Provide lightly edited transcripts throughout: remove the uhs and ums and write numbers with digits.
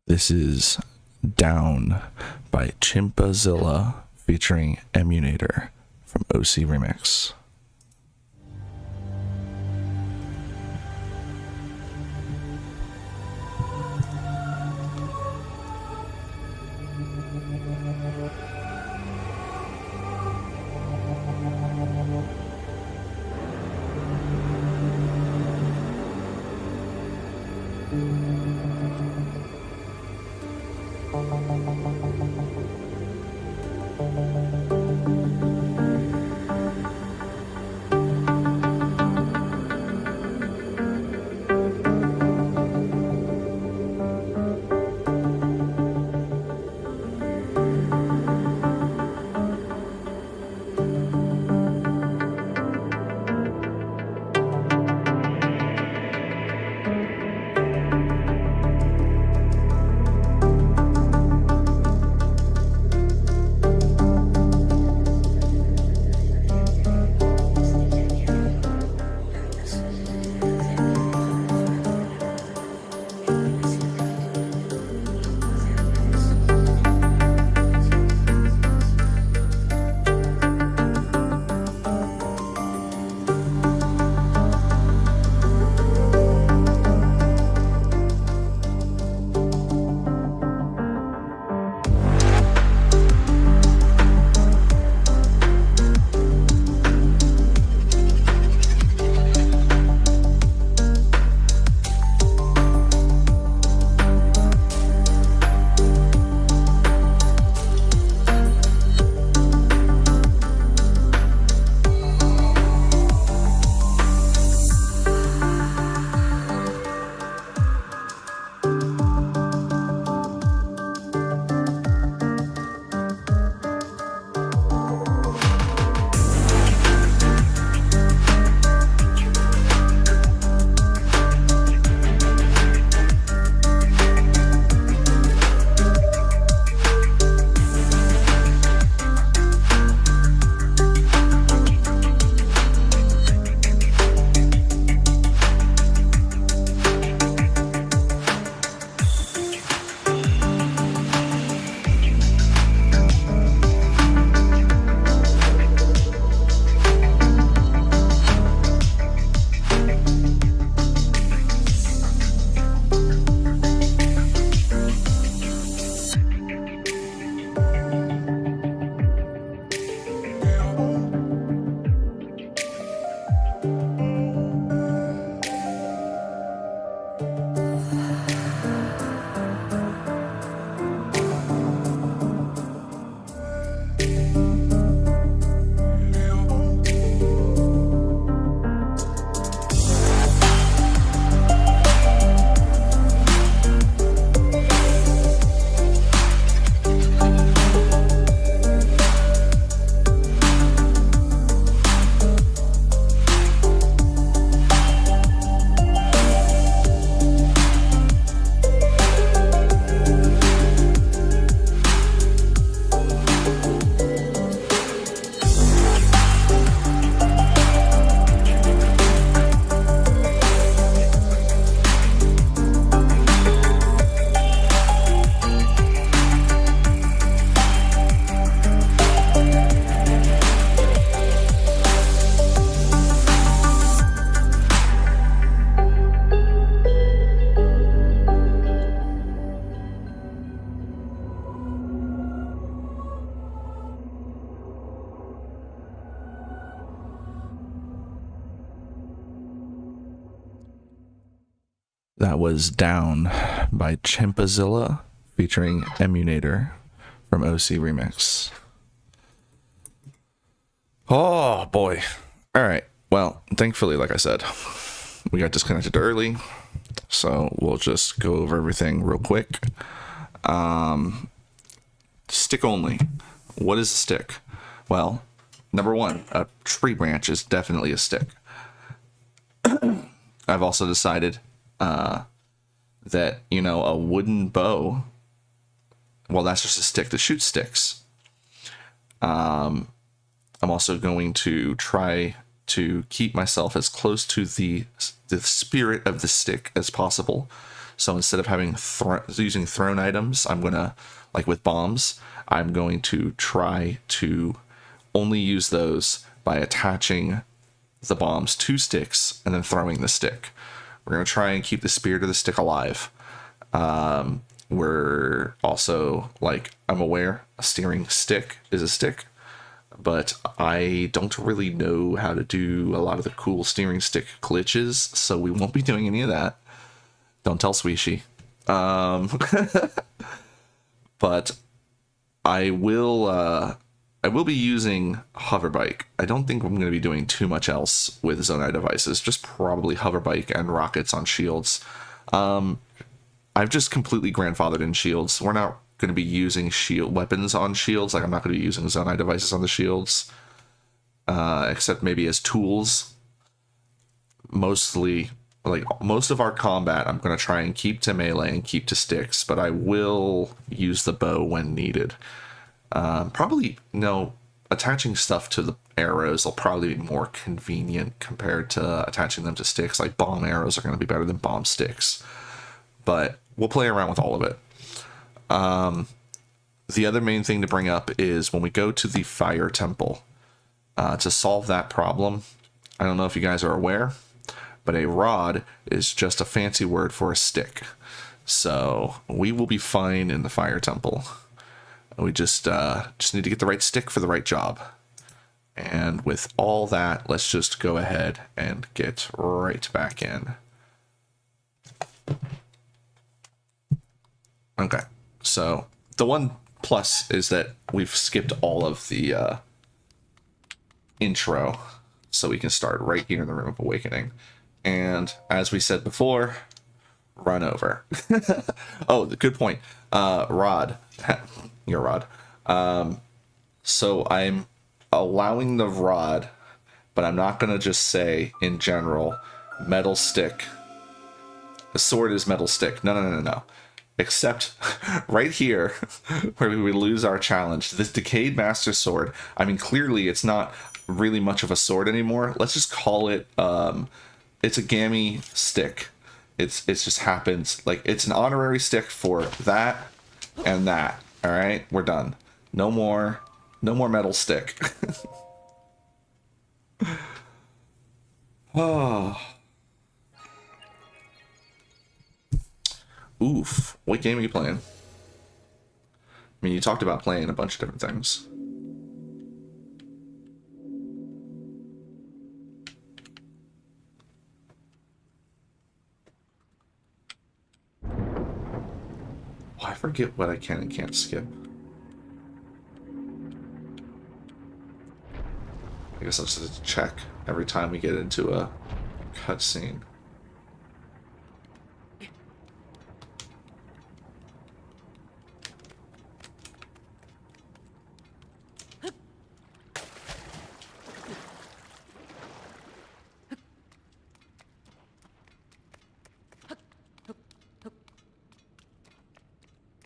This is Down by CHIMPAZILLA featuring EMUNATOR from OCREMIX. That was Down by CHIMPAZILLA featuring EMUNATOR from OCREMIX. Oh boy. Alright, well, thankfully, like I said, we got disconnected early, so we'll just go over everything real quick. Stick only. What is a stick? Well, number one, a tree branch is definitely a stick. I've also decided that, you know, a wooden bow, well, that's just a stick that shoots sticks. I'm also going to try to keep myself as close to the spirit of the stick as possible. So instead of having using thrown items, I'm gonna, like with bombs, I'm going to try to only use those by attaching the bombs to sticks and then throwing the stick. We're gonna try and keep the spirit of the stick alive. We're also, like, I'm aware a steering stick is a stick, but I don't really know how to do a lot of the cool steering stick glitches, so we won't be doing any of that. Don't tell Sweeshi. But I will be using Hoverbike. I don't think I'm going to be doing too much else with Zonai devices, just probably Hoverbike and rockets on shields. I've just completely grandfathered in shields. We're not going to be using shield weapons on shields. Like, I'm not going to be using Zonai devices on the shields, except maybe as tools. Mostly, like, most of our combat, I'm going to try and keep to melee and keep to sticks, but I will use the bow when needed. Probably, no, attaching stuff to the arrows will probably be more convenient compared to attaching them to sticks. Like, bomb arrows are going to be better than bomb sticks. But we'll play around with all of it. The other main thing to bring up is when we go to the fire temple, to solve that problem, I don't know if you guys are aware, but a rod is just a fancy word for a stick. So we will be fine in the fire temple. We just need to get the right stick for the right job. And with all that, let's just go ahead and get right back in. Okay, so the one plus is that we've skipped all of the intro, so we can start right here in the Room of Awakening. And as we said before, run over. Oh, good point. Rod. Your rod. So I'm allowing the rod, but I'm not going to just say, in general, metal stick. The sword is metal stick. No. Except right here, where we lose our challenge. This Decayed Master Sword, I mean, clearly it's not really much of a sword anymore. Let's just call it, it's a gammy stick. It's just happens, like, it's an honorary stick for that and that. All right, we're done. No more metal stick. Oh. Oof. What game are you playing? I mean, you talked about playing a bunch of different things. Oh, I forget what I can and can't skip. I guess I'll just have to check every time we get into a cutscene.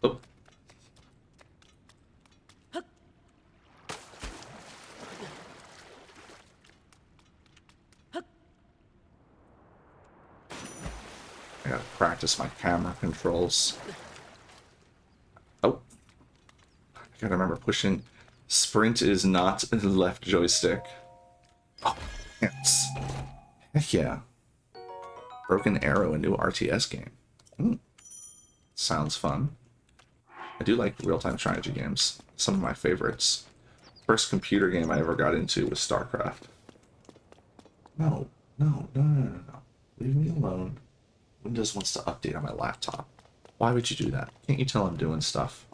Oh. I gotta practice my camera controls. Oh. I gotta remember pushing. Sprint is not the left joystick. Oh, yes. Heck yeah. Broken Arrow, a new RTS game. Sounds fun. I do like real-time strategy games. Some of my favorites. First computer game I ever got into was StarCraft. No. Leave me alone. Windows wants to update on my laptop. Why would you do that? Can't you tell I'm doing stuff?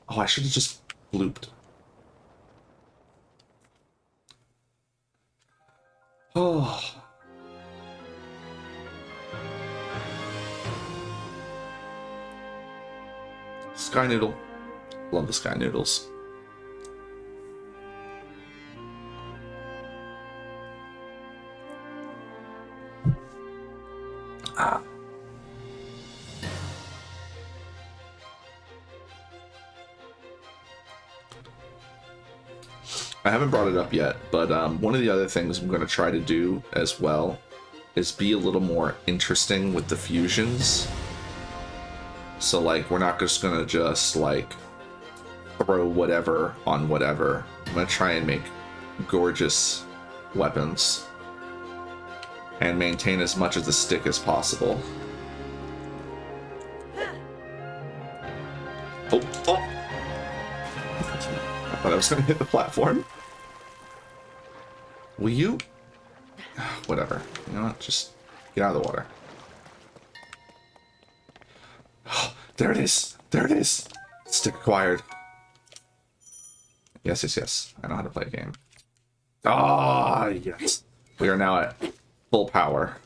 Oh, I should have just blooped. Oh. Sky Noodle. Love the Sky Noodles. Ah. I haven't brought it up yet, but one of the other things I'm going to try to do as well is be a little more interesting with the fusions. So like, we're not just gonna just like throw whatever on whatever. I'm gonna try and make gorgeous weapons and maintain as much of the stick as possible. Oh, oh! I thought I was gonna hit the platform. Will you? Whatever. You know what? Just get out of the water. Oh, there it is! There it is! Stick acquired. Yes, yes, yes. I know how to play a game. Ah, yes. We are now at full power.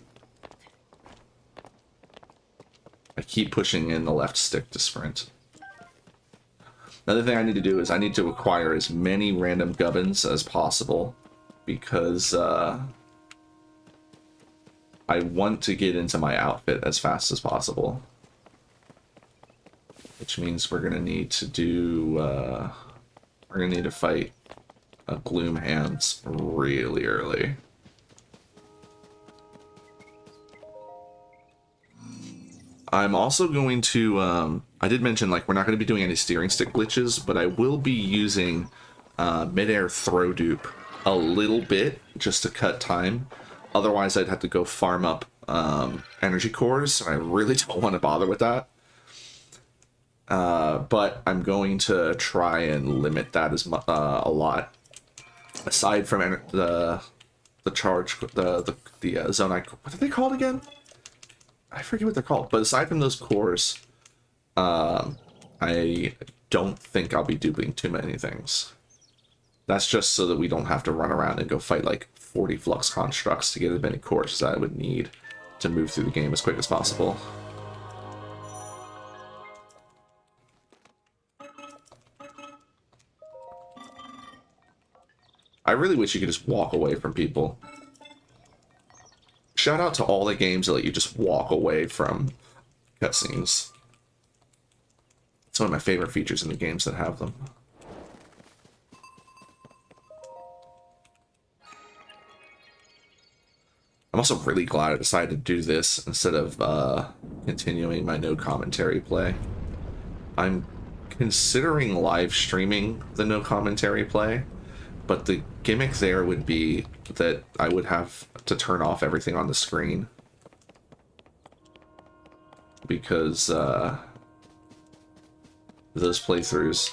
I keep pushing in the left stick to sprint. Another thing I need to do is I need to acquire as many random gubbins as possible, because I want to get into my outfit as fast as possible. Which means we're gonna need to do we're gonna need to fight a Gloom Hands really early. I'm also going to, I did mention, like, we're not going to be doing any steering stick glitches, but I will be using mid-air throw dupe a little bit just to cut time. Otherwise, I'd have to go farm up energy cores, and I really don't want to bother with that. But I'm going to try and limit that as a lot. Aside from the charge, the zonite, what are they called again? I forget what they're called, but aside from those cores, I don't think I'll be duping too many things. That's just so that we don't have to run around and go fight like 40 flux constructs to get as many cores as I would need to move through the game as quick as possible. I really wish you could just walk away from people. Shout out to all the games that let you just walk away from cutscenes. It's one of my favorite features in the games that have them. I'm also really glad I decided to do this instead of continuing my no commentary play. I'm considering live streaming the no commentary play, but the gimmick there would be that I would have to turn off everything on the screen. Because those playthroughs,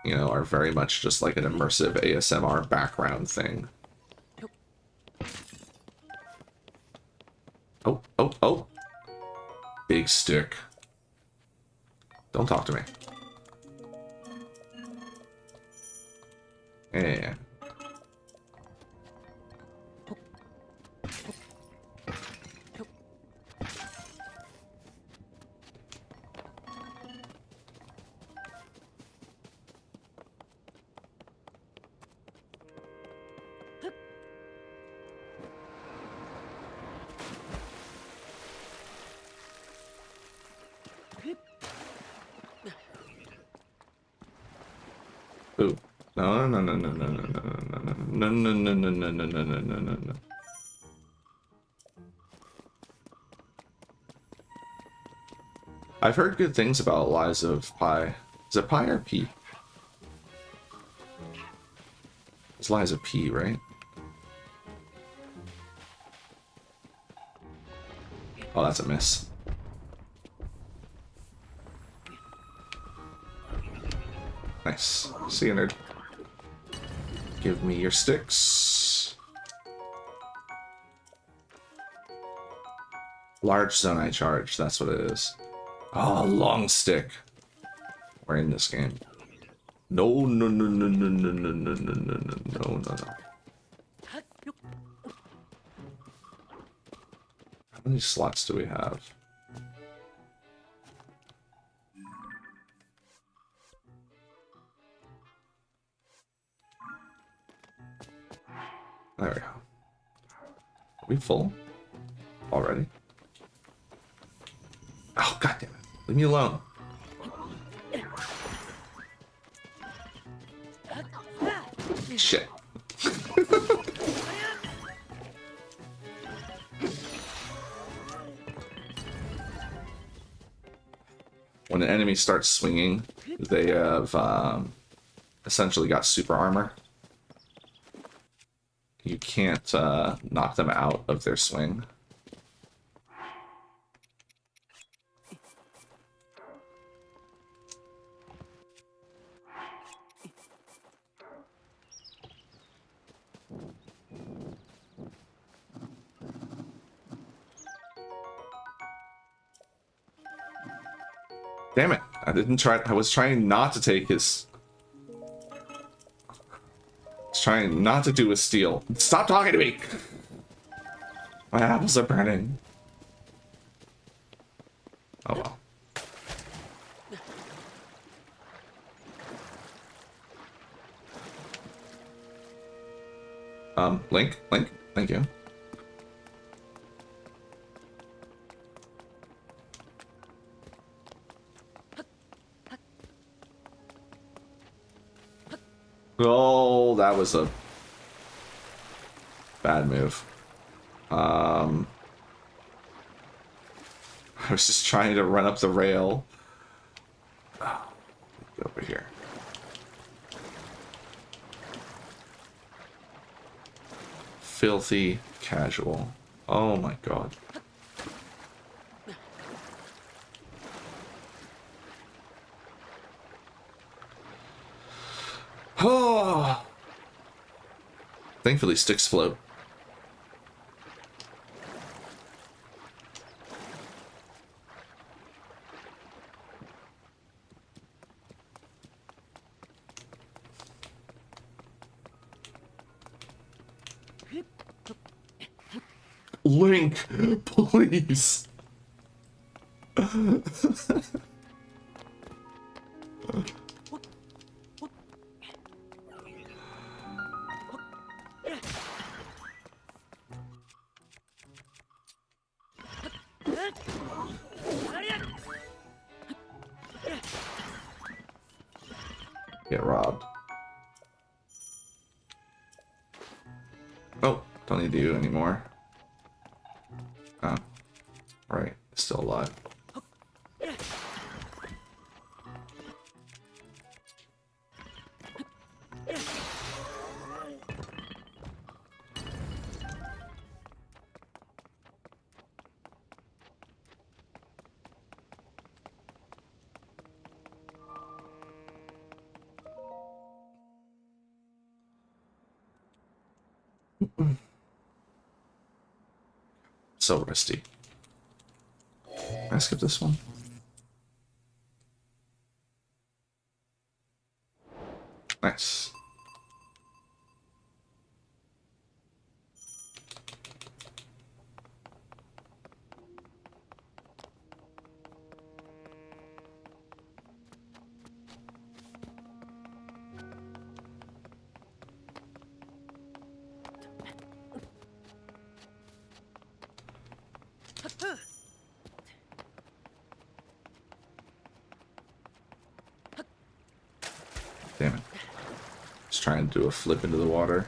you know, are very much just like an immersive ASMR background thing. Oh, oh, oh. Big stick. Don't talk to me. Yeah. Ooh. No, no, no, no, no, no, no, no, no, no, no, no, no, no, no, no, no, no, no. I've heard good things about Lies of Pi. Is it Pi or P? It's Lies of P, right? Oh, that's a miss. Nice. See you, nerd. Give me your sticks. Large zonite charge, that's what it is. Oh, long stick. We're in this game. No, no, no, no, no, no, no, no, no, no, no, no, no, no. How many slots do we have? There we go. Are we full? Already? Oh, god damn it. Leave me alone. Shit. when an enemy starts swinging, they have essentially got super armor. You can't knock them out of their swing. Damn it. I didn't try. I was trying not to take his... I was trying not to do a steal. Stop talking to me! My apples are burning. Oh well. Link, thank you. Oh, that was a bad move. I was just trying to run up the rail. Oh, over here. Filthy casual. Oh my god. Oh. Thankfully, sticks float. Link, please. Get robbed. Oh, don't need you anymore. Oh, right, still alive. So rusty. Can I skip this one? Nice. Damn it. Just trying to do a flip into the water.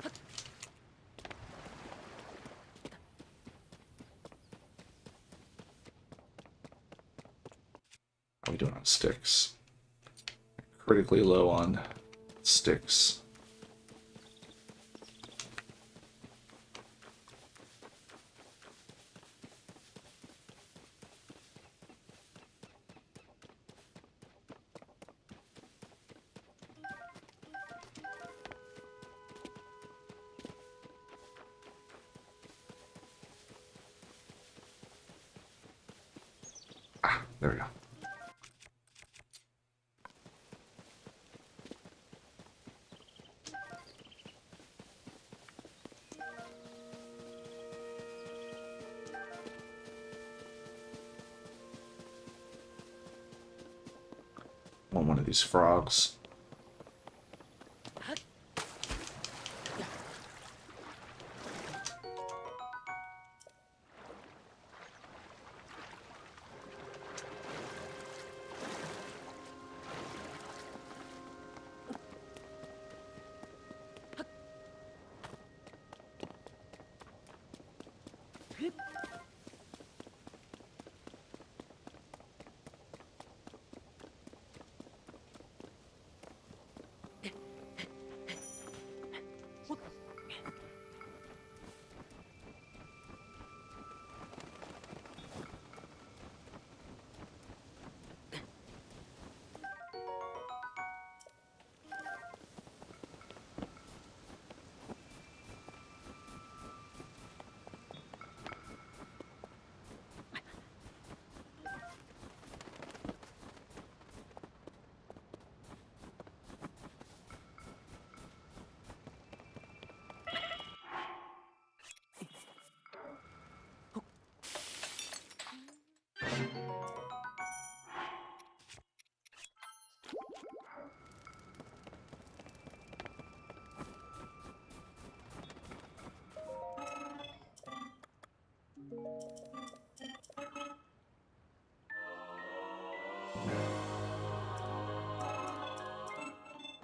How are we doing on sticks? Critically low on sticks. There we go. Want one of these frogs.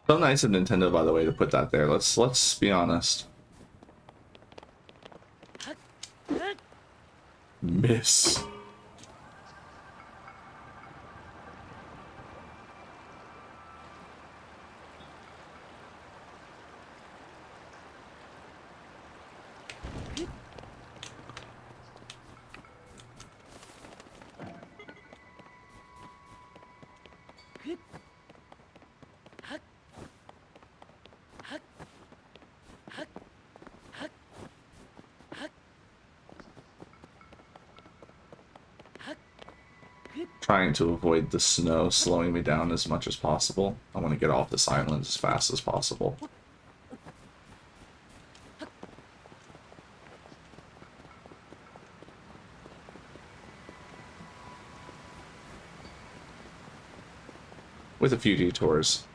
So nice of Nintendo, by the way, to put that there. Let's be honest. Miss. Trying to avoid the snow slowing me down as much as possible. I want to get off this island as fast as possible. With a few detours.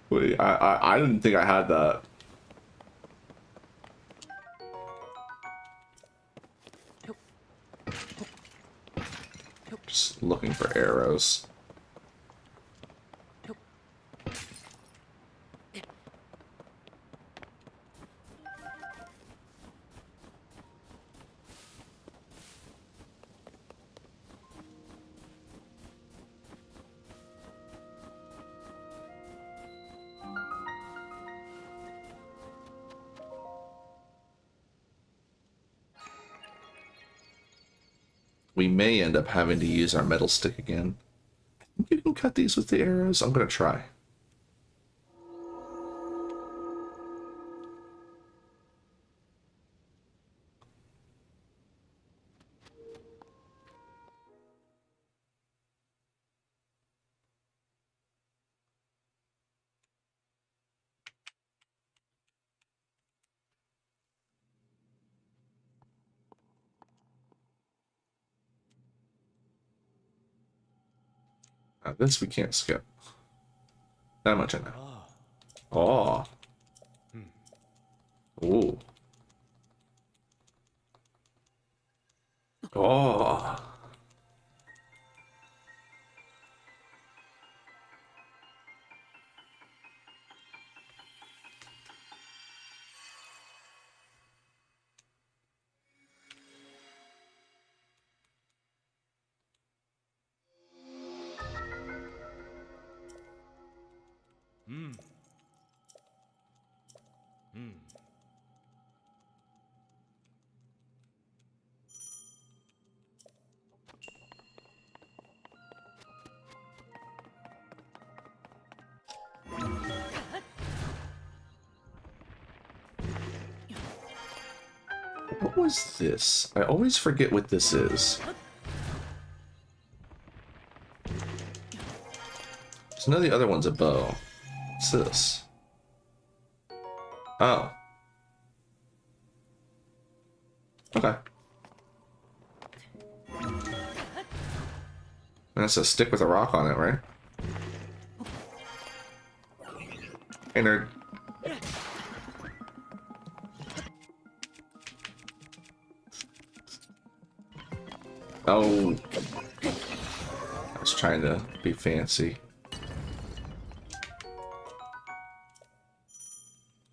Wait, I didn't think I had that. Just looking for arrows. We may end up having to use our metal stick again. I think you can cut these with the arrows. I'm gonna try. Now this we can't skip. That much I know. Oh. Ooh. Oh. What was this? I always forget what this is. So none of the other one's a bow. What's this? Oh. Okay. That's a stick with a rock on it, right? Hey, nerd. Oh. I was trying to be fancy.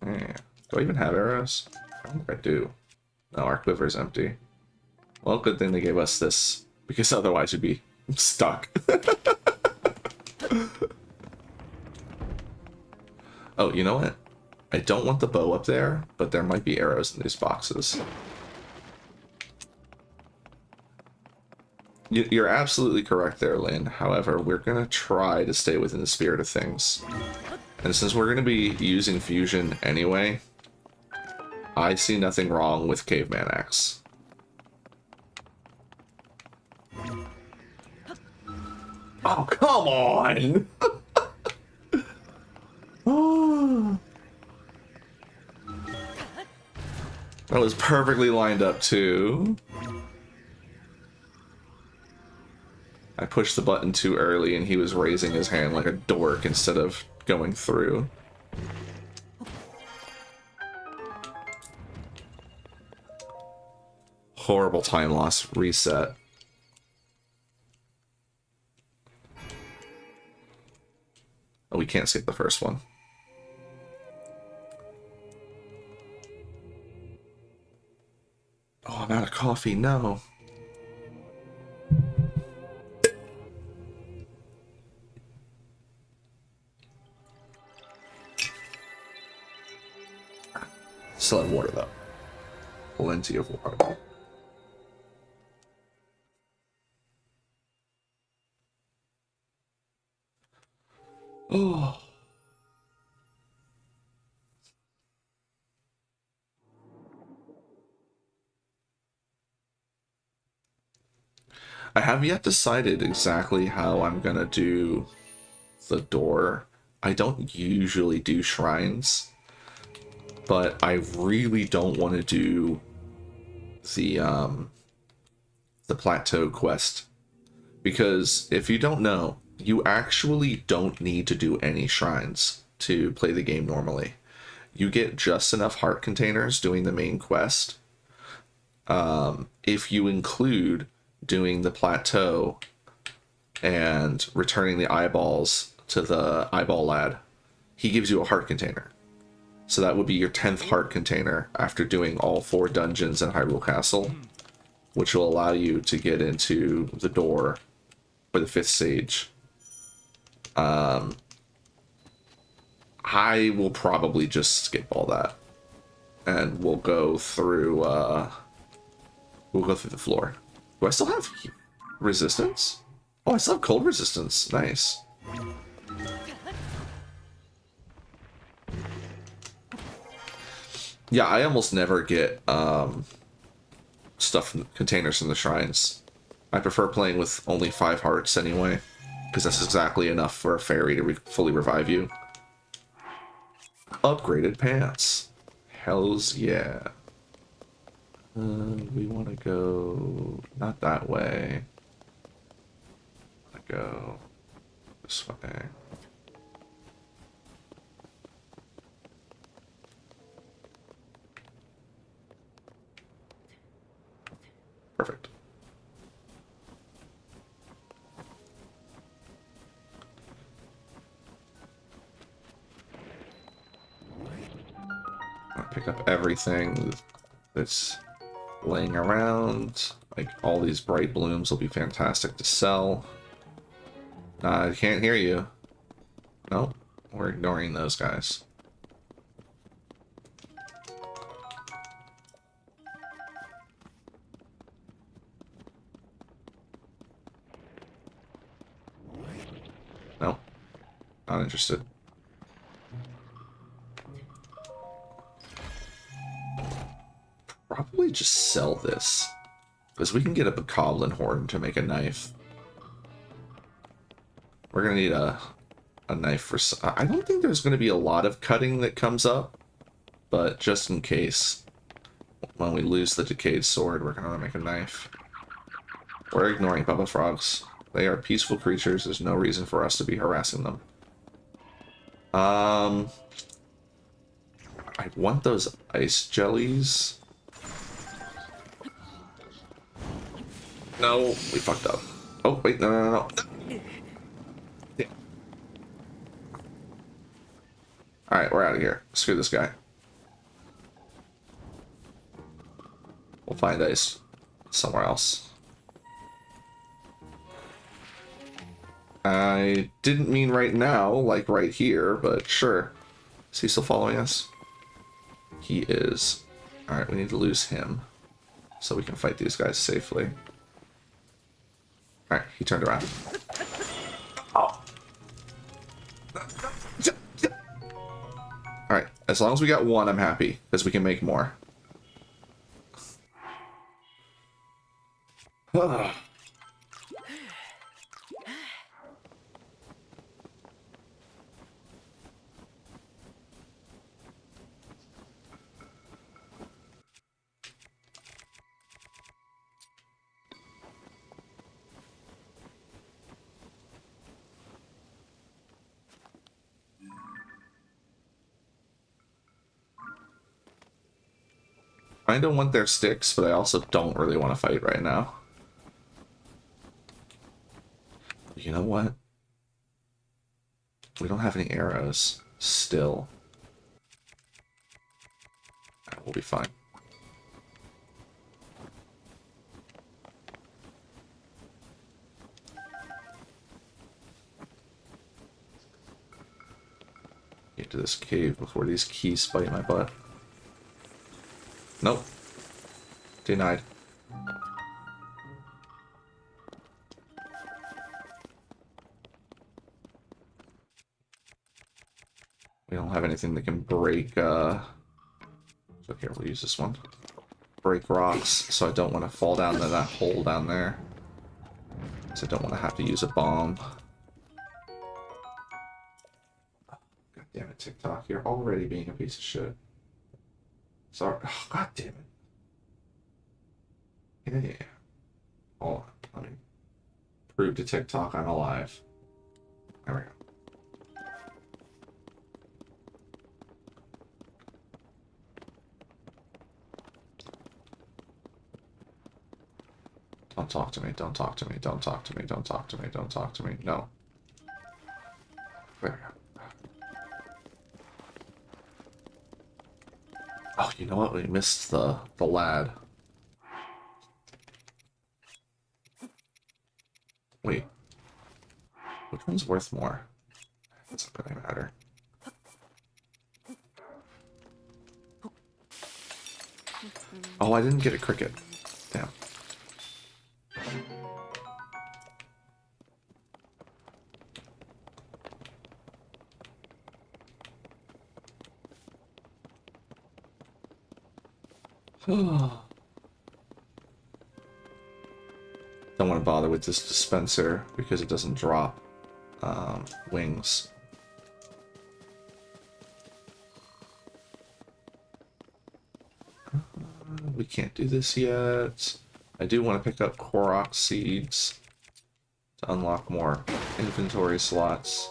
Yeah. Do I even have arrows? I don't think I do. No, our quiver's empty. Well, good thing they gave us this, because otherwise we'd be stuck. Oh, you know what? I don't want the bow up there, but there might be arrows in these boxes. You're absolutely correct there, Lynn. However, we're going to try to stay within the spirit of things. And since we're going to be using fusion anyway, I see nothing wrong with Caveman Axe. Oh, come on! Oh. That was perfectly lined up, too. I pushed the button too early, and he was raising his hand like a dork instead of going through. Horrible time loss. Reset. Oh, we can't skip the first one. Oh, I'm out of coffee. No. Still have water, though. Plenty of water. Oh. I have yet decided exactly how I'm gonna do the door. I don't usually do shrines, but I really don't want to do the plateau quest, because if you don't know, you actually don't need to do any shrines to play the game normally. You get just enough heart containers doing the main quest. If you include doing the plateau and returning the eyeballs to the eyeball lad, he gives you a heart container. So that would be your 10th heart container after doing all 4 dungeons in Hyrule Castle, which will allow you to get into the door for the 5th stage. I will probably just skip all that, and we'll go through the floor. Do I still have resistance? Oh, I still have cold resistance. Nice. Yeah, I almost never get stuff from containers from the shrines. I prefer playing with only 5 hearts anyway, because that's exactly enough for a fairy to fully revive you. Upgraded pants. Hells yeah. We want to go not that way. I want to go this way. Perfect. I'll pick up everything that's laying around. Like, all these bright blooms will be fantastic to sell. I can't hear you. Nope, we're ignoring those guys. Nope, not interested. Probably just sell this, because we can get a bokoblin horn to make a knife. We're gonna need a knife for... I don't think there's gonna be a lot of cutting that comes up, but just in case, when we lose the decayed sword, we're gonna make a knife. We're ignoring Bubba Frogs. They are peaceful creatures. There's no reason for us to be harassing them. I want those ice jellies. No, we fucked up. Oh, wait, no. Yeah. Alright, we're out of here. Screw this guy. We'll find ice somewhere else. I didn't mean right now, like right here, but sure. Is he still following us? He is. Alright, we need to lose him so we can fight these guys safely. Alright, he turned around. Oh. Alright, as long as we got one, I'm happy, because we can make more. I don't want their sticks, but I also don't really want to fight right now. You know what? We don't have any arrows. Still. We'll be fine. Get to this cave before these keys bite my butt. Nope. Denied. We don't have anything that can break, so here, we'll use this one. Break rocks, so I don't want to fall down to that hole down there. So I don't want to have to use a bomb. God damn it, TikTok, you're already being a piece of shit. Sorry. Oh, God damn it. Yeah. Hold on. Let me prove to TikTok I'm alive. There we go. Don't talk to me. Don't talk to me. Don't talk to me. Don't talk to me. Don't talk to me. No. There we go. Oh, you know what? We missed the lad. Wait. Which one's worth more? It doesn't really matter. Oh, I didn't get a cricket. Damn. Don't want to bother with this dispenser because it doesn't drop wings. We can't do this yet. I do want to pick up Korok seeds to unlock more inventory slots.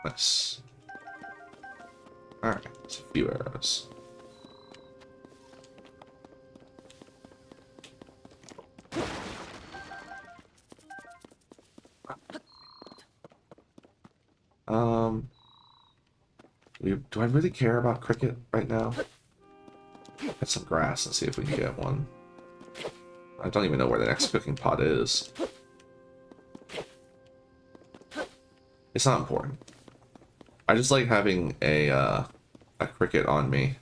Nice. Alright, it's a few arrows. Do I really care about cricket right now? Get some grass and see if we can get one. I don't even know where the next cooking pot is. It's not important. I just like having a cricket on me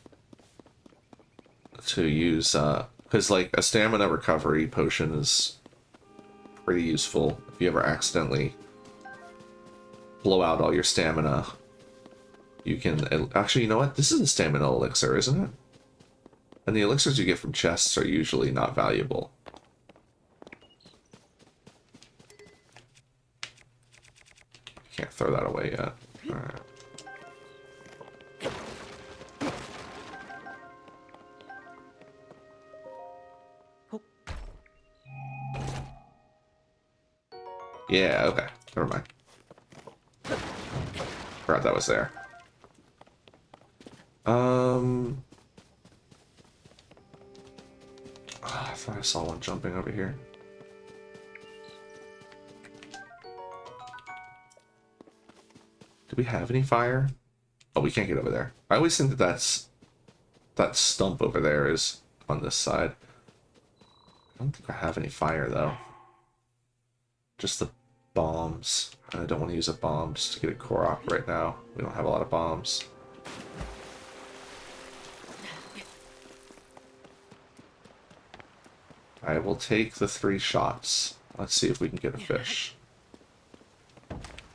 to use, because like a stamina recovery potion is pretty useful if you ever accidentally blow out all your stamina. You can actually, you know what? This is a stamina elixir, isn't it? And the elixirs you get from chests are usually not valuable. Can't throw that away yet. Alright. Yeah, okay. Never mind. Forgot that was there. I thought I saw one jumping over here. Do we have any fire? Oh, we can't get over there. I always think that that stump over there is on this side. don't think I have any fire though. Just the bombs. I don't want to use a bombs to get a Korok right now. We don't have a lot of bombs. I will take the 3 shots. Let's see if we can get a fish.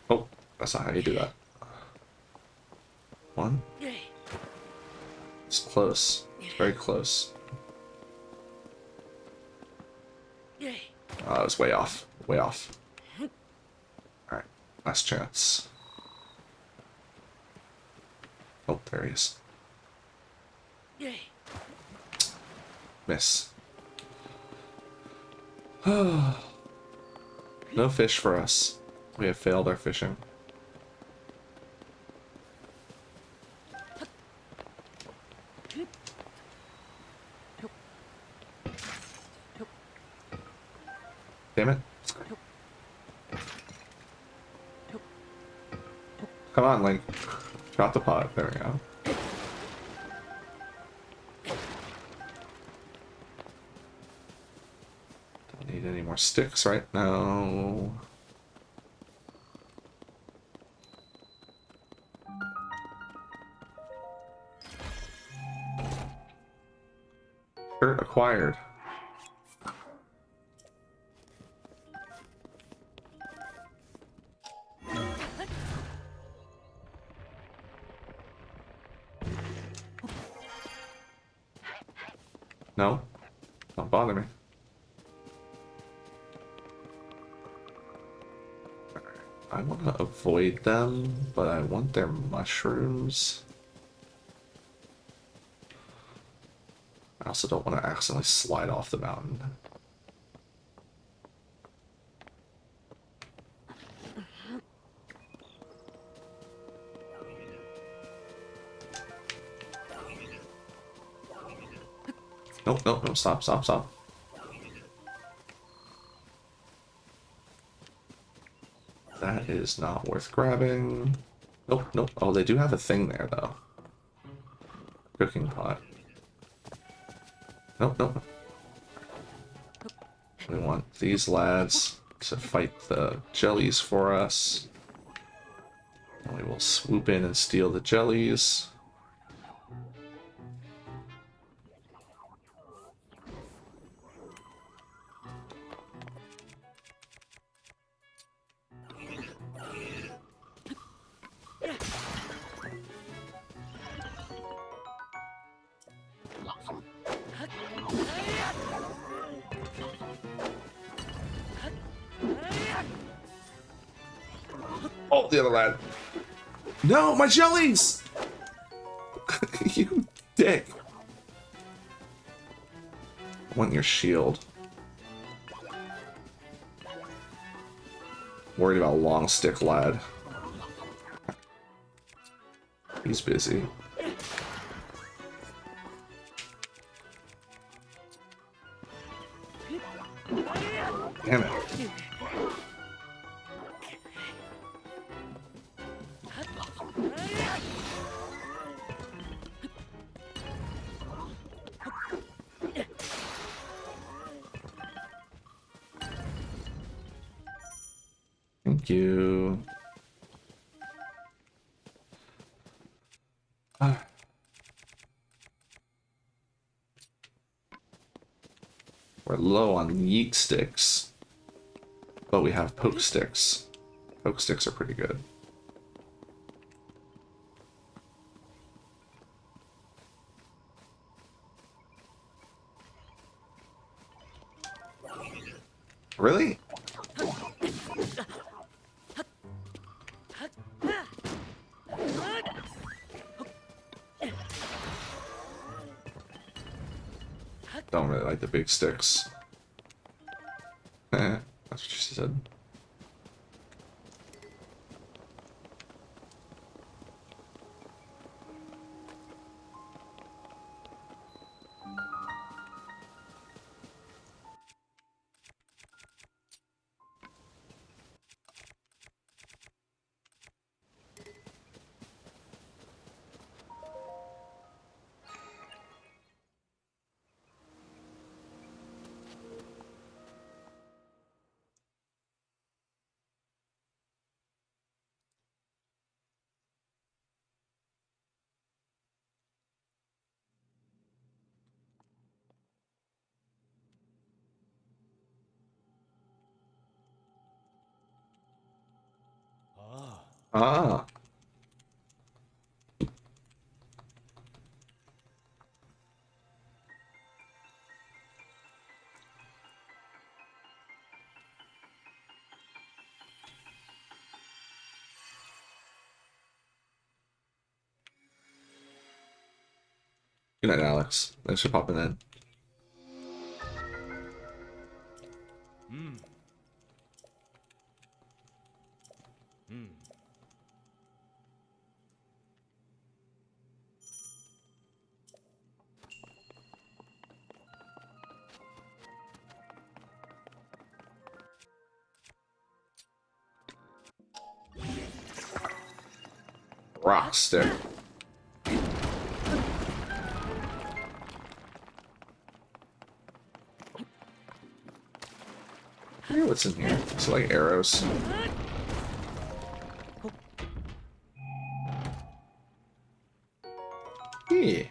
Oh, that's not how you do that. 1. It's close. It's very close. Oh, it was way off. Way off. Alright, last chance. Oh, there he is. Miss. No fish for us. We have failed our fishing. Damn it. Come on, Link. Drop the pot. There we go. Don't need any more sticks right now. Shirt acquired. No, don't bother me. I want to avoid them, but I want their mushrooms. I also don't want to accidentally slide off the mountain. Nope, nope, nope, stop, stop, stop. That is not worth grabbing. Nope, nope. Oh, they do have a thing there, though. Cooking pot. Nope, nope. We want these lads to fight the jellies for us. And we will swoop in and steal the jellies. Oh, the other lad. No, my jellies! You dick. I want your shield. Worried about long stick lad. He's busy. Damn it. Thank you. We're low on yeet sticks, but we have poke sticks. Poke sticks are pretty good. Really? Don't really like the big sticks. That's what she said. Ah. Good night, Alex. Thanks for popping in. Rock stick. Hey, what's in here? It's like arrows. Yeah.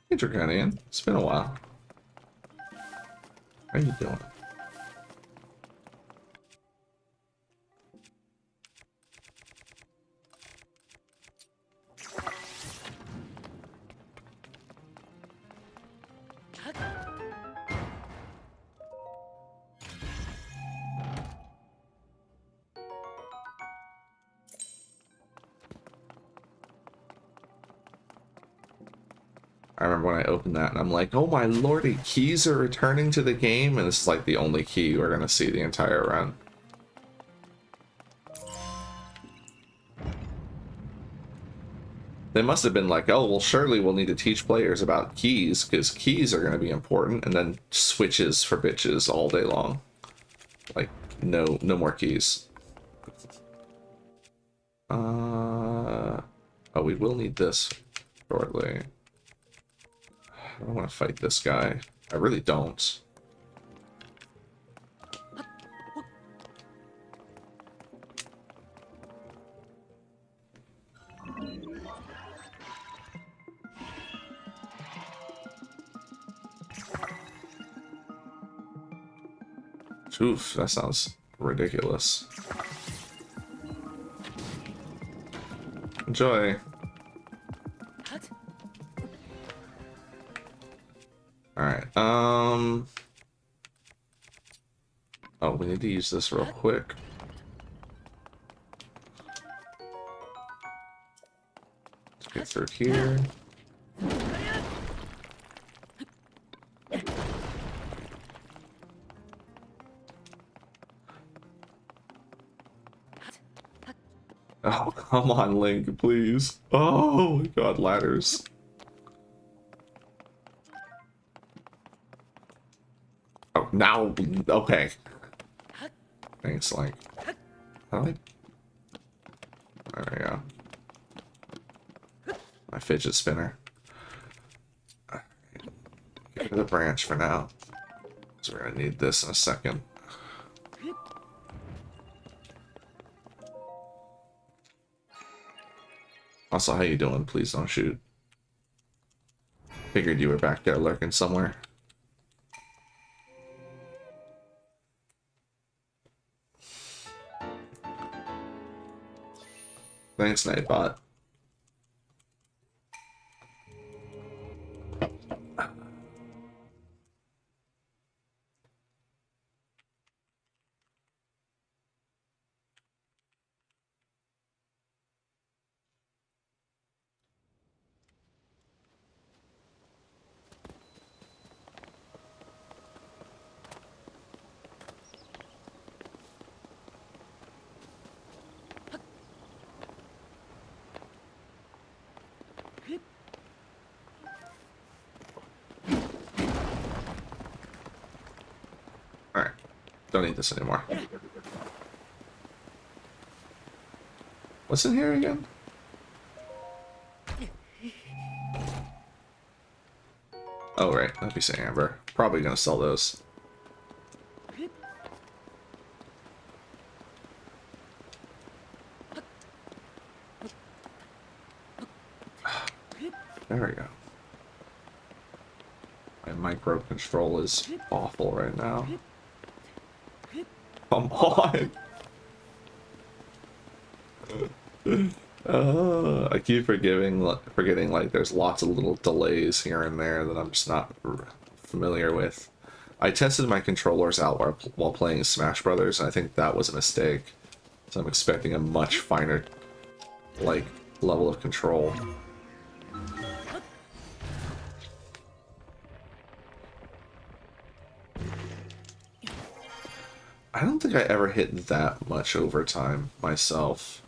Hey, Draconian. It's been a while. How you doing? I remember when I opened that and I'm like, oh my lordy, keys are returning to the game, and this is like the only key we're gonna see the entire run. They must have been like, oh well, surely we'll need to teach players about keys because keys are gonna be important, and then switches for bitches all day long. Like, no more keys. Oh, we will need this shortly. I don't want to fight this guy. I really don't. Oof, that sounds ridiculous. Enjoy. Alright, oh, we need to use this real quick. Let's get through here. Oh, come on, Link, please. Oh my god, ladders. Oh, now, okay. Thanks, Link. How do I... There we go. My fidget spinner. Get rid of the branch for now. So we're gonna need this in a second. Also, how you doing? Please don't shoot. Figured you were back there lurking somewhere. Thanks, Nightbot. Alright. Don't need this anymore. What's in here again? Oh, right. That'd be St. Amber. Probably gonna sell those. There we go. My micro control is awful right now. Come on! I keep forgetting like there's lots of little delays here and there that I'm just not familiar with. I tested my controllers out while playing Smash Brothers, and I think that was a mistake. So I'm expecting a much finer, like, level of control. I don't think I ever hit that much overtime myself.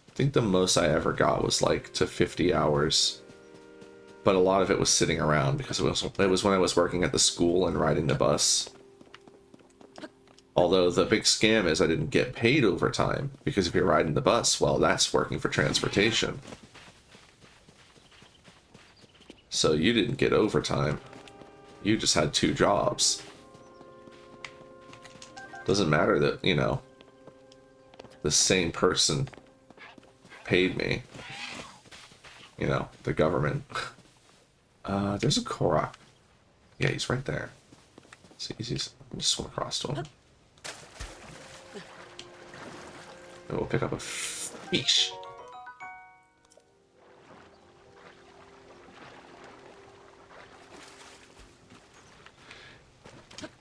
I think the most I ever got was like to 50 hours. But a lot of it was sitting around because it was when I was working at the school and riding the bus. Although the big scam is I didn't get paid overtime, because if you're riding the bus, well, that's working for transportation. So you didn't get overtime. You just had 2 jobs. Doesn't matter that, you know, the same person paid me. You know, the government. There's a Korok. Yeah, he's right there. It's easy. I'm just swim across to him. And we'll pick up a fish.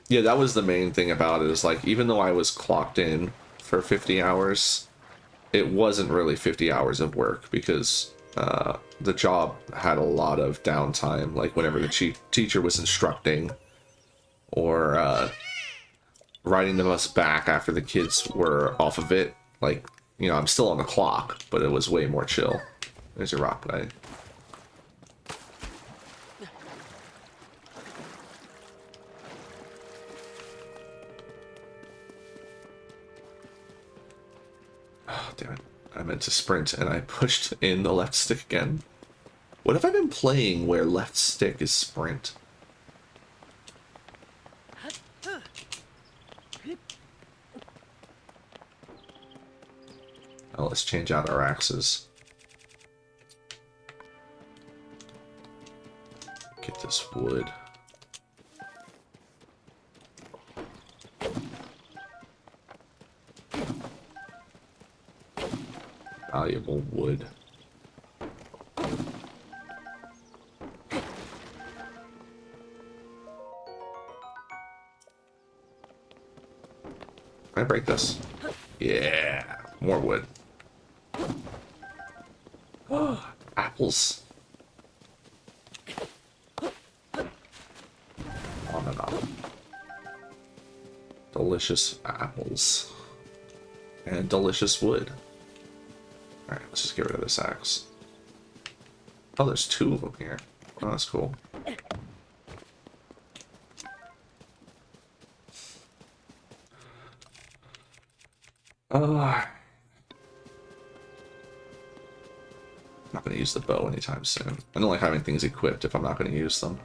Yeah, that was the main thing about it, is like, even though I was clocked in for 50 hours, it wasn't really 50 hours of work, because the job had a lot of downtime, like whenever the teacher was instructing, or riding the bus back after the kids were off of it. Like, you know, I'm still on the clock, but it was way more chill. There's a rock guy. Oh, damn it. I meant to sprint and I pushed in the left stick again. What have I been playing where left stick is sprint? Oh, let's change out our axes. Get this wood. Valuable wood. Can I break this? Yeah, more wood. Oh, apples. On and on. Delicious apples. And delicious wood. Alright, let's just get rid of this axe. Oh, there's 2 of them here. Oh, that's cool. I'm not going to use the bow anytime soon. I don't like having things equipped if I'm not going to use them.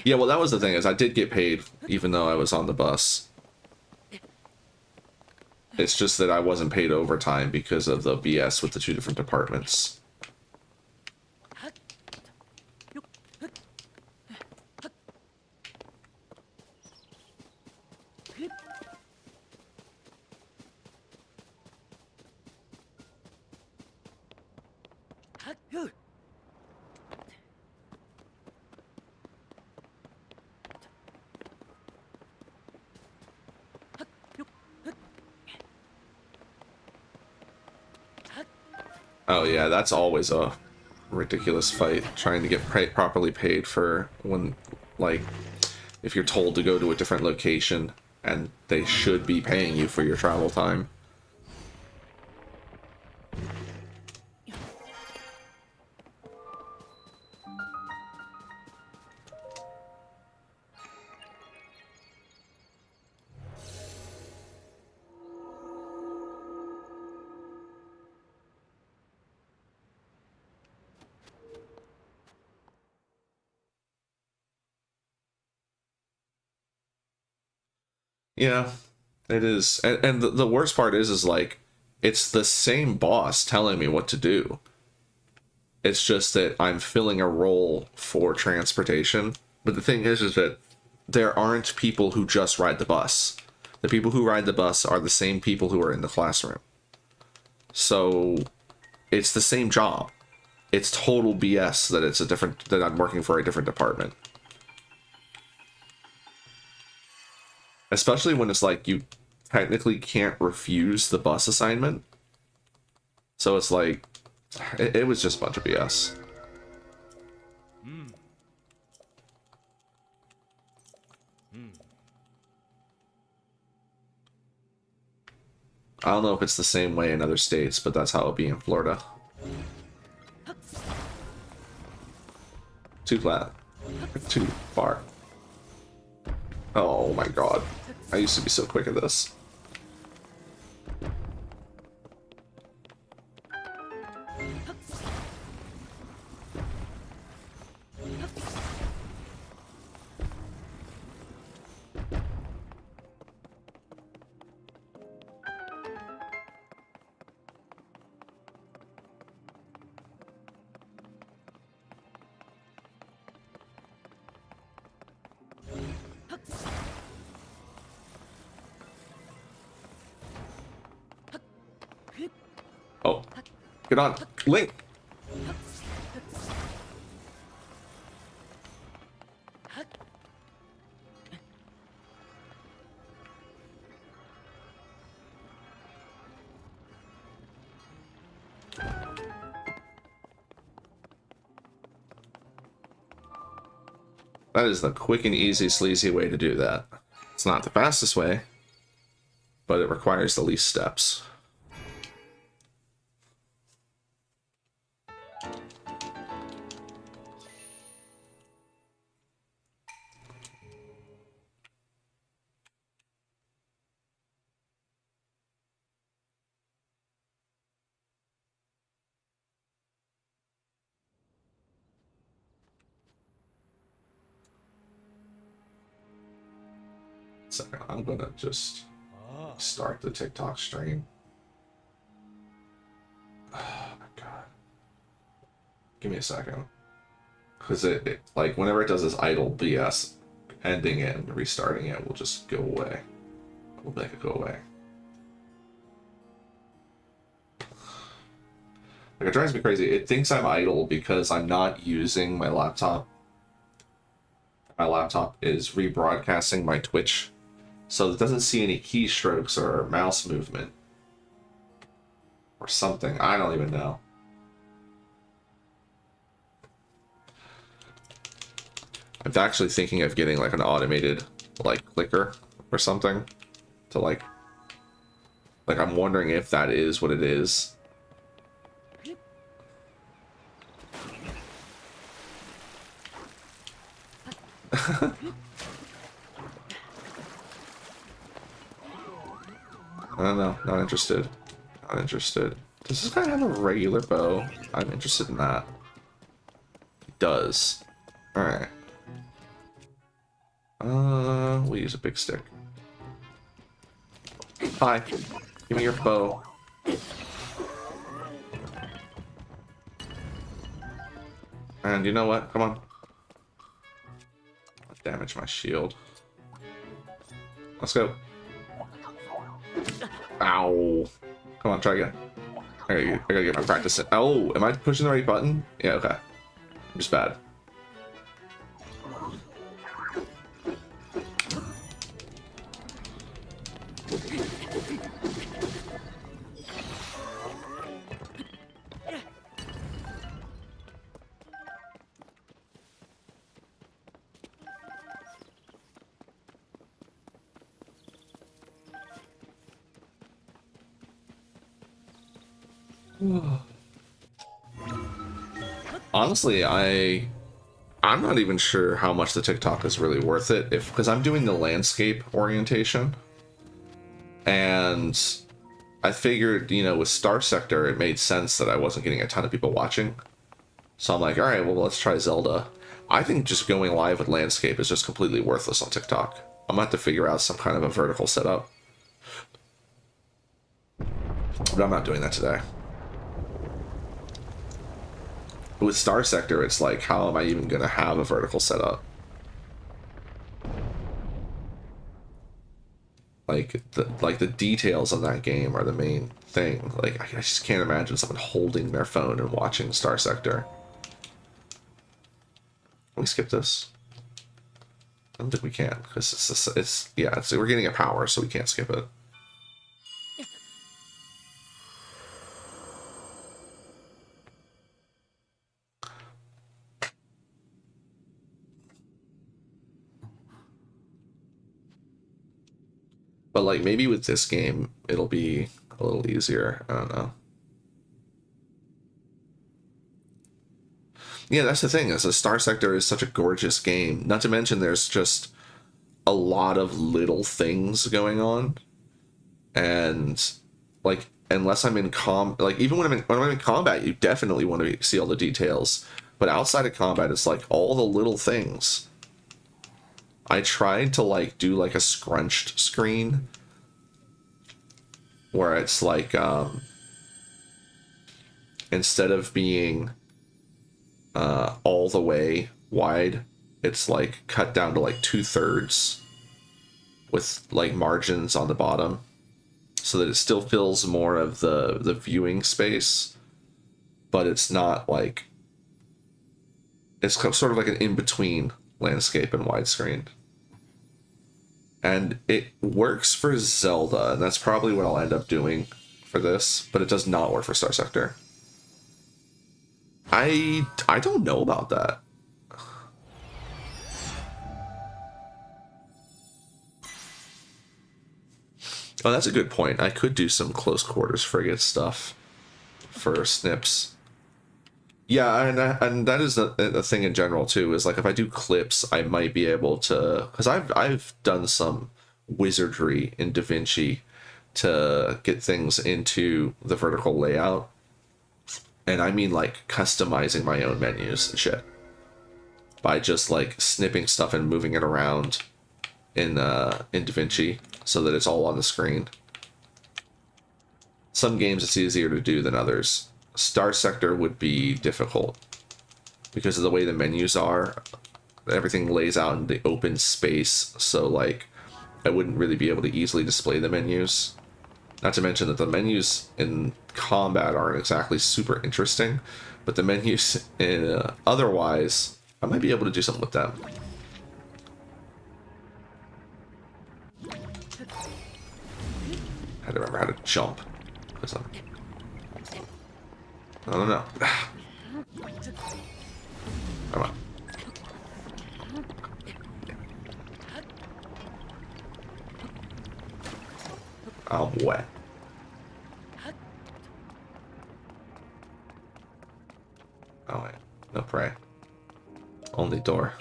Yeah, well, that was the thing, is I did get paid even though I was on the bus. It's just that I wasn't paid overtime because of the BS with the 2 different departments. Oh yeah, that's always a ridiculous fight, trying to get properly paid for when, like, if you're told to go to a different location and they should be paying you for your travel time. Yeah, It is, and the worst part is like, it's the same boss telling me what to do. It's just that I'm filling a role for transportation. But the thing is that there aren't people who just ride the bus. The people who ride the bus are the same people who are in the classroom. So it's the same job. It's total BS that it's a different, that I'm working for a different department. Especially when it's like you technically can't refuse the bus assignment. So it's like, it was just a bunch of BS. I don't know if it's the same way in other states, but that's how it'll be in Florida. Too flat. Too far. Oh my god. I used to be so quick at this. Oh, get on, Link. That is the quick and easy, sleazy way to do that. It's not the fastest way, but it requires the least steps. Second, I'm gonna just start the TikTok stream. Oh my god. Give me a second. Because it like, whenever it does this idle BS, ending it and restarting it will just go away. We'll make it go away. Like, it drives me crazy. It thinks I'm idle because I'm not using my laptop. My laptop is rebroadcasting my Twitch, so it doesn't see any keystrokes or mouse movement or something. I don't even know. I'm actually thinking of getting like an automated like clicker or something to like I'm wondering if that is what it is. I don't know. Not interested. Not interested. Does this guy have a regular bow? I'm interested in that. He does. Alright. We'll use a big stick. Hi. Give me your bow. And you know what? Come on. Damage my shield. Let's go. Ow. Come on, try again. I gotta get my practice in. Oh, am I pushing the right button? Yeah, okay. I'm just bad. Honestly, I'm not even sure how much the TikTok is really worth it, because I'm doing the landscape orientation, and I figured, you know, with Star Sector, it made sense that I wasn't getting a ton of people watching. So I'm like, all right, well, let's try Zelda. I think just going live with landscape is just completely worthless on TikTok. I'm gonna have to figure out some kind of a vertical setup But I'm not doing that today. With Star Sector, it's like, how am I even going to have a vertical setup? Like the details of that game are the main thing. Like, I just can't imagine someone holding their phone and watching Star Sector. Can we skip this? I don't think we can, because we're getting a power, so we can't skip it. But like maybe with this game, it'll be a little easier. I don't know. Yeah, that's the thing, is the Star Sector is such a gorgeous game. Not to mention there's just a lot of little things going on. And like, unless I'm in even when I'm in combat, you definitely want to see all the details. But outside of combat, it's like all the little things. I tried to like do like a scrunched screen where it's like instead of being all the way wide, it's like cut down to like 2/3 with like margins on the bottom, so that it still fills more of the viewing space, but it's not like, it's sort of like an in-between landscape and widescreen. And it works for Zelda, and that's probably what I'll end up doing for this, but it does not work for Star Sector. I don't know about that. Oh, that's a good point. I could do some close quarters frigate stuff for snips. Yeah, and that is the thing in general too, is like if I do clips, I might be able to, because I've done some wizardry in DaVinci to get things into the vertical layout, and I mean like customizing my own menus and shit by just like snipping stuff and moving it around in DaVinci so that it's all on the screen. Some games it's easier to do than others. Star Sector would be difficult because of the way the menus are. Everything lays out in the open space, so like I wouldn't really be able to easily display the menus. Not to mention that the menus in combat aren't exactly super interesting, but the menus in otherwise, I might be able to do something with them. I had to remember how to jump, because I don't know. Come on. I'm wet. Oh wait, no prey. Only door.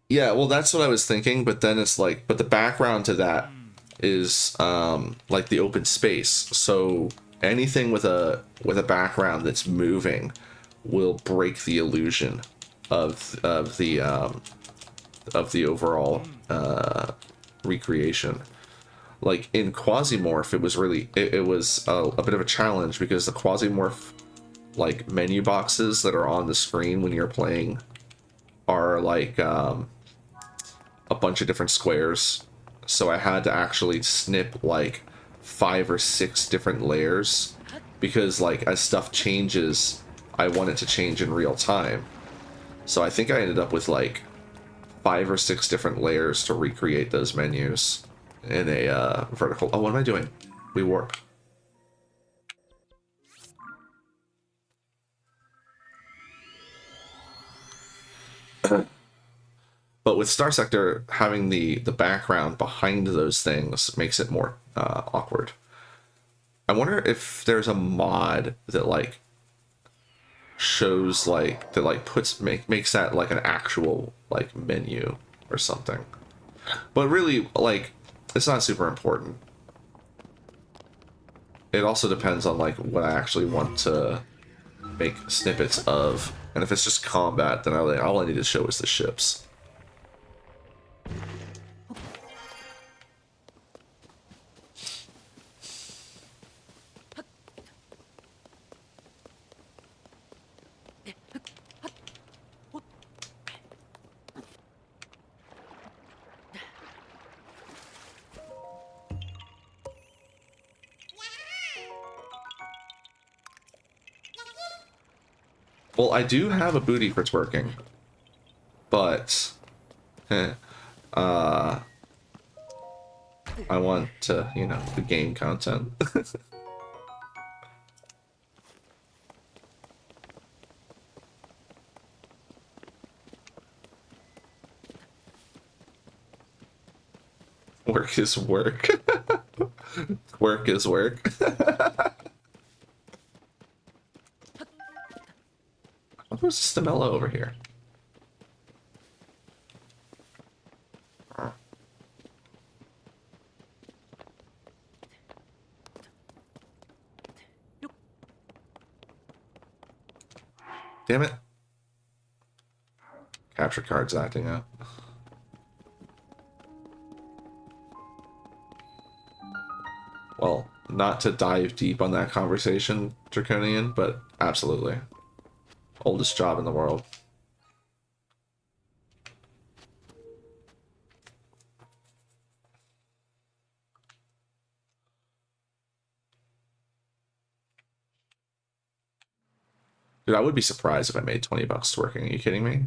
Yeah, well that's what I was thinking, but then it's like, but the background to that is like the open space. So anything with a background that's moving will break the illusion of the overall recreation. Like in Quasimorph, it was really it was a bit of a challenge, because the Quasimorph like menu boxes that are on the screen when you're playing are like a bunch of different squares. So I had to actually snip like 5 or 6 different layers, because like as stuff changes, I want it to change in real time. So I think I ended up with like 5 or 6 different layers to recreate those menus in a vertical. Oh, what am I doing? We warp. But with Star Sector, having the background behind those things makes it more awkward. I wonder if there's a mod that like shows like that like makes that like an actual like menu or something. But really, like, it's not super important. It also depends on like what I actually want to make snippets of, and if it's just combat, then all I need to show is the ships. Well, I do have a booty for twerking, but I want to, you know, the game content. Work is work. Work is work. Where's Stamella over here? Damn it. Capture card's acting up. Well, not to dive deep on that conversation, Draconian, but absolutely. Oldest job in the world. Dude, I would be surprised if I made 20 bucks twerking. Are you kidding me?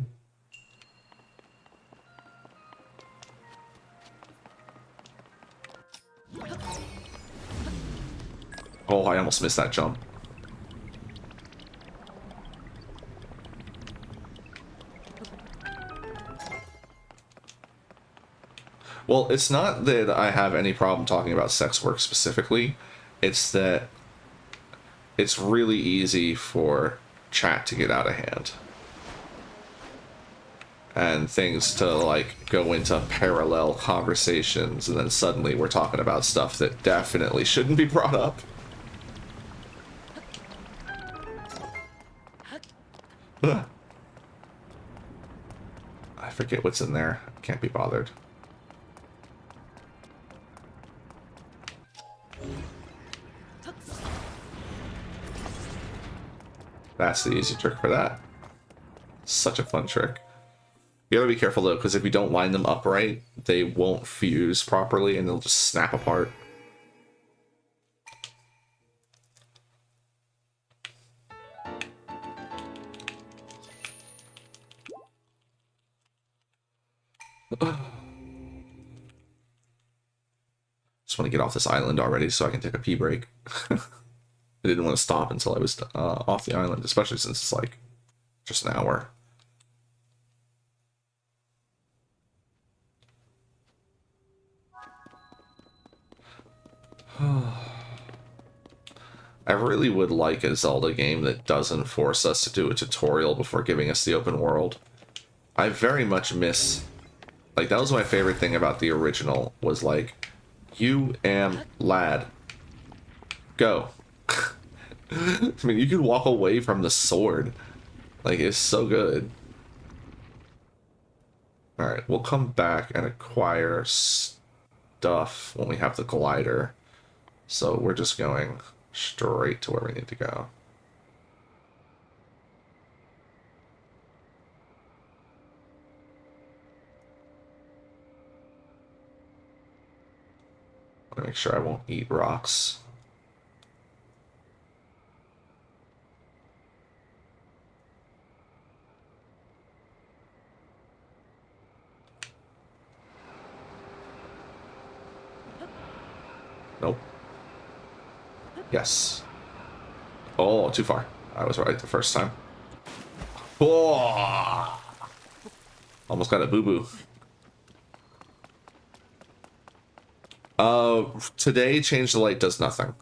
Oh, I almost missed that jump. Well, it's not that I have any problem talking about sex work specifically. It's that it's really easy for chat to get out of hand. And things to, like, go into parallel conversations, and then suddenly we're talking about stuff that definitely shouldn't be brought up. Ugh. I forget what's in there. Can't be bothered. That's the easy trick for that. Such a fun trick. You gotta be careful though, because if you don't line them up right, they won't fuse properly and they'll just snap apart. Just want to get off this island already so I can take a pee break. I didn't want to stop until I was off the island, especially since it's like just an hour. I really would like a Zelda game that doesn't force us to do a tutorial before giving us the open world. I very much miss... Like, that was my favorite thing about the original, was like, you am lad. Go. I mean, you could walk away from the sword. Like, it's so good. Alright, we'll come back and acquire stuff when we have the glider. So we're just going straight to where we need to go. I want to make sure I won't eat rocks. Nope. Yes. Oh, too far. I was right the first time. Oh! Almost got a boo-boo. Today change the light does nothing.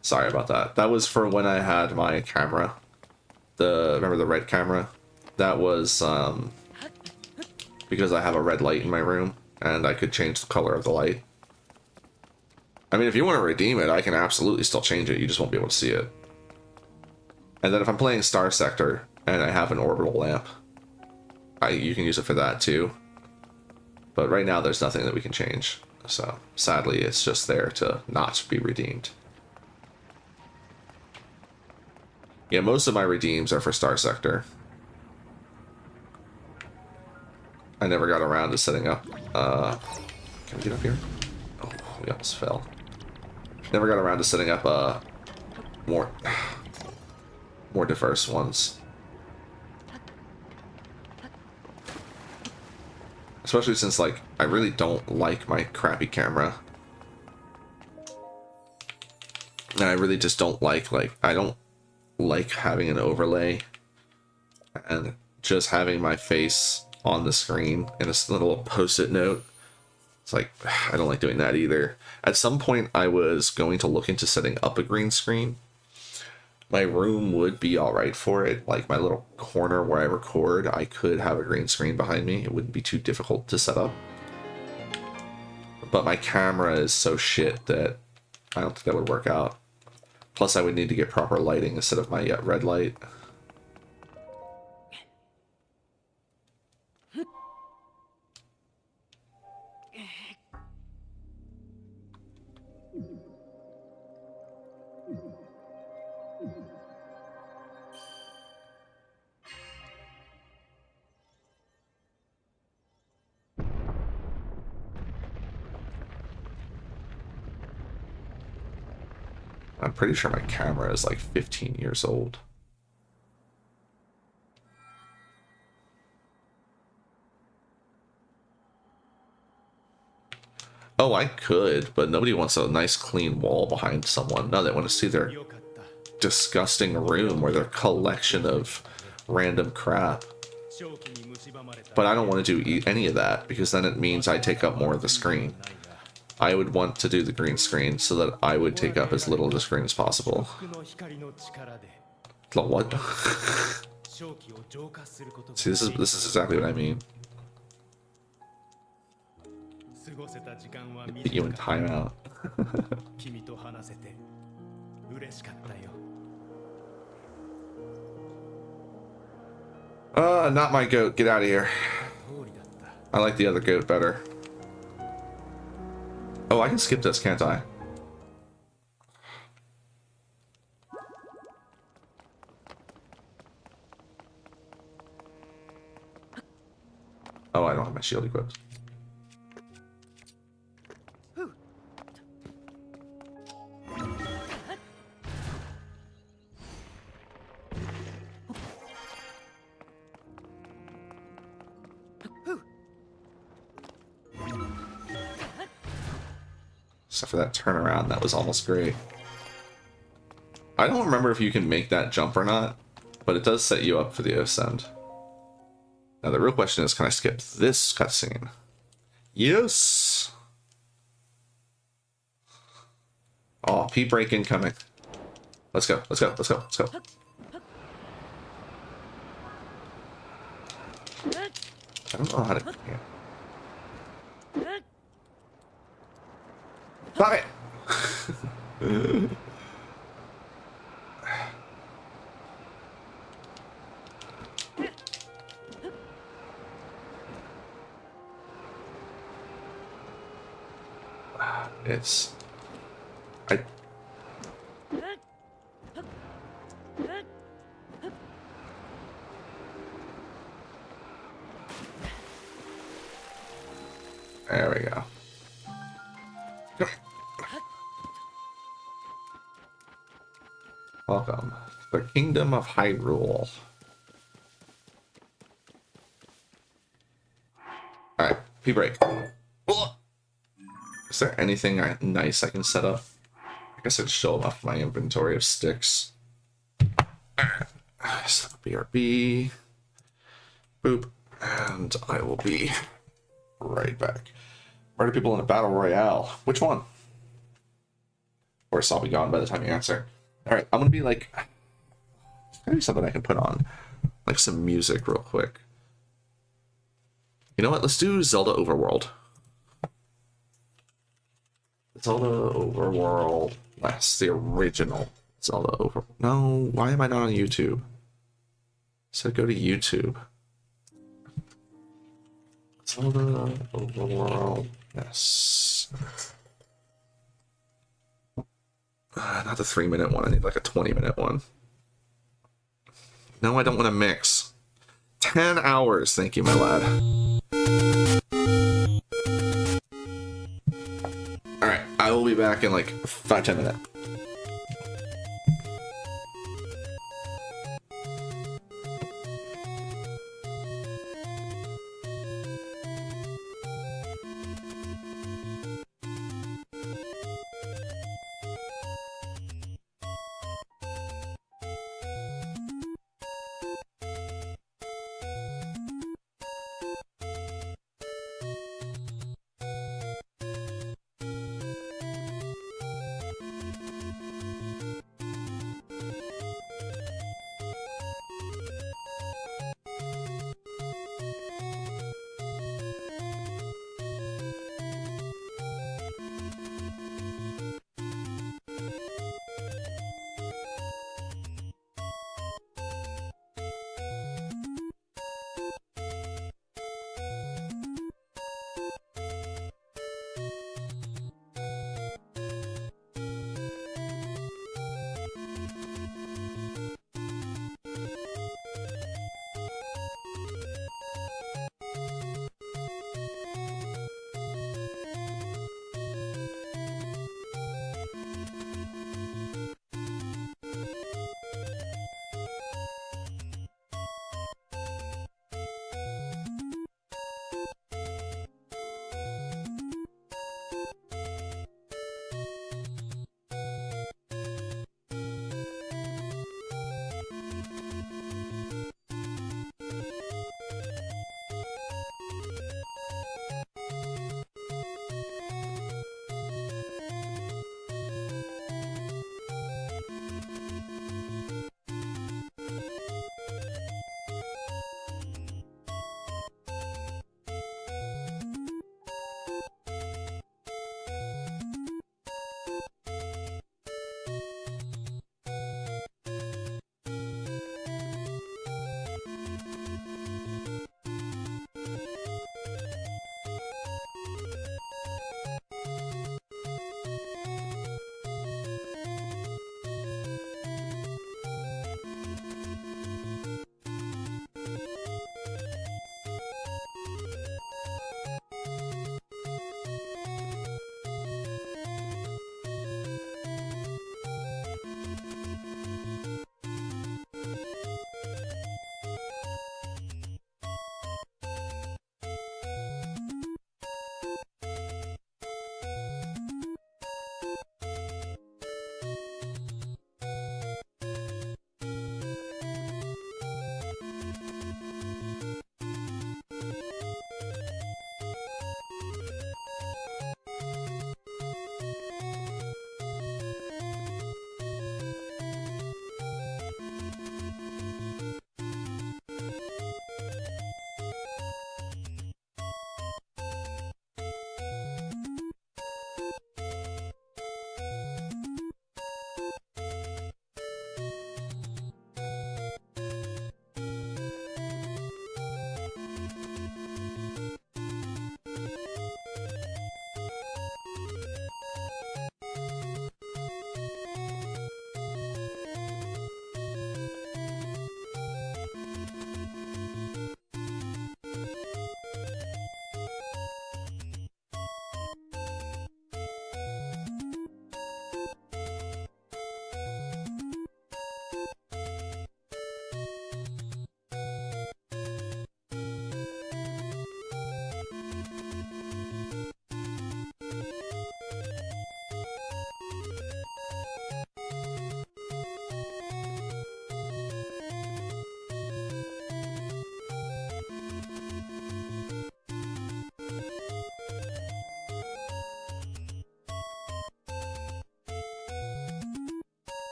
Sorry about that. That was for when I had my camera. Remember the red camera? That was, because I have a red light in my room, and I could change the color of the light. I mean, if you want to redeem it, I can absolutely still change it. You just won't be able to see it. And then if I'm playing Star Sector, and I have an orbital lamp, you can use it for that too. But right now, there's nothing that we can change. So, sadly, it's just there to not be redeemed. Yeah, most of my redeems are for Star Sector. I never got around to setting up... can we get up here? Oh, we almost fell. Never got around to setting up more diverse ones. Especially since, like, I really don't like my crappy camera. And I really just don't like, I don't like having an overlay and just having my face on the screen in a little post-it note. It's like, I don't like doing that either. At some point, I was going to look into setting up a green screen. My room would be alright for it. Like, my little corner where I record, I could have a green screen behind me. It wouldn't be too difficult to set up. But my camera is so shit that I don't think that would work out. Plus, I would need to get proper lighting instead of my red light. I'm pretty sure my camera is like 15 years old. Oh, I could, but nobody wants a nice clean wall behind someone. No, they want to see their disgusting room or their collection of random crap. But I don't want to do any of that, because then it means I take up more of the screen. I would want to do the green screen so that I would take up as little of the screen as possible. What? See, this is exactly what I mean. Put you in timeout. Not my goat. Get out of here. I like the other goat better. Oh, I can skip this, can't I? Oh, I don't have my shield equipped. Except for that turnaround, that was almost great. I don't remember if you can make that jump or not, but it does set you up for the ascend. Now the real question is, can I skip this cutscene? Yes! Oh, P-break incoming. Let's go, let's go, let's go, let's go. I don't know how to... Yeah. Stop it! It's... There we go. Welcome to the Kingdom of Hyrule. Alright, P-break. Is there anything nice I can set up? I guess I'd show off my inventory of sticks. Set up BRB. Boop. And I will be right back. Murder people in a battle royale. Which one? Of course, I'll be gone by the time you answer. Alright, I'm gonna be like... Maybe something I can put on. Like some music real quick. You know what? Let's do Zelda Overworld. Zelda Overworld. That's the original Zelda Over... No, why am I not on YouTube? So go to YouTube. Zelda Overworld. Yes. Not the 3-minute one. I need like a 20-minute one. No, I don't want to mix. 10 hours. Thank you, my lad. Alright, I will be back in like 5-10 minutes.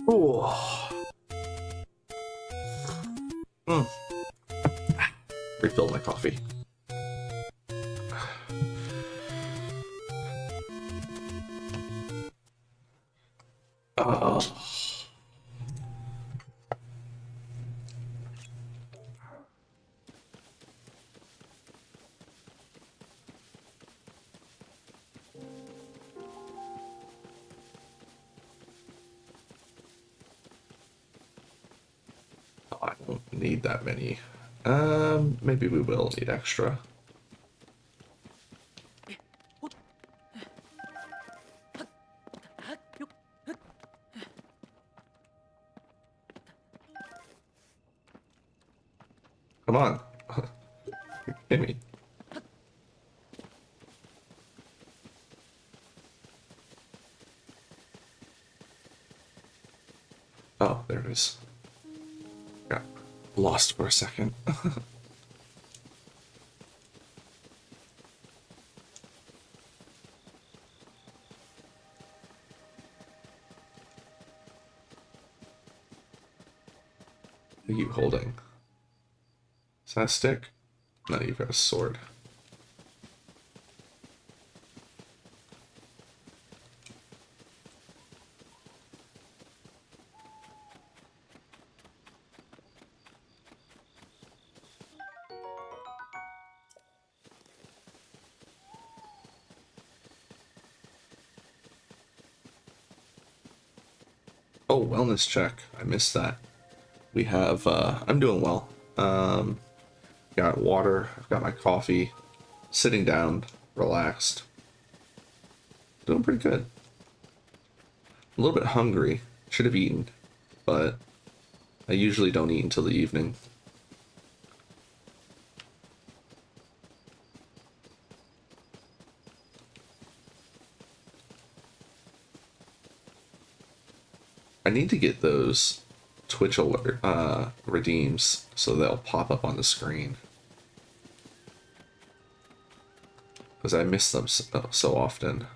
Oh. Refilled my coffee. Oh. I don't need that many. Maybe we will need extra. Come on. Hit me. Oh, there it is. Got lost for a second. What are you holding? Is that a stick? No, you've got a sword. Oh, wellness check. I missed that. We have, I'm doing well. Got water, I've got my coffee, sitting down, relaxed. Doing pretty good. A little bit hungry. Should have eaten, but I usually don't eat until the evening. I need to get those Twitch alert redeems so they'll pop up on the screen, because I miss them so often.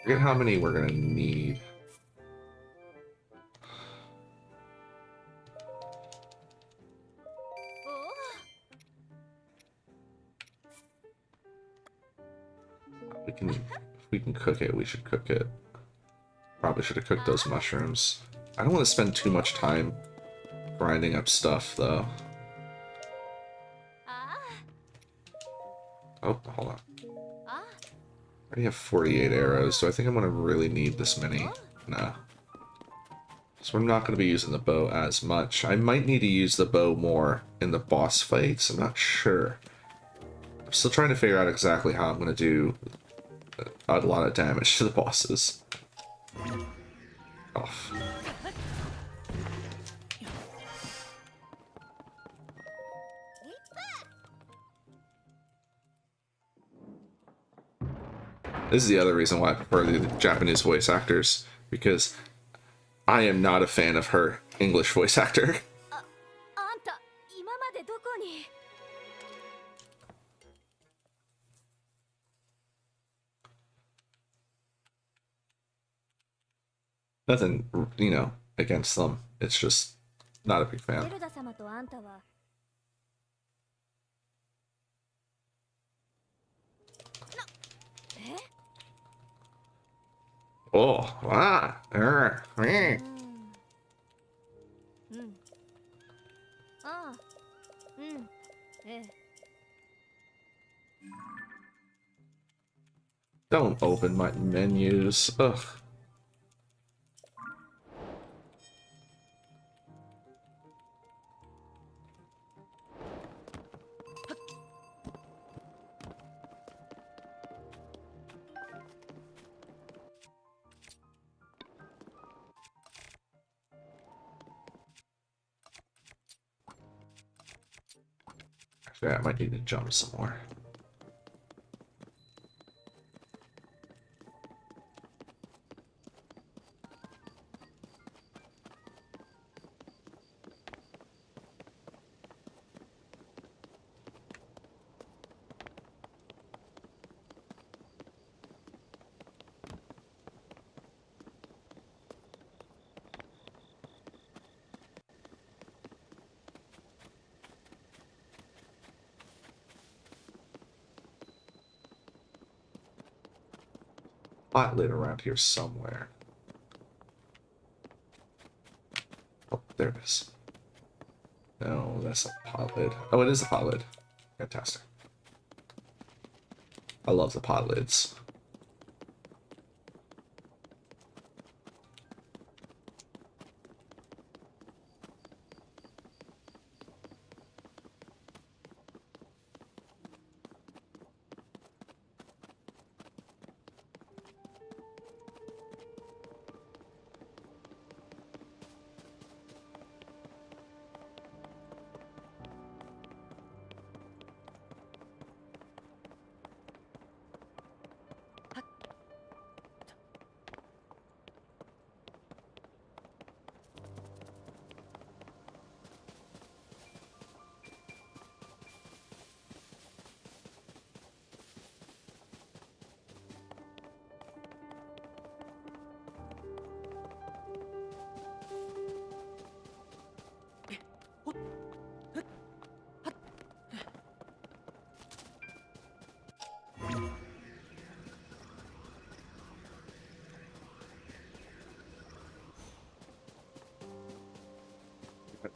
Forget how many we're gonna need. If we can cook it, we should cook it. Probably should have cooked those mushrooms. I don't want to spend too much time grinding up stuff, though. Oh, hold on. I already have 48 arrows, so I think I'm going to really need this many. No. So I'm not going to be using the bow as much. I might need to use the bow more in the boss fights. I'm not sure. I'm still trying to figure out exactly how I'm going to do a lot of damage to the bosses. Off. This is the other reason why I prefer the Japanese voice actors, because I am not a fan of her English voice actor. Nothing, you know, against them. It's just not a big fan. Oh, wow. Don't open my menus. Ugh. Actually, I might need to jump some more. Pot lid around here somewhere. Oh, there it is. No, that's a pot lid. Oh, it is a pot lid. Fantastic. I love the pot lids.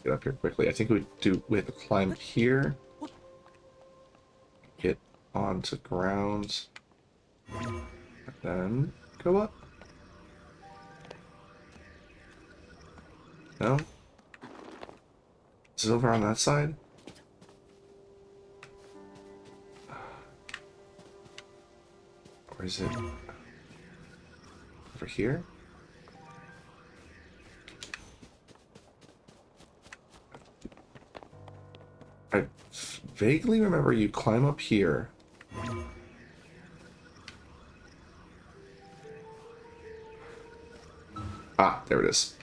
Get up here quickly. I think we have to climb here. Get onto ground. And then go up. No? Is it over on that side? Or is it over here? I vaguely remember you climb up here. Ah, there it is.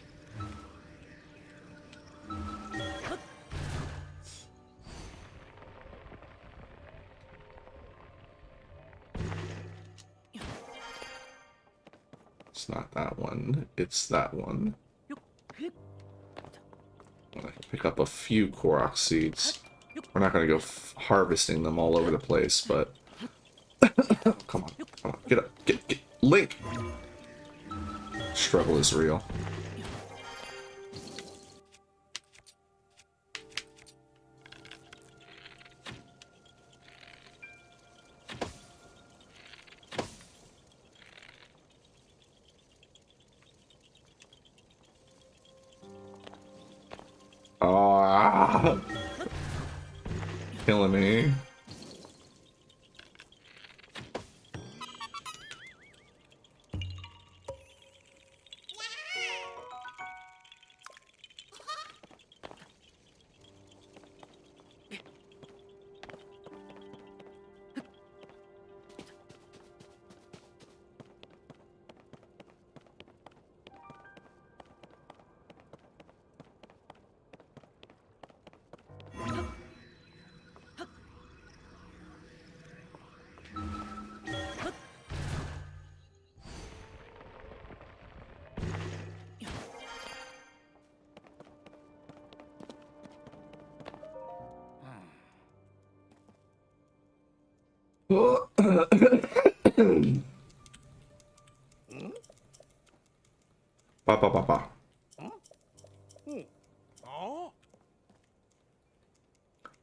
It's not that one. It's that one. I can pick up a few Korok seeds. We're not going to go harvesting them all over the place, but... come on, come on, get up, get, Link! Struggle is real. Ah, killing me. Ba ba ba ba.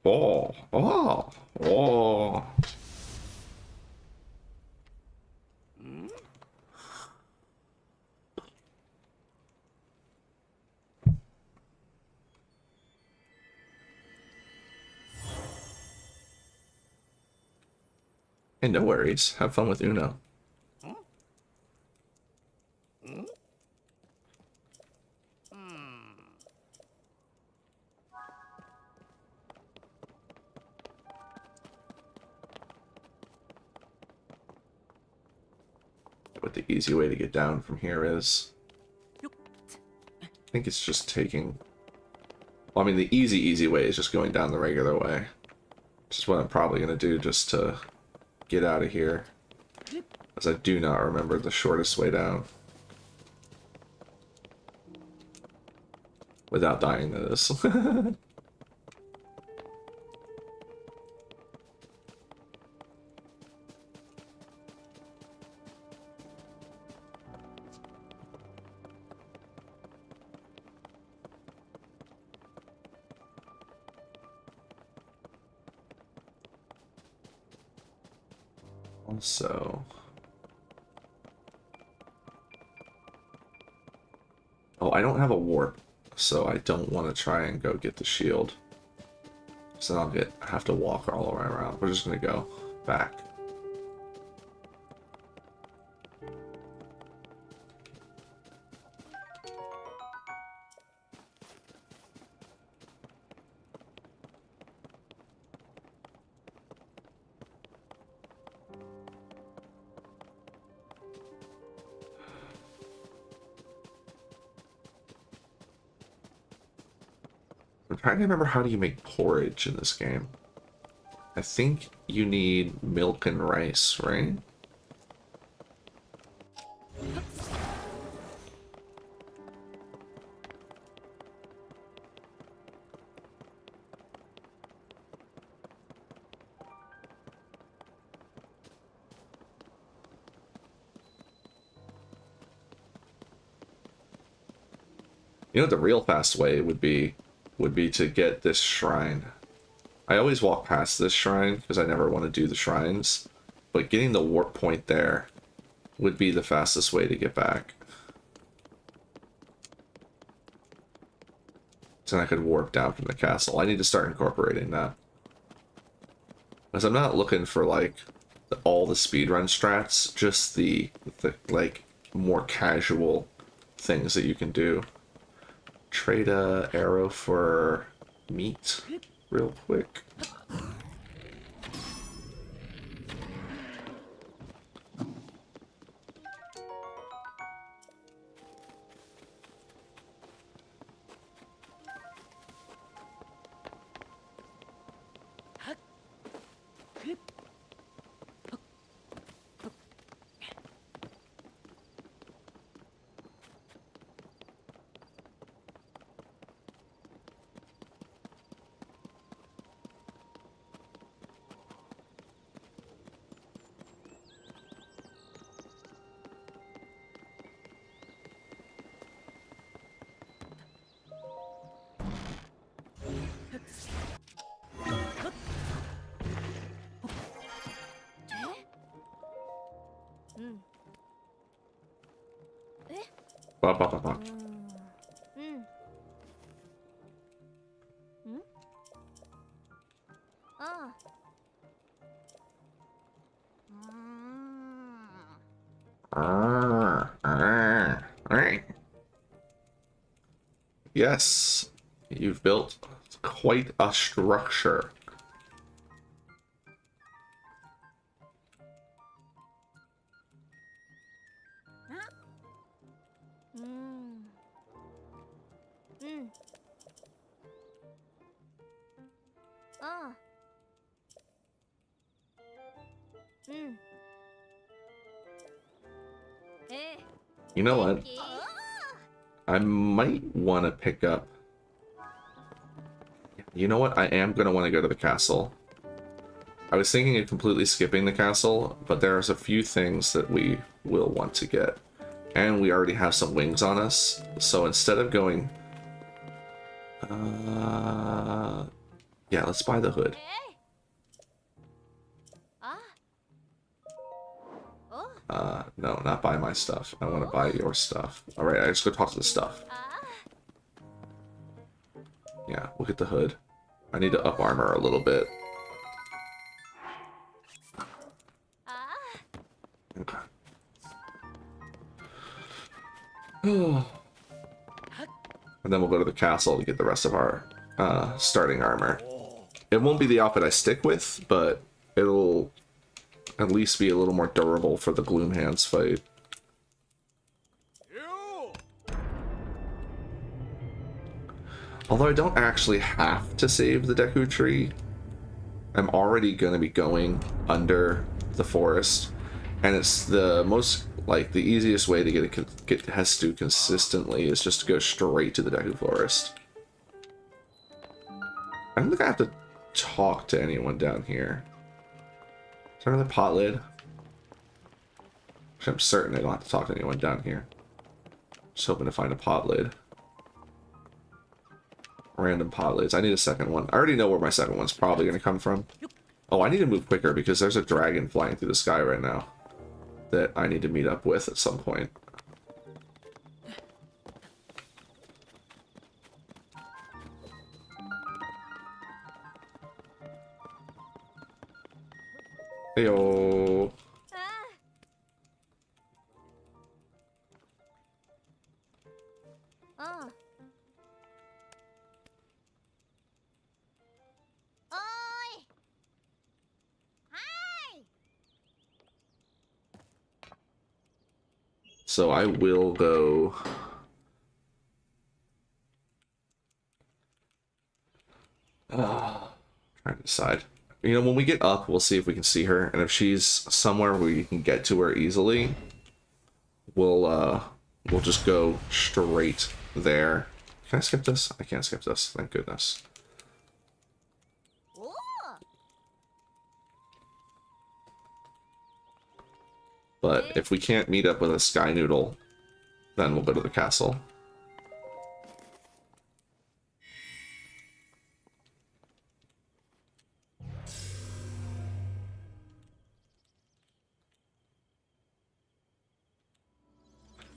Oh, oh, oh. And no worries. Have fun with Uno. What the easy way to get down from here is. I think it's just taking... Well, I mean, the easy way is just going down the regular way. Which is what I'm probably going to do just to get out of here. As I do not remember the shortest way down. Without dying, that is. Also... Oh, I don't have a warp, so I don't want to try and go get the shield. So I'll have to walk all the way around. We're just gonna go back. I'm trying to remember, how do you make porridge in this game? I think you need milk and rice, right? You know what the real fast way would be to get this shrine. I always walk past this shrine because I never want to do the shrines, but getting the warp point there would be the fastest way to get back. So I could warp down from the castle. I need to start incorporating that. Because I'm not looking for like all the speedrun strats, just the like more casual things that you can do. Trade a arrow for meat real quick. Ba, ba, ba, ba. Yes, you've built quite a structure. You know what? I might want to pick up... You know what? I am going to want to go to the castle. I was thinking of completely skipping the castle, but there's a few things that we will want to get. And we already have some wings on us, so instead of going... yeah, let's buy the hood. No, not buy my stuff. I want to buy your stuff. Alright, I just go talk to the stuff. Yeah, we'll get the hood. I need to up armor a little bit. Okay. And then we'll go to the castle to get the rest of our starting armor. It won't be the outfit I stick with, but it'll at least be a little more durable for the Gloomhands fight. Although I don't actually have to save the Deku Tree. I'm already going to be going under the forest. And it's the most, like, the easiest way to get Hestu consistently is just to go straight to the Deku Forest. I don't think I have to talk to anyone down here. Is there another pot lid? Actually, I'm certain I don't have to talk to anyone down here. Just hoping to find a pot lid. Random pot lids. I need a second one. I already know where my second one's probably going to come from. Oh, I need to move quicker because there's a dragon flying through the sky right now that I need to meet up with at some point. Heyo. So I will go... trying to decide. You know, when we get up, we'll see if we can see her. And if she's somewhere where you can get to her easily, we'll just go straight there. Can I skip this? I can't skip this. Thank goodness. But if we can't meet up with a Sky Noodle, then we'll go to the castle.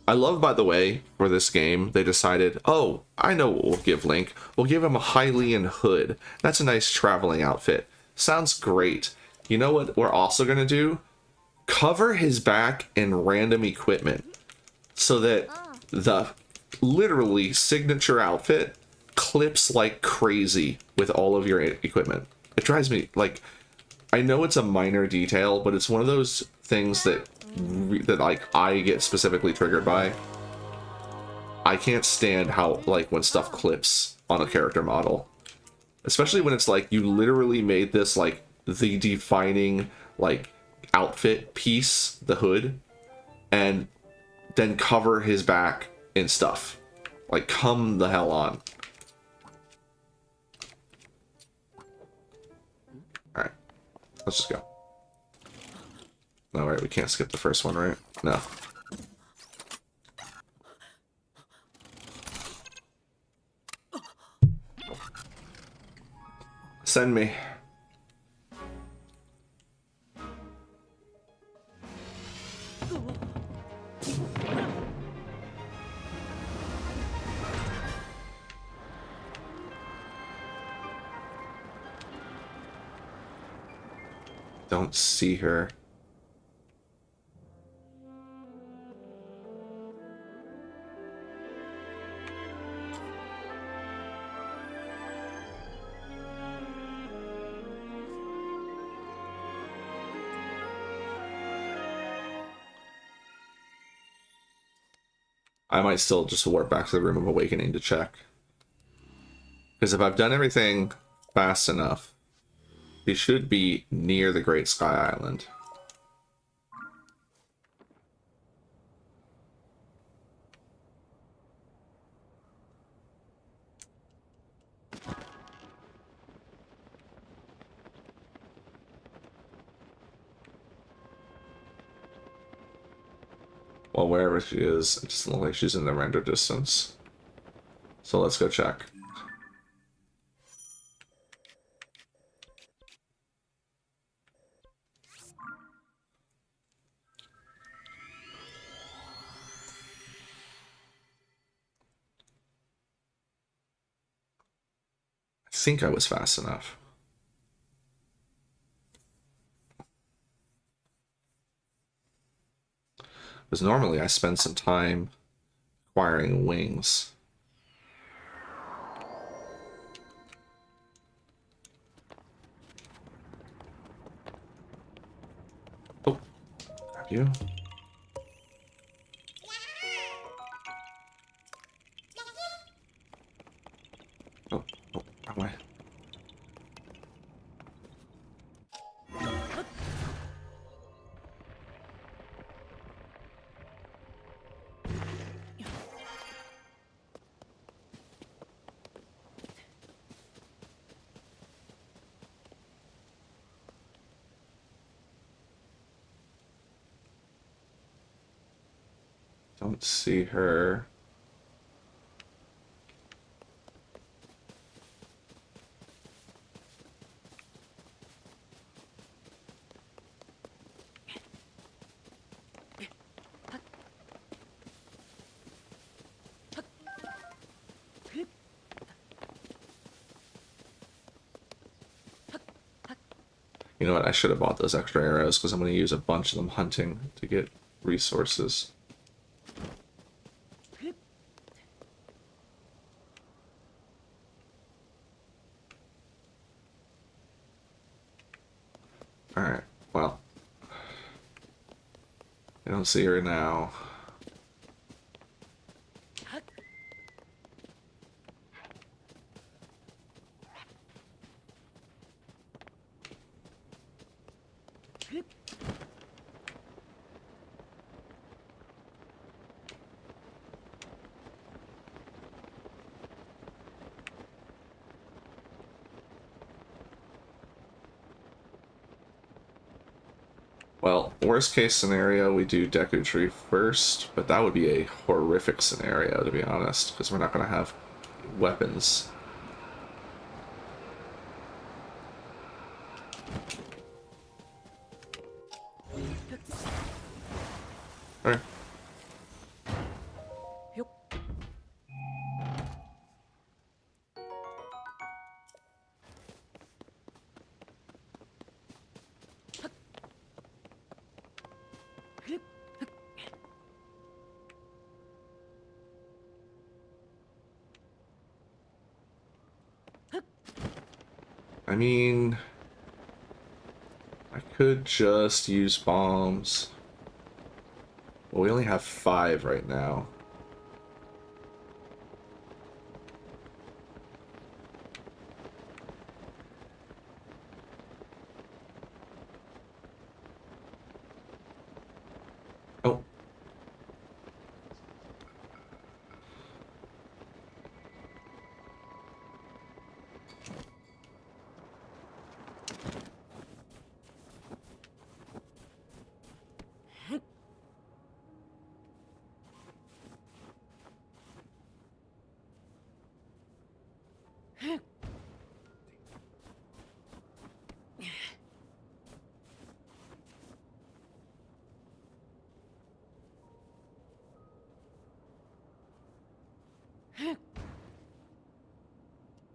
I love, by the way, for this game, they decided, oh, I know what we'll give Link. We'll give him a Hylian hood. That's a nice traveling outfit. Sounds great. You know what we're also going to do? Cover his back in random equipment so that the literally signature outfit clips like crazy with all of your equipment. It drives me, like, I know it's a minor detail, but it's one of those things that like I get specifically triggered by. I can't stand how, like, when stuff clips on a character model, especially when it's like you literally made this like the defining like outfit piece, the hood, and then cover his back in stuff. Like, come the hell on. Alright, let's just go. No, right, we can't skip the first one, right? No. Send me. Don't see her. I might still just warp back to the Room of Awakening to check. Because if I've done everything fast enough, he should be near the Great Sky Island. Well, wherever she is, it doesn't look like she's in the render distance. So let's go check. I think I was fast enough. Because normally I spend some time acquiring wings. Oh, grab you. Oh, wrong way. Don't see her. You know what? I should have bought those extra arrows because I'm going to use a bunch of them hunting to get resources. Alright, well. I don't see her now. Well, worst case scenario, we do Deku Tree first, but that would be a horrific scenario, to be honest, because we're not going to have weapons. Alright. I mean, I could just use bombs. Well, we only have 5 right now. Oh.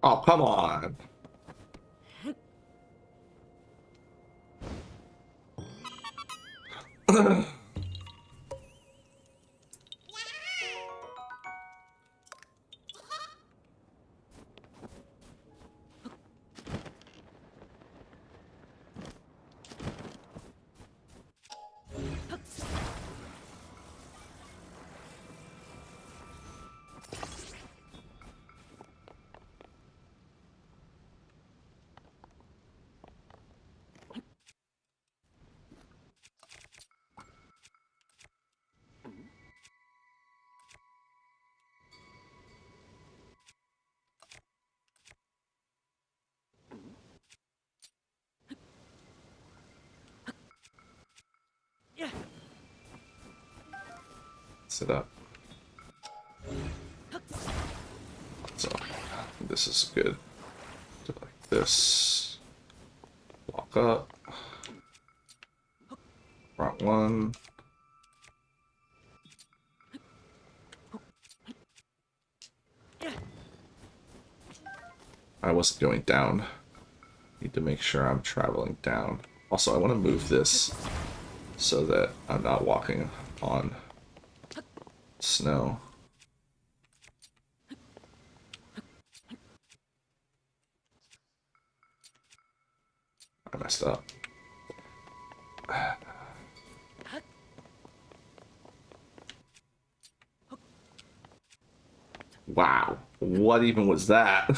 Oh, come on. Sit up. So, this is good. Do it like this. Walk up. Front one. I wasn't going down. Need to make sure I'm traveling down. Also, I want to move this so that I'm not walking on Snow. I messed up. Wow. What even was that?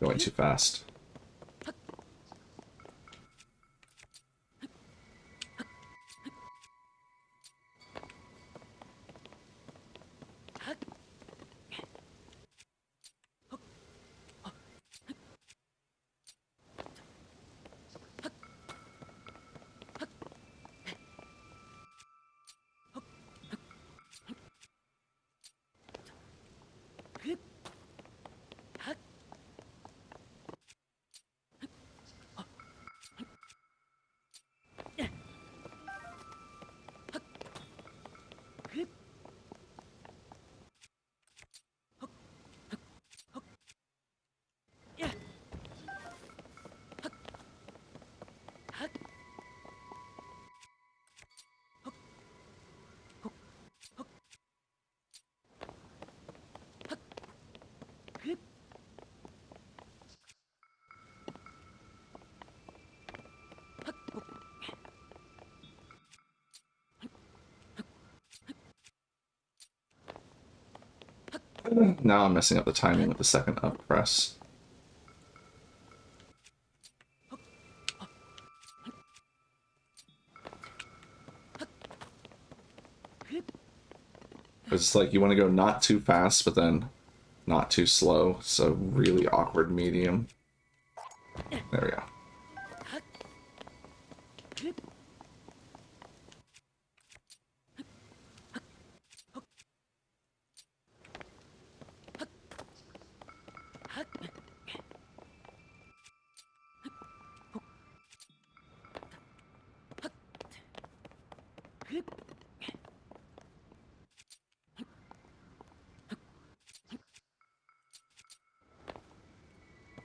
Going too fast. Now I'm messing up the timing with the second up press. It's like you want to go not too fast, but then not too slow. So really awkward medium. There we go.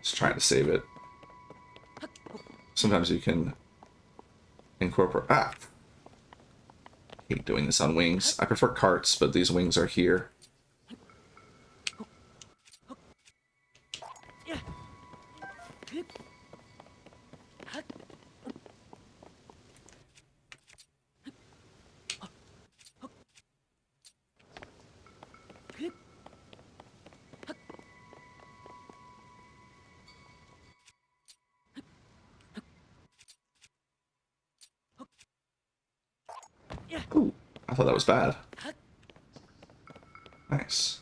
Just trying to save it. Sometimes you can incorporate... Ah! I hate doing this on wings. I prefer carts, but these wings are here. Ooh, I thought that was bad. Nice.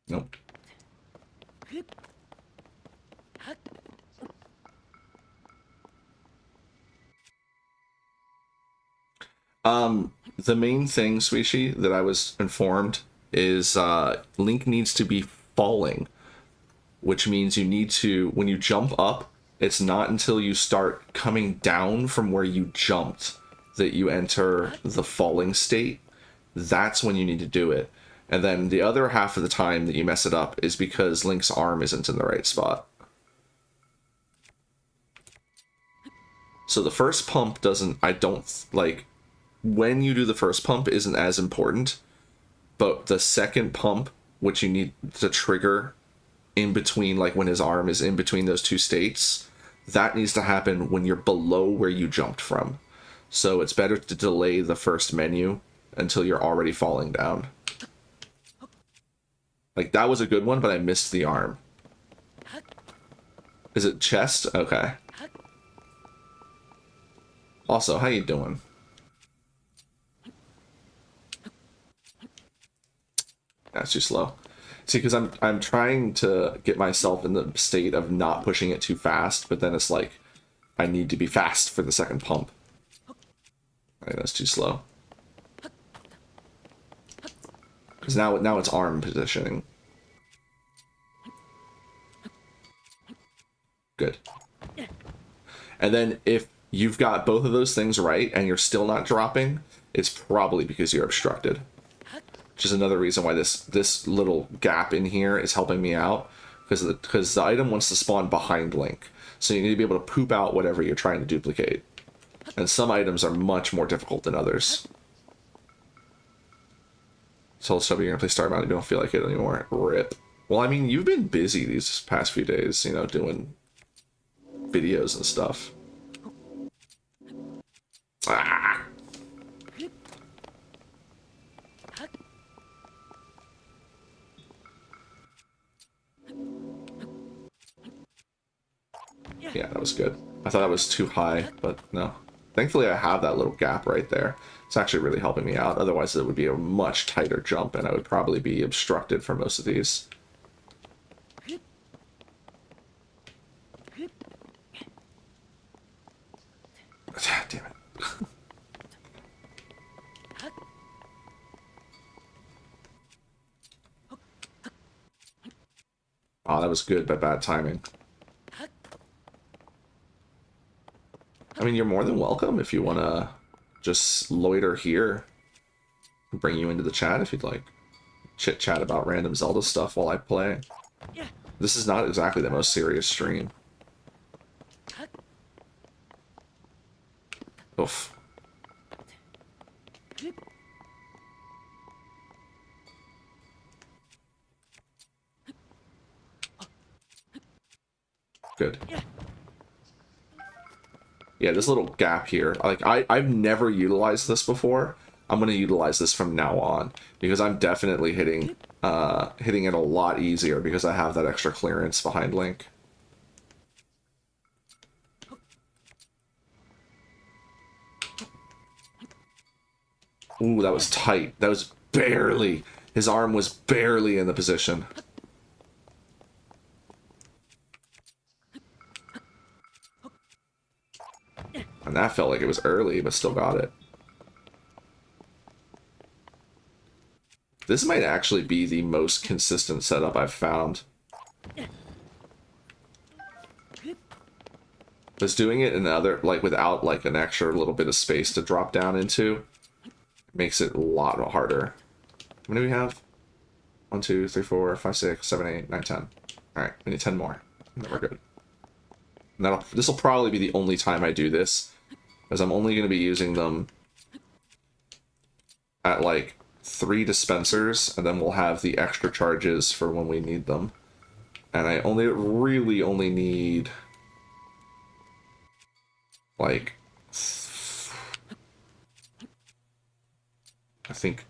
Nope. The main thing, Suishi, that I was informed is Link needs to be falling, which means you need to, when you jump up, it's not until you start coming down from where you jumped that you enter the falling state. That's when you need to do it. And then the other half of the time that you mess it up is because Link's arm isn't in the right spot. So the first pump doesn't, I don't, like, when you do the first pump isn't as important, but the second pump, which you need to trigger in between, like when his arm is in between those two states, that needs to happen when you're below where you jumped from. So it's better to delay the first menu until you're already falling down. Like, that was a good one, but I missed the arm. Is it chest? Okay. Also, how you doing? That's too slow. See, because I'm trying to get myself in the state of not pushing it too fast, but then it's like, I need to be fast for the second pump. I think that's too slow. Because now it's arm positioning. Good. And then if you've got both of those things right and you're still not dropping, it's probably because you're obstructed. Which is another reason why this little gap in here is helping me out. Because the item wants to spawn behind Link. So you need to be able to poop out whatever you're trying to duplicate. And some items are much more difficult than others. So you're going to play Starbound, you don't feel like it anymore. RIP. Well, I mean, you've been busy these past few days, you know, doing videos and stuff. Ah! Yeah, that was good. I thought that was too high, but no. Thankfully, I have that little gap right there. It's actually really helping me out. Otherwise, it would be a much tighter jump, and I would probably be obstructed for most of these. Damn it. Oh, that was good, but bad timing. I mean, you're more than welcome if you want to just loiter here. Bring you into the chat if you'd like. Chit-chat about random Zelda stuff while I play. This is not exactly the most serious stream. Oof. Good. Yeah, this little gap here, like I've never utilized this before. I'm going to utilize this from now on because I'm definitely hitting it a lot easier because I have that extra clearance behind Link. Ooh, that was tight. That was barely, his arm was barely in the position. And that felt like it was early, but still got it. This might actually be the most consistent setup I've found. Because doing it in the other, like without like an extra little bit of space to drop down into, makes it a lot harder. How many do we have? 1, 2, 3, 4, 5, 6, 7, 8, 9, 10. Alright, we need 10 more. And then we're good. And this will probably be the only time I do this. Because I'm only going to be using them at like 3 dispensers, and then we'll have the extra charges for when we need them. And I really only need like I think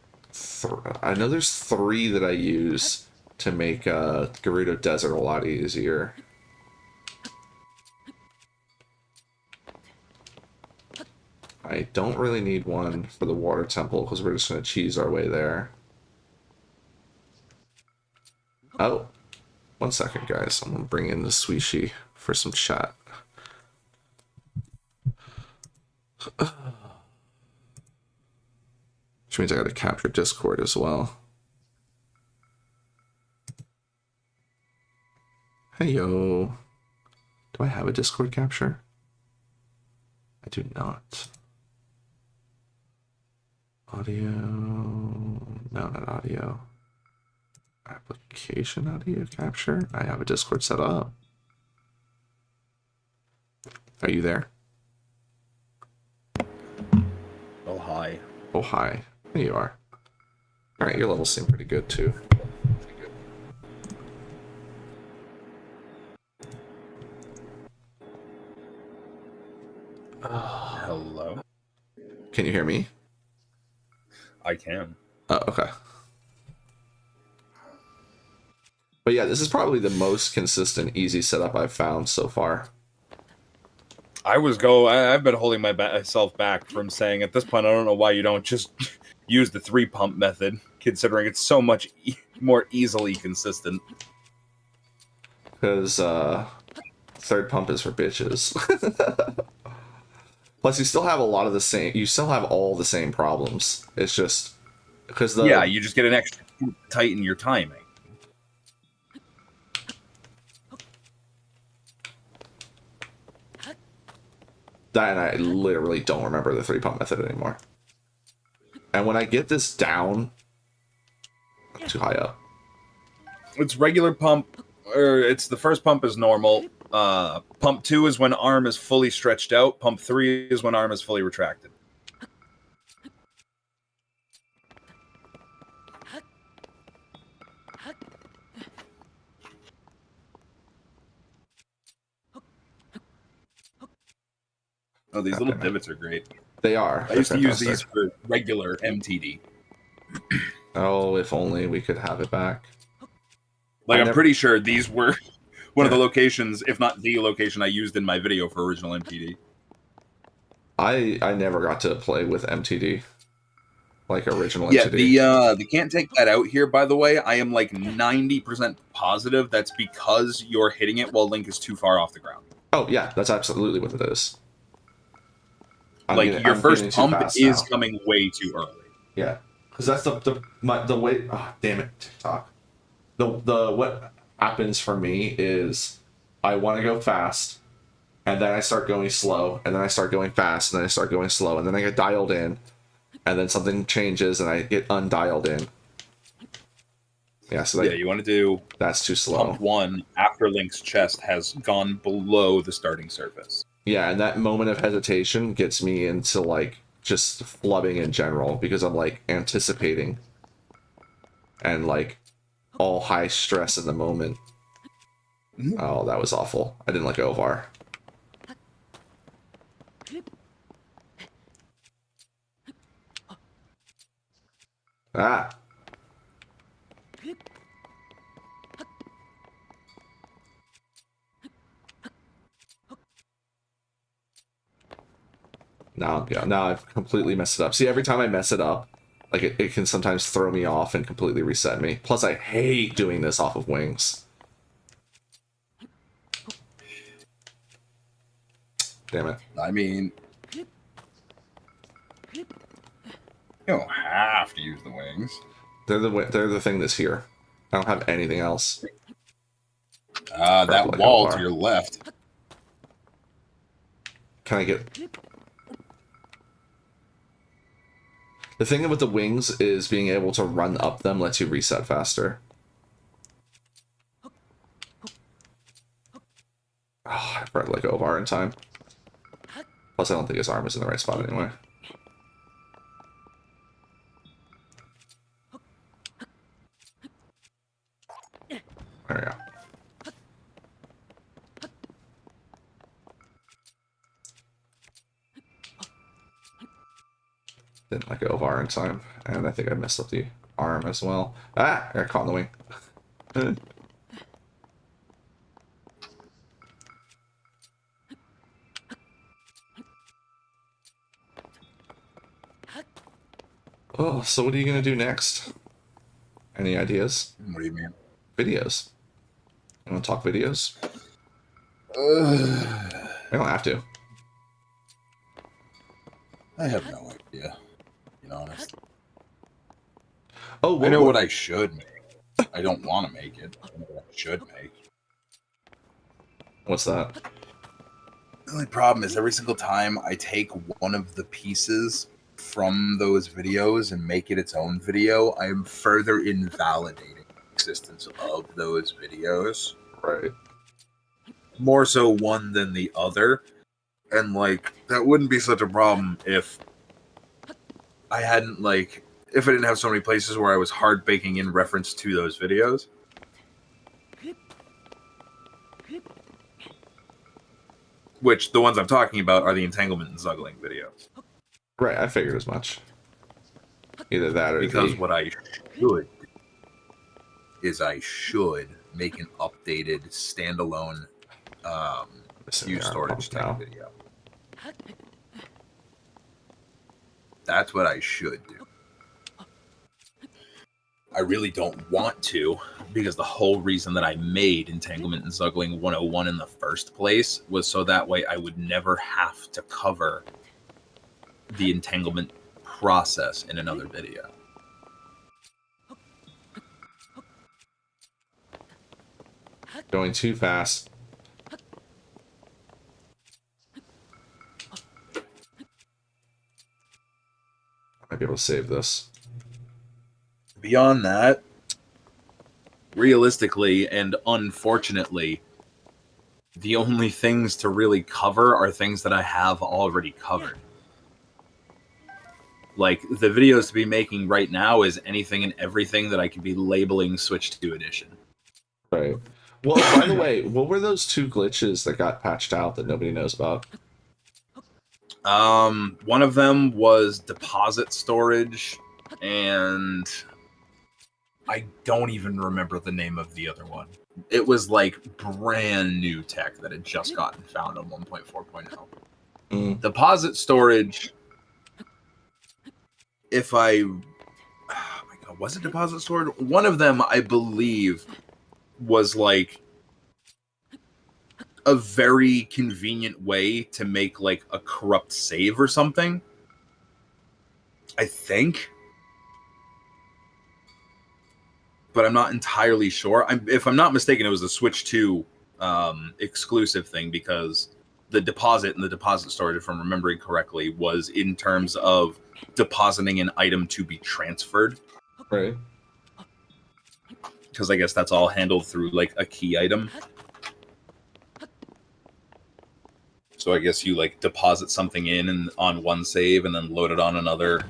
I know there's 3 that I use to make Gerudo Desert a lot easier. I don't really need one for the water temple because we're just going to cheese our way there. Oh, 1 second, guys. I'm going to bring in the Suishi for some chat. Which means I got to capture Discord as well. Hey, yo. Do I have a Discord capture? I do not. Audio, no, not audio. Application audio capture. I have a Discord set up. Are you there? Oh, hi. Oh, hi. There you are. All right, your levels seem pretty good too. Hello. Can you hear me? I can. Oh, okay. But yeah, this is probably the most consistent, easy setup I've found so far. I've been holding myself back from saying at this point, I don't know why you don't just use the 3-pump method, considering it's so much more easily consistent. Because third pump is for bitches. Plus, you still have a lot of the same. You still have all the same problems. It's just because the Yeah, you just get an extra to tighten your timing. that, and I literally don't remember the 3-pump method anymore. And when I get this down, too high up. It's regular pump, or it's the first pump is normal. Pump 2 is when arm is fully stretched out. Pump 3 is when arm is fully retracted. Oh, these little divots are great. They are. I used to use these for regular MTD. Oh, if only we could have it back. Like, I'm pretty sure these were one of the locations, if not the location I used in my video for original MTD. I never got to play with MTD. Like original MTD. Yeah, they can't take that out here, by the way. I am like 90% positive that's because you're hitting it while Link is too far off the ground. Oh, yeah, that's absolutely what it is. Your first pump is coming way too early. Yeah, because that's the way. Oh, damn it, TikTok. The what happens for me is I want to go fast, and then I start going slow, and then I start going fast, and then I start going slow, and then I get dialed in, and then something changes, and I get undialed in. Yeah, so you want to do that's too slow. Pump 1 after Link's chest has gone below the starting surface. Yeah, and that moment of hesitation gets me into like just flubbing in general because I'm like anticipating and like all high stress in the moment. Oh, that was awful. I didn't let go of R. Ah. Now I've completely messed it up. See, every time I mess it up, like it can sometimes throw me off and completely reset me. Plus, I hate doing this off of wings. Damn it. I mean, you don't have to use the wings. They're the thing that's here. I don't have anything else. That wall to your left. Can I get... The thing with the wings is being able to run up them lets you reset faster. Oh, I forgot to let go of R in time. Plus, I don't think his arm is in the right spot anyway. There we go. Didn't let go of R in time, and I think I messed up the arm as well. Ah! I got caught in the wing. Oh, so what are you gonna do next? Any ideas? What do you mean? Videos. You want to talk videos? I don't have to. I have no idea. To be honest. Oh, I know what I should make. I don't want to make it. I know what I should make. What's that? The only problem is every single time I take one of the pieces from those videos and make it its own video, I am further invalidating the existence of those videos. Right. More so one than the other. And, like, that wouldn't be such a problem if I hadn't, like, if I didn't have so many places where I was hard baking in reference to those videos. Which, the ones I'm talking about are the entanglement and zuggling videos. Right, I figured as much. Either that or because what I should is I should make an updated standalone use storage type video. That's what I should do. I really don't want to, because the whole reason that I made Entanglement and Zuggling 101 in the first place was so that way I would never have to cover the entanglement process in another video. Going too fast. I might be able to save this. Beyond that, realistically and unfortunately, the only things to really cover are things that I have already covered. Like, the videos to be making right now is anything and everything that I could be labeling Switch 2 Edition. Right. Well, by the way, what were those 2 glitches that got patched out that nobody knows about? One of them was deposit storage, and I don't even remember the name of the other one. It was like brand new tech that had just gotten found on 1.4.0. Deposit storage, if I... Oh my god, was it deposit storage? One of them, I believe, was like a very convenient way to make like a corrupt save or something. I think. But I'm not entirely sure. If I'm not mistaken, it was a Switch 2 exclusive thing, because the deposit and the deposit storage, if I'm remembering correctly, was in terms of depositing an item to be transferred. Right. Because I guess that's all handled through like a key item. So I guess you like deposit something in and on one save and then load it on another.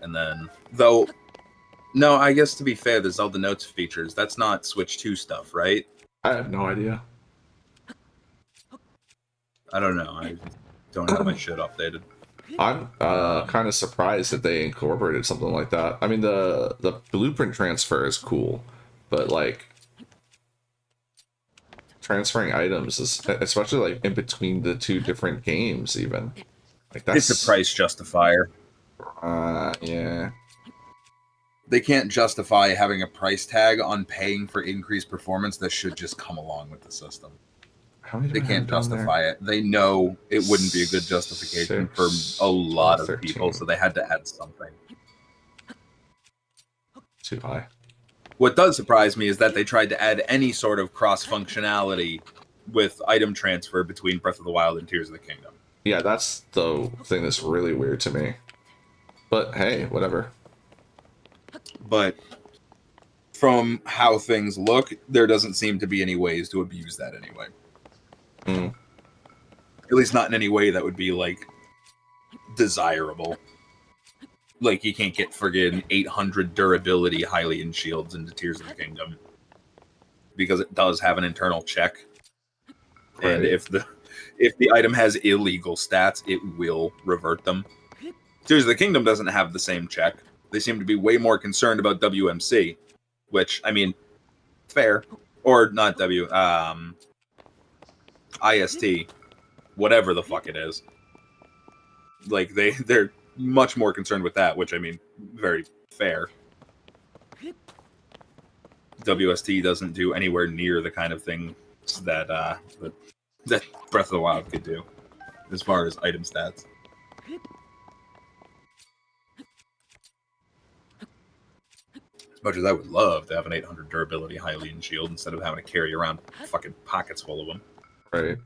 And then, though, no, I guess to be fair, the Zelda Notes features, that's not Switch 2 stuff, right? I have no idea. I don't know. I don't have my shit updated. I'm kind of surprised that they incorporated something like that. I mean, the blueprint transfer is cool, but like transferring items is, especially like in between the 2 different games, even like that's It's a price justifier. Yeah. They can't justify having a price tag on paying for increased performance that should just come along with the system. They can't justify it. They know it wouldn't be a good justification for a lot of people, so they had to add something. Too high. What does surprise me is that they tried to add any sort of cross-functionality with item transfer between Breath of the Wild and Tears of the Kingdom. Yeah, that's the thing that's really weird to me. But hey, whatever. But from how things look, there doesn't seem to be any ways to abuse that anyway. At least not in any way that would be, like, desirable. Like, you can't get friggin' 800 durability Hylian shields into Tears of the Kingdom. Because it does have an internal check. Right. And if the item has illegal stats, it will revert them. Tears of the Kingdom doesn't have the same check. They seem to be way more concerned about WMC. Which, I mean, fair. Or not IST, whatever the fuck it is. Like, they're much more concerned with that, which, I mean, very fair. WST doesn't do anywhere near the kind of thing that Breath of the Wild could do, as far as item stats. As much as I would love to have an 800 durability Hylian shield instead of having to carry around fucking pockets full of them. Right.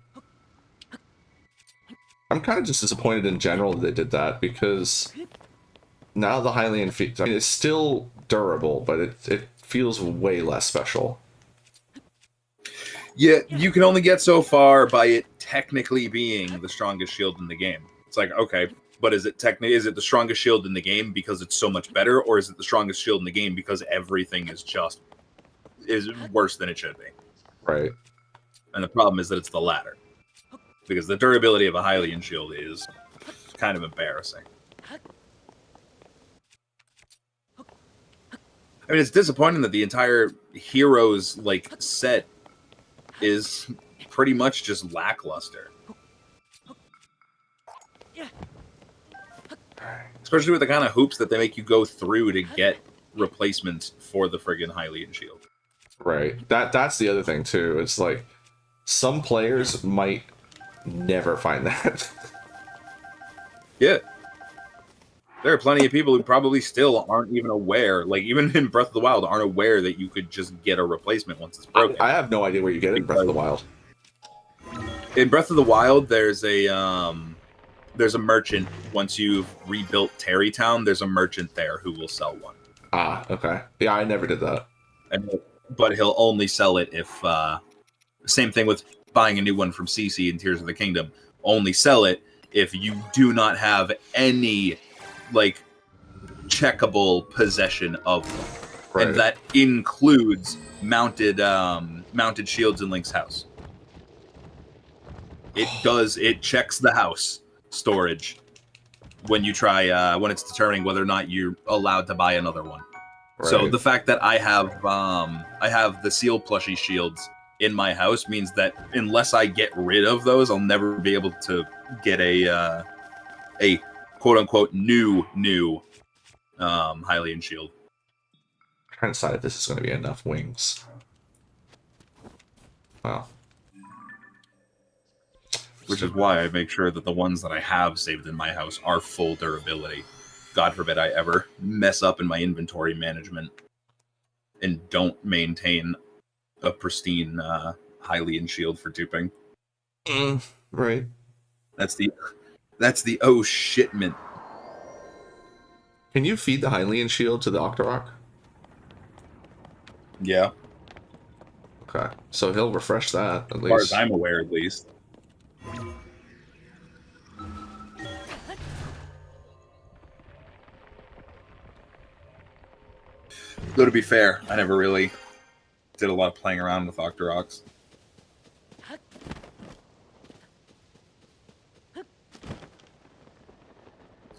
I'm kind of just disappointed in general that they did that, because now the Hylian feat, I mean, it's still durable, but it feels way less special. Yeah, you can only get so far by it technically being the strongest shield in the game. It's like, okay, but is it the strongest shield in the game because it's so much better, or is it the strongest shield in the game because everything is worse than it should be? Right. And the problem is that it's the latter. Because the durability of a Hylian shield is kind of embarrassing. I mean, it's disappointing that the entire Heroes, like, set is pretty much just lackluster. Especially with the kind of hoops that they make you go through to get replacements for the friggin' Hylian shield. Right. That's the other thing, too. It's like, some players might never find that. Yeah. There are plenty of people who probably still aren't even aware, like even in Breath of the Wild, aren't aware that you could just get a replacement once it's broken. I have no idea where you get it in Breath of the Wild. In Breath of the Wild, there's a merchant. Once you've rebuilt Terrytown, there's a merchant there who will sell one. Ah, okay. Yeah, I never did that. But he'll only sell it if same thing with buying a new one from CC in Tears of the Kingdom. Only sell it if you do not have any like checkable possession of them. Right. And that includes mounted shields in Link's house. It checks the house storage when you try when it's determining whether or not you're allowed to buy another one. Right. So the fact that I have the seal plushie shields in my house means that unless I get rid of those, I'll never be able to get a quote unquote new Hylian shield. I'm trying to decide if this is going to be enough wings. Wow. Which is why I make sure that the ones that I have saved in my house are full durability. God forbid I ever mess up in my inventory management and don't maintain a pristine Hylian shield for duping. Right. That's the oh shitment. Can you feed the Hylian shield to the Octorok? Yeah. Okay. So he'll refresh that, at least. As far as I'm aware, at least. Though to be fair, I never really did a lot of playing around with Octoroks.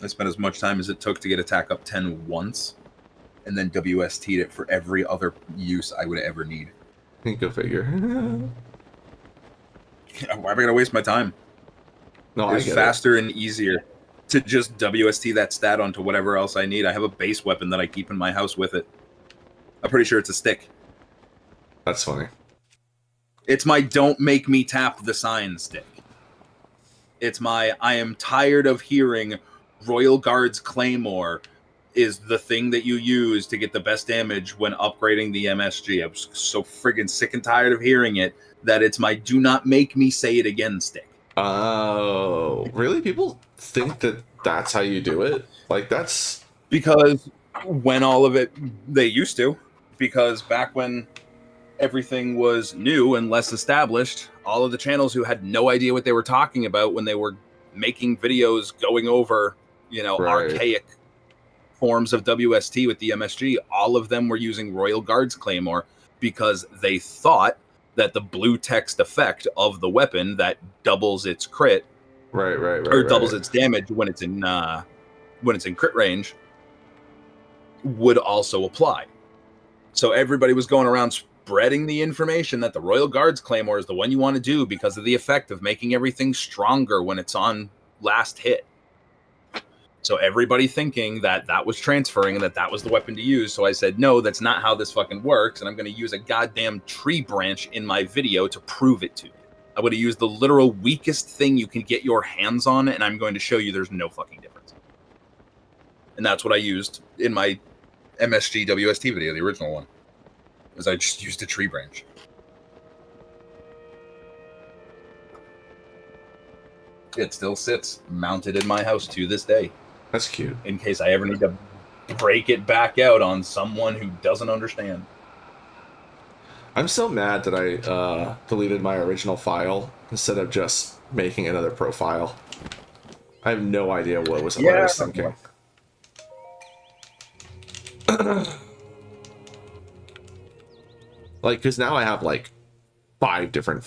I spent as much time as it took to get attack up 10 once, and then WST'd it for every other use I would ever need. Go figure. Why am I going to waste my time? No, it's faster and easier to just WST that stat onto whatever else I need. I have a base weapon that I keep in my house with it. I'm pretty sure it's a stick. That's funny. It's my don't make me tap the sign stick. It's my I am tired of hearing Royal Guard's Claymore is the thing that you use to get the best damage when upgrading the MSG. I was so friggin' sick and tired of hearing it that it's my do not make me say it again stick. Oh, really? People think that that's how you do it? Like, that's... Because when all of it... They used to. Because back when everything was new and less established, all of the channels who had no idea what they were talking about when they were making videos going over, archaic forms of WST with the MSG, all of them were using Royal Guard's Claymore because they thought that the blue text effect of the weapon that doubles its crit, doubles its damage when it's in crit range, would also apply. So everybody was going around spreading the information that the Royal Guard's Claymore is the one you want to do because of the effect of making everything stronger when it's on last hit. So everybody thinking that was transferring and that was the weapon to use. So I said, no, that's not how this fucking works. And I'm going to use a goddamn tree branch in my video to prove it to you. I'm going to use the literal weakest thing you can get your hands on, and I'm going to show you there's no fucking difference. And that's what I used in my MSG WST video, the original one. Was I just used a tree branch. It still sits mounted in my house to this day. That's cute. In case I ever need to break it back out on someone who doesn't understand. I'm so mad that I deleted my original file instead of just making another profile. I have no idea what was I was thinking. Like, because now I have like 5 different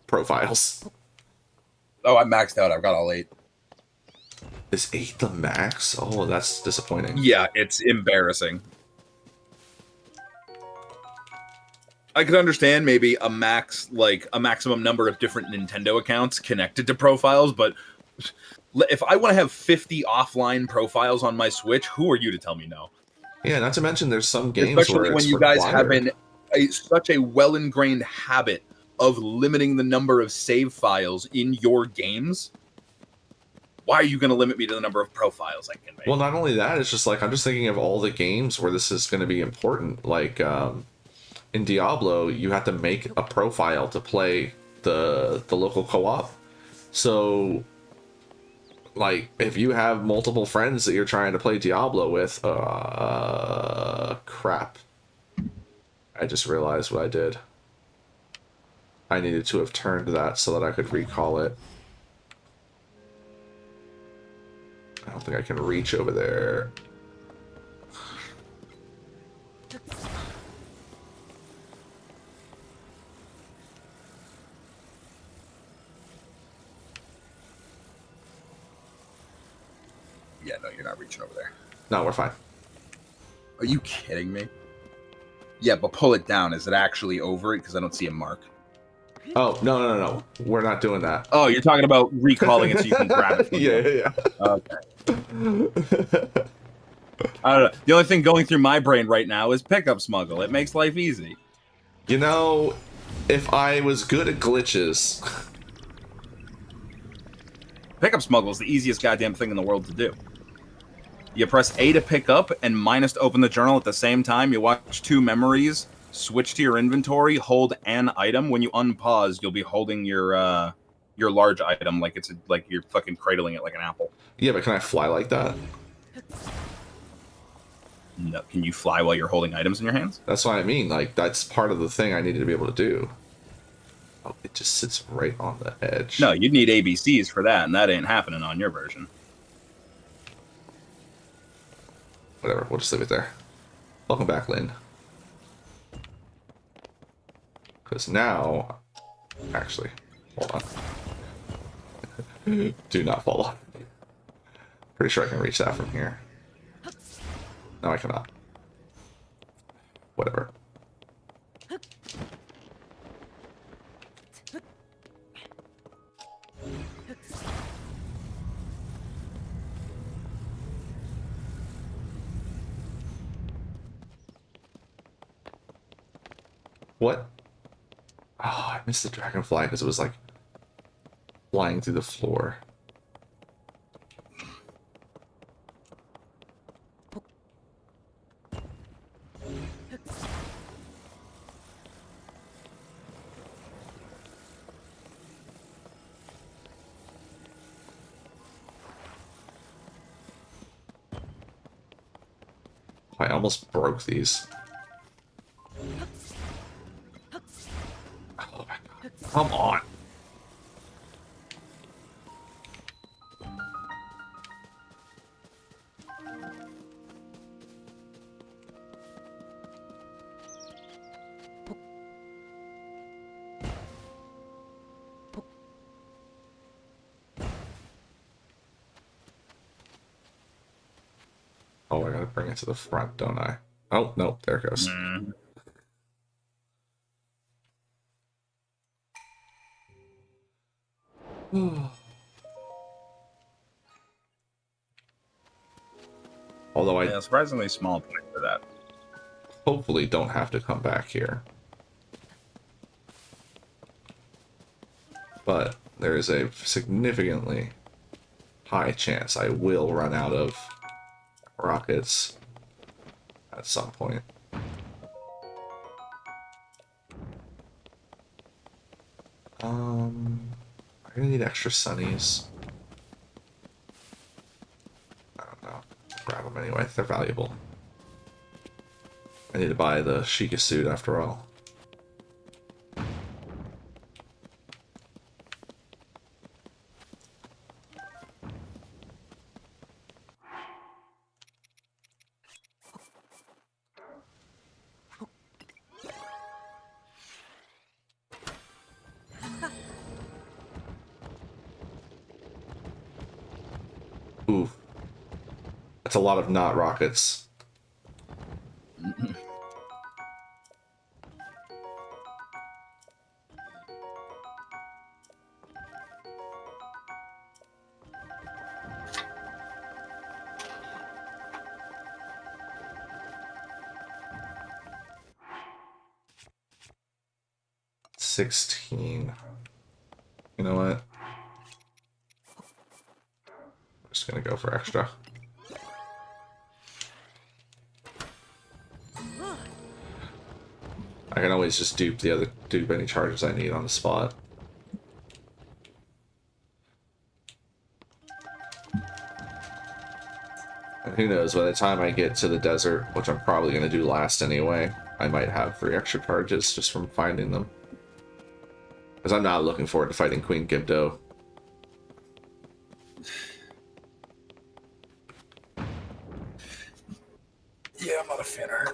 profiles. Oh, I'm maxed out. I've got all 8. Is 8 the max? Oh, that's disappointing. Yeah, it's embarrassing. I could understand maybe a maximum number of different Nintendo accounts connected to profiles, but if I want to have 50 offline profiles on my Switch, who are you to tell me no? Yeah, not to mention there's some games especially when you guys have such a well-ingrained habit of limiting the number of save files in your games. Why are you going to limit me to the number of profiles I can make? Well, not only that, it's just like I'm just thinking of all the games where this is going to be important. Like in Diablo, you have to make a profile to play the local co-op. So, like, if you have multiple friends that you're trying to play Diablo with, crap. I just realized what I did. I needed to have turned that so that I could recall it. I don't think I can reach over there. Yeah, no, you're not reaching over there. No, we're fine. Are you kidding me? Yeah, but pull it down. Is it actually over it? Because I don't see a mark. Oh, no. We're not doing that. Oh, you're talking about recalling it so you can grab it. Yeah. Okay. I don't know. The only thing going through my brain right now is pickup smuggle. It makes life easy. You know, if I was good at glitches... Pickup smuggle is the easiest goddamn thing in the world to do. You press A to pick up and minus to open the journal at the same time. You watch 2 memories, switch to your inventory, hold an item. When you unpause, you'll be holding your large item like it's like you're fucking cradling it like an apple. Yeah, but can I fly like that? No, can you fly while you're holding items in your hands? That's what I mean. Like, that's part of the thing I needed to be able to do. Oh, it just sits right on the edge. No, you'd need ABCs for that, and that ain't happening on your version. Whatever, we'll just leave it there. Welcome back, Lynn. Because now... Actually, hold on. Do not fall off. Pretty sure I can reach that from here. No, I cannot. Whatever. What? Oh, I missed the dragonfly because it was like flying through the floor. I almost broke these. Oh my god. Come on. Oh, I gotta bring it to the front, don't I? Oh, no, there it goes. Although I surprisingly small point for that. hopefully don't have to come back here. But there is a significantly high chance I will run out of rockets at some point. I'm gonna need extra sunnies. I don't know. Grab them anyway, they're valuable. I need to buy the Sheikah suit after all. Ooh. That's a lot of not rockets. $16. You know what? Just gonna go for extra. I can always just dupe any charges I need on the spot. And who knows, by the time I get to the desert, which I'm probably going to do last anyway, I might have 3 extra charges just from finding them. Because I'm not looking forward to fighting Queen Gibdo. Yeah, I'm not a fan of her.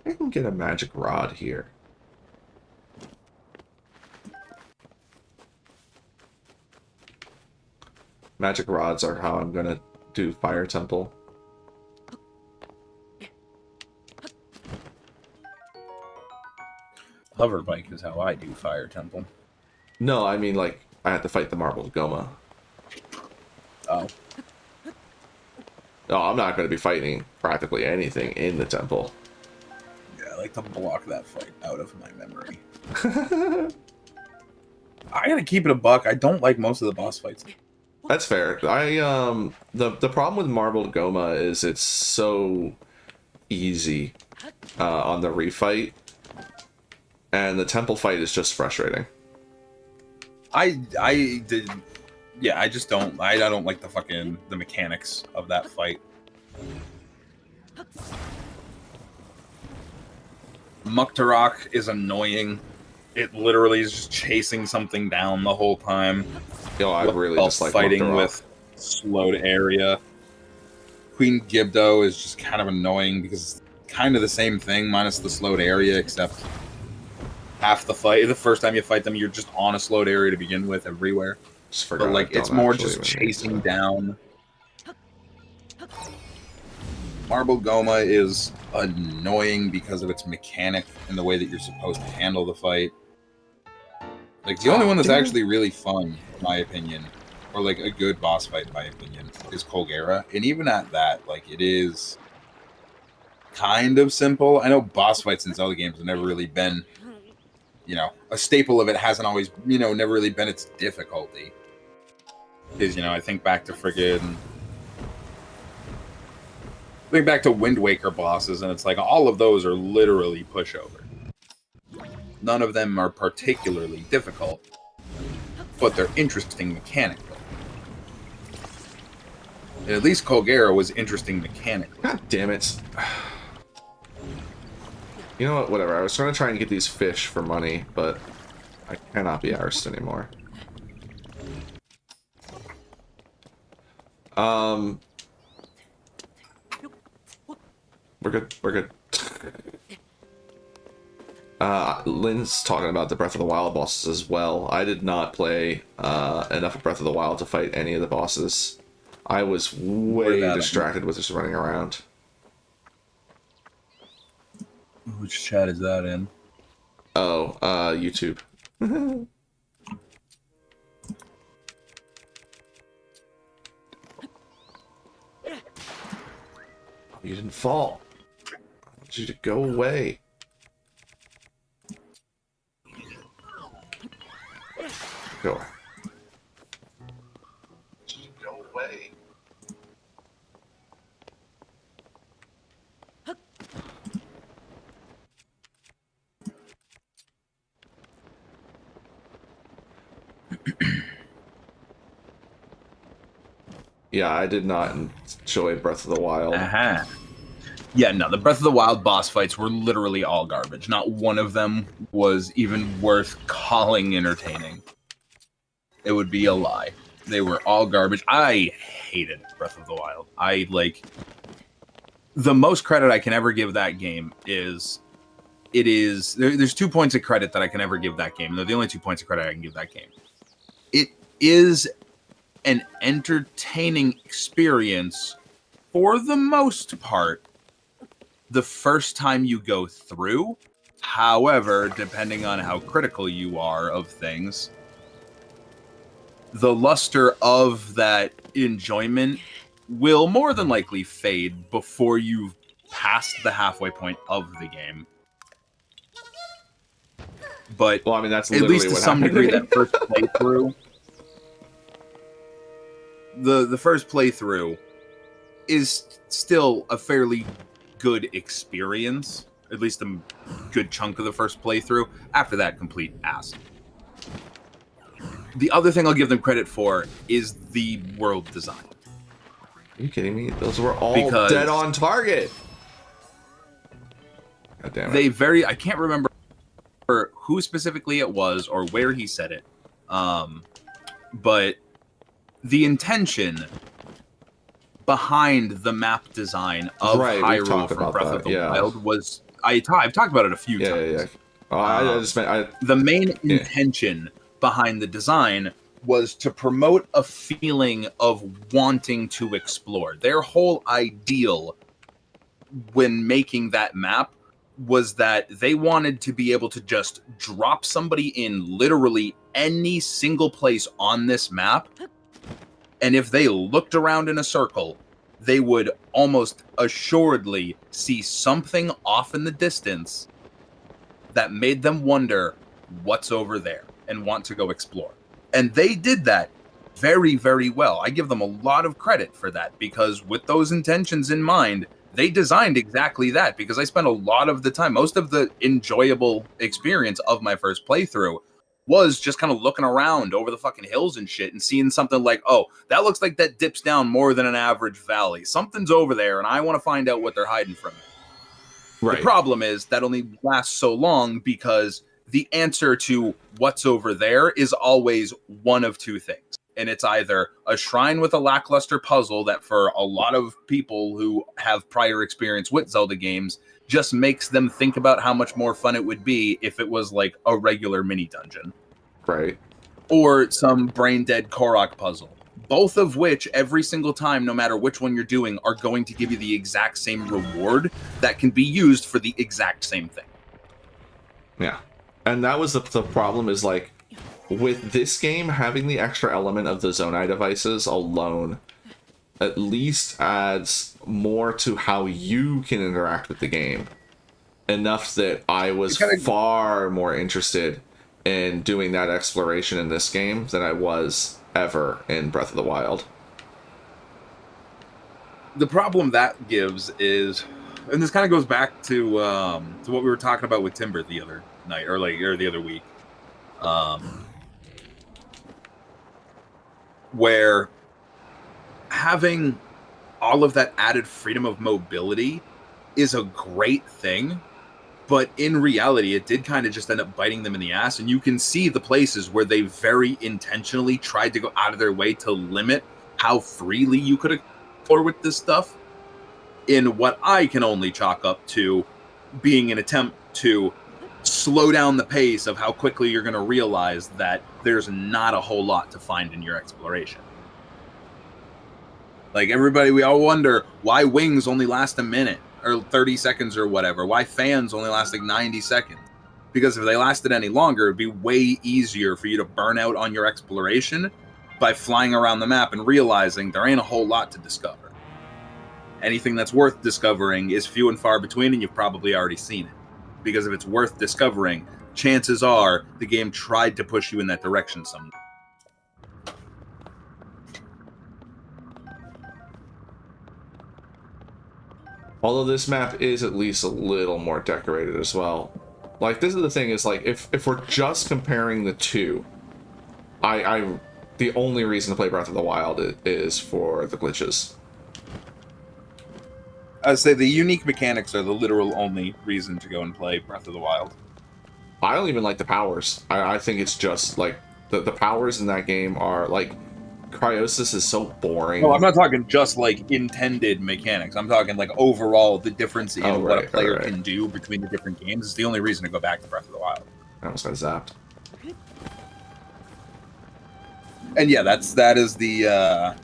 I can get a magic rod here. Magic rods are how I'm gonna do Fire Temple. Hover bike is how I do Fire Temple. No, I mean, like, I have to fight the Marbled Goma. Oh. No, I'm not going to be fighting practically anything in the temple. Yeah, I like to block that fight out of my memory. I gotta keep it a buck. I don't like most of the boss fights. That's fair. The problem with Marbled Goma is it's so easy on the refight, and the temple fight is just frustrating. I just don't. I don't like the mechanics of that fight. Muktarok is annoying. It literally is just chasing something down the whole time. Yo, I really while dislike fighting Muktarok. with slowed area. Queen Gibdo is just kind of annoying because it's kind of the same thing minus the slowed area, except half the fight. The first time you fight them, you're just on a slowed area to begin with everywhere. Just forgot But like I it's don't more actually just even need chasing to- down. Marble Goma is annoying because of its mechanic and the way that you're supposed to handle the fight. Like the only one that's actually really fun, in my opinion, or like a good boss fight, in my opinion, is Colgera. And even at that, like it is kind of simple. I know boss fights in Zelda games have never really been, a staple of it hasn't always, never really been its difficulty. Because, I think back to Wind Waker bosses, and it's like all of those are literally pushover. None of them are particularly difficult, but they're interesting mechanically. And at least Colgera was interesting mechanically. God damn it. You know what, whatever. I was trying to get these fish for money, but I cannot be arsed anymore. We're good. We're good. Lynn's talking about the Breath of the Wild bosses as well. I did not play enough of Breath of the Wild to fight any of the bosses. I was way distracted with just running around. Which chat is that in? Oh, YouTube. You didn't fall. I want you to go away. Go. Go away. Yeah, I did not enjoy Breath of the Wild. Uh-huh. Yeah, no, the Breath of the Wild boss fights were literally all garbage. Not one of them was even worth calling entertaining. It would be a lie. They were all garbage. I hated Breath of the Wild. The most credit I can ever give that game is there's 2 points of credit that I can ever give that game. They're the only 2 points of credit I can give that game. It is an entertaining experience for the most part, the first time you go through. However, depending on how critical you are of things, the luster of that enjoyment will more than likely fade before you've passed the halfway point of the game. But Well, I mean, that's at literally least to what some happened. degree, that first playthrough, the first playthrough is still a fairly good experience. At least a good chunk of the first playthrough. After that, complete ass. The other thing I'll give them credit for is the world design. Are you kidding me? Those were all Because dead on target. God damn it. I can't remember who specifically it was or where he said it. But the intention behind the map design of Hyrule from Breath of the Wild was... I've talked about it a few times. Oh, I just meant... The main intention behind the design was to promote a feeling of wanting to explore. Their whole ideal when making that map was that they wanted to be able to just drop somebody in literally any single place on this map, and if they looked around in a circle, they would almost assuredly see something off in the distance that made them wonder what's over there and want to go explore. And they did that very, very well. I give them a lot of credit for that, because with those intentions in mind, they designed exactly that. Because I spent a lot of the time, most of the enjoyable experience of my first playthrough was just kind of looking around over the fucking hills and shit and seeing something like, oh, that looks like that dips down more than an average valley. Something's over there, and I want to find out what they're hiding from me. Right. The problem is that only lasts so long, because the answer to what's over there is always one of two things. And it's either a shrine with a lackluster puzzle that, for a lot of people who have prior experience with Zelda games, just makes them think about how much more fun it would be if it was like a regular mini dungeon. Right. Or some brain-dead Korok puzzle. Both of which, every single time, no matter which one you're doing, are going to give you the exact same reward that can be used for the exact same thing. Yeah. And that was the problem, is like, with this game, having the extra element of the Zonai devices alone at least adds more to how you can interact with the game. Enough that I was far more interested in doing that exploration in this game than I was ever in Breath of the Wild. The problem that gives is, and this kind of goes back to what we were talking about with Timber the other night, or the other week, where having all of that added freedom of mobility is a great thing, but in reality, it did kind of just end up biting them in the ass. And you can see the places where they very intentionally tried to go out of their way to limit how freely you could explore with this stuff, in what I can only chalk up to being an attempt to slow down the pace of how quickly you're going to realize that there's not a whole lot to find in your exploration. Like, everybody, we all wonder why wings only last a minute or 30 seconds or whatever. Why fans only last like 90 seconds. Because if they lasted any longer, it'd be way easier for you to burn out on your exploration by flying around the map and realizing there ain't a whole lot to discover. Anything that's worth discovering is few and far between, and you've probably already seen it. Because if it's worth discovering, chances are the game tried to push you in that direction someday. Although this map is at least a little more decorated as well. Like, this is the thing, is like, if we're just comparing the two, the only reason to play Breath of the Wild is for the glitches. I'd say the unique mechanics are the literal only reason to go and play Breath of the Wild. I don't even like the powers. I think it's just, like, the powers in that game are, like, Cryosis is so boring. No, I'm not talking just, like, intended mechanics. I'm talking, like, overall, the difference in what a player can do between the different games is the only reason to go back to Breath of the Wild. I almost got zapped. And yeah, that is the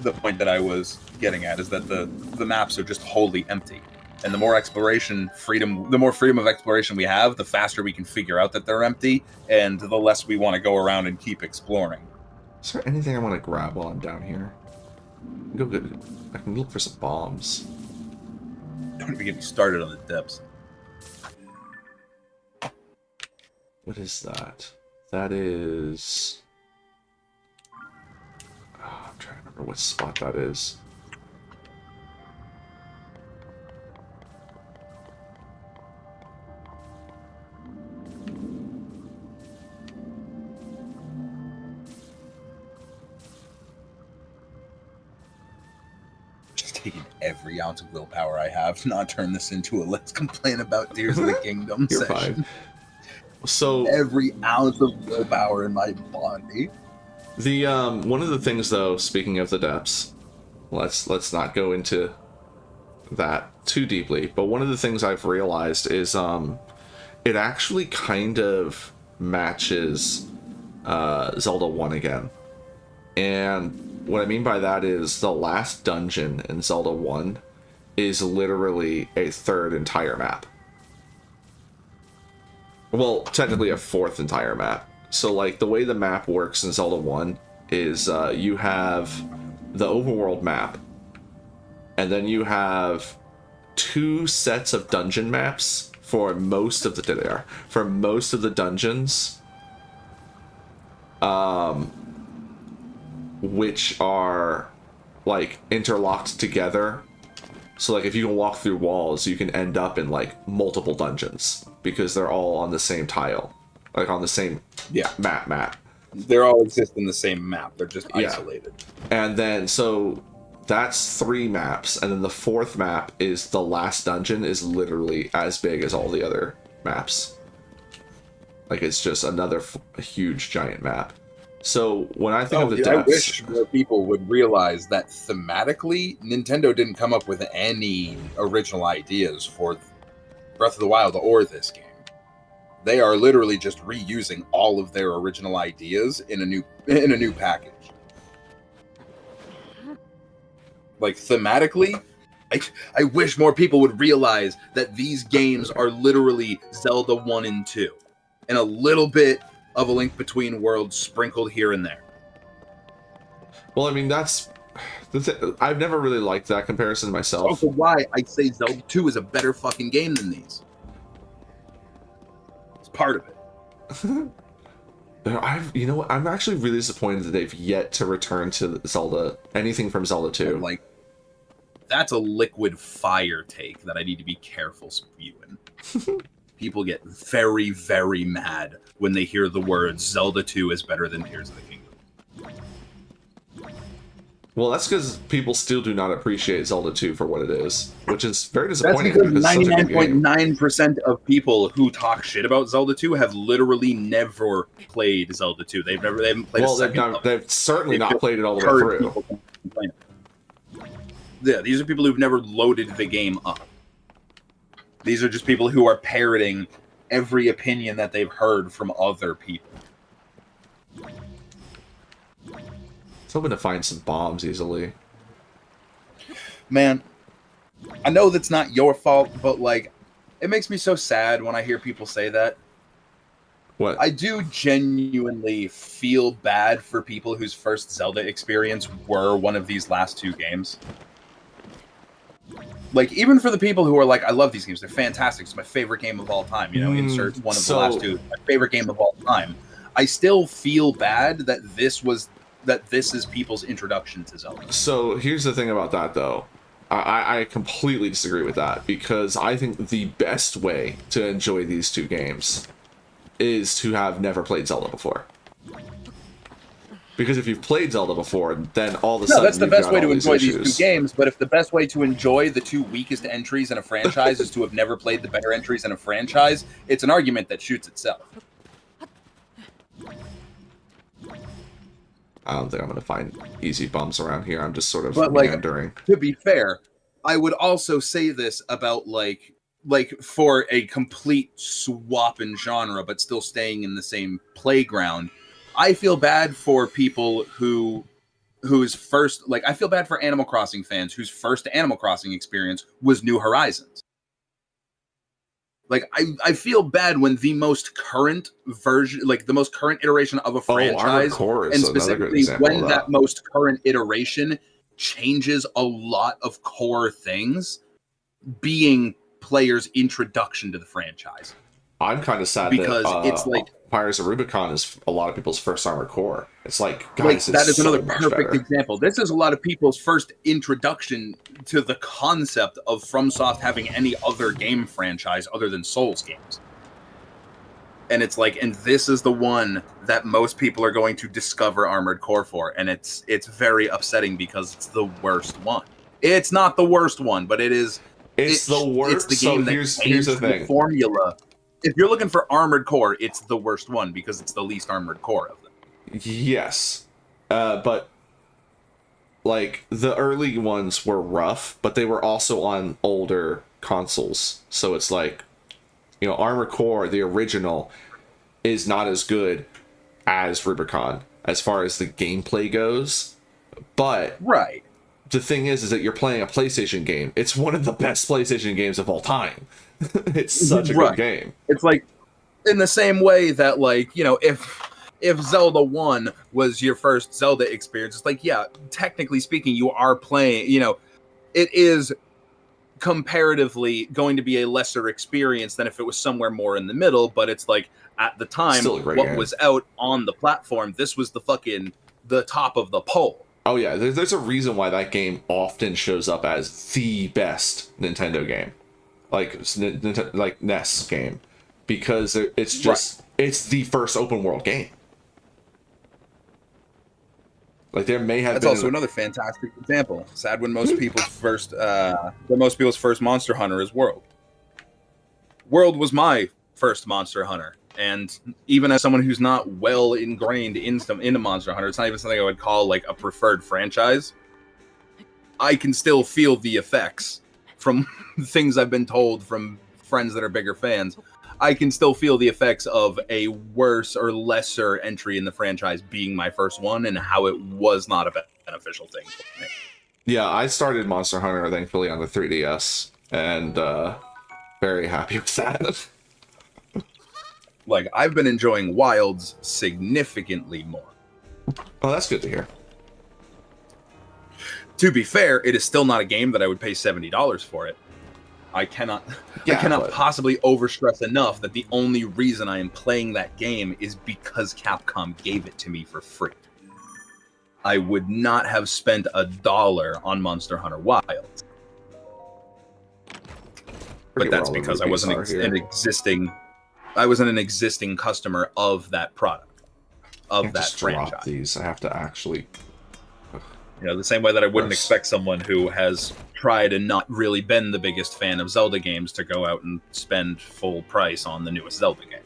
point that I was getting at, is that the maps are just wholly empty. And the more exploration freedom, the more freedom of exploration we have, the faster we can figure out that they're empty, and the less we want to go around and keep exploring. Is there anything I want to grab while I'm down here? Go good. I can look for some bombs. Don't even get me started on the depths. What is that? That is... Oh, I'm trying to remember what spot that is. Taking every ounce of willpower I have to not turn this into a let's complain about Tears of the Kingdom You're session. fine. So Every ounce of willpower in my body. the one of the things though, speaking of the depths, let's not go into that too deeply, but one of the things I've realized is it actually kind of matches Zelda 1 again. And what I mean by that is the last dungeon in Zelda 1 is literally a third entire map. Well, technically a fourth entire map. So, like, the way the map works in Zelda 1 is you have the overworld map, and then you have 2 sets of dungeon maps for most of the dungeons. Which are like interlocked together. So like if you can walk through walls, you can end up in like multiple dungeons because they're all on the same tile, like on the same map. They're all exist in the same map. They're just isolated. And then so that's 3 maps, and then the 4th map is the last dungeon is literally as big as all the other maps. Like it's just another huge giant map. So when I think of the depths, I wish more people would realize that thematically, Nintendo didn't come up with any original ideas for Breath of the Wild or this game. They are literally just reusing all of their original ideas in a new package. Like thematically, I wish more people would realize that these games are literally Zelda 1 and 2, and a little bit of A Link Between Worlds sprinkled here and there. Well, I mean, that's I've never really liked that comparison myself. Also why I say Zelda 2 is a better fucking game than these. It's part of it. You know what? I'm actually really disappointed that they've yet to return to Zelda, anything from Zelda 2. Like, that's a liquid fire take that I need to be careful spewing. People get very, very mad when they hear the words Zelda 2 is better than Tears of the Kingdom. Well, that's because people still do not appreciate Zelda 2 for what it is, which is very disappointing. That's because 99.9% of people who talk shit about Zelda 2 have literally never played Zelda 2. They haven't played a second level. They've certainly not played it all the way through. Yeah, these are people who've never loaded the game up. These are just people who are parroting every opinion that they've heard from other people. I was hoping to find some bombs easily. Man, I know that's not your fault, but like, it makes me so sad when I hear people say that. What? I do genuinely feel bad for people whose first Zelda experience were one of these last 2 games. Like, even for the people who are like, I love these games, they're fantastic, it's my favorite game of all time, you know, insert one of the last 2, my favorite game of all time. I still feel bad that this is people's introduction to Zelda. So here's the thing about that, though. I completely disagree with that, because I think the best way to enjoy these 2 games is to have never played Zelda before. Because if you've played Zelda before, then all of a sudden that's the best way to enjoy these issues. 2 games, but if the best way to enjoy the 2 weakest entries in a franchise is to have never played the better entries in a franchise, it's an argument that shoots itself. I don't think I'm going to find easy bumps around here. I'm just sort of meandering. To be fair, I would also say this about like for a complete swap in genre, but still staying in the same playground. I feel bad for people whose first, like, I feel bad for Animal Crossing fans whose first Animal Crossing experience was New Horizons. Like, I feel bad when the most current version, like the most current iteration of a franchise, Core is and another good specifically example when of that most current iteration changes a lot of core things, being players' introduction to the franchise. I'm kind of sad because that it's like Pirates of Rubicon is a lot of people's first Armored Core. It's like, guys, like it's that is so another much perfect better. example. This is a lot of people's first introduction to the concept of FromSoft having any other game franchise other than Souls games. And it's like, and this is the one that most people are going to discover Armored Core for, and it's very upsetting because it's the worst one. It's not the worst one, but it is. It's the worst. It's the game that here's the thing. Formula. If you're looking for Armored Core, it's the worst one because it's the least Armored Core of them. Yes, but like the early ones were rough, but they were also on older consoles. So it's like, you know, Armored Core, the original, is not as good as Rubicon as far as the gameplay goes. But right. The thing is that you're playing a PlayStation game. It's one of the best PlayStation games of all time. It's such a good game. It's like in the same way that, like, you know, if Zelda 1 was your first Zelda experience, it's like, yeah, technically speaking, you are playing, you know, it is comparatively going to be a lesser experience than if it was somewhere more in the middle, but it's like at the time what game. Was out on the platform, this was the top of the pole. Oh yeah, there's a reason why that game often shows up as the best Nintendo game, like NES game, because it's just it's the first open world game. Like there may have That's been also another fantastic example. Sad when most people's first Monster Hunter is World. World was my first Monster Hunter. And even as someone who's not well ingrained into Monster Hunter, it's not even something I would call like a preferred franchise. I can still feel the effects from things I've been told from friends that are bigger fans. I can still feel the effects of a worse or lesser entry in the franchise being my first one and how it was not a beneficial thing for me. Yeah, I started Monster Hunter, thankfully, on the 3DS, and very happy with that. Like, I've been enjoying Wilds significantly more. Oh, that's good to hear. To be fair, it is still not a game that I would pay $70 for it. I cannot possibly overstress enough that the only reason I am playing that game is because Capcom gave it to me for free. I would not have spent $1 on Monster Hunter Wilds. But that's because I wasn't an existing customer of that product, of that franchise. Drop these. I have to actually. You know, the same way that I wouldn't expect someone who has tried and not really been the biggest fan of Zelda games to go out and spend full price on the newest Zelda game.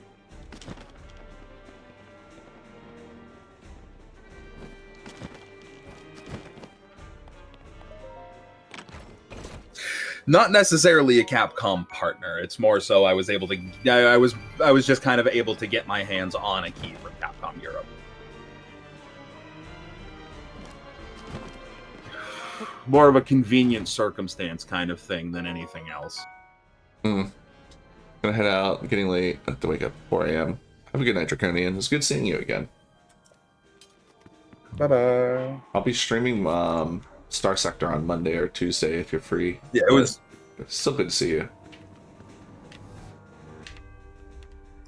Not necessarily a Capcom partner. It's more so I was just kind of able to get my hands on a key from Capcom Europe. More of a convenient circumstance kind of thing than anything else. Gonna head out. I'm getting late. I have to wake up at 4 a.m. Have a good night, Draconian. It's good seeing you again. Bye-bye. I'll be streaming Star Sector on Monday or Tuesday if you're free. Yeah, it was still good to see you.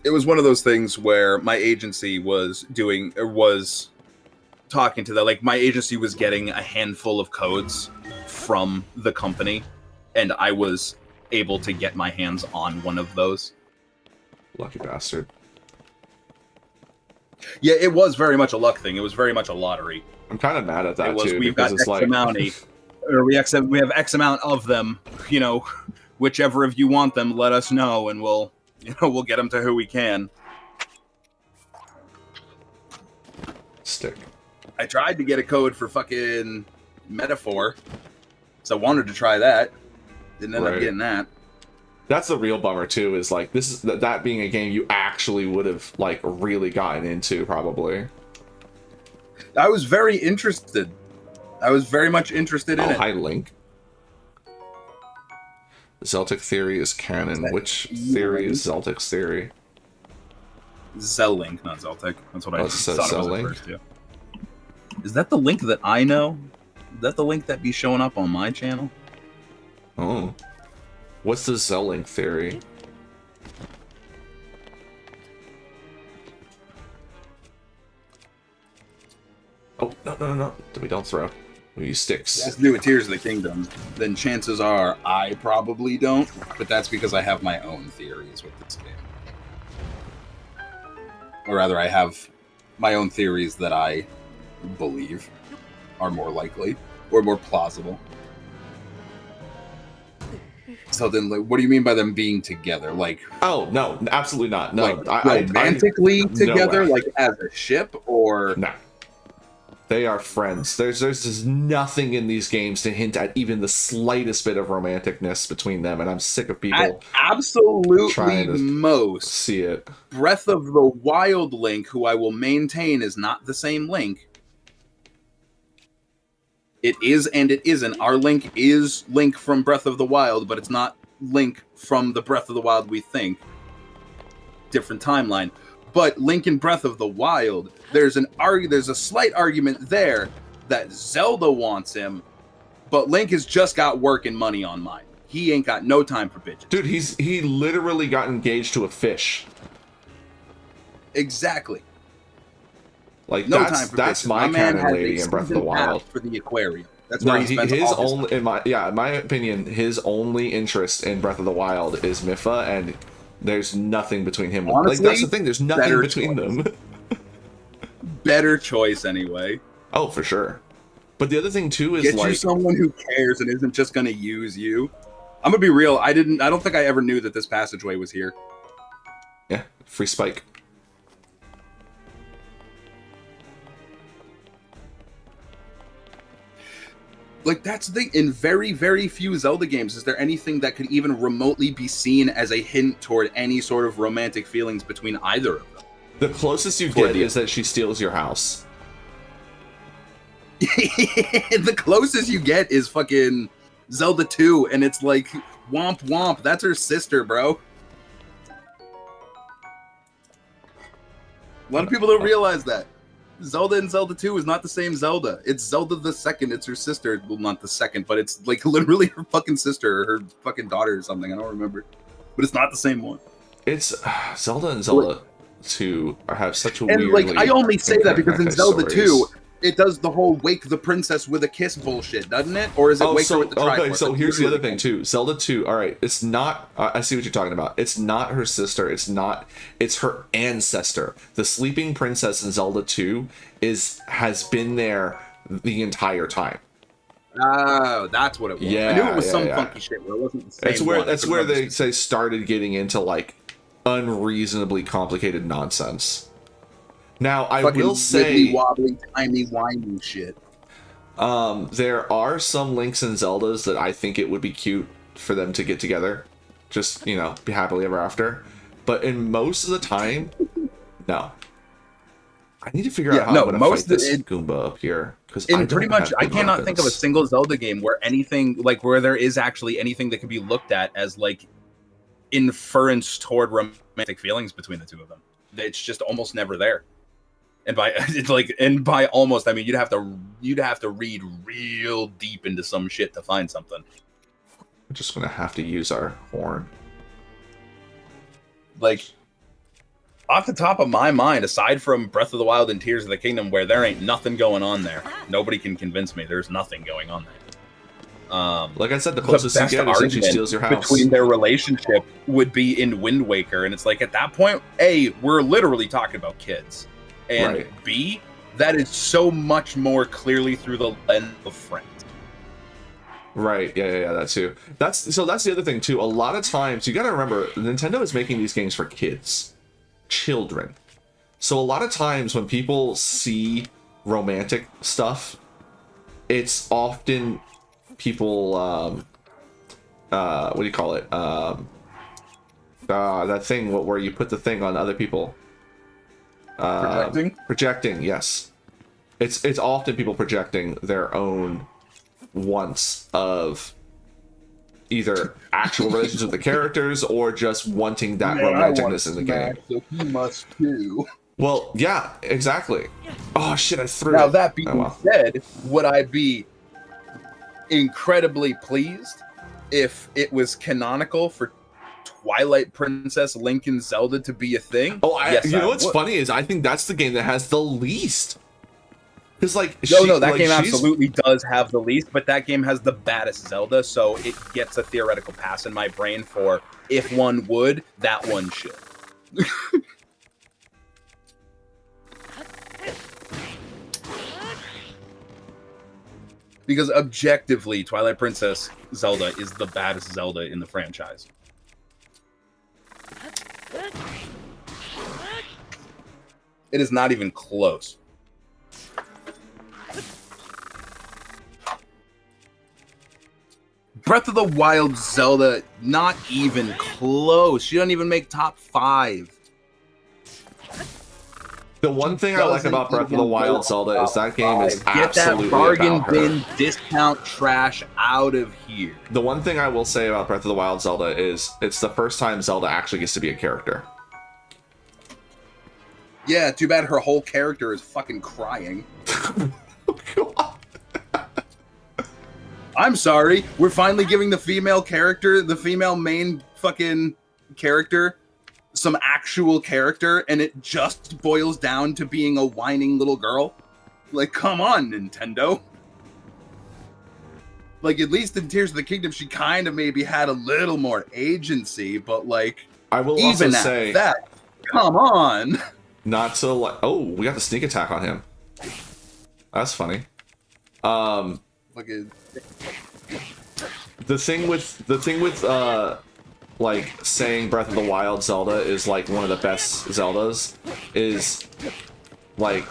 It was one of those things where my agency was talking to that, like my agency was getting a handful of codes from the company, and I was able to get my hands on one of those. Lucky bastard. Yeah, it was very much a luck thing. It was very much a lottery. I'm kind of mad at that too. We've got X amount, or we have X amount of them. You know, whichever of you want them, let us know, and we'll get them to who we can. Stick. I tried to get a code for fucking Metaphor, so I wanted to try that. Didn't end up getting that. That's the real bummer too. Is like that being a game you actually would have like really gotten into probably. I was very interested. I was very much interested in it. Hi, Link. Zeltic theory is canon. Which theory is Zeltic's theory? Zellink, not Zeltic. That's what I it says thought it was at Zellink? first, yeah. Is that the link that I know? Is that the link that be showing up on my channel? Oh. What's the Zellink theory? Oh, no. We don't throw. We use sticks. Has to do with Tears of the Kingdom, then chances are I probably don't, but that's because I have my own theories with this game. Or rather, I have my own theories that I believe are more likely or more plausible. So then, like, what do you mean by them being together? Like, Oh, no, absolutely not. No, like romantically together, no way. like as a ship, or No. They are friends. There's just nothing in these games to hint at even the slightest bit of romanticness between them, and I'm sick of people at absolutely trying to most. see it. Breath of the Wild Link, who I will maintain is not the same Link. It is and it isn't. Our Link is Link from Breath of the Wild, but it's not Link from the Breath of the Wild we think. Different timeline. But Link in Breath of the Wild, there's a slight argument there that Zelda wants him, but Link has just got work and money on mine. He ain't got no time for bitches. Dude, he literally got engaged to a fish. Exactly. Like No that's time for that's bitches. my man canon has lady a in Breath of the season pass Wild. for the aquarium. That's No, where he spends his all his only time. in my opinion, his only interest in Breath of the Wild is Mipha, and there's nothing between him. Honestly, like that's the thing. There's nothing better between choice. them. Better choice anyway. Oh, for sure. But the other thing too is Get like you someone who cares and isn't just gonna use you. I'm gonna be real. I don't think I ever knew that this passageway was here. yeah, free spike. Like, that's the thing. In very, very few Zelda games is there anything that could even remotely be seen as a hint toward any sort of romantic feelings between either of them. The closest you Toward get the- is that she steals your house. The closest you get is fucking Zelda 2, and it's like, womp womp, that's her sister, bro. A lot of people don't realize that. Zelda and Zelda 2 is not the same Zelda. It's Zelda the second, it's her sister. Well, not the second, but it's like literally her fucking sister or her fucking daughter or something. I don't remember. But it's not the same one. It's Zelda and Zelda 2 have such a And weird. like, I only say that because in Zelda stories. 2, it does the whole wake the princess with a kiss bullshit, doesn't it? Or is it wake her with the Triforce? Okay, so here's the other thing too. Zelda 2, all right, it's not I see what you're talking about. It's not her sister, it's her ancestor. The sleeping princess in Zelda 2 has been there the entire time. Oh, that's what it was. Yeah, I knew it was some yeah. funky shit where it wasn't the same That's where one. that's where they started getting into like unreasonably complicated nonsense. Now, I will say, wobbly, timey, wimey shit. there are some Links and Zeldas that I think it would be cute for them to get together, just be happily ever after. But in most of the time, no. I need to figure out how I'm going to fight this Goomba up here because I cannot think of a single Zelda game where anything where there is actually anything that can be looked at as like inference toward romantic feelings between the two of them. It's just almost never there. And by almost, I mean you'd have to read real deep into some shit to find something. We're just gonna have to use our horn. Like, off the top of my mind, aside from Breath of the Wild and Tears of the Kingdom, where there ain't nothing going on there, nobody can convince me there's nothing going on there. Like I said, the closest you get is that she steals your house. Between their relationship would be in Wind Waker, and it's like at that point, A, we're literally talking about kids. And Right. B, that is so much more clearly through the lens of friends. Right, yeah, that too. That's the other thing too. A lot of times, you gotta remember, Nintendo is making these games for kids, children. So a lot of times when people see romantic stuff, it's often people, what do you call it? That thing where you put the thing on other people. Projecting, yes. It's often people projecting their own wants of either actual relations with the characters or just wanting that Man, I want romanticness in the game. Smash, so he must too. Well, yeah, exactly. Oh shit, I threw Now it. that being Oh, well. said, would I be incredibly pleased if it was canonical for Twilight Princess, Link, and Zelda to be a thing? Oh, Yes, you know I what's would. funny is I think that's the game that has the least. Because like, No, that like, game she's- absolutely does have the least, but that game has the baddest Zelda, so it gets a theoretical pass in my brain for if one would, that one should. Because objectively, Twilight Princess Zelda is the baddest Zelda in the franchise. It is not even close. Breath of the Wild Zelda, not even close. She doesn't even make top 5. The one thing I like doesn't about Breath of the even Wild go Zelda is that game is Get that absolutely bargain about her. bin discount trash out of here. The one thing I will say about Breath of the Wild Zelda is it's the first time Zelda actually gets to be a character. Yeah, too bad her whole character is fucking crying. I'm sorry. We're finally giving the female character, the female main fucking character, some actual character, and it just boils down to being a whining little girl. Like, come on, Nintendo. Like, at least in Tears of the Kingdom, she kind of maybe had a little more agency, but like, I will also even at say, that, come on. not to like, oh, we got the sneak attack on him. That's funny. Like, The thing with like saying Breath of the Wild Zelda is like one of the best Zeldas is like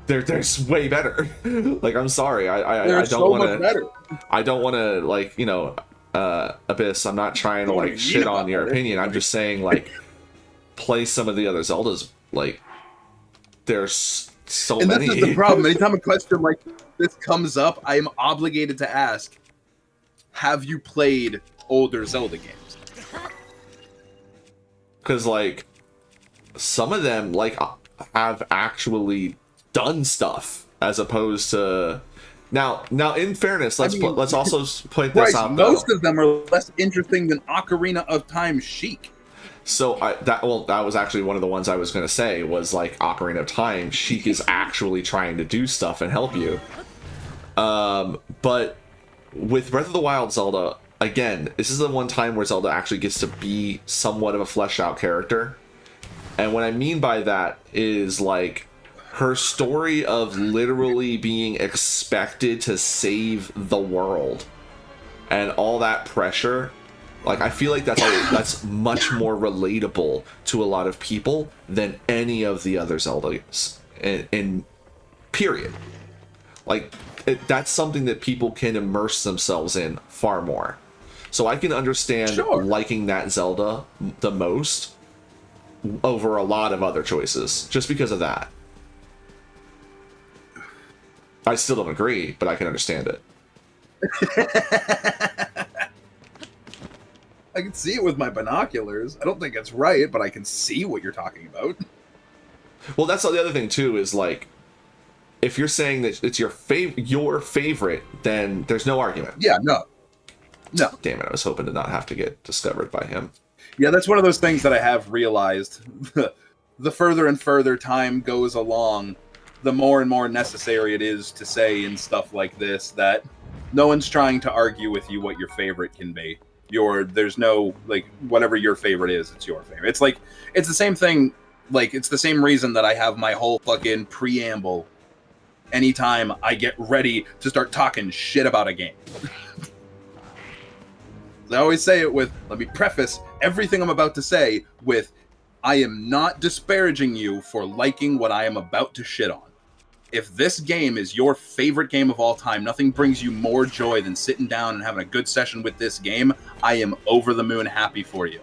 there's way better. Like, I'm sorry, I they're don't so want much better. I don't want to, like, you know, Abyss, I'm not trying to like shit on your opinion. I'm just saying, like, play some of the other Zeldas. Like, there's so And many. this is the problem. Anytime a question like this comes up, I am obligated to ask, have you played older Zelda games? Because like some of them like have actually done stuff as opposed to now in fairness, let's let's also point this out though. Most of them are less interesting than Ocarina of Time Chic. So that was actually one of the ones I was going to say was like Ocarina of Time. Sheik is actually trying to do stuff and help you. But with Breath of the Wild Zelda, again, this is the one time where Zelda actually gets to be somewhat of a fleshed out character. And what I mean by that is like her story of literally being expected to save the world and all that pressure. Like, I feel like that's much more relatable to a lot of people than any of the other Zeldas in period. Like, that's something that people can immerse themselves in far more. So I can understand liking that Zelda the most over a lot of other choices just because of that. I still don't agree, but I can understand it. I can see it with my binoculars. I don't think it's right, but I can see what you're talking about. Well, that's the other thing too, is like, if you're saying that it's your favorite, then there's no argument. Yeah, no. Damn it, I was hoping to not have to get discovered by him. Yeah, that's one of those things that I have realized. The further and further time goes along, the more and more necessary it is to say in stuff like this that no one's trying to argue with you what your favorite can be. There's no, like, whatever your favorite is, it's your favorite. It's like, it's the same thing, like, it's the same reason that I have my whole fucking preamble anytime I get ready to start talking shit about a game. I always say it with, let me preface everything I'm about to say with, I am not disparaging you for liking what I am about to shit on. If this game is your favorite game of all time, nothing brings you more joy than sitting down and having a good session with this game, I am over the moon happy for you.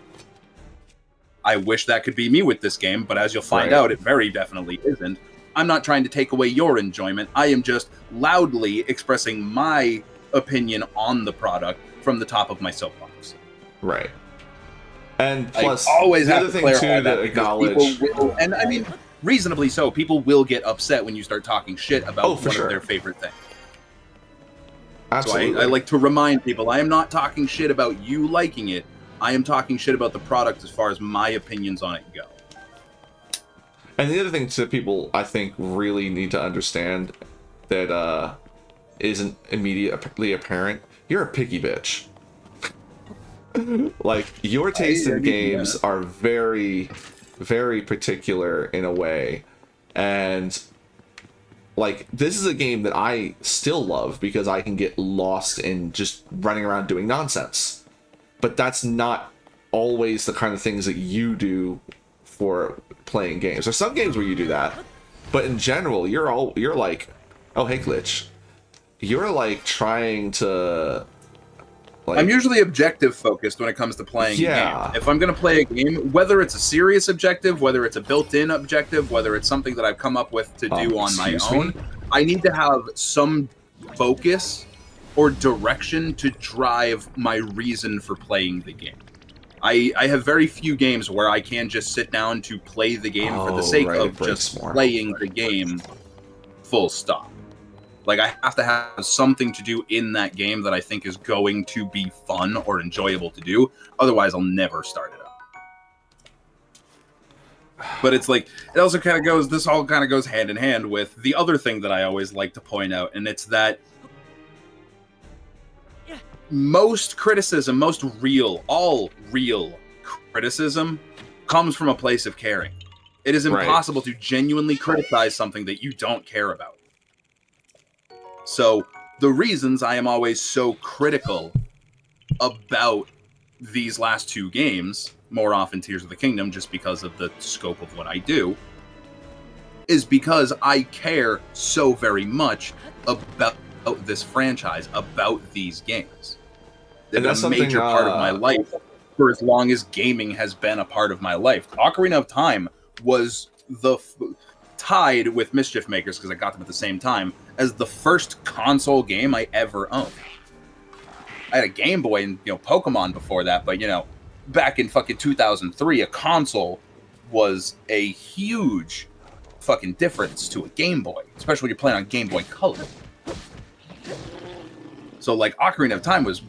I wish that could be me with this game, but as you'll find out, it very definitely isn't. I'm not trying to take away your enjoyment. I am just loudly expressing my opinion on the product from the top of my soapbox. Right. And plus, I always the have other to thing clarify too that to because acknowledge. people will, and I mean, reasonably so, people will get upset when you start talking shit about Oh, for one sure. of their favorite things. Absolutely. So I like to remind people, I am not talking shit about you liking it. I am talking shit about the product as far as my opinions on it go. And the other thing to people, I think, really need to understand that isn't immediately apparent. You're a picky bitch. Like, your taste in games are very, very particular in a way. And, like, this is a game that I still love because I can get lost in just running around doing nonsense. But that's not always the kind of things that you do for playing games. There's some games where you do that. But in general, you're like, oh, hey, Glitch. You're, like, trying to... Like, I'm usually objective focused when it comes to playing a game. If I'm going to play a game, whether it's a serious objective, whether it's a built-in objective, whether it's something that I've come up with to do on my own, I need to have some focus or direction to drive my reason for playing the game. I have very few games where I can just sit down to play the game for the sake of just playing the game full stop. Like, I have to have something to do in that game that I think is going to be fun or enjoyable to do. Otherwise, I'll never start it up. But it's like, it also kind of goes, this all kind of goes hand in hand with the other thing that I always like to point out, and it's that most criticism, all real criticism comes from a place of caring. It is impossible to genuinely criticize something that you don't care about. So the reasons I am always so critical about these last two games, more often Tears of the Kingdom, just because of the scope of what I do, is because I care so very much about this franchise, about these games. They've been a major part of my life for as long as gaming has been a part of my life. Ocarina of Time was tied with Mischief Makers, because I got them at the same time, as the first console game I ever owned. I had a Game Boy and Pokemon before that, but back in fucking 2003, a console was a huge fucking difference to a Game Boy, especially when you're playing on Game Boy Color. So like Ocarina of Time was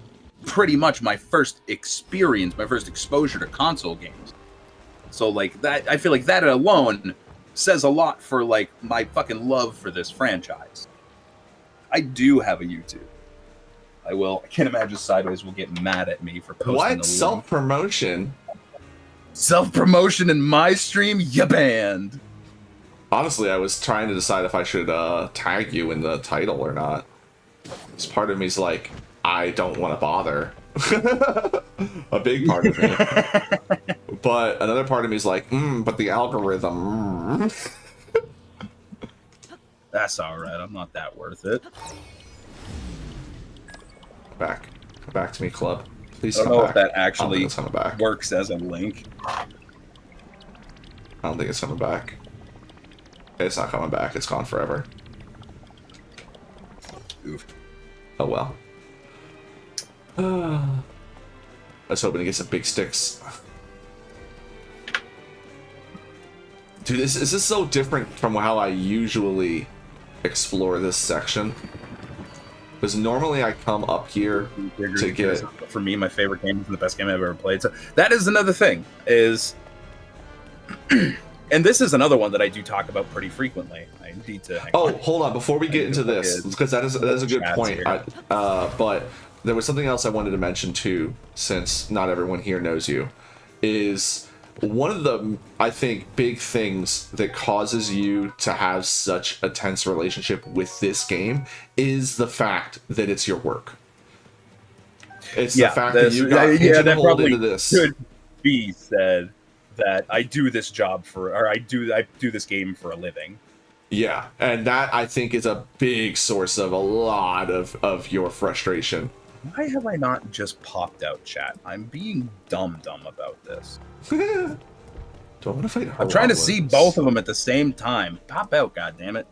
pretty much my first experience, my first exposure to console games. So like that, I feel like that alone says a lot for like my fucking love for this franchise. I do have a YouTube. I can't imagine Sideways will get mad at me for posting the link. Self-promotion? Self-promotion in my stream? You banned. Honestly, I was trying to decide if I should tag you in the title or not. This part of me's like, I don't want to bother. A big part of me. But another part of me is like, but the algorithm. That's alright, I'm not that worth it. Come back to me, club. Please come back. I don't know if that actually back. works as a link. I don't think it's coming back. It's not coming back, it's gone forever. Oof. Oh well. I was hoping to get some big sticks. Dude, is this so different from how I usually explore this section? Because normally I come up here to get... For me, my favorite game is the best game I've ever played. So that is another thing, is... and this is another one that I do talk about pretty frequently. I need to... Hold on, before we get into this, because that is a good point. But there was something else I wanted to mention too, since not everyone here knows you, is... One of the, I think, big things that causes you to have such a tense relationship with this game is the fact that it's your work. It's the fact that you got pigeonholed into this. Could be said that I do this job I do this game for a living. Yeah, and that I think is a big source of a lot of your frustration. Why have I not just popped out, chat? I'm being dumb about this. Don't want to fight. I'm trying to see both of them at the same time. Pop out, goddammit.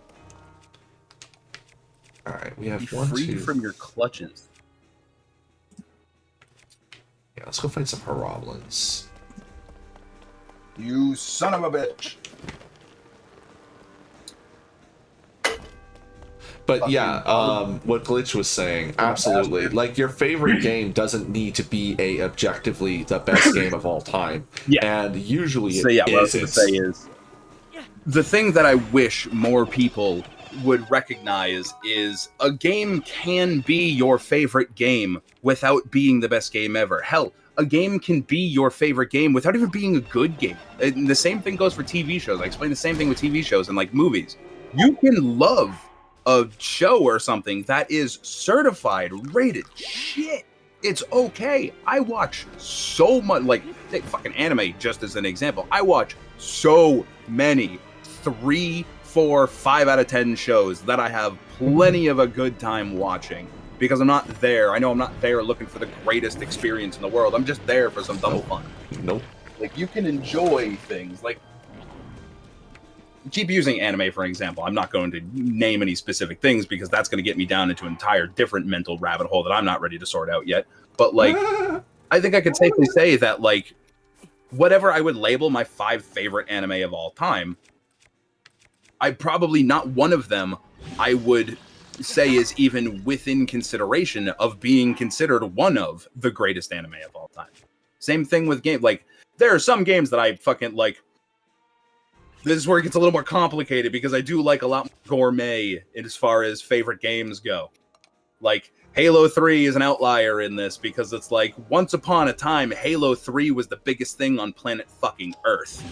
All right, we have Be free from your clutches. Let's go fight some Horoblins. You son of a bitch. But yeah, what Glitch was saying, absolutely. Like, your favorite game doesn't need to be objectively the best game of all time. Yeah. And usually So yeah, what I was isn't. going to say is, the thing that I wish more people would recognize is a game can be your favorite game without being the best game ever. Hell, a game can be your favorite game without even being a good game. And the same thing goes for TV shows. I explain the same thing with TV shows and like movies. You can love a show or something that is certified, rated shit. It's okay. I watch so much, like, take fucking anime just as an example. I watch so many 3, 4, 5 out of 10 shows that I have plenty of a good time watching because I'm not there. I know I'm not there looking for the greatest experience in the world. I'm just there for some dumb fun. Nope. Like, you can enjoy things. Like, keep using anime for an example. I'm not going to name any specific things because that's going to get me down into an entire different mental rabbit hole that I'm not ready to sort out yet. But, like, I think I could safely say that, like, whatever I would label my 5 favorite anime of all time, I probably not one of them I would say is even within consideration of being considered one of the greatest anime of all time. Same thing with games. Like, there are some games that I fucking, like, this is where it gets a little more complicated because I do like a lot more gourmet as far as favorite games go. Like, Halo 3 is an outlier in this because it's like, once upon a time, Halo 3 was the biggest thing on planet fucking Earth.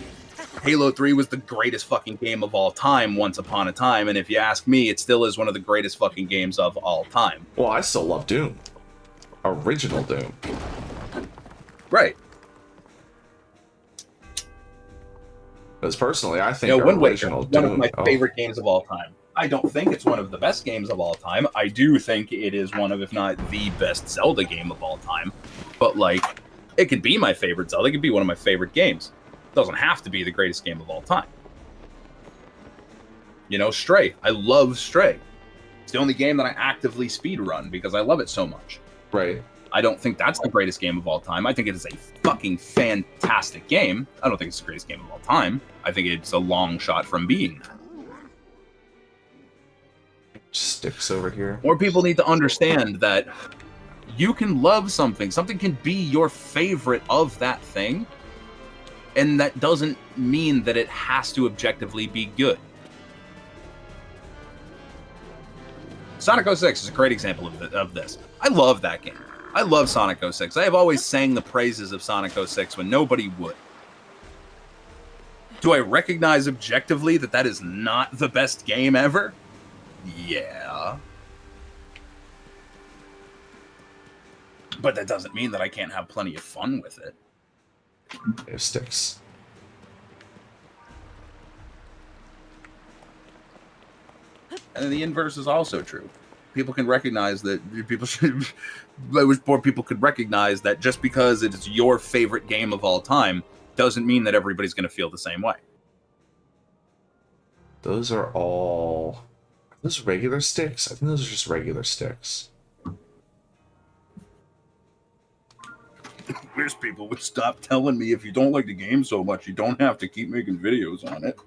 Halo 3 was the greatest fucking game of all time once upon a time, and if you ask me, it still is one of the greatest fucking games of all time. Well, I still love Doom. Original Doom. Right. Because personally, I think Wind Waker original is Doom... one of my favorite games of all time. I don't think it's one of the best games of all time. I do think it is one of, if not the best Zelda game of all time. But, like, it could be my favorite Zelda. It could be one of my favorite games. It doesn't have to be the greatest game of all time. You know, Stray. I love Stray. It's the only game that I actively speedrun because I love it so much. Right. I don't think that's the greatest game of all time. I think it is a fucking fantastic game. I don't think it's the greatest game of all time. I think it's a long shot from being that. Sticks over here. More people need to understand that you can love something. Something can be your favorite of that thing. And that doesn't mean that it has to objectively be good. Sonic 06 is a great example of this. I love that game. I love Sonic 06. I have always sang the praises of Sonic 06 when nobody would. Do I recognize objectively that that is not the best game ever? Yeah. But that doesn't mean that I can't have plenty of fun with it. There's sticks. And the inverse is also true. People can recognize that people should. I wish more people could recognize that just because it is your favorite game of all time doesn't mean that everybody's going to feel the same way. Those are all... Are those regular sticks? I think those are just regular sticks. I wish people would stop telling me if you don't like the game so much, you don't have to keep making videos on it.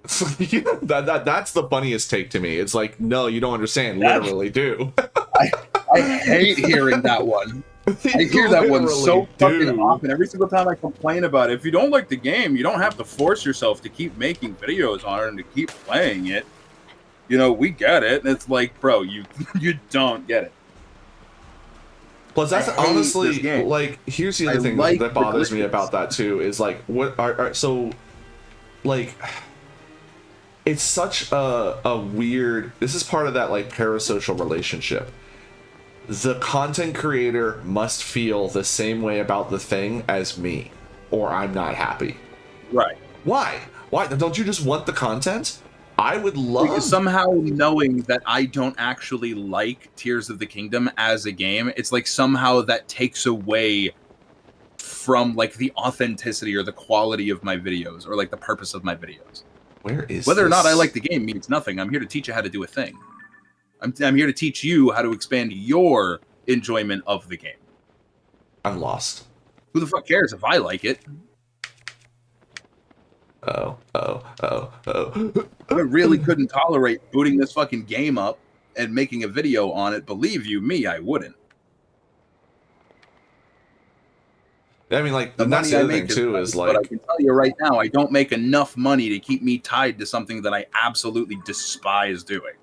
That's the funniest take to me. It's like, no, you don't understand. Literally do. I hate hearing that one. I hear that one so fucking often. Every single time I complain about it. If you don't like the game, you don't have to force yourself to keep making videos on it and to keep playing it. You know, we get it. And it's like, bro, you don't get it. Plus, that's honestly, like, here's the other thing that bothers me about that, too, is, like, what are so, like, it's such a weird, this is part of that, like, parasocial relationship. The content creator must feel the same way about the thing as me, or I'm not happy. Right. Why? Why? Don't you just want the content? I would love... Because somehow knowing that I don't actually like Tears of the Kingdom as a game, it's like somehow that takes away from, like, the authenticity or the quality of my videos, or, like, the purpose of my videos. Where is Whether this? or not I like the game means nothing. I'm here to teach you how to do a thing. I'm here to teach you how to expand your enjoyment of the game. I'm lost. Who the fuck cares if I like it? Oh. I really couldn't tolerate booting this fucking game up and making a video on it. Believe you me, I wouldn't. I mean, like, The that's money the I other thing make too, nice, is but I like, can tell you right now, I don't make enough money to keep me tied to something that I absolutely despise doing.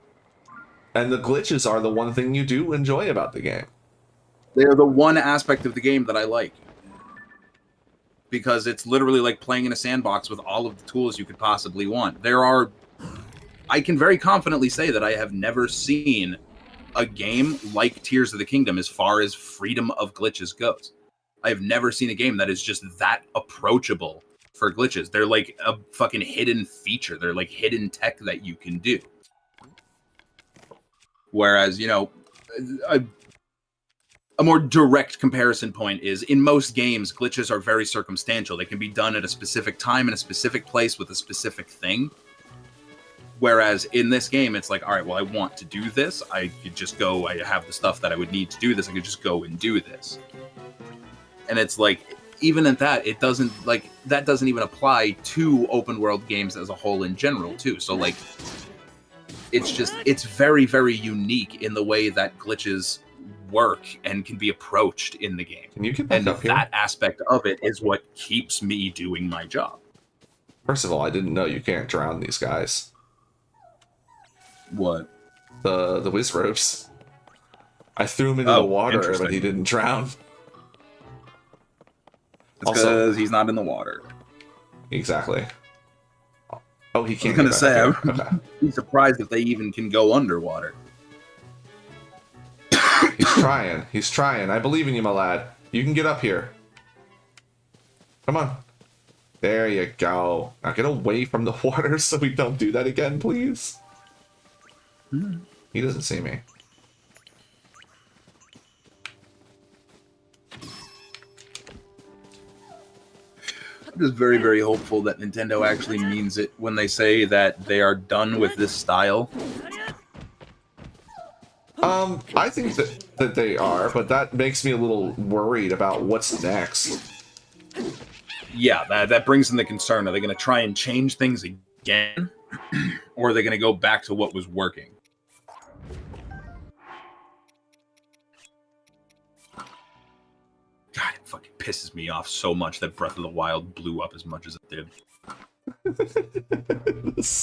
and the glitches are the one thing you do enjoy about the game. They're the one aspect of the game that I like. Because it's literally like playing in a sandbox with all of the tools you could possibly want. I can very confidently say that I have never seen a game like Tears of the Kingdom as far as freedom of glitches goes. I have never seen a game that is just that approachable for glitches. They're like a fucking hidden feature. They're like hidden tech that you can do. Whereas, you know, a more direct comparison point is in most games, glitches are very circumstantial. They can be done at a specific time in a specific place with a specific thing. Whereas in this game, it's like, all right, well, I want to do this. I could just go, I have the stuff that I would need to do this. I could just go and do this. And it's like, even at that, it doesn't, like, that doesn't even apply to open world games as a whole in general, too. So, like, it's very, very unique in the way that glitches work and can be approached in the game. Can you get back And up here? that aspect of it is what keeps me doing my job. First of all, I didn't know you can't drown these guys. What? The whiz ropes. I threw him into the water, but he didn't drown. It's because he's not in the water. Exactly. Oh, he can't. I was gonna say, okay. I'm surprised if they even can go underwater. He's trying. He's trying. I believe in you, my lad. You can get up here. Come on. There you go. Now get away from the water so we don't do that again, please. He doesn't see me. I'm just very, very hopeful that Nintendo actually means it when they say that they are done with this style. I think that they are, but that makes me a little worried about what's next. Yeah, that brings in the concern. Are they going to try and change things again? Or are they going to go back to what was working? God, it fucking pisses me off so much that Breath of the Wild blew up as much as it did.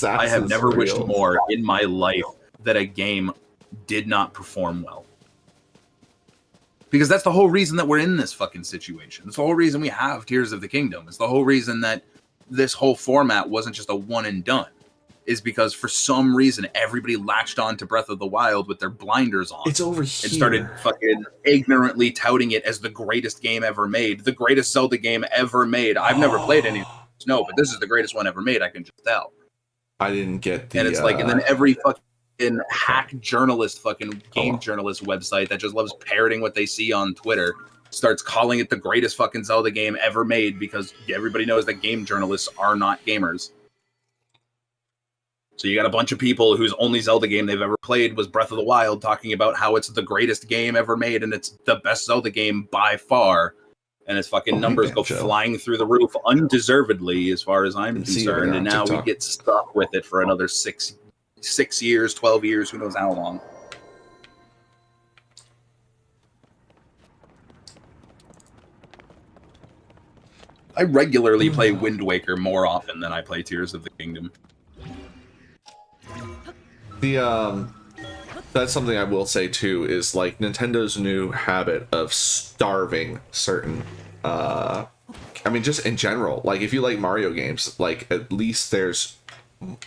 I have never wished more in my life that a game did not perform well. Because that's the whole reason that we're in this fucking situation. It's the whole reason we have Tears of the Kingdom. It's the whole reason that this whole format wasn't just a one and done. Is because for some reason everybody latched on to Breath of the Wild with their blinders on. It's over here. And started fucking ignorantly touting it as the greatest game ever made. The greatest Zelda game ever made. I've never played any. No, but this is the greatest one ever made. I can just tell. I didn't get the... And it's like, and then every fucking hack journalist, fucking game journalist website that just loves parroting what they see on Twitter starts calling it the greatest fucking Zelda game ever made because everybody knows that game journalists are not gamers. So you got a bunch of people whose only Zelda game they've ever played was Breath of the Wild talking about how it's the greatest game ever made and it's the best Zelda game by far. And its fucking numbers go flying through the roof undeservedly as far as I'm concerned. And now we get stuck with it for another 6 years, 12 years, who knows how long. I regularly play Wind Waker more often than I play Tears of the Kingdom. That's something I will say too, is like Nintendo's new habit of starving certain I mean just in general, like if you like Mario games, like at least there's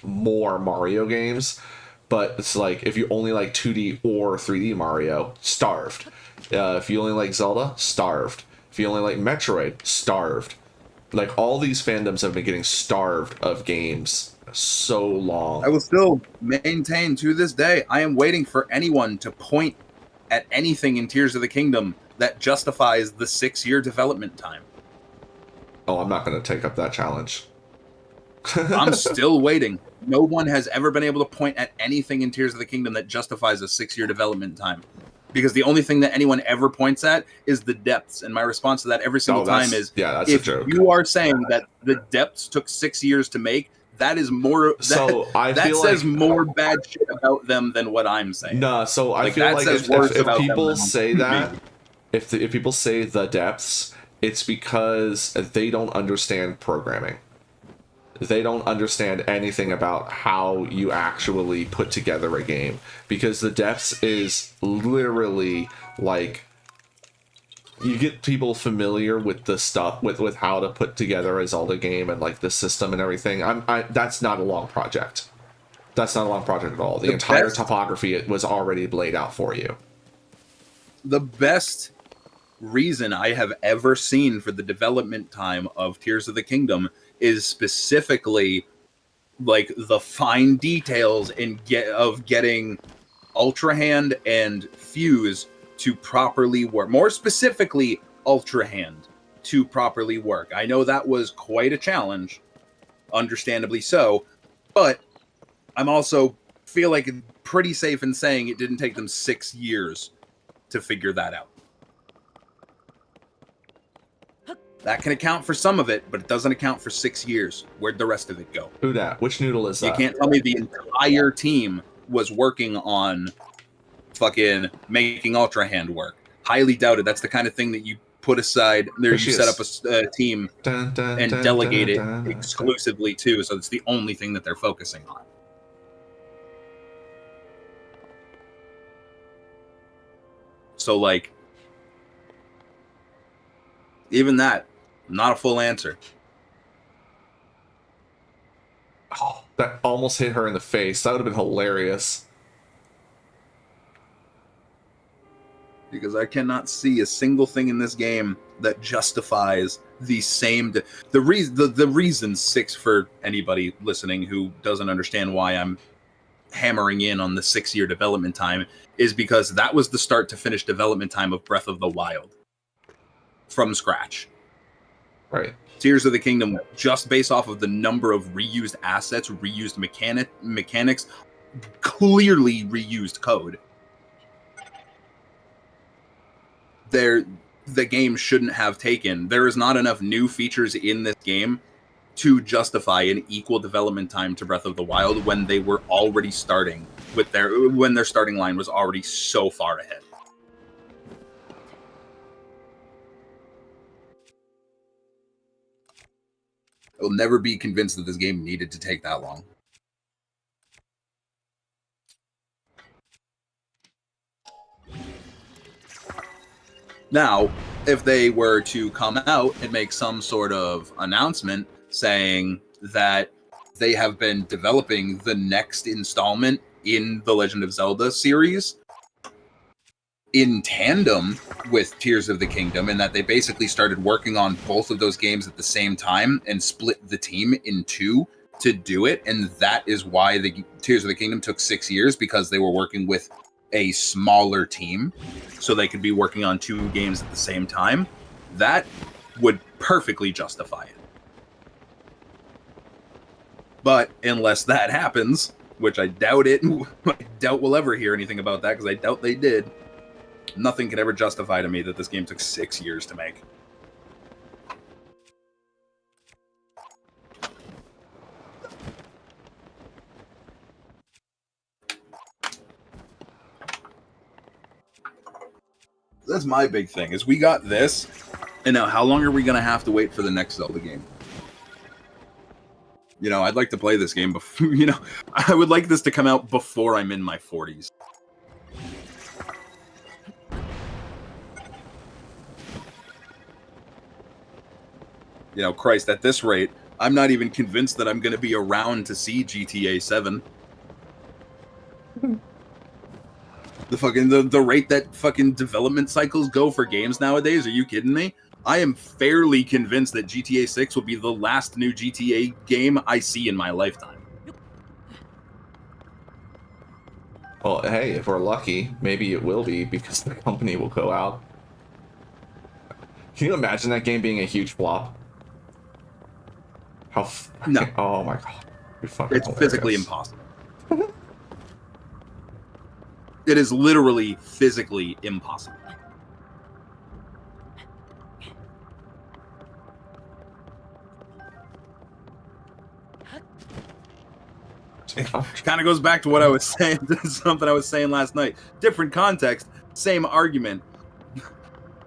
more Mario games, but it's like if you only like 2D or 3D Mario, starved. If you only like Zelda, starved. If you only like Metroid, starved. Like all these fandoms have been getting starved of games so long. I will still maintain to this day, I am waiting for anyone to point at anything in Tears of the Kingdom that justifies the 6-year development time. Oh, I'm not going to take up that challenge. I'm still waiting. No one has ever been able to point at anything in Tears of the Kingdom that justifies a 6-year development time. because the only thing that anyone ever points at is the depths. And my response to that every single time is, that's if a joke. you are saying that the depths took 6 years to make, that is more. So I that feel says like more bad shit about them than what I'm saying. No, so I Like, feel that like says if, worse if, if about them people than say me. that, if people say the depths, it's because they don't understand programming. They don't understand anything about how you actually put together a game, because the depths is literally like you get people familiar with the stuff with how to put together a Zelda game and like the system and everything. That's not a long project. That's not a long project at all. The entire topography it was already laid out for you. The best reason I have ever seen for the development time of Tears of the Kingdom is specifically like the fine details of getting Ultra Hand and Fuse to properly work. More specifically, Ultra Hand to properly work. I know that was quite a challenge, understandably so, but I'm also feel like pretty safe in saying it didn't take them 6 years to figure that out. That can account for some of it, but it doesn't account for 6 years. Where'd the rest of it go? Who dat? Which noodle is that? You can't tell me the entire team was working on fucking making Ultra Hand work. Highly doubted. That's the kind of thing that you put aside. There, you set up a team and delegate it exclusively to, so it's the only thing that they're focusing on. So, like, even that, not a full answer. Oh, that almost hit her in the face. That would have been hilarious. Because I cannot see a single thing in this game that justifies the same. The reason 6 for anybody listening who doesn't understand why I'm hammering in on the 6-year development time is because that was the start to finish development time of Breath of the Wild from scratch. Right. Tears of the Kingdom, just based off of the number of reused assets, reused mechanics, clearly reused code. The game shouldn't have taken. There is not enough new features in this game to justify an equal development time to Breath of the Wild when they were already starting with when their starting line was already so far ahead. I'll never be convinced that this game needed to take that long. Now, if they were to come out and make some sort of announcement saying that they have been developing the next installment in the Legend of Zelda series in tandem with Tears of the Kingdom, and that they basically started working on both of those games at the same time and split the team in two to do it, and that is why the Tears of the Kingdom took 6 years, because they were working with a smaller team so they could be working on 2 games at the same time, that would perfectly justify it. But unless that happens, which I doubt it, I doubt we'll ever hear anything about that because I doubt they did, nothing can ever justify to me that this game took 6 years to make. That's my big thing, is we got this, and now how long are we going to have to wait for the next Zelda game? You know, I'd like to play this game before, you know, I would like this to come out before I'm in my 40s. You know, Christ, at this rate, I'm not even convinced that I'm going to be around to see GTA 7. The rate that fucking development cycles go for games nowadays, are you kidding me? I am fairly convinced that GTA 6 will be the last new GTA game I see in my lifetime. Well, hey, if we're lucky, maybe it will be, because the company will go out. Can you imagine that game being a huge flop? How fucking, no. Oh my god. It's physically impossible. It is literally physically impossible. Kind of goes back to what I was saying, something I was saying last night. Different context, same argument.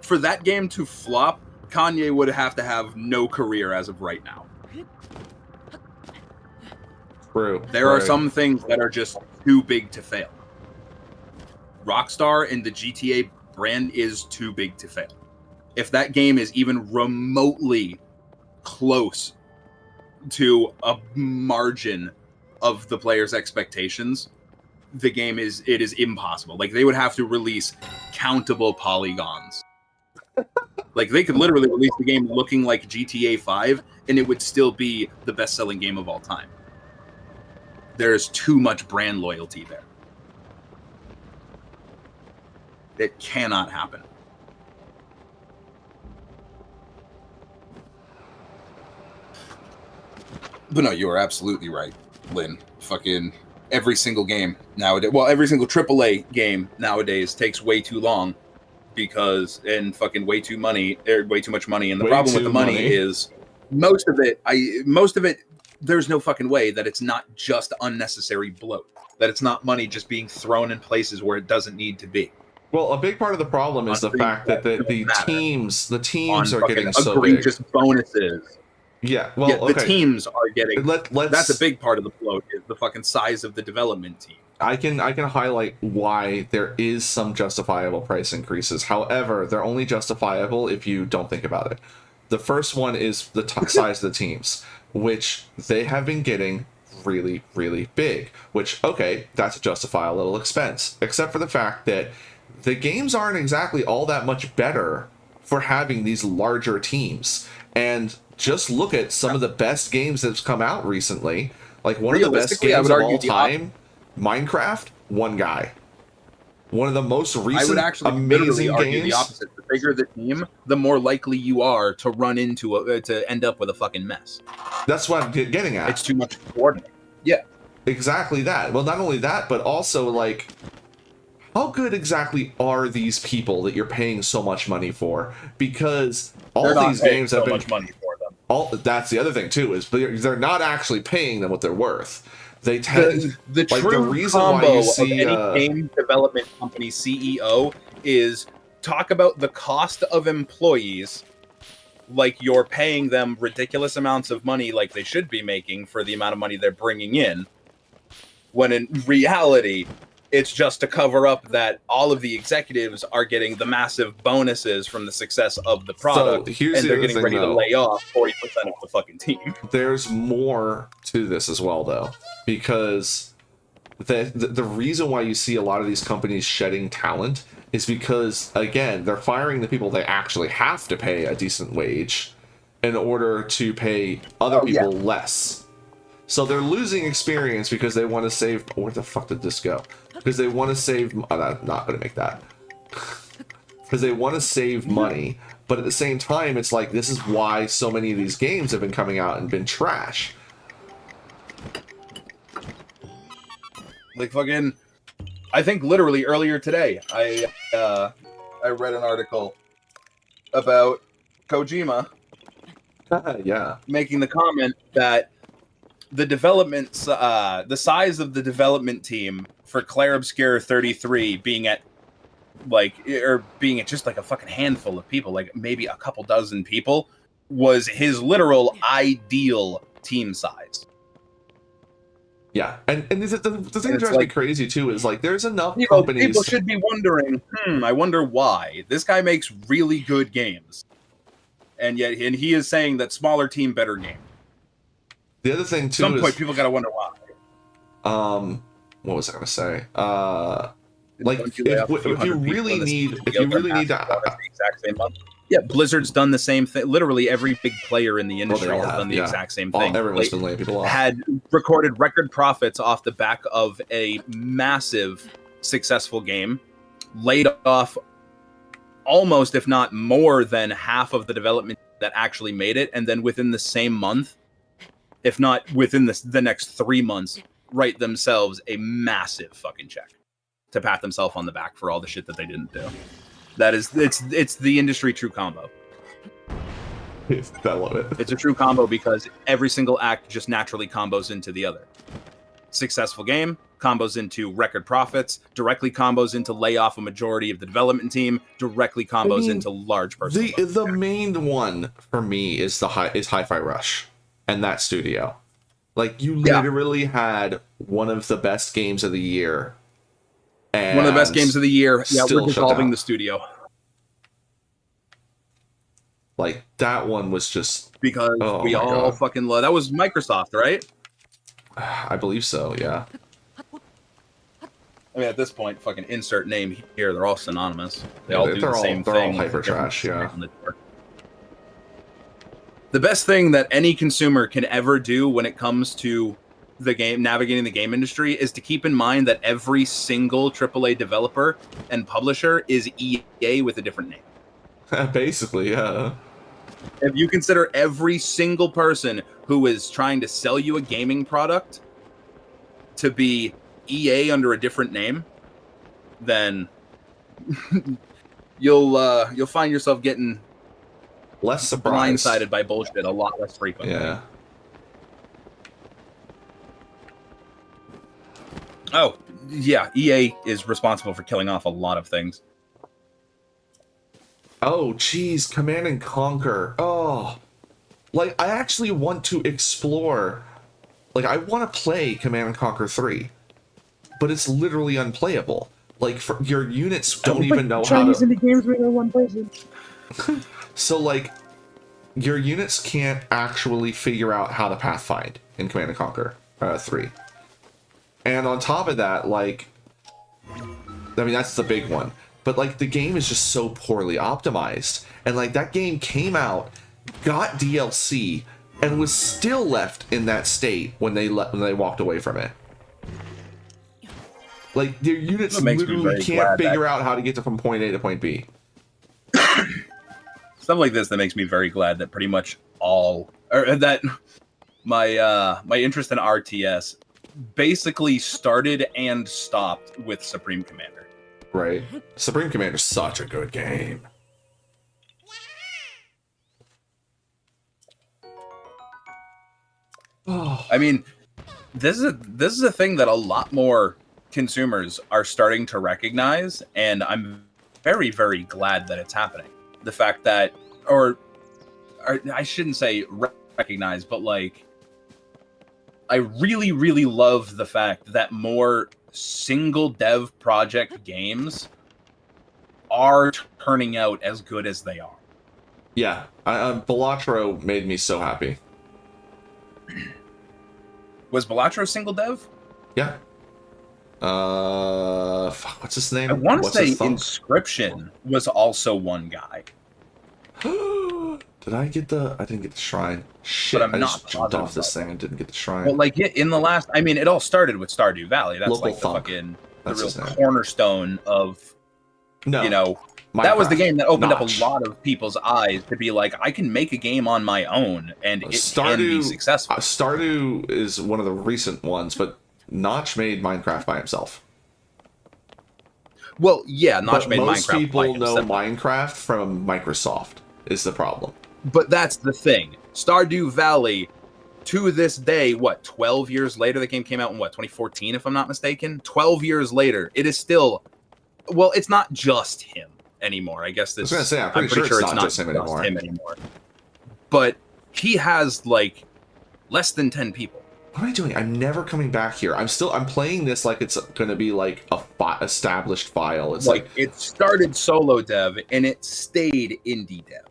For that game to flop, Kanye would have to have no career as of right now. True. There are some things that are just too big to fail. Rockstar and the GTA brand is too big to fail. If that game is even remotely close to a margin of the player's expectations, it is impossible. Like, they would have to release countable polygons. Like, they could literally release the game looking like GTA 5 and it would still be the best-selling game of all time. There's too much brand loyalty there. It cannot happen. But no, you are absolutely right, Lynn. Fucking every single game nowadays, well, every single AAA game nowadays takes way too long and fucking way too much money. And the problem with the money is most of it, there's no fucking way that it's not just unnecessary bloat, that it's not money just being thrown in places where it doesn't need to be. Well, a big part of the problem is the fact that the teams are getting so egregious big. Bonuses. Yeah, well, yeah, the teams are getting. That's a big part of the bloat, is the fucking size of the development team. I can highlight why there is some justifiable price increases. However, they're only justifiable if you don't think about it. The first one is the size of the teams, which they have been getting really, really big. Which, okay, that's a justifiable little expense, except for the fact that the games aren't exactly all that much better for having these larger teams. And just look at some of the best games that's come out recently. Like, one of the best games of all time, Minecraft, one guy. One of the most recent amazing games. The opposite. The bigger the team, the more likely you are to run into to end up with a fucking mess. That's what I'm getting at. It's too much to coordinate. Yeah. Exactly that. Well, not only that, but also, like, how good exactly are these people that you're paying so much money for? Because all these games have been much money for them. That's the other thing too, is they're not actually paying them what they're worth. They tend the like true the reason combo why you see of any game development company CEO is talk about the cost of employees like you're paying them ridiculous amounts of money, like they should be making for the amount of money they're bringing in, when in reality it's just to cover up that all of the executives are getting the massive bonuses from the success of the product, and they're getting ready to lay off 40% of the fucking team. There's more to this as well, though, because the reason why you see a lot of these companies shedding talent is because, again, they're firing the people they actually have to pay a decent wage in order to pay other people less. So they're losing experience because they want to save. Where the fuck did this go? Because they want to save. I'm not going to make that. Because they want to save money, but at the same time, it's like, this is why so many of these games have been coming out and been trash. Like fucking, I think literally earlier today, I read an article about Kojima. Yeah. Making the comment that the size of the development team for Clair Obscur 33 being at just like a fucking handful of people, like maybe a couple dozen people, was his literal ideal team size. Yeah, and the thing that drives me crazy too is, like, there's enough companies. People should be wondering, I wonder why. This guy makes really good games, and he is saying that smaller team, better game. The other thing too, at some point, people gotta wonder why. What was I gonna say? Like, if you really need to, the exact same month. Yeah, Blizzard's done the same thing. Literally every big player in the industry has done the exact same thing. Everyone's been laying people off. Had recorded record profits off the back of a massive successful game, laid off almost, if not more than half of the development that actually made it, and then within the same month, if not within the next 3 months, write themselves a massive fucking check to pat themselves on the back for all the shit that they didn't do. That is, it's the industry true combo. I love it. It's a true combo because every single act just naturally combos into the other. Successful game combos into record profits, directly combos into lay off a majority of the development team, directly combos into large personal. The main one for me is Hi-Fi Rush and that studio. Like, you literally had one of the best games of the year. And one of the best games of the year. Yeah, we're dissolving the studio. Like, that one was just... Because we all fucking love... That was Microsoft, right? I believe so, yeah. I mean, at this point, fucking insert name here. They're all synonymous. They all do the same thing. They're all hyper trash, yeah. The best thing that any consumer can ever do when it comes to the game, navigating the game industry, is to keep in mind that every single AAA developer and publisher is EA with a different name. Basically, yeah. If you consider every single person who is trying to sell you a gaming product to be EA under a different name, then you'll find yourself getting less surprised, blindsided by bullshit a lot less frequently. Yeah. Oh, yeah. EA is responsible for killing off a lot of things. Oh, geez, Command and Conquer. Oh, like, I actually want to explore. Like, I want to play Command and Conquer 3, but it's literally unplayable. Like, your units don't even know how to. Into games where no one plays it. So, like, your units can't actually figure out how to pathfind in Command and Conquer 3. And on top of that, like, I mean, that's the big one. But, like, the game is just so poorly optimized. And, like, that game came out, got DLC, and was still left in that state when they walked away from it. Like, their units literally can't figure out how to get from point A to point B. Stuff like this that makes me very glad that pretty much all... Or that my interest in RTS basically started and stopped with Supreme Commander. Right. Supreme Commander's such a good game. Oh. I mean, this is a thing that a lot more consumers are starting to recognize, and I'm very, very glad that it's happening. The fact that, or I shouldn't say recognize, but like, I really, really love the fact that more single dev project games are turning out as good as they are. Yeah, Balatro made me so happy. Was Balatro single dev? Yeah. Fuck, what's his name? I want to say Inscription was also one guy. Did I get the... I didn't get the shrine. Shit, but I'm I not just jumped off this thing and didn't get the shrine. Well, like, in the last... I mean, it all started with Stardew Valley. That's Local like the Thunk. fucking... That's the real cornerstone of... No. You know... Minecraft. That was the game that opened Notch. up a lot of people's eyes to be like, I can make a game on my own, and it can be successful. Stardew is one of the recent ones, but Notch made Minecraft by himself. Well, yeah, Notch but made most Minecraft by people know himself. Minecraft from Microsoft, is the problem. But that's the thing. Stardew Valley, to this day, what, 12 years later, the game came out in, what, 2014, if I'm not mistaken? 12 years later, it is still... Well, it's not just him anymore. I guess this... I was going to say, I'm pretty sure it's not just him anymore. But he has, like, less than 10 people. What am I doing? I'm never coming back here. I'm playing this like it's going to be like a established file. It's like it started solo dev and it stayed indie dev.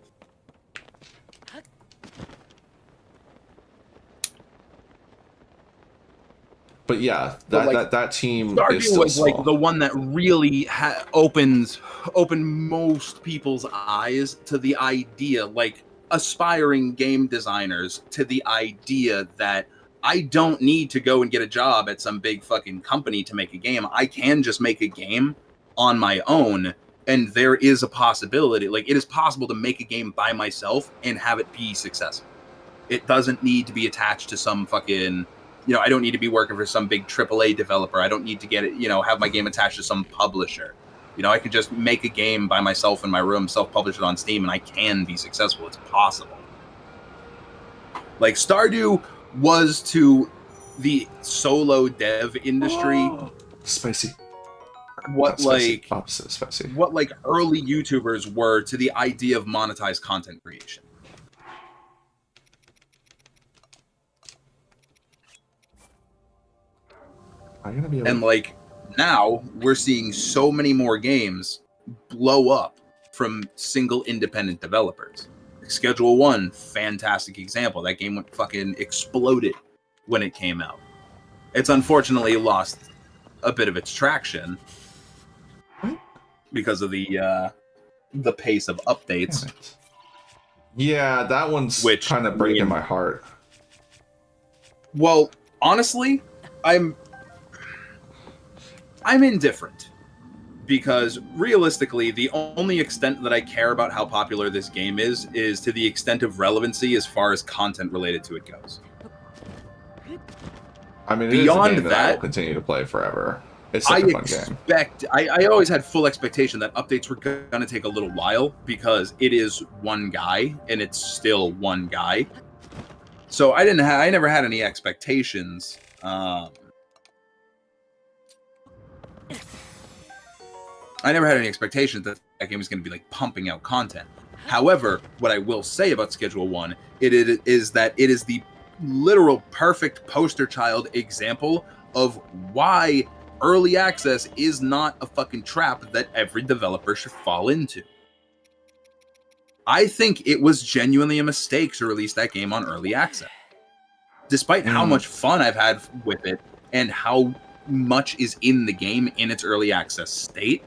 But yeah, that team Stardew is still was small. like the one that really opened most people's eyes to the idea, like aspiring game designers, to the idea that I don't need to go and get a job at some big fucking company to make a game. I can just make a game on my own, and there is a possibility. Like, it is possible to make a game by myself and have it be successful. It doesn't need to be attached to some fucking I don't need to be working for some big AAA developer. I don't need to get it, have my game attached to some publisher. I can just make a game by myself in my room, self-publish it on Steam, and I can be successful. It's possible. Like, Stardew was to the solo dev industry spicy. What spicy. Opposite spicy. What like early YouTubers were to the idea of monetized content creation. And like now we're seeing so many more games blow up from single independent developers. Schedule 1, fantastic example. That game went fucking exploded when it came out. It's unfortunately lost a bit of its traction because of the pace of updates. Yeah, that one's kind of breaking my heart. Well, honestly, I'm indifferent. Because realistically, the only extent that I care about how popular this game is to the extent of relevancy as far as content related to it goes. I mean, beyond that, I will continue to play forever. It's such a fun game. I always had full expectation that updates were going to take a little while because it is one guy and it's still one guy. So I never had any expectations. I never had any expectations that that game was going to be like pumping out content. However, what I will say about Schedule 1 is that it is the literal perfect poster child example of why early access is not a fucking trap that every developer should fall into. I think it was genuinely a mistake to release that game on early access. Despite how much fun I've had with it and how much is in the game in its early access state,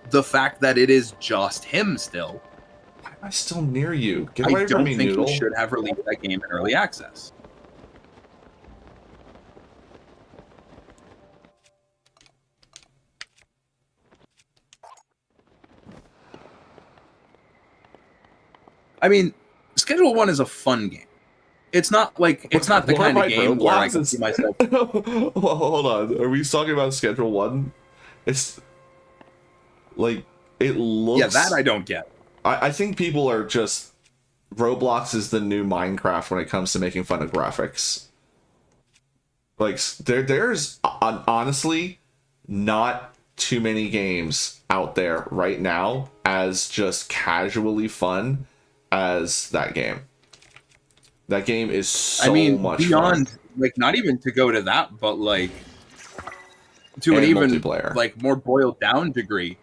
the fact that it is just him still. Why am I still near you? Get away from me, Noodle. I don't think he should have released that game in early access. I mean, Schedule 1 is a fun game. It's not like it's not the kind of game where I can see myself. Well, hold on. Are we talking about Schedule 1? It's like it looks. Yeah, that I don't get. I think people are just Roblox is the new Minecraft when it comes to making fun of graphics. Like there's honestly not too many games out there right now as just casually fun as that game. That game is so much beyond fun. Like not even to go to that, but like to an even like more boiled down degree.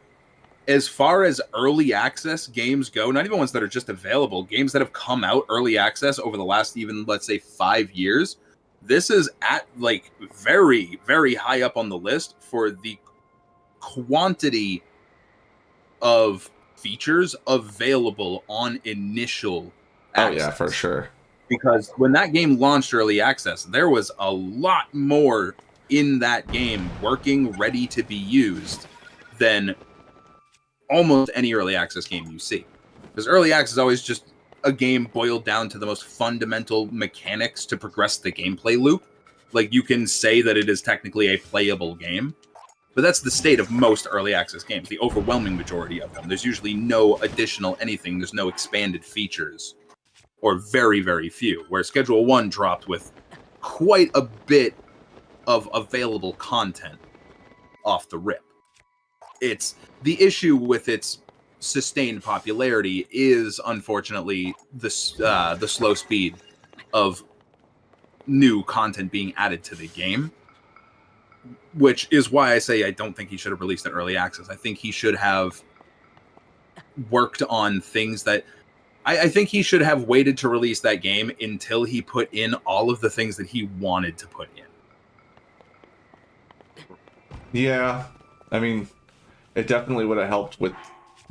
As far as early access games go, not even ones that are just available, games that have come out early access over the last even, let's say, 5 years, this is at like very, very high up on the list for the quantity of features available on initial access. Oh yeah, for sure. Because when that game launched early access, there was a lot more in that game working, ready to be used than almost any early access game you see. Because early access is always just a game boiled down to the most fundamental mechanics to progress the gameplay loop. Like, you can say that it is technically a playable game, but that's the state of most early access games, the overwhelming majority of them. There's usually no additional anything. There's no expanded features, or very, very few, where Schedule 1 dropped with quite a bit of available content off the rip. It's the issue with its sustained popularity is unfortunately the slow speed of new content being added to the game, which is why I say I don't think he should have released an early access. I think he should have worked on things that I think he should have waited to release that game until he put in all of the things that he wanted to put in. Yeah, I mean, it definitely would have helped with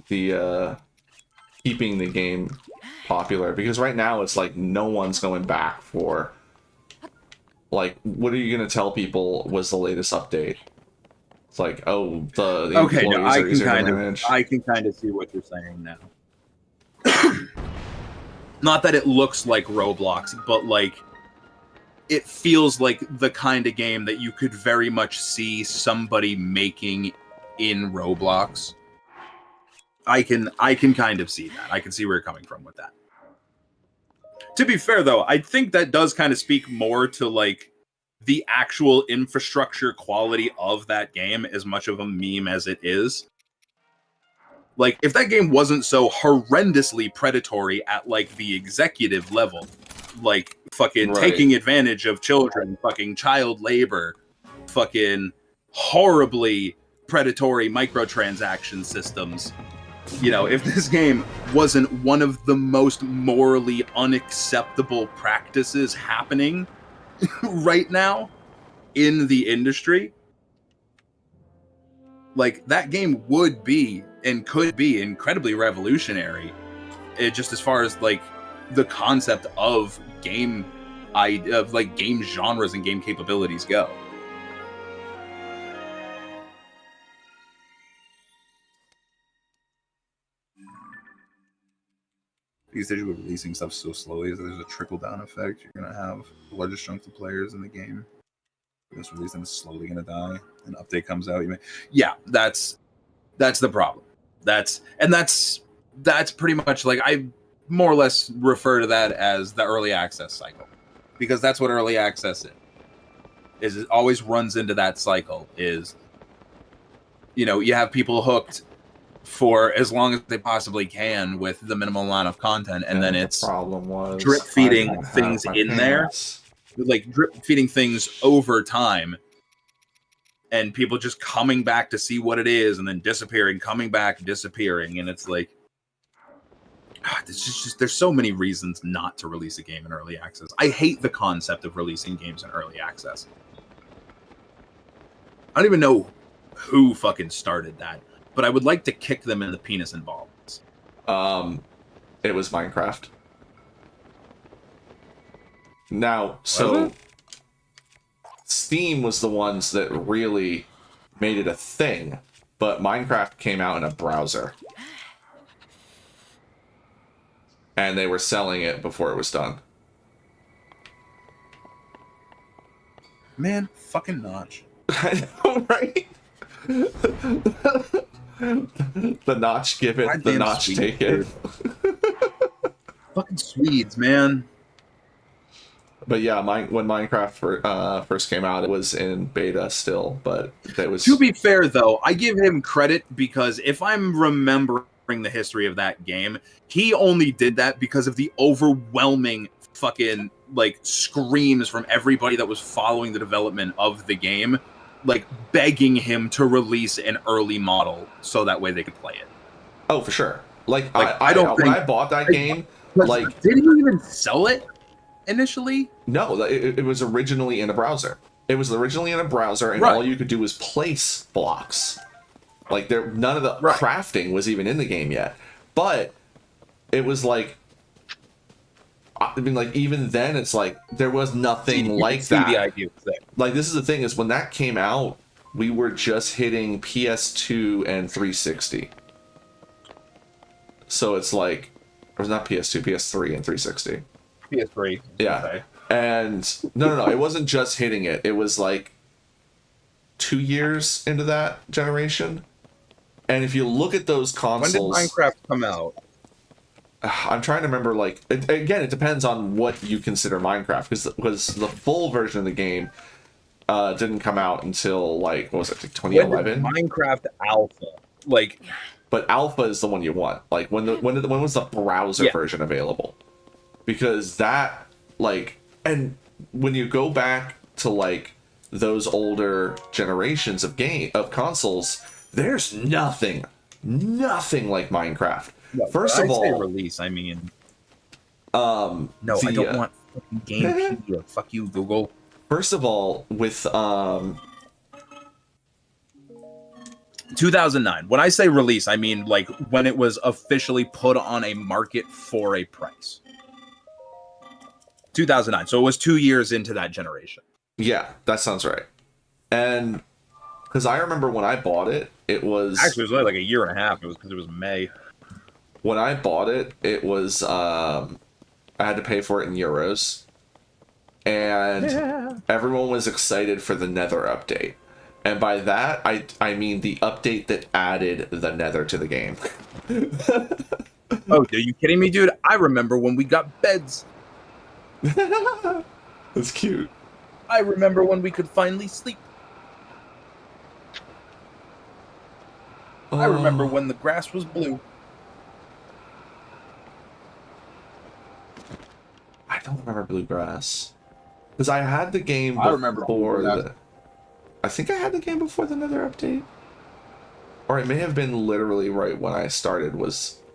the keeping the game popular, because right now it's like no one's going back for like, what are you going to tell people was the latest update? It's like, oh, the okay, no, I can kind of see what you're saying now. Not that it looks like Roblox, but like it feels like the kind of game that you could very much see somebody making in Roblox. I can kind of see that. I can see where you're coming from with that. To be fair, though, I think that does kind of speak more to like the actual infrastructure quality of that game, as much of a meme as it is. Like, if that game wasn't so horrendously predatory at like the executive level, like fucking taking advantage of children, fucking child labor, fucking horribly predatory microtransaction systems. You know, if this game wasn't one of the most morally unacceptable practices happening right now in the industry, like, that game would be and could be incredibly revolutionary. Just as far as like the concept of game genres and game capabilities go. Because they're releasing stuff so slowly, there's a trickle-down effect. You're going to have the largest chunk of players in the game. This release, then it's slowly going to die. An update comes out. Yeah, that's the problem. That's pretty much like, I more or less refer to that as the early access cycle. Because that's what early access is. It always runs into that cycle. Is, you know, you have people hooked for as long as they possibly can with the minimal amount of content, and then it's problem was drip feeding things in there, like drip feeding things over time, and people just coming back to see what it is, and then disappearing, coming back, disappearing, and it's like, there's so many reasons not to release a game in early access. I hate the concept of releasing games in early access. I don't even know who fucking started that, but I would like to kick them in the penis and balls. It was Minecraft. Now, so Steam was the ones that really made it a thing, but Minecraft came out in a browser. And they were selling it before it was done. Man, fucking Notch. I know, right? The Notch give it, the Notch Swede, take it. Fucking Swedes, man. But yeah, when Minecraft first came out, it was in beta still, but that was... To be fair, though, I give him credit because if I'm remembering the history of that game, he only did that because of the overwhelming fucking, like, screams from everybody that was following the development of the game, like, begging him to release an early model so that way they could play it. Oh, for sure. Like I don't think... When I bought that game, like... Did he even sell it initially? No, it was originally in a browser. It was originally in a browser, and all you could do was place blocks. Like, none of the crafting was even in the game yet. But it was like... I mean, like, even then, it's like, there was nothing like that. The idea was there. Like, this is the thing, is when that came out, we were just hitting PS2 and 360. So it's like... Or not PS2, PS3 and 360. PS3. Yeah. Okay. And no, it wasn't just hitting it. It was like 2 years into that generation. And if you look at those consoles... When did Minecraft come out? I'm trying to remember, like... Again, it depends on what you consider Minecraft. Because the full version of the game didn't come out until, like, what was it, like 2011? Minecraft Alpha. Like... But Alpha is the one you want. Like, when was the browser version available? Because that, like... And when you go back to, like, those older generations of consoles, there's nothing like Minecraft. No, First of all, say release, I mean, no, I don't want fucking Gamepedia. Fuck you, Google. First of all, with 2009. When I say release, I mean like when it was officially put on a market for a price. 2009. So it was 2 years into that generation. Yeah, that sounds right. And because I remember when I bought it, it was... Actually, it was only like a year and a half. It was because it was May. When I bought it, it was... I had to pay for it in euros. and everyone was excited for the Nether update. And by that, I mean the update that added the Nether to the game. Oh, are you kidding me, dude? I remember when we got beds. That's cute. I remember when we could finally sleep. I remember when the grass was blue. I don't remember Bluegrass. Because I had the game I remember before Bluegrass. I think I had the game before the Nether update. Or it may have been literally right when I started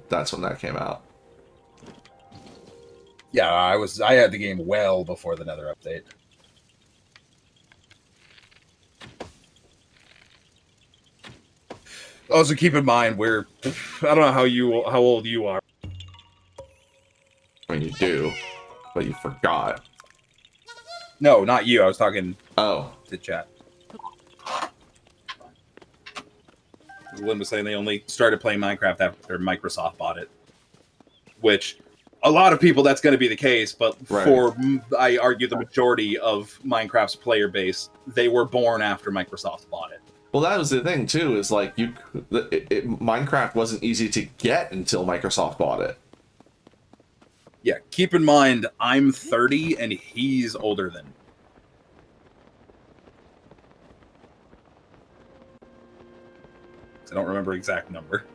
that's when that came out. Yeah, I had the game well before the Nether update. Also, keep in mind, I don't know how old you are. I mean, you do, but you forgot. No, not you. I was talking Oh. to chat. Lynn was saying they only started playing Minecraft after Microsoft bought it. Which, a lot of people, that's going to be the case, but for, I argue, the majority of Minecraft's player base, they were born after Microsoft bought it. Well, that was the thing, too, is like, Minecraft wasn't easy to get until Microsoft bought it. Yeah, keep in mind, I'm 30 and he's older than me. I don't remember exact number.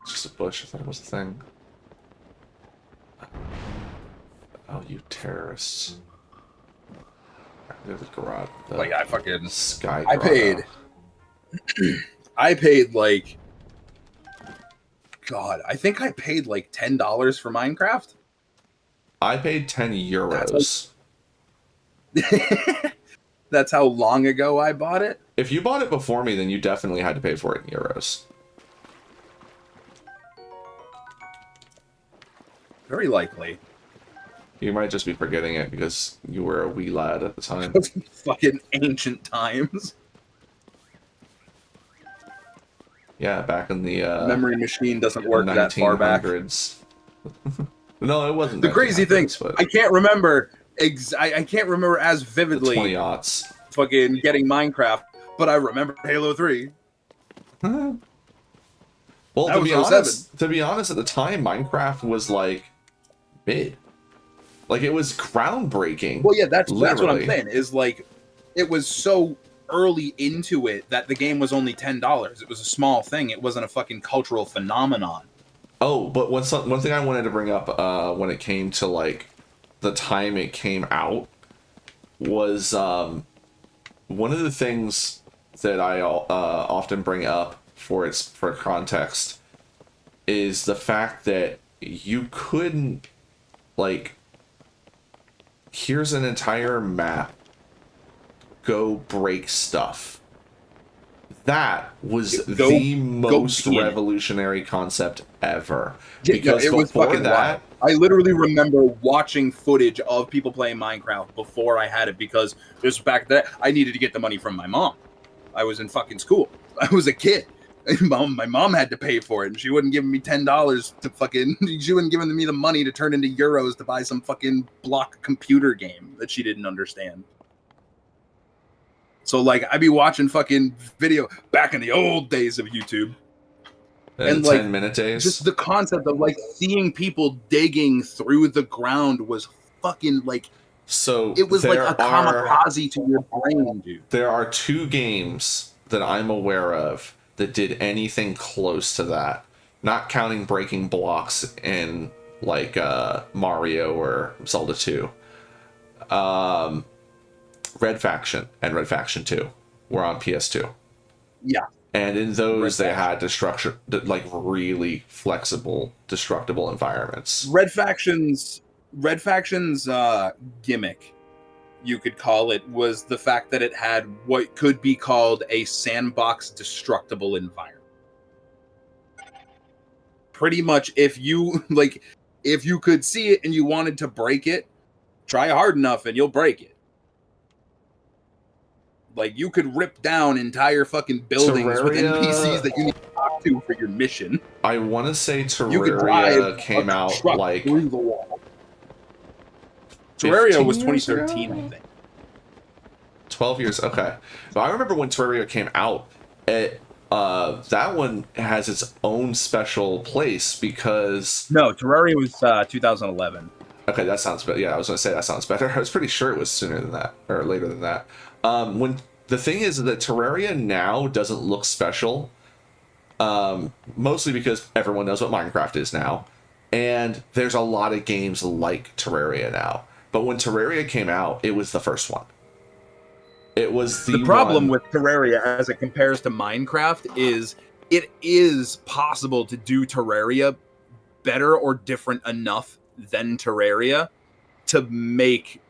It's just a bush. I thought it was a thing. Oh, you terrorists. There's a garage. Like, I fucking... Sky I paid... I paid, like... God, I think I paid, like, $10 for Minecraft. I paid 10 euros. That's how long ago I bought it? If you bought it before me, then you definitely had to pay for it in euros. Very likely. You might just be forgetting it because you were a wee lad at the time. Fucking ancient times. Yeah, back in the memory machine doesn't work that far back. 1900s. No, it wasn't. The crazy thing, I can't remember. I can't remember as vividly. 20-aughts. Fucking getting Minecraft, but I remember Halo 3. Well, That to was be honest, at the time, Minecraft was like mid. Like, it was groundbreaking. Well, yeah, that's what I'm literally. saying. Is like, it was so early into it that the game was only $10. It was a small thing. It wasn't a fucking cultural phenomenon. Oh, but one thing I wanted to bring up when it came to like the time it came out was one of the things that I often bring up for context is the fact that you couldn't, like, here's an entire map, go break stuff. That was the most revolutionary concept ever. Because it was fucking wild. I literally remember watching footage of people playing Minecraft before I had it because this was back then. I needed to get the money from my mom. I was in fucking school. I was a kid. My mom had to pay for it, and she wouldn't give me $10 to fucking. She wouldn't give me the money to turn into euros to buy some fucking block computer game that she didn't understand. So, like, I'd be watching fucking video back in the old days of YouTube. And like 10-minute days. Just the concept of, like, seeing people digging through the ground was fucking, like... So it was like a kamikaze to your brain, dude. There are 2 games that I'm aware of that did anything close to that. Not counting breaking blocks in, like, Mario or Zelda 2. Red Faction and Red Faction 2 were on PS2. Yeah. And in those, they had like really flexible, destructible environments. Red Faction's gimmick, you could call it, was the fact that it had what could be called a sandbox destructible environment. Pretty much, if you could see it and you wanted to break it, try hard enough and you'll break it. Like, you could rip down entire fucking buildings with NPCs that you need to knock to for your mission. I want to say You could drive Terraria came a out truck like through the wall. Terraria was 15 years 2013, ago? I think. 12 years. Okay. But I remember when Terraria came out, that one has its own special place because... No, Terraria was 2011. Okay, that sounds better. Yeah, I was going to say that sounds better. I was pretty sure it was sooner than that, or later than that. When the thing is that Terraria now doesn't look special, mostly because everyone knows what Minecraft is now, and there's a lot of games like Terraria now. But when Terraria came out, it was the first one. It was The problem with Terraria as it compares to Minecraft is it is possible to do Terraria better or different enough than Terraria to make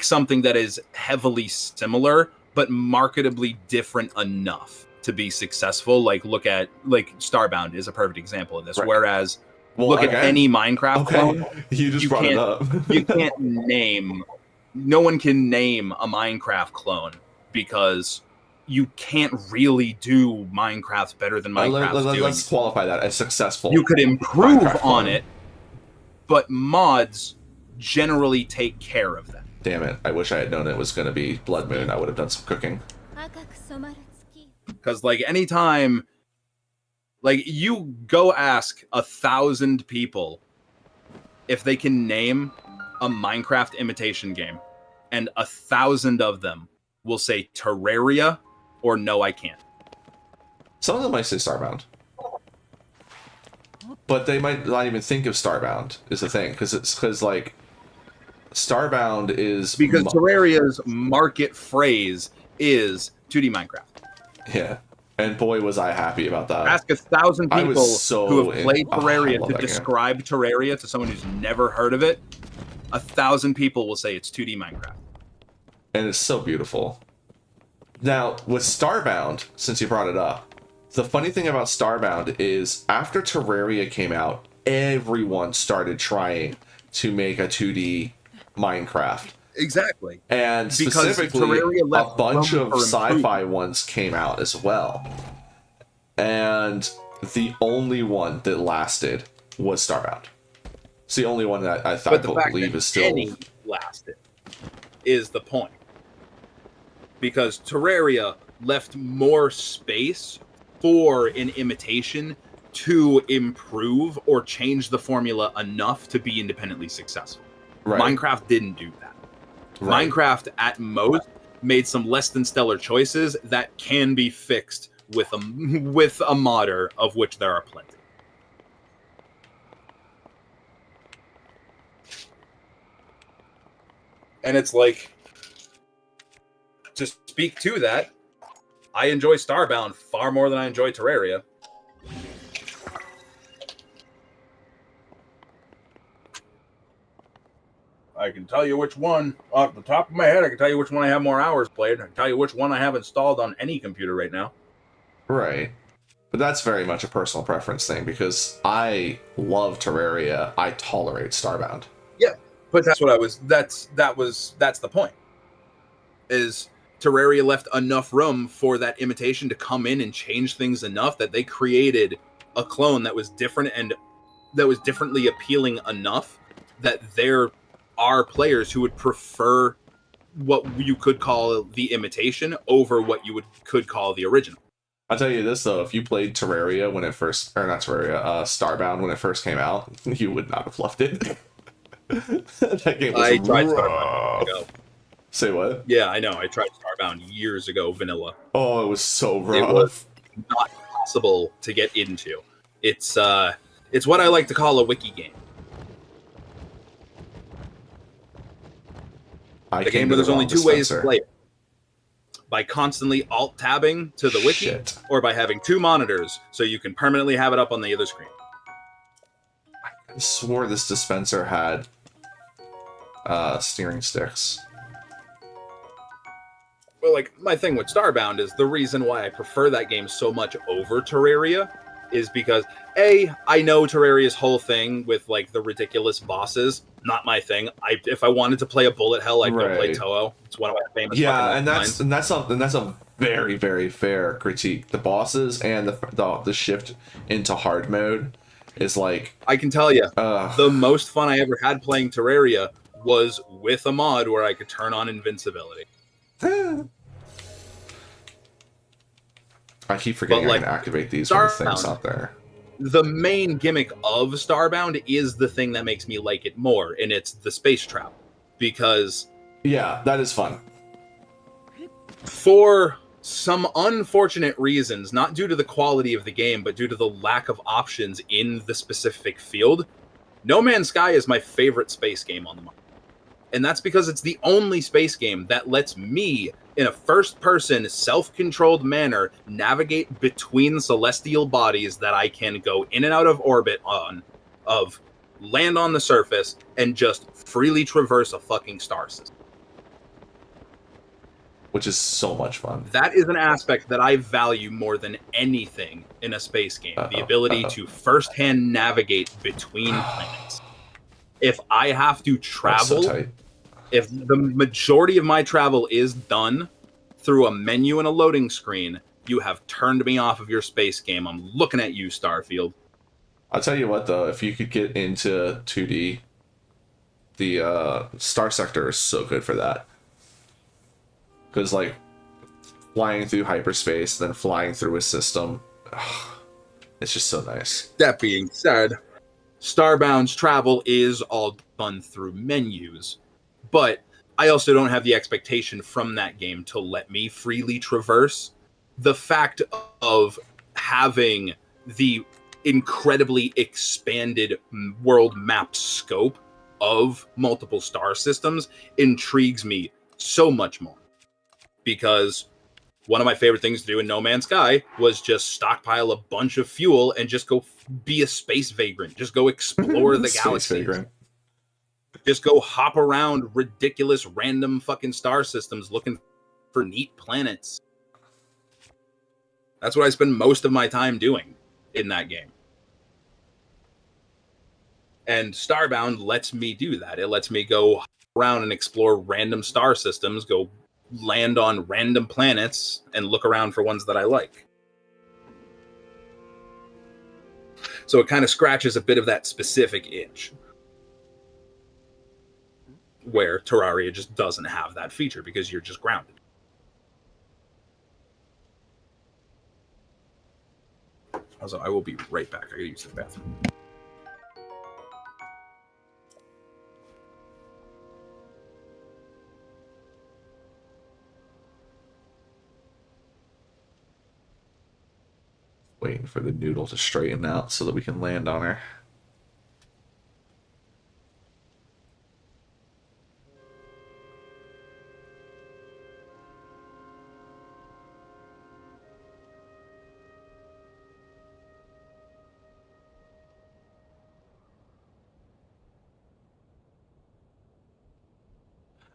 something that is heavily similar but marketably different enough to be successful. Like look at Starbound is a perfect example of this. Right. Whereas look at any Minecraft clone, you just brought it up. you can't name. No one can name a Minecraft clone because you can't really do Minecraft better than Minecraft's doing. Let's qualify that as successful. You could improve Minecraft on clone. it, but mods generally take care of that. Damn it! I wish I had known it was going to be Blood Moon. I would have done some cooking. Because anytime, you go ask 1,000 people if they can name a Minecraft imitation game, and 1,000 of them will say Terraria or no, I can't. Some of them might say Starbound, but they might not even think of Starbound. Is the thing because Starbound is because Terraria's market phrase is 2D Minecraft. Yeah, and boy was I happy about that. Ask 1,000 people who have played Terraria to that describe Terraria to someone who's never heard of it. 1,000 people will say it's 2D Minecraft. And it's so beautiful. Now, with Starbound, since you brought it up, the funny thing about Starbound is after Terraria came out, everyone started trying to make a 2D Minecraft. Exactly. And Because specifically, Terraria left a bunch room of for sci-fi improvement. ones came out as well. And the only one that lasted was Starbound. It's the only one that I But the fact believe that is still... any lasted is the point. Because Terraria left more space for an imitation to improve or change the formula enough to be independently successful. Right. Minecraft didn't do that. Right. Minecraft, at most, made some less than stellar choices that can be fixed with a modder, of which there are plenty. And it's to speak to that, I enjoy Starbound far more than I enjoy Terraria. I can tell you which one, off the top of my head, I can tell you which one I have more hours played. I can tell you which one I have installed on any computer right now. Right. But that's very much a personal preference thing because I love Terraria. I tolerate Starbound. Yeah, but that's the point. Is Terraria left enough room for that imitation to come in and change things enough that they created a clone that was different and that was differently appealing enough that there are players who would prefer what you could call the imitation over what you could call the original. I'll tell you this though, if you played Terraria when it first, or not Terraria, Starbound when it first came out, you would not have loved it. That game was I tried rough. Starbound years ago. Say what? Yeah, I know. I tried Starbound years ago, vanilla. Oh, it was so rough. It was not possible to get into. It's what I like to call a wiki game. I The game where there's only two ways to play it. By constantly alt-tabbing to the wiki, Shit. or by having two monitors so you can permanently have it up on the other screen. I swore this dispenser had steering sticks. Well, my thing with Starbound is the reason why I prefer that game so much over Terraria is because, A, I know Terraria's whole thing with, the ridiculous bosses. Not my thing. If I wanted to play a bullet hell, I'd go play Right. Toho. It's one of my famous Yeah, fucking and lines. that's a very, very fair critique. The bosses and the shift into hard mode is like, I can tell you, the most fun I ever had playing Terraria was with a mod where I could turn on invincibility. I keep forgetting I can activate these when the thing's out there. The main gimmick of Starbound is the thing that makes me like it more, and it's the space travel. Because... yeah, that is fun. For some unfortunate reasons, not due to the quality of the game, but due to the lack of options in the specific field, No Man's Sky is my favorite space game on the market. And that's because it's the only space game that lets me, in a first-person, self-controlled manner, navigate between celestial bodies that I can go in and out of orbit on, land on the surface, and just freely traverse a fucking star system. Which is so much fun. That is an aspect that I value more than anything in a space game. The ability to first-hand navigate between planets. If I have to travel... so if the majority of my travel is done through a menu and a loading screen, you have turned me off of your space game. I'm looking at you, Starfield. I'll tell you what, though, if you could get into 2D, the Star Sector is so good for that. Because, like, flying through hyperspace, then flying through a system, it's just so nice. That being said, Starbound's travel is all done through menus. But I also don't have the expectation from that game to let me freely traverse. The fact of having the incredibly expanded world map scope of multiple star systems intrigues me so much more. Because one of my favorite things to do in No Man's Sky was just stockpile a bunch of fuel and just go be a space vagrant. Just go explore the galaxy. Just go hop around ridiculous random fucking star systems looking for neat planets. That's what I spend most of my time doing in that game. And Starbound lets me do that. It lets me go around and explore random star systems, go land on random planets, and look around for ones that I like. So it kind of scratches a bit of that specific itch, where Terraria just doesn't have that feature because you're just grounded. Also, I will be right back. I gotta use the bathroom. Waiting for the noodle to straighten out so that we can land on her.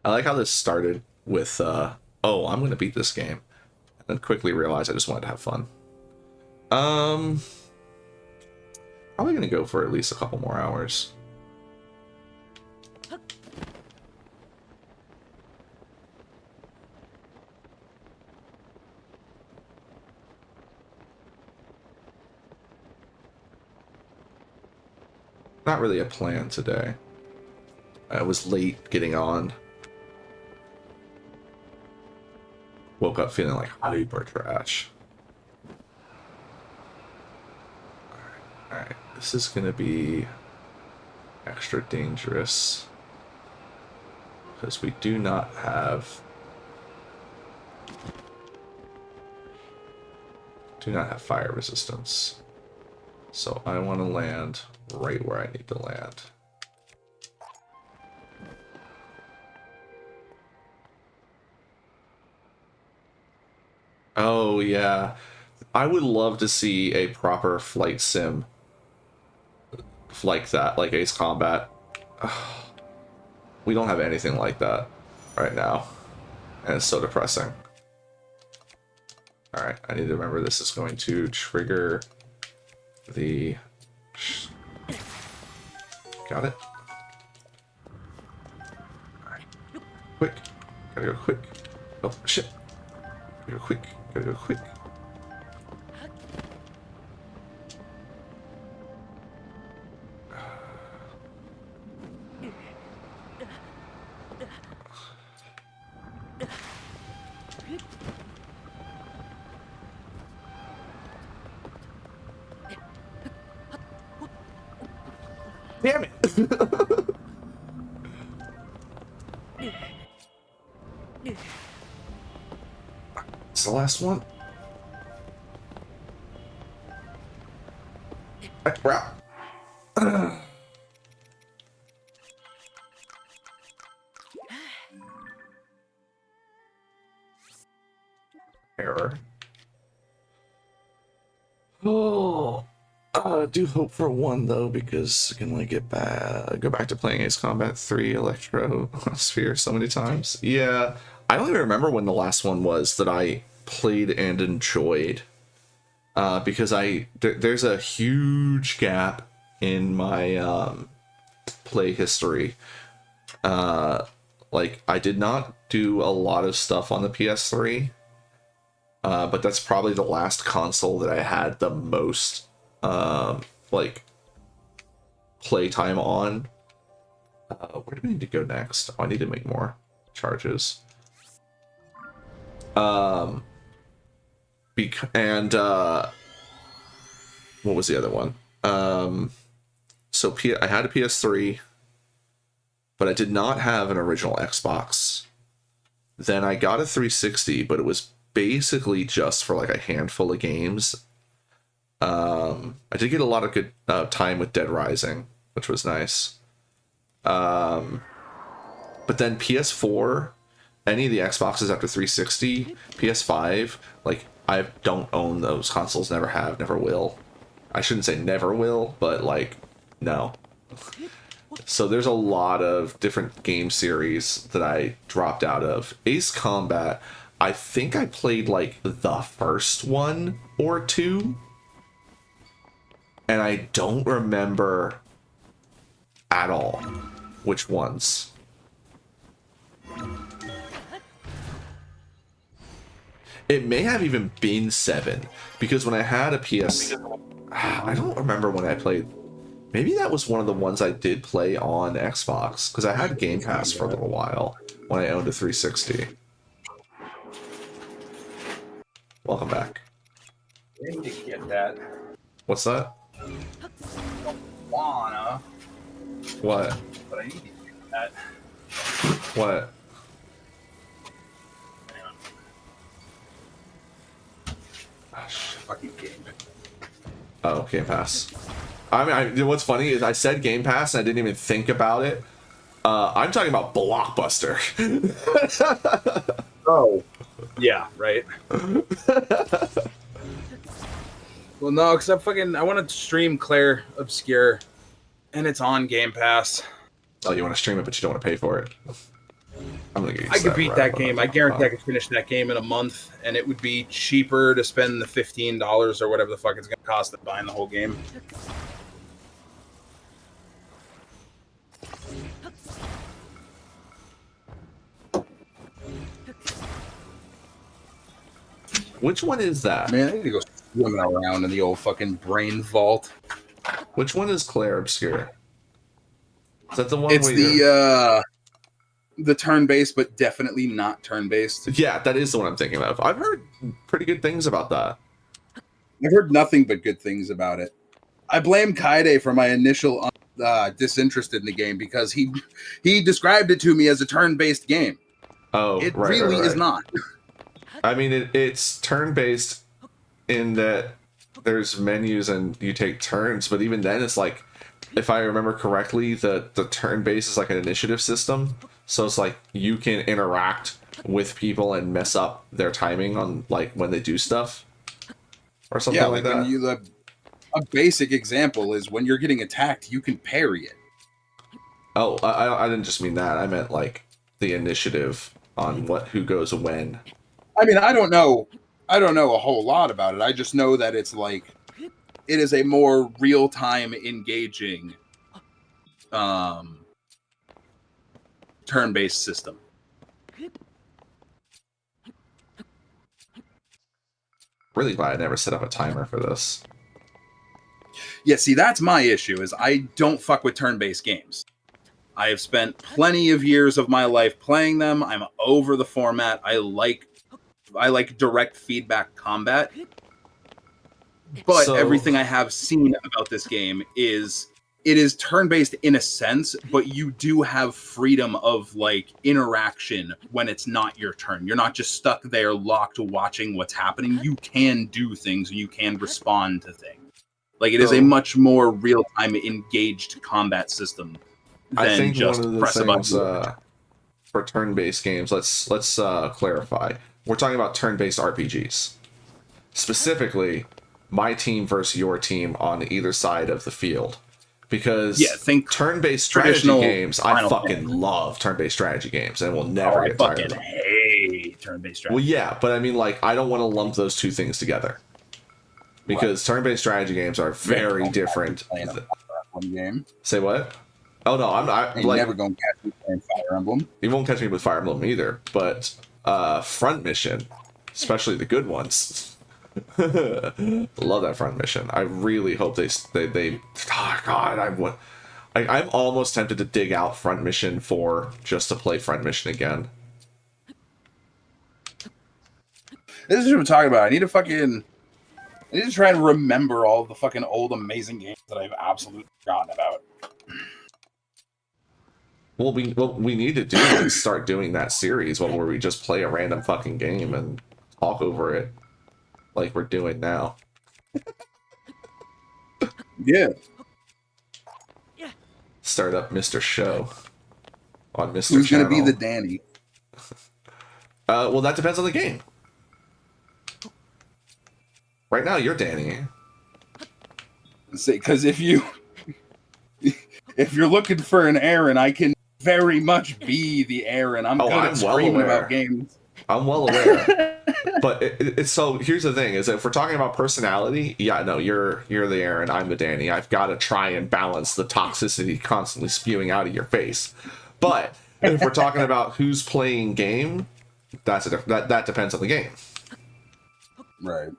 I like how this started with, oh, I'm going to beat this game. And then quickly realized I just wanted to have fun. Probably going to go for at least a couple more hours. Not really a plan today. I was late getting on. Woke up feeling like hyper trash. Alright, this is gonna be extra dangerous because we do not have fire resistance. So I want to land right where I need to land. Oh yeah, I would love to see a proper flight sim like that, like Ace Combat. We don't have anything like that right now, and it's so depressing. Alright, I need to remember this is going to trigger the... Got it? Alright. Quick. Gotta go quick. Oh, shit. Gotta go quick. Gotta go quick. Damn it! It's the last one. Crap. Error. Oh, I do hope for one though, because I can like go back to playing Ace Combat 3 Electro Sphere so many times. Yeah, I don't even remember when the last one was that I played and enjoyed. Because there's a huge gap in my play history. Like I did not do a lot of stuff on the PS3. But that's probably the last console that I had the most like playtime on. Where do we need to go next? Oh, I need to make more charges. What was the other one? So I had a PS3, but I did not have an original Xbox. Then I got a 360, but it was basically just for like a handful of games. I did get a lot of good time with Dead Rising, which was nice. But then PS4, any of the Xboxes after 360, PS5, like I don't own those consoles, never have, never will. I shouldn't say never will, but like, no. So there's a lot of different game series that I dropped out of. Ace Combat, I think I played like the first one or two, and I don't remember at all which ones. It may have even been 7, because when I had a PS, I don't remember when I played. Maybe that was one of the ones I did play on Xbox, because I had Game Pass for a little while when I owned a 360. Welcome back. I need to get that. What's that? Wanna, What? but I need to get that. What? Fucking game. Oh, Game Pass. I mean, what's funny is I said Game Pass and I didn't even think about it. I'm talking about Blockbuster. Oh, yeah, right. Well, no, because I want to stream Claire Obscure, and it's on Game Pass. Oh, you want to stream it, but you don't want to pay for it? I'm gonna I could beat that game. I guarantee I could finish that game in a month, and it would be cheaper to spend the $15 or whatever the fuck it's going to cost than buying the whole game. Which one is that? Man, I need to go swimming around in the old fucking brain vault. Which one is Claire Obscure? Is that the one? It's the turn-based, but definitely not turn-based. Yeah, that is the one I'm thinking of. I've heard pretty good things about that. I've heard nothing but good things about it. I blame Kaide for my initial disinterested in the game, because he described it to me as a turn-based game. Oh, It right, really right. is not. I mean, it's turn-based in that there's menus and you take turns, but even then, it's like, if I remember correctly, the turn-based is like an initiative system. So it's like you can interact with people and mess up their timing on like when they do stuff or something like that. A basic example is when you're getting attacked, you can parry it. Oh, I didn't just mean that. I meant like the initiative on who goes when. I mean, I don't know a whole lot about it. I just know that it's like it is a more real-time engaging turn-based system. Really glad I never set up a timer for this. Yeah, see, that's my issue, is I don't fuck with turn-based games. I have spent plenty of years of my life playing them. I'm over the format. I like direct feedback combat. But So- everything I have seen about this game is it is turn-based in a sense, but you do have freedom of like interaction when it's not your turn. You're not just stuck there locked watching what's happening. You can do things and you can respond to things. Like it is a much more real-time engaged combat system than I think just one of the press a things button. for turn-based games, let's clarify. We're talking about turn-based RPGs. Specifically, my team versus your team on either side of the field. Because think turn-based strategy traditional games, I Final fucking Fantasy. love turn-based strategy games and will never I get tired of fucking them. hate turn-based strategy. Well, yeah, but I mean, like, I don't want to lump those two things together. Because turn-based strategy games are very different. Playing one game. Say what? Oh, no, I'm not. You're Like, never going to catch me playing Fire Emblem. you won't catch me with Fire Emblem either, but front mission, especially the good ones. Love that front mission. I really hope they oh God, I'm almost tempted to dig out front mission just to play front mission again. This is what I'm talking about. I need to try and remember all the fucking old amazing games that I've absolutely forgotten about. What we need to do is start doing that series where we just play a random fucking game and talk over it like we're doing now. Yeah. Start up Mr. Show on Mr. Who's going Channel. to be the Danny? Well, that depends on the game. Right now, you're Danny. Because if you're looking for an Aaron, I can very much be the Aaron. I'm good at screaming about games. I'm well aware. But it's so here's the thing: is that if we're talking about personality, yeah, no, you're the Aaron, I'm the Danny. I've got to try and balance the toxicity constantly spewing out of your face. But if we're talking about who's playing game, that depends on the game. Right.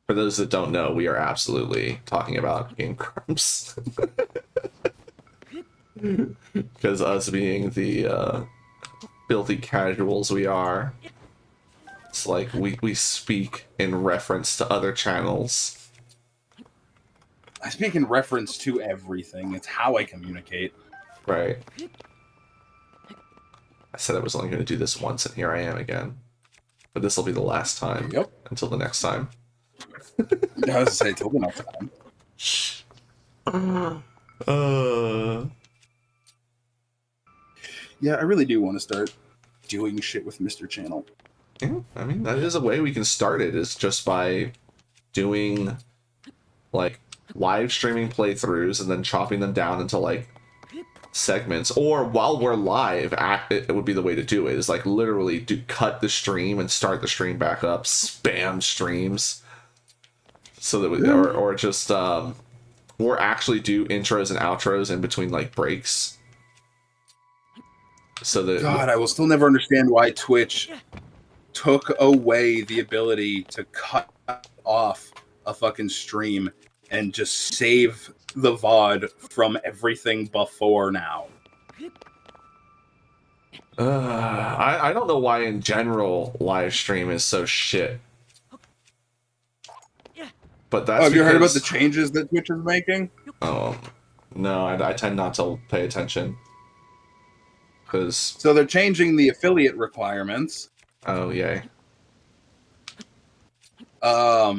For those that don't know, we are absolutely talking about Game Grumps. Because us being the filthy casuals we are, it's like we speak in reference to other channels. I speak in reference to everything. It's how I communicate. Right. I said I was only going to do this once, and here I am again. But this will be the last time. Yep. Until the next time. I was going to say, till the next time. Yeah, I really do want to start doing shit with Mr. Channel. Yeah, I mean, that is a way we can start it, is just by doing, like, live streaming playthroughs and then chopping them down into, like, segments. Or while we're live, it would be the way to do it, is, like, literally cut the stream and start the stream back up, spam streams. So that we, or just, or actually do intros and outros in between, like, breaks. So that God, I will still never understand why Twitch took away the ability to cut off a fucking stream and just save the VOD from everything before now. I don't know why in general live stream is so shit. But that's have you heard about the changes that Twitch is making? Oh, no, I tend not to pay attention. So they're changing the affiliate requirements. Oh, yay. I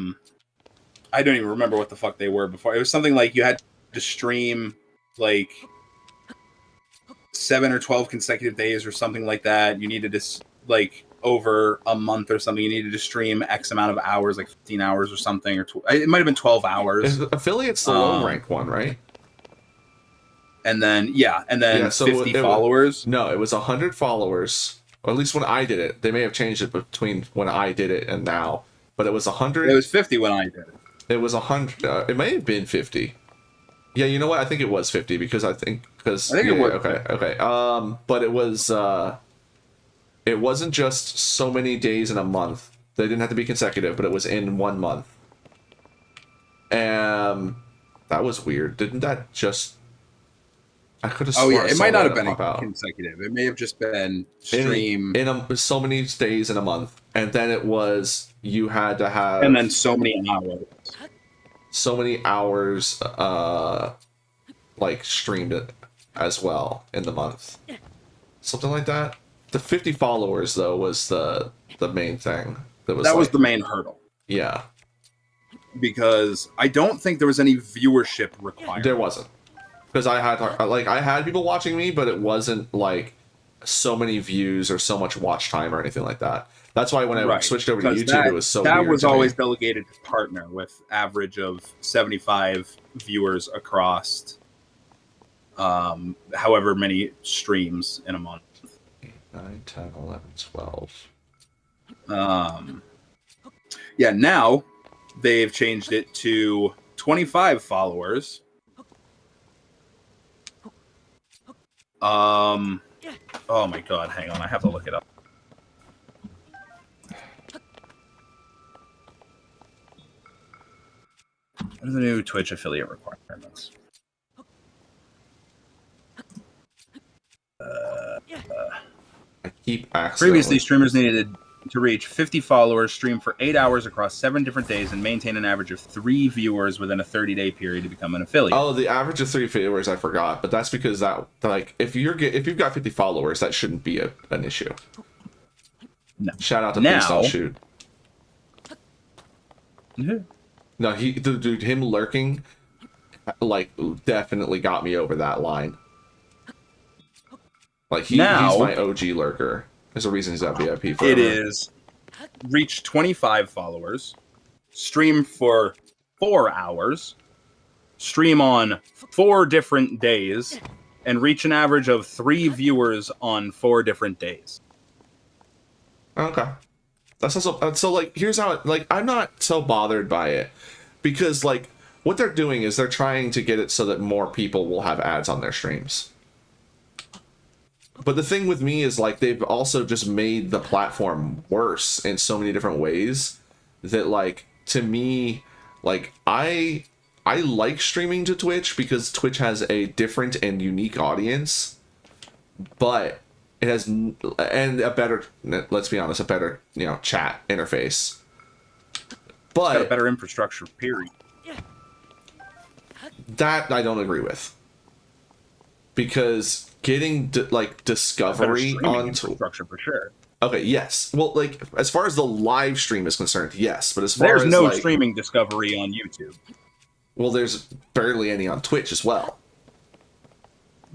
don't even remember what the fuck they were before. It was something like you had to stream like 7 or 12 consecutive days or something like that. You needed to, like, over a month or something, you needed to stream X amount of hours, like 15 hours or something, or it might have been 12 hours. Affiliate's the low rank one, right? And then, so 50 followers. No, it was 100 followers. Or at least when I did it. They may have changed it between when I did it and now. But it was 100. It was 50 when I did it. It was 100. It may have been 50. Yeah, you know what? I think it was 50 because I think it was. okay. But it was it wasn't just so many days in a month. They didn't have to be consecutive, but it was in 1 month. That was weird. Didn't that just... I could have Oh sworn yeah, I it saw might not that have been pop out. consecutive. It may have just been stream, So many days in a month, and then it was you had to have and then so many hours. so many hours like streamed it as well in the month, something like that. The 50 followers though was the main thing that was The main hurdle, yeah, because I don't think there was any viewership required. there wasn't, because I had people watching me, but it wasn't like so many views or so much watch time or anything like that. That's why when I switched over to Because YouTube, it was so that weird was to me. always delegated to partner with average of 75 viewers across however many streams in a month. 9, 10, 11, 12. Yeah, now they've changed it to 25 followers. Oh my god, hang on, I have to look it up. What are the new Twitch affiliate requirements? I keep accidentally... Previously, streamers needed to reach 50 followers, stream for 8 hours across 7 different days, and maintain an average of 3 viewers within a 30-day period to become an affiliate. Oh, the average of 3 viewers, I forgot, but that's because that, like, if you've got 50 followers, that shouldn't be an issue. No. Shout out to Now- Please Don't Shoot. Yeah. No, dude, him lurking, like, definitely got me over that line. Like, he's my OG lurker. There's a reason he's at VIP forever. It is reach 25 followers, stream for 4 hours, stream on 4 different days, and reach an average of 3 viewers on 4 different days. Okay. That's also, so, like, here's how it, like, I'm not so bothered by it, because, like, what they're doing is they're trying to get it so that more people will have ads on their streams. But the thing with me is, like, they've also just made the platform worse in so many different ways that, like, to me, like, I like streaming to Twitch because Twitch has a different and unique audience, but it has, and a better, let's be honest, a better, chat interface. But Got a better infrastructure, period. that I don't agree with. Because getting discovery on infrastructure for sure. Okay, yes. Well, like, as far as the live stream is concerned, yes. But as far There's as no like, streaming discovery on YouTube. Well, there's barely any on Twitch as well.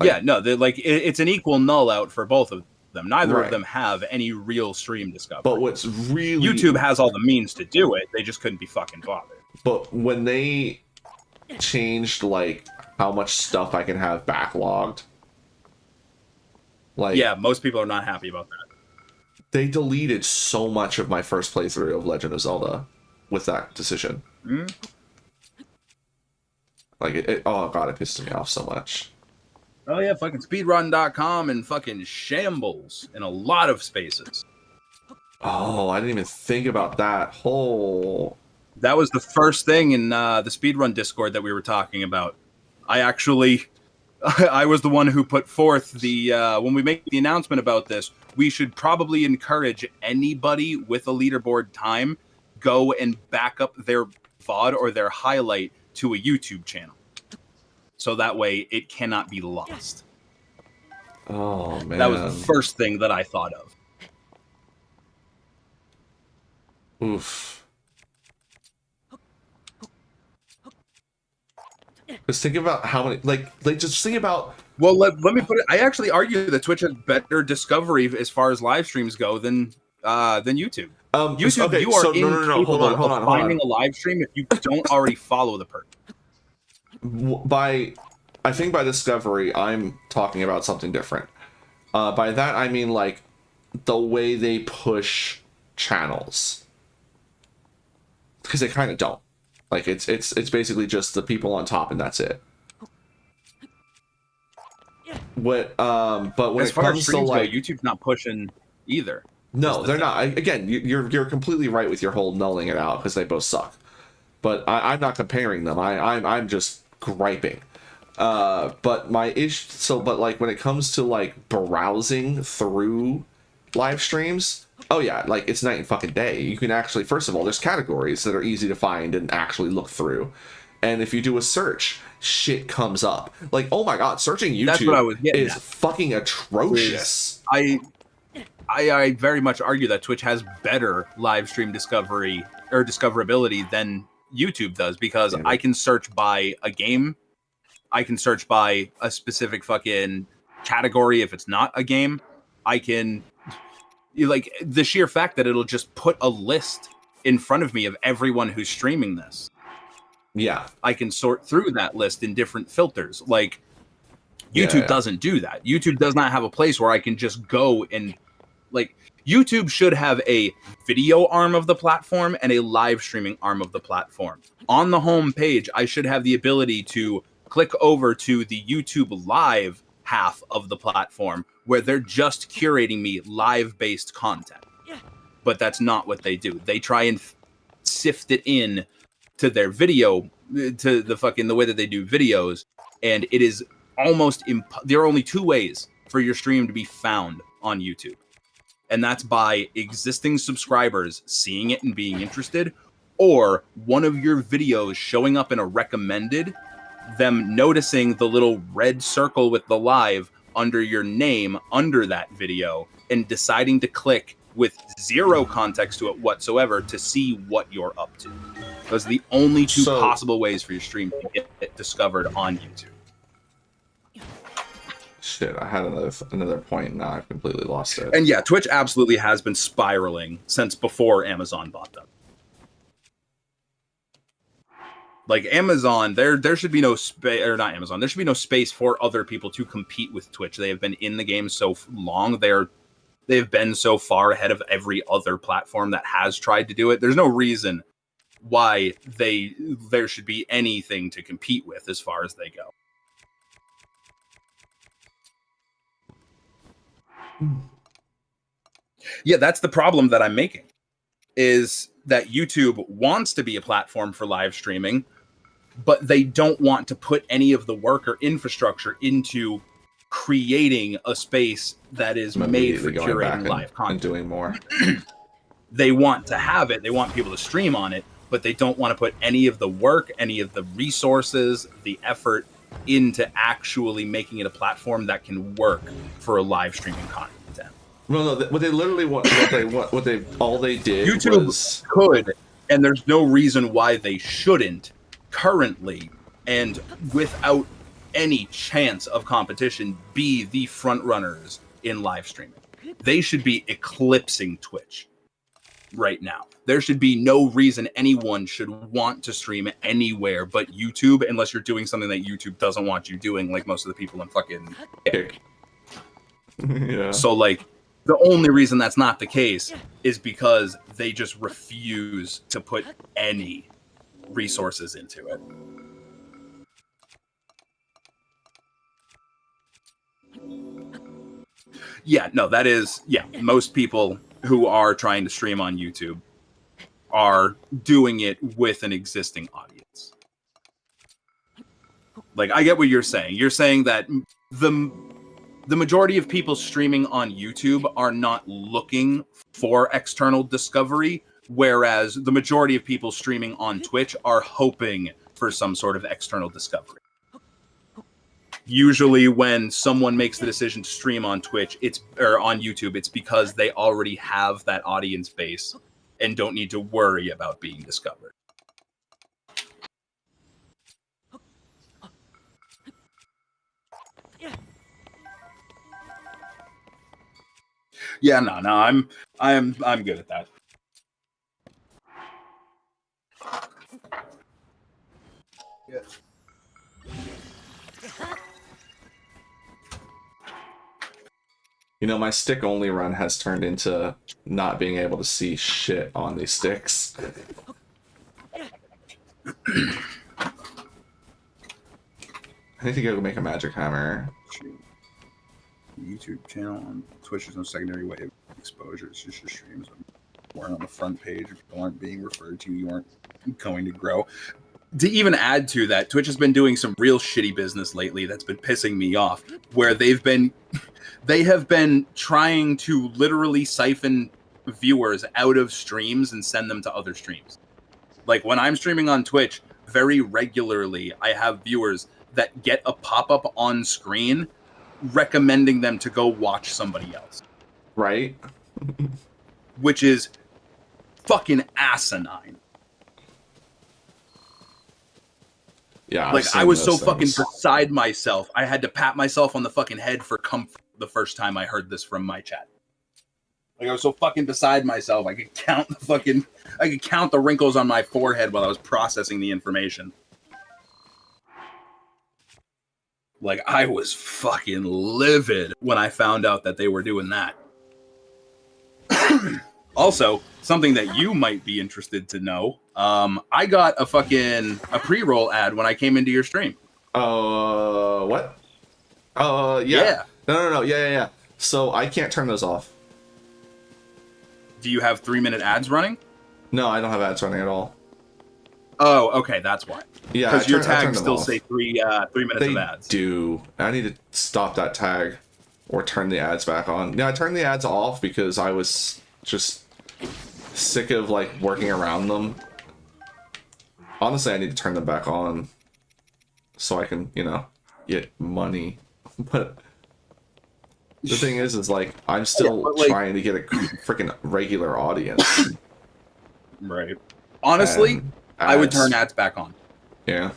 Yeah, no, it's an equal null out for both of them. Neither Right. of them have any real stream discovery. But what's really YouTube has all the means to do it. They just couldn't be fucking bothered. But when they changed like how much stuff I can have backlogged, like Yeah, most people are not happy about that. they deleted so much of my first playthrough of Legend of Zelda with that decision. Mm-hmm. Like oh god, it pisses me off so much. Oh yeah, fucking speedrun.com and fucking shambles in a lot of spaces. Oh, I didn't even think about that whole. That was the first thing in the speedrun Discord that we were talking about. I was the one who put forth the when we make the announcement about this, we should probably encourage anybody with a leaderboard time go and back up their VOD or their highlight to a YouTube channel. So that way it cannot be lost. Oh man, That was the first thing that I thought of. Oof. Just think about how many, like just think about. Well, let me put it. I actually argue that Twitch has better discovery as far as live streams go than YouTube. YouTube, okay, you are so, incapable hold on, of finding a live stream if you don't already follow the person. I think by discovery, I'm talking about something different. By that, I mean like the way they push channels, because they kind of don't. Like it's basically just the people on top and that's it. But when As it far as comes to streams go, like YouTube's not pushing either. No, they're not. Again, you're completely right with your whole nulling it out because they both suck. But I'm not comparing them. I'm just griping. But my issue. So, but like when it comes to like browsing through live streams, oh yeah, like it's night and fucking day. You can actually, first of all, there's categories that are easy to find and actually look through. And if you do a search, shit comes up. Like, oh my god, searching YouTube is fucking atrocious. I very much argue that Twitch has better live stream discovery or discoverability than YouTube does, because I can search by a game, I can search by a specific fucking category if it's not a game. I can, like, the sheer fact that it'll just put a list in front of me of everyone who's streaming this. Yeah. I can sort through that list in different filters. Like, YouTube doesn't do that. YouTube does not have a place where I can just go and, like, YouTube should have a video arm of the platform and a live streaming arm of the platform. On the home page, I should have the ability to click over to the YouTube live half of the platform where they're just curating me live-based content. But that's not what they do. They try and sift it in to their video, to the way that they do videos, and it is almost there are only two ways for your stream to be found on YouTube. And that's by existing subscribers seeing it and being interested, or one of your videos showing up in a recommended, them noticing the little red circle with the live under your name under that video, and deciding to click with zero context to it whatsoever to see what you're up to. Those are the only two possible ways for your stream to get discovered on YouTube. Shit, I had another point. Now I've completely lost it. And yeah, Twitch absolutely has been spiraling since before Amazon bought them. Like, Amazon, there should be no space, or not Amazon, there should be no space for other people to compete with Twitch. They have been in the game so long. They've been so far ahead of every other platform that has tried to do it. There's no reason why there should be anything to compete with as far as they go. Yeah, that's the problem that I'm making, is that YouTube wants to be a platform for live streaming, but they don't want to put any of the work or infrastructure into creating a space that is made for curating live content. And doing more. They want to have it, they want people to stream on it, but they don't want to put any of the work, any of the resources, the effort into actually making it a platform that can work for live streaming content. No, what they literally want, all they did YouTube could, and there's no reason why they shouldn't currently, and without any chance of competition, be the front runners in live streaming. They should be eclipsing Twitch right now. There should be no reason anyone should want to stream anywhere but YouTube, unless you're doing something that YouTube doesn't want you doing, like most of the people in fucking Kick. Yeah. So, like, the only reason that's not the case is because they just refuse to put any resources into it. Yeah, no, that is, yeah, most people who are trying to stream on YouTube are doing it with an existing audience. Like, I get what you're saying. You're saying that the majority of people streaming on YouTube are not looking for external discovery, whereas the majority of people streaming on Twitch are hoping for some sort of external discovery. Usually when someone makes the decision to stream on Twitch, or on YouTube, it's because they already have that audience base and don't need to worry about being discovered. Yeah, no, I'm good at that. Yeah. You know, my stick only run has turned into not being able to see shit on these sticks. I need to go make a magic hammer. YouTube channel on Twitch, there's no secondary way of exposure. exposure. It's just your streams weren't on the front page. If people aren't being referred to, you aren't going to grow. To even add to that, Twitch has been doing some real shitty business lately that's been pissing me off, where they have been trying to literally siphon viewers out of streams and send them to other streams. Like when I'm streaming on Twitch, very regularly I have viewers that get a pop-up on screen recommending them to go watch somebody else. Right? Which is fucking asinine. Yeah. Like, I was so fucking beside myself. I had to pat myself on the fucking head for comfort the first time I heard this from my chat. Like, I was so fucking beside myself. I could count the wrinkles on my forehead while I was processing the information. Like, I was fucking livid when I found out that they were doing that. Also, something that you might be interested to know, I got a pre-roll ad when I came into your stream. What? Yeah. No. Yeah. So I can't turn those off. Do you have 3-minute ads running? No, I don't have ads running at all. Oh, okay, that's why. Yeah, because your tags still say 3 minutes of ads. They do. I need to stop that tag or turn the ads back on. Yeah, I turned the ads off because I was just sick of like working around them. Honestly, I need to turn them back on so I can, get money. But the thing is like I'm still trying to get a freaking regular audience. Right. Honestly, I would turn ads back on. Yeah.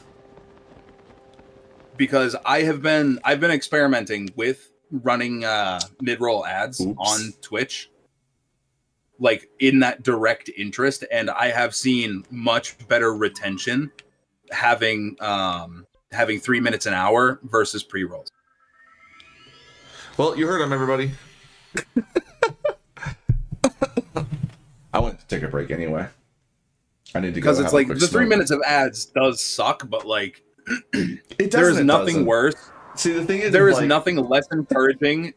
Because I've been experimenting with running mid-roll ads on Twitch, like in that direct interest, and I have seen much better retention having 3 minutes an hour versus pre-rolls. Well, you heard him, everybody. I went to take a break anyway. I need to go. Because it's like the 3 minutes of ads does suck, but like there's nothing worse. See, the thing is, there is nothing less encouraging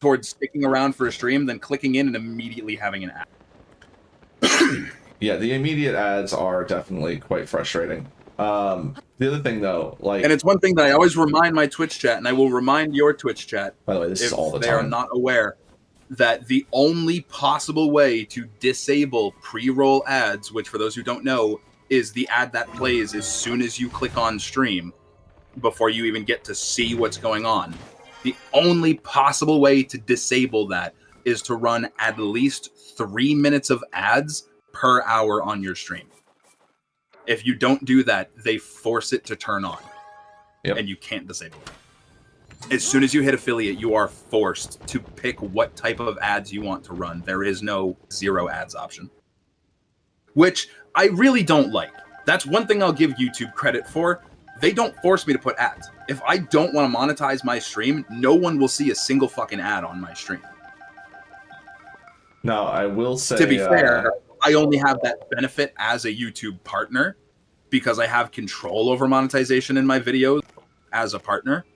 towards sticking around for a stream than clicking in and immediately having an ad. Yeah, the immediate ads are definitely quite frustrating. The other thing though, like, and it's one thing that I always remind my Twitch chat, and I will remind your Twitch chat. By the way, this is all the time. They are not aware that the only possible way to disable pre-roll ads, which for those who don't know, is the ad that plays as soon as you click on stream before you even get to see what's going on. The only possible way to disable that is to run at least 3 minutes of ads per hour on your stream. If you don't do that, they force it to turn on. Yep. And you can't disable it. As soon as you hit affiliate, you are forced to pick what type of ads you want to run. There is no 0 ads option, which I really don't like. That's one thing I'll give YouTube credit for. They don't force me to put ads. If I don't want to monetize my stream, no one will see a single fucking ad on my stream. Now, I will say, to be fair, I only have that benefit as a YouTube partner because I have control over monetization in my videos as a partner.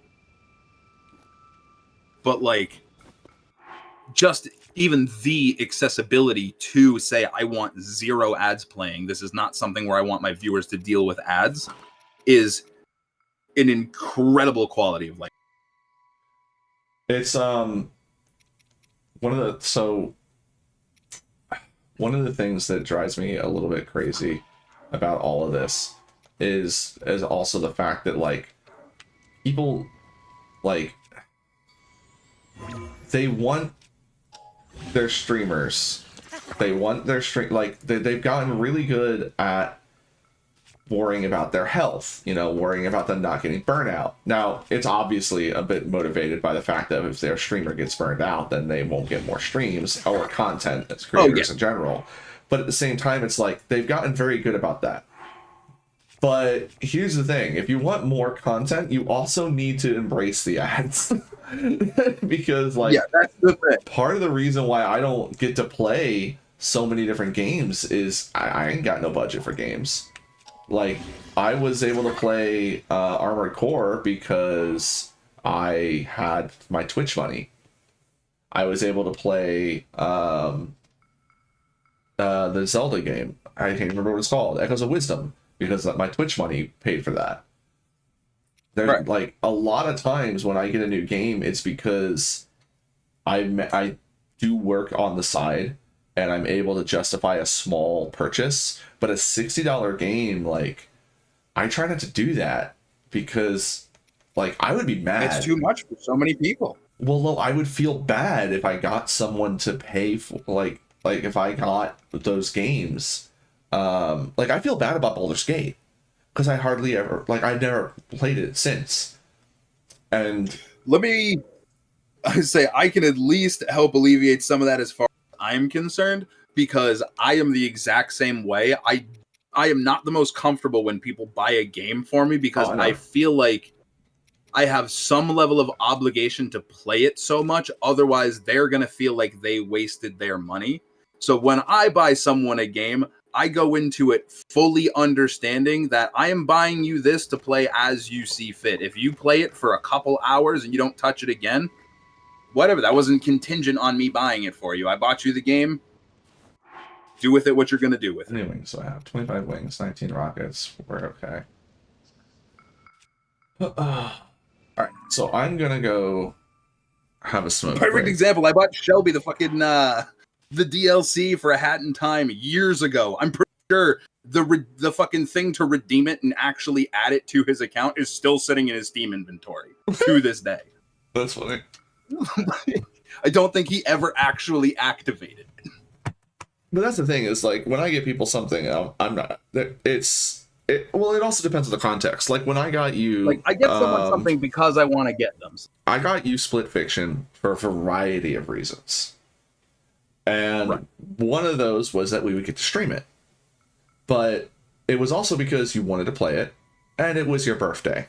But like, just even the accessibility to say I want 0 ads playing, this is not something where I want my viewers to deal with ads, is an incredible quality of life. It's one of the things that drives me a little bit crazy about all of this is also the fact that like people like they want their streamers, they've gotten really good at worrying about their health, worrying about them not getting burnout. Now, it's obviously a bit motivated by the fact that if their streamer gets burned out, then they won't get more streams or content as creators in general. But at the same time, it's like they've gotten very good about that. But here's the thing, if you want more content, you also need to embrace the ads. Because that's the thing. Part of the reason why I don't get to play so many different games is I ain't got no budget for games. Like, I was able to play Armored Core because I had my Twitch money. I was able to play the Zelda game. I can't remember what it's called, Echoes of Wisdom, because my Twitch money paid for that. There's Right. like a lot of times when I get a new game, it's because I do work on the side and I'm able to justify a small purchase. But a $60 game, like, I try not to do that because, like, I would be mad. It's too much for so many people. Well, no, I would feel bad if I got someone to pay for, like if I got those games. Like, I feel bad about Baldur's Gate because I hardly ever, like, I've never played it since. And Let me say I can at least help alleviate some of that as far as I'm concerned, because I am the exact same way. I am not the most comfortable when people buy a game for me because Oh, I know. I feel like I have some level of obligation to play it so much. Otherwise, they're going to feel like they wasted their money. So when I buy someone a game, I go into it fully understanding that I am buying you this to play as you see fit. If you play it for a couple hours and you don't touch it again, whatever. That wasn't contingent on me buying it for you. I bought you the game. Do with it what you're going to do with it. how many wings do I have? 25 wings, 19 rockets. We're okay. All right, so I'm gonna go have a smoke Perfect break. example. I bought Shelby the fucking the DLC for A Hat in Time years ago. I'm pretty sure the fucking thing to redeem it and actually add it to his account is still sitting in his Steam inventory to this day. That's funny. I don't think he ever actually activated it. But that's the thing is, like, when I get people something, I'm not. Well, it also depends on the context. Like, when I got you, Like, I get someone something because I want to get them. I got you Split Fiction for a variety of reasons, and Right. one of those was that we would get to stream it. But it was also because you wanted to play it, and it was your birthday.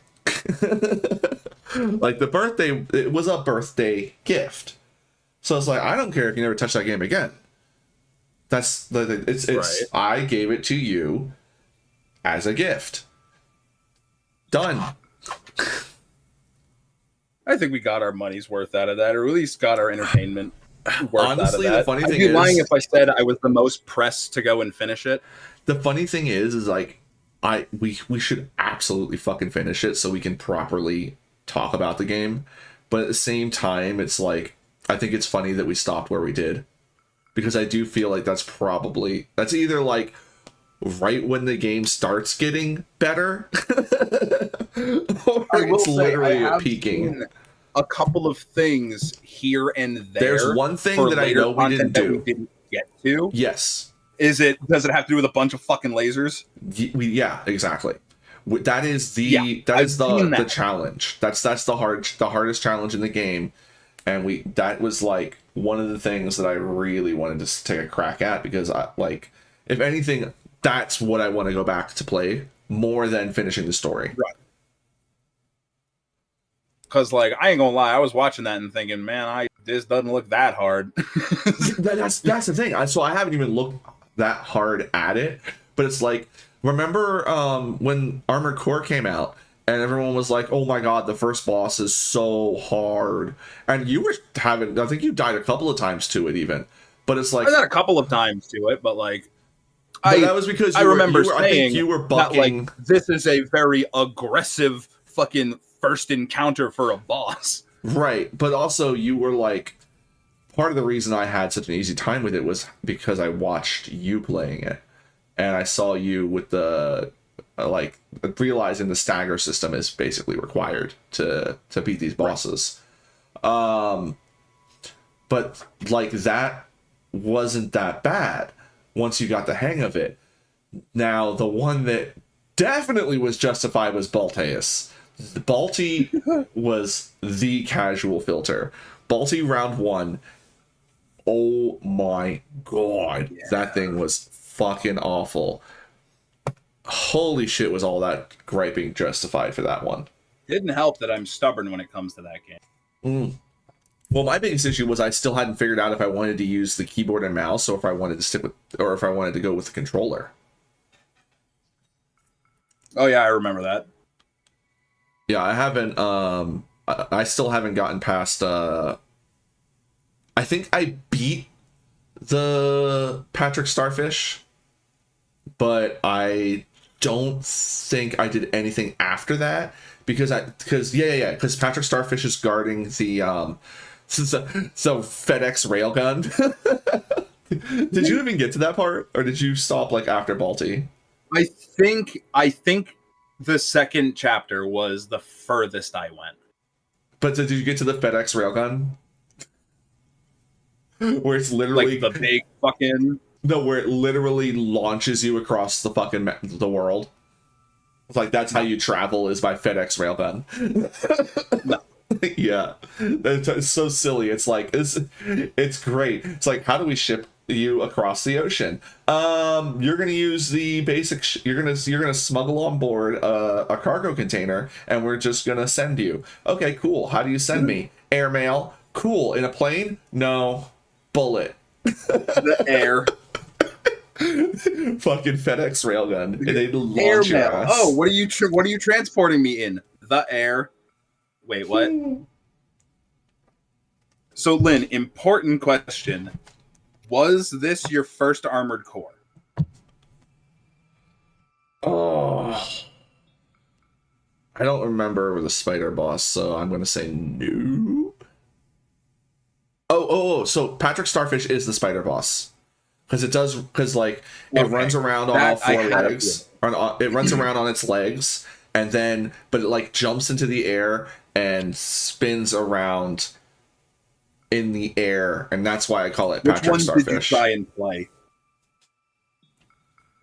Like, it was a birthday gift. So it's like, I don't care if you never touch that game again. It's Right. I gave it to you as a gift. Done. I think we got our money's worth out of that, or at least got our entertainment worth Honestly, out of that. the funny I'd thing be is, lying if I said I was the most pressed to go and finish it. the funny thing is like, we should absolutely fucking finish it so we can properly talk about the game. But at the same time, it's like, I think it's funny that we stopped where we did, because I do feel like that's either like right when the game starts getting better, or I will it's say, literally I have peaking. seen a couple of things here and there. There's one thing for that I later know we content didn't that do. we didn't get to. Yes. Does it have to do with a bunch of fucking lasers? Yeah, exactly. That is Yeah, I've seen the that. challenge. That's the hardest challenge in the game, and that was like one of the things that I really wanted to take a crack at, because if anything, that's what I want to go back to play more than finishing the story. Right. Because, like, I ain't gonna lie, I was watching that and thinking, man, this doesn't look that hard. That's the thing. So I haven't even looked that hard at it, but it's like, remember when Armored Core came out and everyone was like, oh my god, the first boss is so hard, and you were I think you died a couple of times to it even, but it's like, I got a couple of times to it, but like, but that was because I remember saying I think you were that, bucking. like, this is a very aggressive fucking first encounter for a boss. Right, but also you were like, part of the reason I had such an easy time with it was because I watched you playing it, and I saw you with the realizing the stagger system is basically required to beat these bosses. But like, that wasn't that bad once you got the hang of it. Now, the one that definitely was justified was Balteus. Balti was the casual filter. Balti round 1. Oh my god. Yeah. That thing was fucking awful. Holy shit, was all that griping justified for that one. Didn't help that I'm stubborn when it comes to that game. Well, my biggest issue was I still hadn't figured out if I wanted to use the keyboard and mouse, or if I wanted to go with the controller. Oh yeah, I remember that. Yeah, I haven't I still haven't gotten past I I think I beat the Patrick Starfish, but I don't think I did anything after that because Patrick Starfish is guarding the FedEx railgun. Did you even get to that part, or did you stop like after Balti? I think the second chapter was the furthest I went. But did you get to the FedEx railgun? Where it's literally like the big fucking where it literally launches you across the fucking the world. It's like that's how you travel is by FedEx railgun. No. Yeah, it's so silly. It's like it's great. It's like, how do we ship you across the ocean? You're gonna use the basic. You're gonna smuggle on board a cargo container, and we're just gonna send you. Okay, cool. How do you send me? Airmail. Cool. In a plane? No. Bullet. The air. Fucking FedEx railgun. And they launch your ass. Oh, what are you transporting me in? The air. Wait, what? So, Lynn, important question. Was this your first Armored Core? Oh. I don't remember the spider boss, so I'm going to say no. So Patrick Starfish is the spider boss. Because it runs around on all four legs. It runs around on its legs, and then, but it like jumps into the air and spins around in the air, and that's why I call it Patrick Starfish. Did you try and play?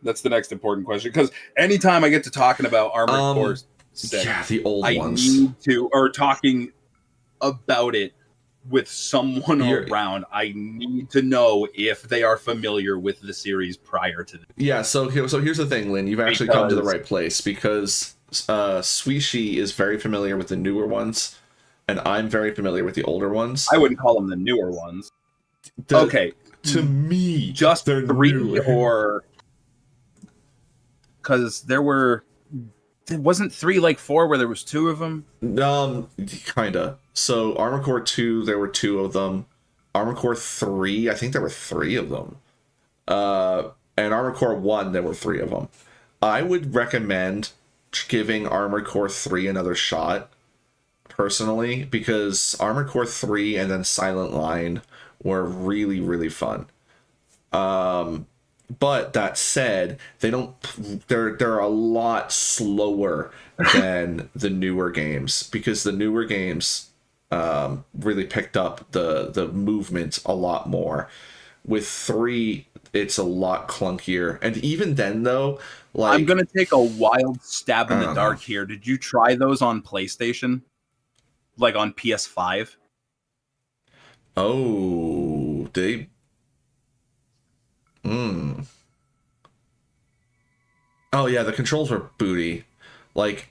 That's the next important question, because anytime I get to talking about Armored Core 6, yeah, the old I ones. need to, or talking about it with someone around, I need to know if they are familiar with the series prior to this. Yeah, so here's the thing, Lynn. You've actually come to the right place, because Suishi is very familiar with the newer ones, and I'm very familiar with the older ones. I wouldn't call them the newer ones. Okay. To me, just they're 3 newer. Or... Because wasn't 3 like 4 where there was 2 of them? Kinda. So Armored Core 2, there were 2 of them. Armored Core 3, I think there were 3 of them. And Armored Core 1, there were 3 of them. I would recommend giving Armored Core 3 another shot, personally, because Armored Core 3 and then Silent Line were really, really fun. But that said, they're a lot slower than the newer games, because the newer games really picked up the movement a lot more. With 3, it's a lot clunkier, and even then though, like, I'm gonna take a wild stab in the dark here. Did you try those on PlayStation, like on PS5? Oh, they. Oh yeah, the controls were booty. Like,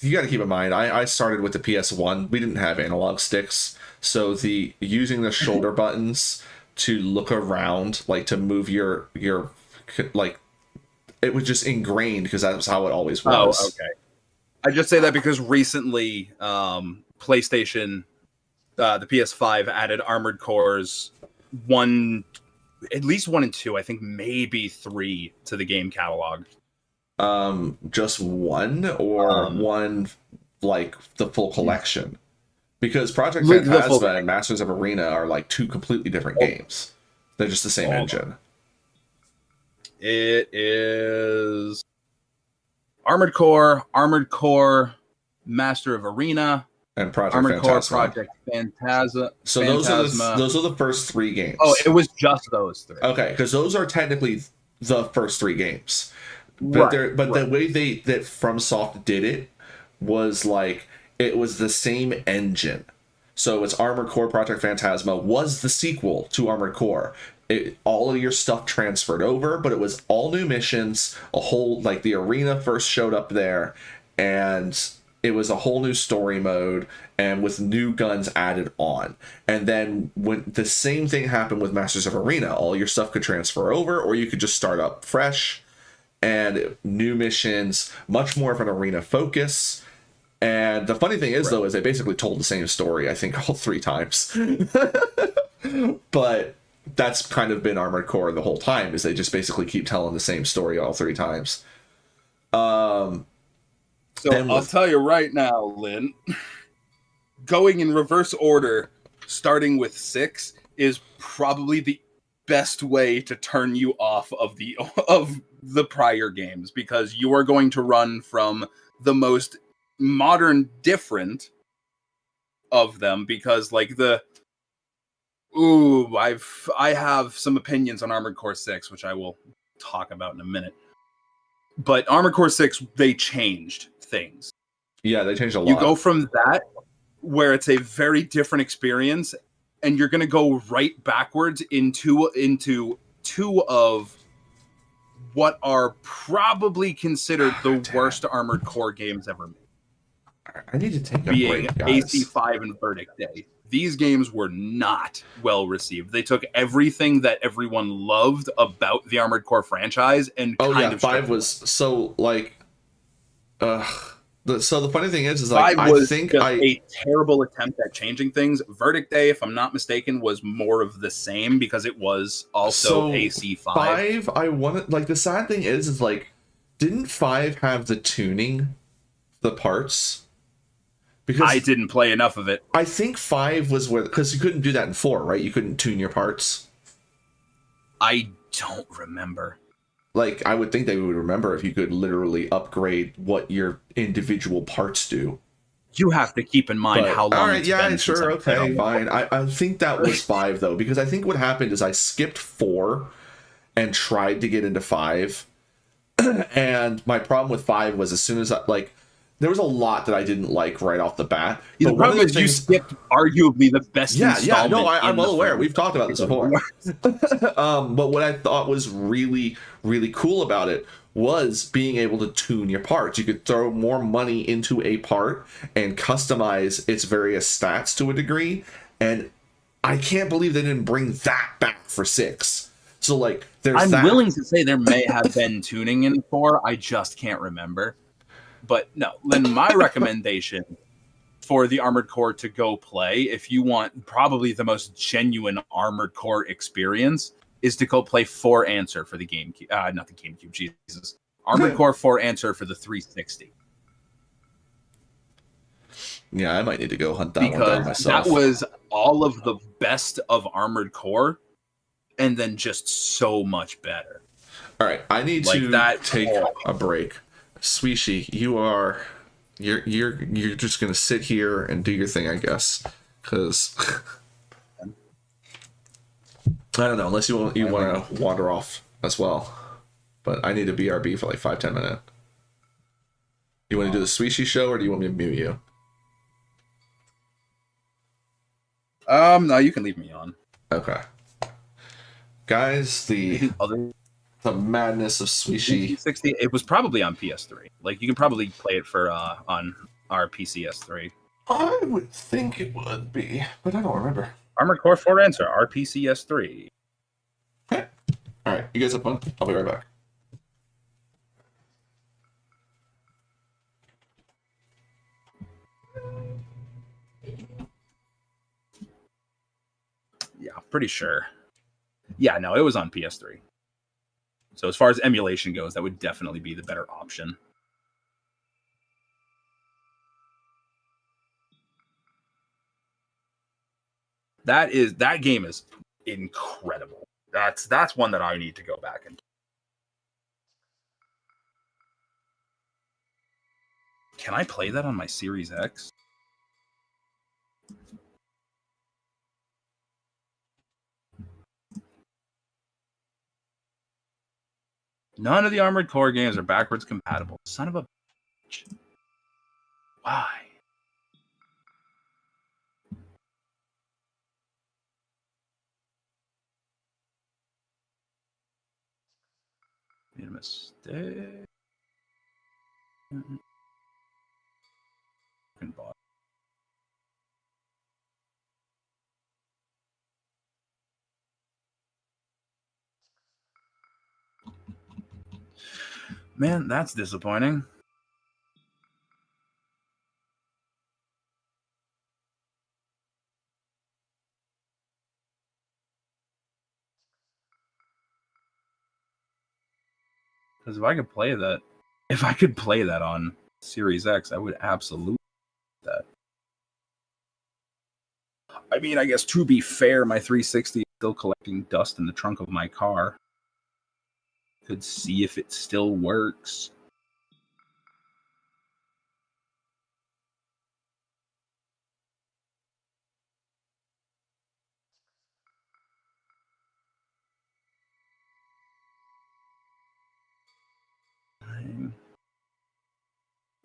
you got to keep in mind, I started with the PS1. We didn't have analog sticks, so using the shoulder buttons to look around, like to move your like, it was just ingrained because that's how it always was. Oh, okay. I just say that because recently, PlayStation, the PS5 added Armored Cores 1, at least 1 and 2. I think maybe 3 to the game catalog. Just 1 or 1 like the full collection? Because Project Phantasma and Masters of Arena are like 2 completely different games. They're just the same engine. It is Armored Core, Master of Arena, and Project Armored Phantasma. Core, Project Phantasma. So those are the first 3 games. Oh, it was just those 3. Okay, because those are technically the first 3 games. But the way that FromSoft did it was like, it was the same engine. So it's Armored Core Project Phantasma was the sequel to Armored Core. All of your stuff transferred over, but it was all new missions, a whole, like, the arena first showed up there, and it was a whole new story mode, and with new guns added on. And then when the same thing happened with Masters of Arena, all your stuff could transfer over, or you could just start up fresh, and new missions, much more of an arena focus. And the funny thing is, though, is they basically told the same story, I think, all 3 times. But that's kind of been Armored Core the whole time, is they just basically keep telling the same story all 3 times. So Then I'll with- tell you right now, Lynn, going in reverse order, starting with 6 is probably the best way to turn you off of the prior games, because you are going to run from the most modern different of them, because like I have some opinions on Armored Core 6, which I will talk about in a minute. But Armored Core 6, they changed things. Yeah, they changed a lot. You go from that, where it's a very different experience, and you're going to go right backwards into 2 of what are probably considered the worst Armored Core games ever made, I need to take a being break, guys. AC5 and Verdict Day. These games were not well received. They took everything that everyone loved about the Armored Core franchise and kind of 5 was so like, so the funny thing is 5 like was I think just a terrible attempt at changing things. Verdict Day, if I'm not mistaken, was more of the same because it was also AC5. 5, I wanted, like, the sad thing is like, didn't 5 have the tuning, the parts? Because I didn't play enough of it. I think 5 was where, because you couldn't do that in 4, right? You couldn't tune your parts. I don't remember. Like, I would think they would remember if you could literally upgrade what your individual parts do. You have to keep in mind how long. All right, it's yeah, been since sure, I've played okay, it. fine. I think that was 5 though, because I think what happened is I skipped 4 and tried to get into 5, and my problem with 5 was as soon as there was a lot that I didn't like right off the bat. The But one of problem the is you things, skipped arguably the best installment. no, I'm in well the aware. franchise. We've talked about this before. But what I thought was really, really cool about it was being able to tune your parts. You could throw more money into a part and customize its various stats to a degree. And I can't believe they didn't bring that back for 6. So like, there's I'm that. willing to say there may have been tuning in 4. I just can't remember. But no, Lynn, my recommendation for the Armored Core to go play, if you want probably the most genuine Armored Core experience, is to go play 4 Answer for the GameCube. Not the GameCube, Jesus. Armored Core 4 Answer for the 360. Yeah, I might need to go hunt that one down Because myself. that was all of the best of Armored Core, and then just so much better. All right, I need Like to that- take a break. Sweeshi, you're just gonna sit here and do your thing, I guess, because I don't know, unless you want to wander off as well. But I need a BRB for like 5-10 minutes. You want to do the Sweeshi show, or do you want me to mute you? No, you can leave me on. Okay, guys, the madness of Sweeshi. 360. It was probably on PS3. Like you can probably play it for on our PCS3. I would think it would be, but I don't remember. Armored Core 4 Answer, RPCS3. Okay. All right, you guys have fun. I'll be right back. Yeah, pretty sure. Yeah, no, it was on PS3. So as far as emulation goes, that would definitely be the better option. That game is incredible. That's one that I need to go back and. Can I play that on my Series X? None of the Armored Core games are backwards compatible. Son of a bitch. Why? Made a mistake. Man, that's disappointing. Because if I could play that on Series X, I would absolutely do that. I mean, I guess to be fair, my 360 is still collecting dust in the trunk of my car. Could see if it still works.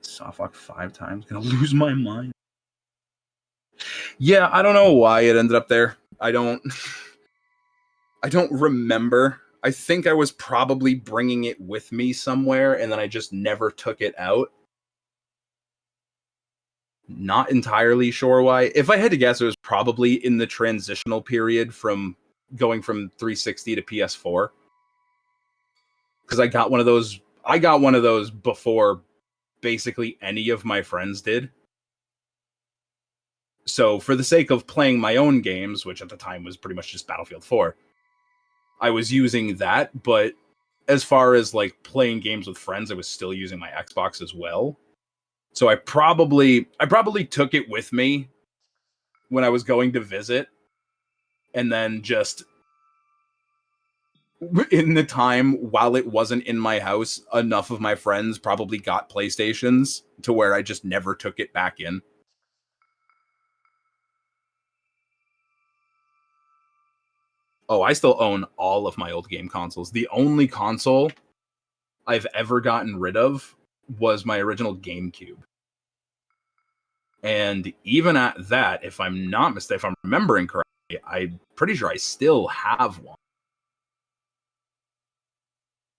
Softlock 5 times. Gonna lose my mind. Yeah, I don't know why it ended up there. I don't remember. I think I was probably bringing it with me somewhere, and then I just never took it out. Not entirely sure why. If I had to guess, it was probably in the transitional period from going from 360 to PS4. Because I got one of those. I got one of those before basically any of my friends did. So for the sake of playing my own games, which at the time was pretty much just Battlefield 4, I was using that. But as far as like playing games with friends, I was still using my Xbox as well. So I probably took it with me when I was going to visit, and then just in the time while it wasn't in my house, enough of my friends probably got PlayStations to where I just never took it back in. Oh, I still own all of my old game consoles. The only console I've ever gotten rid of was my original GameCube. And even at that, if I'm not mistaken, if I'm remembering correctly, I'm pretty sure I still have one.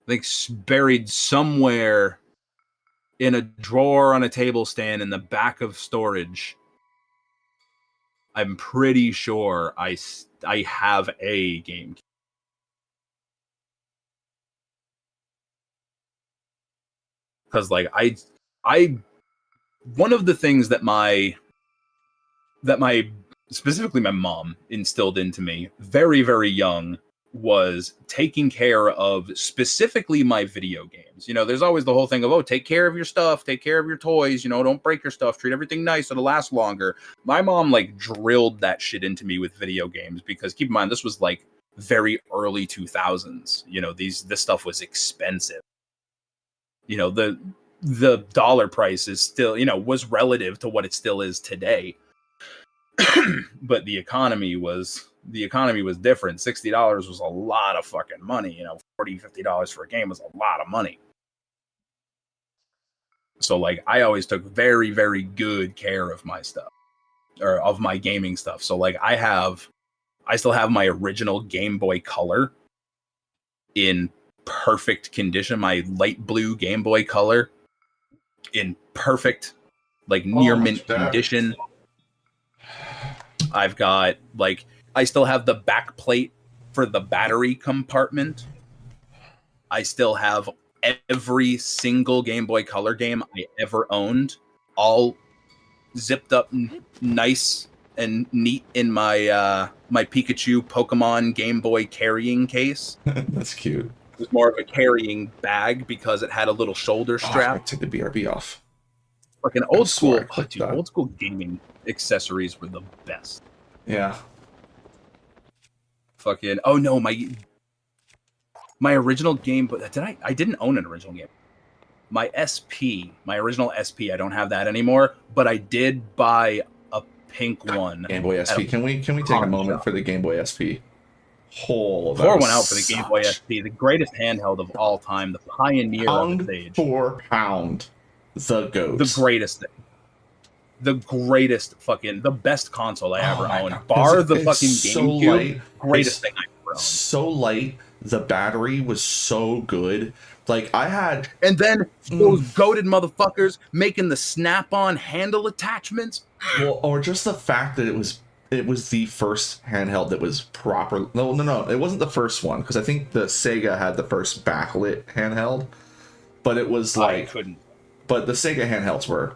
I think buried somewhere in a drawer on a table stand in the back of storage. I'm pretty sure I have a GameCube. Because like I one of the things that my specifically my mom instilled into me very, very young was taking care of specifically my video games. You know, there's always the whole thing of, oh, take care of your stuff, take care of your toys, you know, don't break your stuff, treat everything nice, it'll last longer. My mom like drilled that shit into me with video games because keep in mind, this was like very early 2000s. You know, this stuff was expensive. You know, the dollar price is still, you know, was relative to what it still is today. But the economy was different. $60 was a lot of fucking money. You know, $40-$50 for a game was a lot of money. So like I always took very, very good care of my stuff, or of my gaming stuff. So like I still have my original Game Boy Color in perfect condition, my light blue Game Boy Color in perfect, like near mint condition. I've got like, I still have the back plate for the battery compartment. I still have every single Game Boy Color game I ever owned, all zipped up nice and neat in my my Pikachu Pokemon Game Boy carrying case. That's cute. It was more of a carrying bag because it had a little shoulder strap. Take the BRB off. Fucking old school, old school gaming accessories were the best. Yeah. Fucking, oh no, my original game, but I didn't own an original game. My SP, my original SP, I don't have that anymore, but I did buy a pink one. Game Boy SP. Can we take a moment for the Game Boy SP? Pour one out for the Game Boy SP, the greatest handheld of all time, the pioneer of its age. For pound, the GOAT. The greatest thing. The greatest fucking, the best console I ever owned. Bar the fucking GameCube, greatest thing I ever owned. So light, the battery was so good. Like I had, and then those goated motherfuckers making the snap-on handle attachments. Well, or just the fact that it was the first handheld that was proper. No, it wasn't the first one because I think the Sega had the first backlit handheld, but it was like But the Sega handhelds were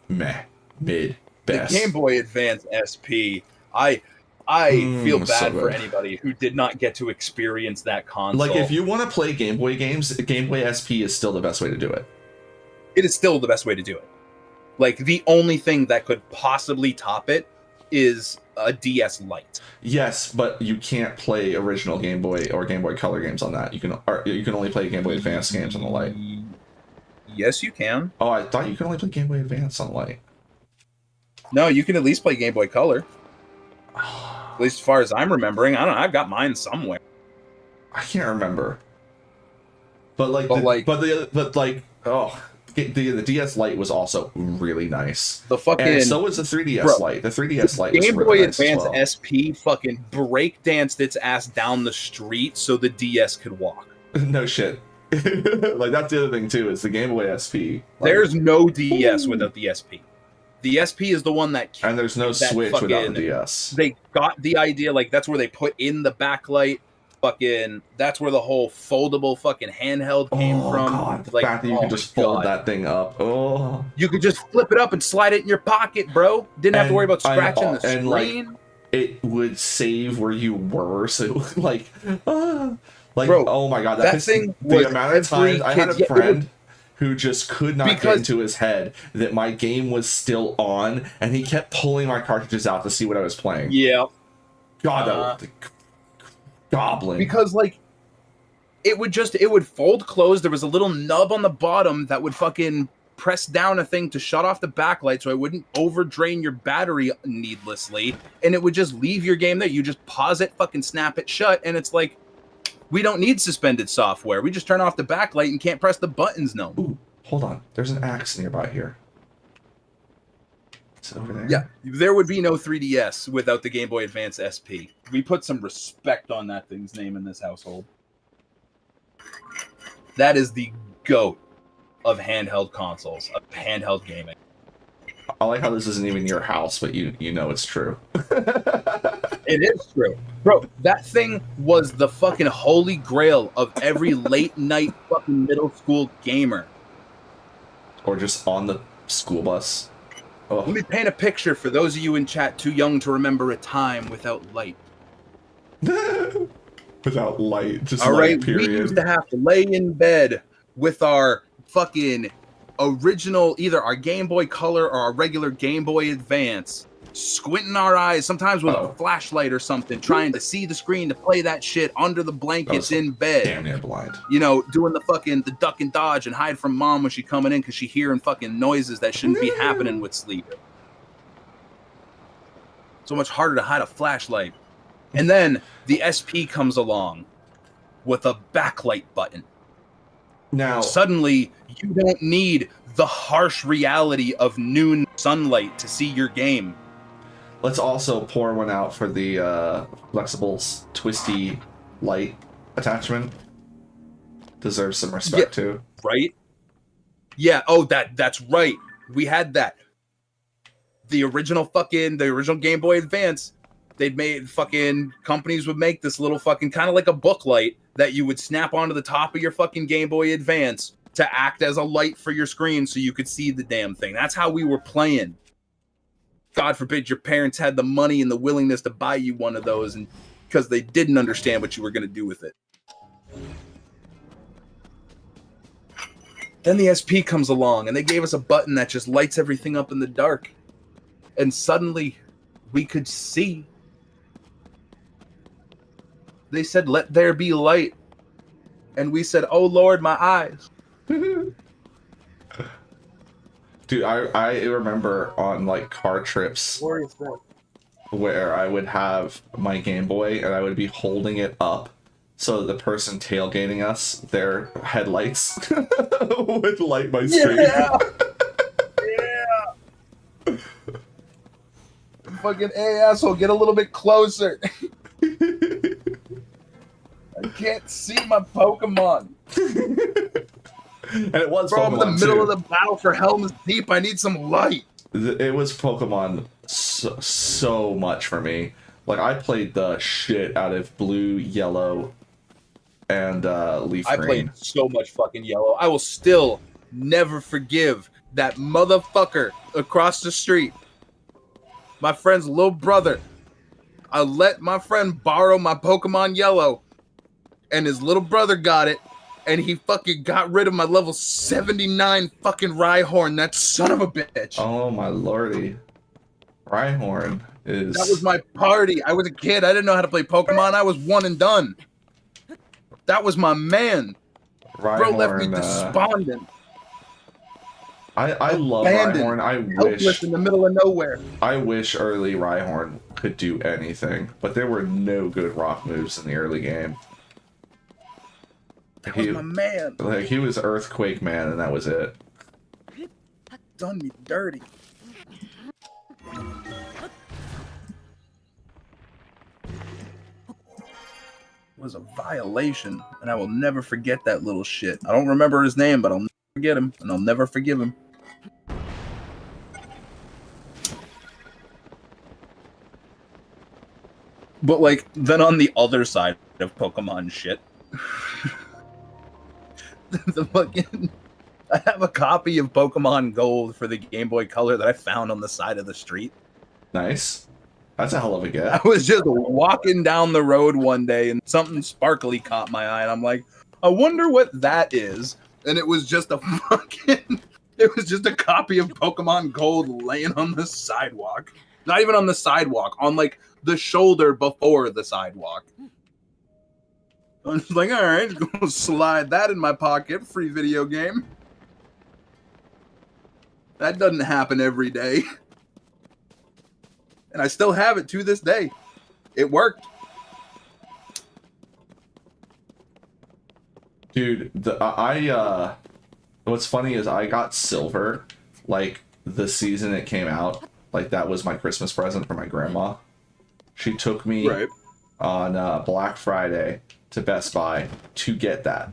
meh. Mid best. The Game Boy Advance SP, I feel so bad for good. anybody who did not get to experience that console. Like, if you want to play Game Boy games, Game Boy SP is still the best way to do it. It is still the best way to do it. Like, the only thing that could possibly top it is a DS Lite. Yes, but you can't play original Game Boy or Game Boy Color games on that. You can only play Game Boy Advance games on the Lite. Yes, you can. Oh, I thought you could only play Game Boy Advance on the Lite. No, you can at least play Game Boy Color. At least as far as I'm remembering. I don't know. I've got mine somewhere. I can't remember. But the DS Lite was also really nice. The fucking And so was the 3DS Lite. The 3DS Lite was Game really Boy nice as Advance well. SP fucking breakdanced its ass down the street so the DS could walk. No shit. Like, that's the other thing too, is the Game Boy SP. Like, There's no DS without the SP. The SP is the one that and there's no that Switch without the DS. They got the idea, like, that's where they put in the backlight. Fucking, that's where the whole foldable fucking handheld came from. God, the like, fact that you can just fold that thing up. Oh. You could just flip it up and slide it in your pocket, bro. Didn't have to worry about scratching the screen. Like, it would save where you were, so like, bro, oh my god, that thing the was amount of times I had a kid- friend who just could not get into his head that my game was still on, and he kept pulling my cartridges out to see what I was playing. Yeah. God, that was goblin. Because, like, it would fold closed. There was a little nub on the bottom that would fucking press down a thing to shut off the backlight so it wouldn't over drain your battery needlessly, and it would just leave your game there. You just pause it, fucking snap it shut, and it's like, we don't need suspended software. We just turn off the backlight and can't press the buttons no more. Ooh, hold on. There's an axe nearby here. Is it over there? Yeah, there would be no 3DS without the Game Boy Advance SP. We put some respect on that thing's name in this household. That is the GOAT of handheld consoles, of handheld gaming. I like how this isn't even your house, but you know it's true. It is true. Bro, that thing was the fucking holy grail of every late night fucking middle school gamer. Or just on the school bus. Oh. Let me paint a picture for those of you in chat too young to remember a time without light. Without light, just all light, right, period. we used to have to lay in bed with our fucking original, either our Game Boy Color or our regular Game Boy Advance, squinting our eyes, sometimes with a flashlight or something, trying to see the screen to play that shit under the blankets in bed. Damn near blind. You know, doing the duck and dodge and hide from mom when she coming in because she hearing fucking noises that shouldn't be happening with sleep. So much harder to hide a flashlight. And then the SP comes along with a backlight button. Now, suddenly, you don't need the harsh reality of noon sunlight to see your game. let's also pour one out for the flexible, twisty light attachment. Deserves some respect too. Right? Yeah, oh, that's right. We had that. The original Game Boy Advance, they'd made fucking companies would make this little fucking kind of like a book light that you would snap onto the top of your fucking Game Boy Advance to act as a light for your screen so you could see the damn thing. That's how we were playing. God forbid your parents had the money and the willingness to buy you one of those, and because they didn't understand what you were going to do with it. Then the SP comes along and they gave us a button that just lights everything up in the dark. And suddenly we could see. They said, "Let there be light." And we said, "Oh Lord, my eyes." Dude, I remember on like car trips where I would have my Game Boy and I would be holding it up so the person tailgating us, their headlights would light my screen. Yeah. Fucking asshole, get a little bit closer. I can't see my Pokemon. And it was Bro, Pokemon I'm in the middle too. of the battle for Helm's Deep. I need some light. It was Pokemon so much for me. Like, I played the shit out of Blue, Yellow, and Leaf I Green. played so much fucking Yellow. I will still never forgive that motherfucker across the street. My friend's little brother. I let my friend borrow my Pokemon Yellow, and his little brother got it, and he fucking got rid of my level 79 fucking Rhyhorn, that son of a bitch. Oh my lordy. Rhyhorn is... That was my party. I was a kid. I didn't know how to play Pokemon. I was one and done. That was my man. Bro left me Rhyhorn, despondent. I love Abandoned. Rhyhorn. I Helpless wish in the middle of nowhere. early Rhyhorn could do anything, but there were no good rock moves in the early game. That was my man. Like, he was Earthquake Man, and that was it. Done me dirty. Was a violation, and I will never forget that little shit. I don't remember his name, but I'll never forget him, and I'll never forgive him. But like, then on the other side of Pokemon shit, the fucking, I have a copy of Pokemon Gold for the Game Boy Color that I found on the side of the street. Nice. That's a hell of a I get. was just walking down the road one day and something sparkly caught my eye, and I'm like, I wonder what that is. And it was just a fucking, it was just a copy of Pokemon Gold laying on the sidewalk. Not even on the sidewalk, on like the shoulder before the sidewalk. I was like, all right, go slide that in my pocket. Free video game. That doesn't happen every day. And I still have it to this day. It worked. Dude, what's funny is I got silver, like, the season it came out. Like, that was my Christmas present for my grandma. She took me on Black Friday to Best Buy to get that.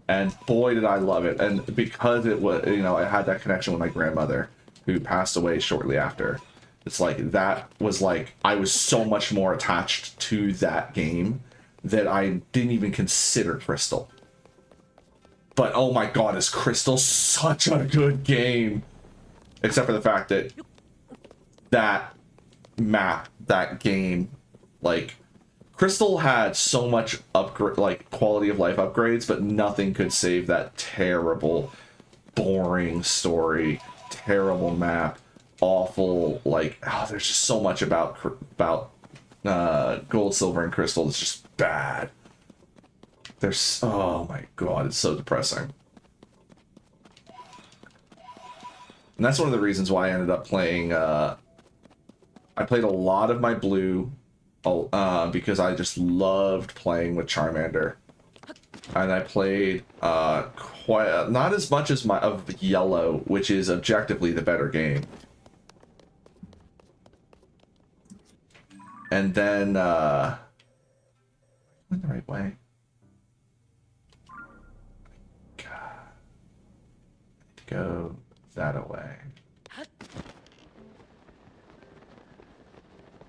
And boy, did I love it. And because it was, you know, I had that connection with my grandmother, who passed away shortly after. It's like, that was like, I was so much more attached to that game that I didn't even consider Crystal. But oh my god, is Crystal such a good game? Except for the fact that that map, that game, like, Crystal had so much upgrade, like, quality of life upgrades, but nothing could save that terrible, boring story, terrible map, awful, like, oh, there's just so much about Gold, Silver, and Crystal that's just bad. There's, oh my god, it's so depressing. And that's one of the reasons why I ended up playing, I played a lot of my blue, because I just loved playing with Charmander. And I played, quite, not as much as of yellow, which is objectively the better game. And then, went the right way. God. I need to go that away.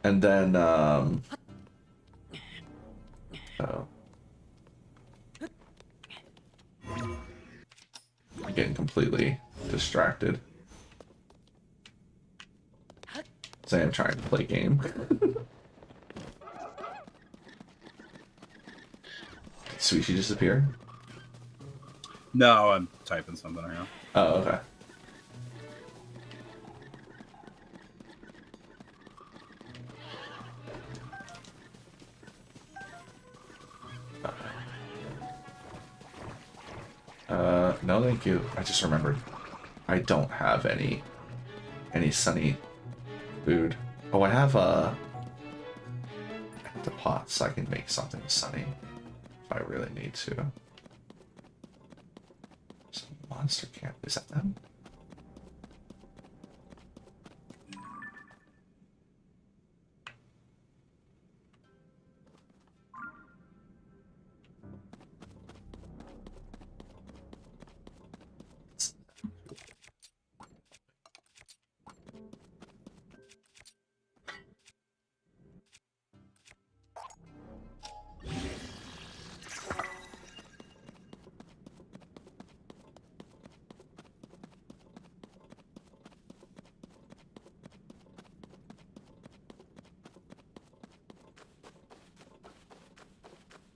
And then, oh. I'm getting completely distracted. Say I'm trying to play game. Sweet, she disappeared? No, I'm typing something right now. Oh, okay. No thank you. I just remembered. I don't have any sunny food. Oh, I have the pots. I can make something sunny if I really need to. Some monster camp. Is that them?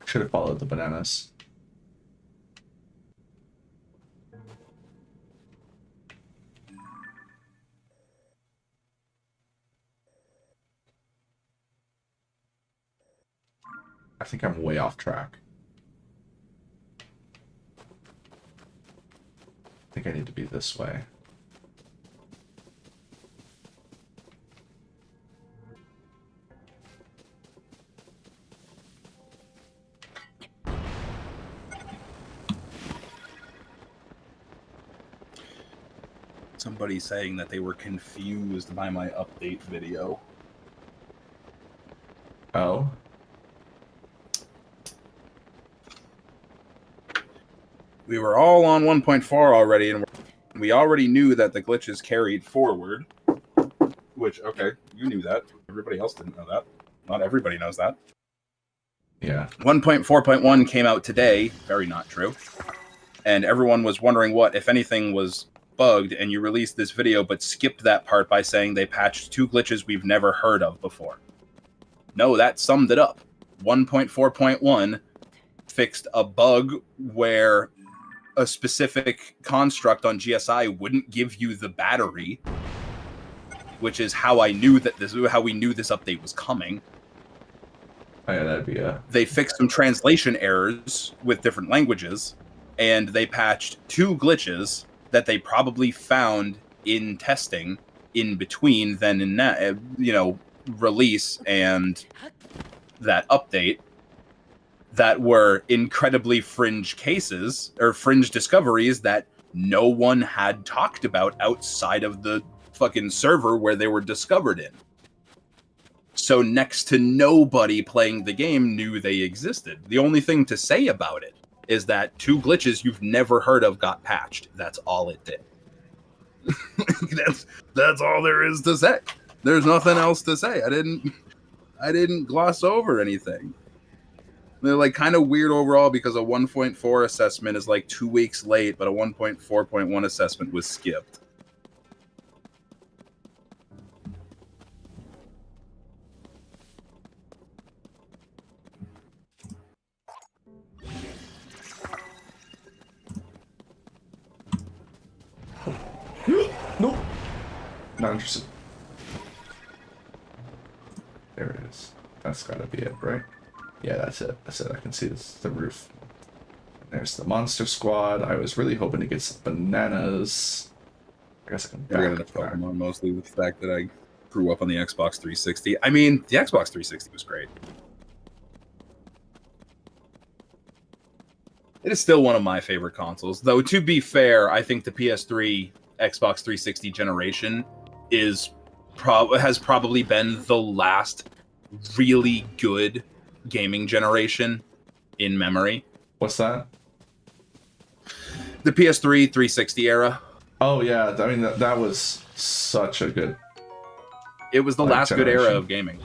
Should have followed the bananas. I think I'm way off track. I think I need to be this way. Somebody saying that they were confused by my update video. Oh? We were all on 1.4 already, and we already knew that the glitches carried forward. Which, okay, you knew that. Everybody else didn't know that. Not everybody knows that. Yeah. 1.4.1 came out today. Very not true. And everyone was wondering what, if anything, was bugged, and you released this video but skipped that part by saying they patched 2 glitches we've never heard of before. No, that summed it up. 1.4.1 fixed a bug where a specific construct on GSI wouldn't give you the battery, which is how I knew that how we knew this update was coming. Oh yeah, that'd be a... They fixed some translation errors with different languages, and they patched 2 glitches that they probably found in testing in between then and that, release and that update, that were incredibly fringe cases or fringe discoveries that no one had talked about outside of the fucking server where they were discovered in. So next to nobody playing the game knew they existed. The only thing to say about it is that 2 glitches you've never heard of got patched. That's all it did. That's all there is to say. There's nothing else to say. I didn't gloss over anything. They're like kind of weird overall because a 1.4 assessment is like 2 weeks late, but a 1.4.1 assessment was skipped. Nope. Not interested. There it is. That's gotta be it, right? Yeah, that's it. That's it. I can see this, the roof. There's the monster squad. I was really hoping to get some bananas. I guess I can You're gonna Pokemon mostly with the fact that I grew up on the Xbox 360. I mean, the Xbox 360 was great. It is still one of my favorite consoles, though. To be fair, I think the PS3 Xbox 360 generation has probably been the last really good gaming generation in memory. What's that? The PS3 360 era. Oh yeah, I mean that was such a good. It was the last generation. good era of gaming.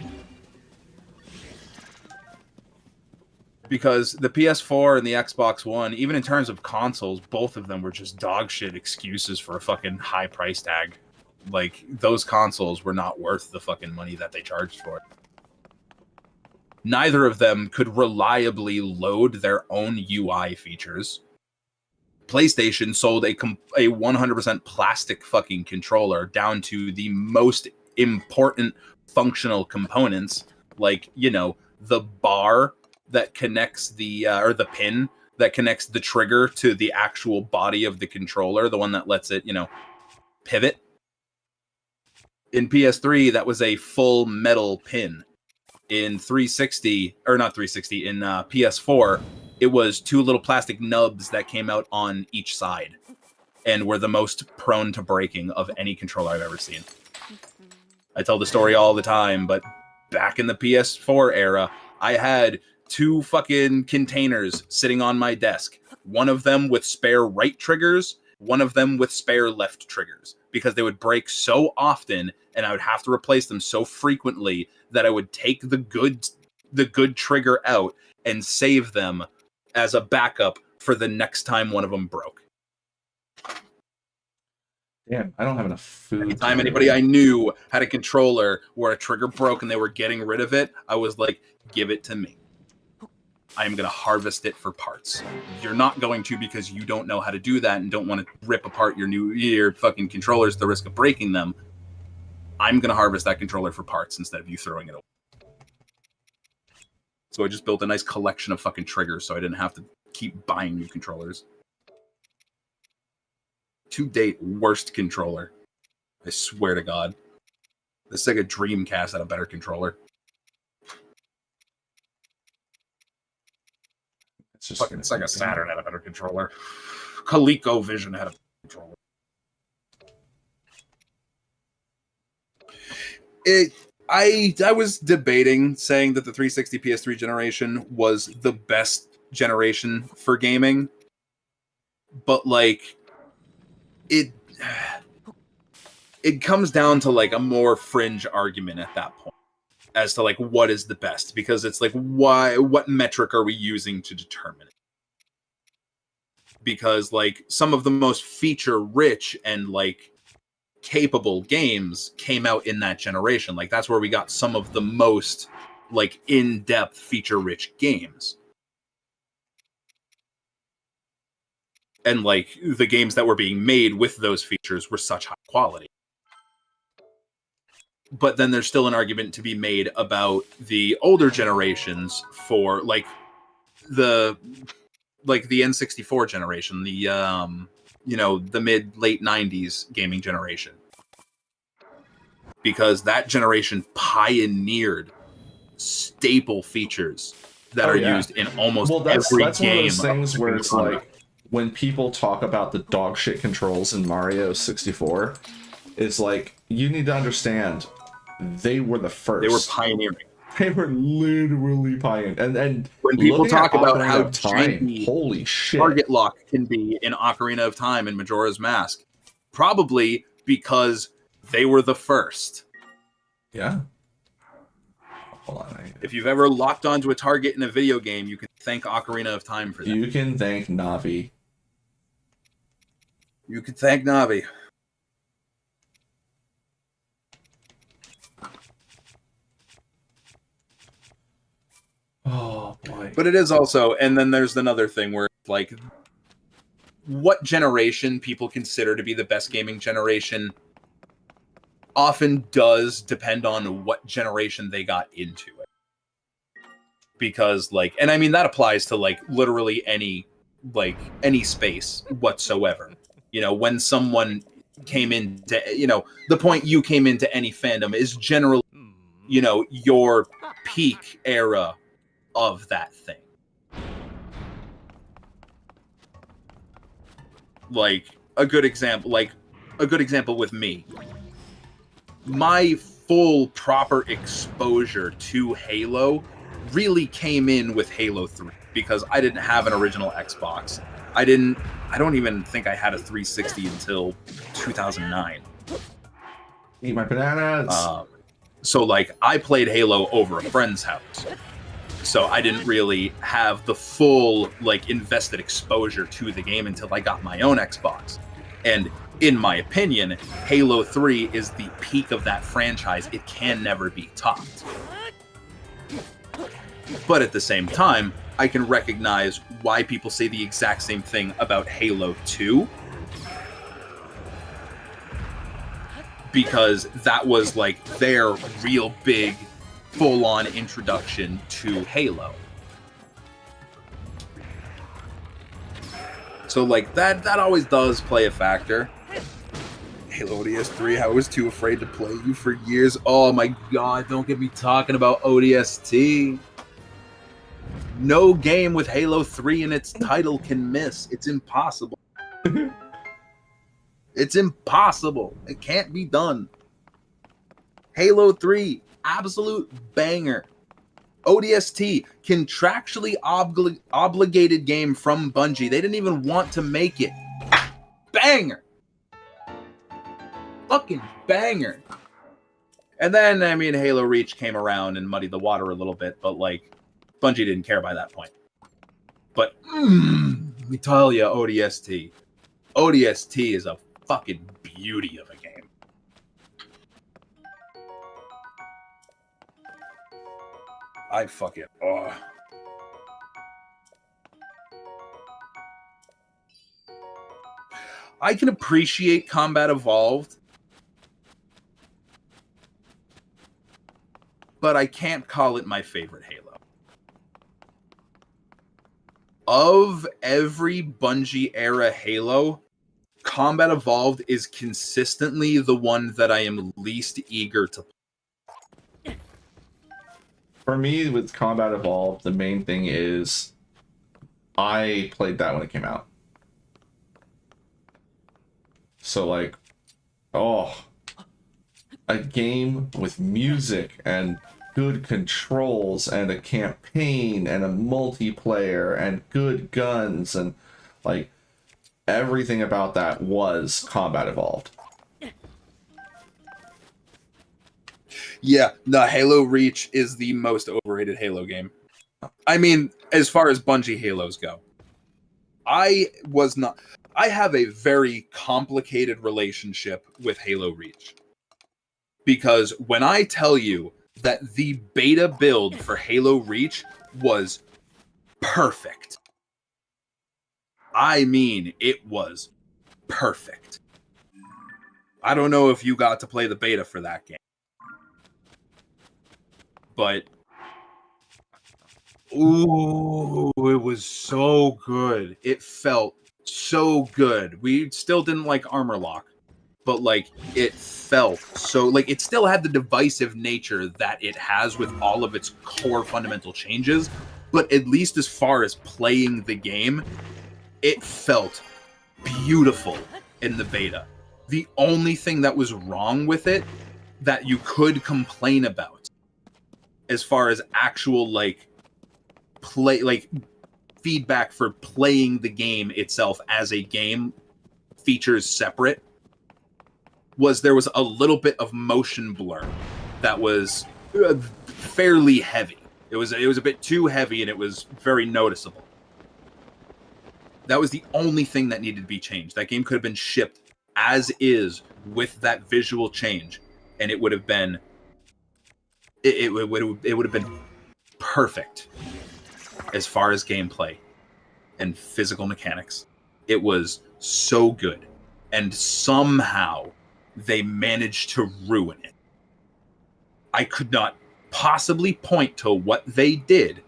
Because the PS4 and the Xbox One, even in terms of consoles, both of them were just dog shit excuses for a fucking high price tag. Like, those consoles were not worth the fucking money that they charged for it. Neither of them could reliably load their own UI features. PlayStation sold a 100% plastic fucking controller down to the most important functional components, like, the bar that connects or the pin that connects the trigger to the actual body of the controller, the one that lets it, pivot. In PS3, that was a full metal pin. In 360, or not 360, in PS4, it was 2 little plastic nubs that came out on each side and were the most prone to breaking of any controller I've ever seen. I tell the story all the time, but back in the PS4 era, I had 2 fucking containers sitting on my desk. One of them with spare right triggers, one of them with spare left triggers, because they would break so often and I would have to replace them so frequently that I would take the good trigger out and save them as a backup for the next time one of them broke. Damn, I don't have enough food. Anytime anybody I knew had a controller where a trigger broke and they were getting rid of it, I was like, give it to me. I am going to harvest it for parts. You're not going to, because you don't know how to do that and don't want to rip apart your fucking controllers at the risk of breaking them. I'm going to harvest that controller for parts instead of you throwing it away. So I just built a nice collection of fucking triggers so I didn't have to keep buying new controllers. To date, worst controller. I swear to God. The Sega Dreamcast had a better controller. It's just Fucking Sega Saturn had a better controller. ColecoVision had a better controller. I was debating saying that the 360 PS3 generation was the best generation for gaming, but like it comes down to like a more fringe argument at that point as to like what is the best, because it's like what metric are we using to determine it? Because like some of the most feature rich and like capable games came out in that generation. Like that's where we got some of the most like in-depth feature rich games. And like the games that were being made with those features were such high quality. But then there's still an argument to be made about the older generations for like the N64 generation, the the mid late 90s gaming generation. Because that generation pioneered staple features that are used in almost every that's game. One of those things where it's like when people talk about the dog shit controls in Mario 64, it's like you need to understand they were the first. They were pioneering. They were literally pioneering. And when people talk about how janky holy shit, target lock can be in Ocarina of Time and Majora's Mask, probably because they were the first. Yeah. Hold on. If you've ever locked onto a target in a video game, you can thank Ocarina of Time for that. You can thank Navi. You can thank Navi. Oh boy. But it is also, and then there's another thing where like what generation people consider to be the best gaming generation often does depend on what generation they got into it. Because like, and I mean that applies to like literally any space whatsoever. When someone came into, the point you came into any fandom is generally, your peak era of that thing. Like a good example with me. My full proper exposure to Halo really came in with Halo 3 because I didn't have an original Xbox. I don't even think I had a 360 until 2009. Eat my bananas. So like I played Halo over a friend's house. So I didn't really have the full like invested exposure to the game until I got my own Xbox. And in my opinion, Halo 3 is the peak of that franchise. It can never be topped. But at the same time, I can recognize why people say the exact same thing about Halo 2. Because that was like their real big, full-on introduction to Halo. So like that always does play a factor. Halo ODS3, I was too afraid to play you for years. Oh my god, don't get me talking about ODST. No game with Halo 3 in its title can miss. It's impossible. It's impossible. It can't be done. Halo 3, absolute banger. ODST, contractually obligated game from Bungie. They didn't even want to make it. Banger. Fucking banger. And then, I mean, Halo Reach came around and muddied the water a little bit, but like, Bungie didn't care by that point. But, let me tell you, ODST. ODST is a fucking beauty of a game. I fucking, I can appreciate Combat Evolved, but I can't call it my favorite Halo. Of every Bungie era Halo, Combat Evolved is consistently the one that I am least eager to play. For me, with Combat Evolved, the main thing is I played that when it came out. So, like, oh, a game with music and good controls and a campaign and a multiplayer and good guns and, like, everything about that was Combat Evolved. Yeah, the Halo Reach is the most overrated Halo game. I mean, as far as Bungie Halos go. I have a very complicated relationship with Halo Reach. Because when I tell you that the beta build for Halo Reach was perfect, I mean, it was perfect. I don't know if you got to play the beta for that game. But ooh, it was so good. It felt so good. We still didn't like Armor Lock, but like it felt so like it still had the divisive nature that it has with all of its core fundamental changes, but at least as far as playing the game, it felt beautiful in the beta. The only thing that was wrong with it that you could complain about as far as actual like play like feedback for playing the game itself as a game features separate was there was a little bit of motion blur that was fairly heavy. It was a bit too heavy and it was very noticeable. That was the only thing that needed to be changed. That game could have been shipped as is with that visual change and it would have been it would have been perfect as far as gameplay and physical mechanics. It was so good. And somehow they managed to ruin it. I could not possibly point to what they did,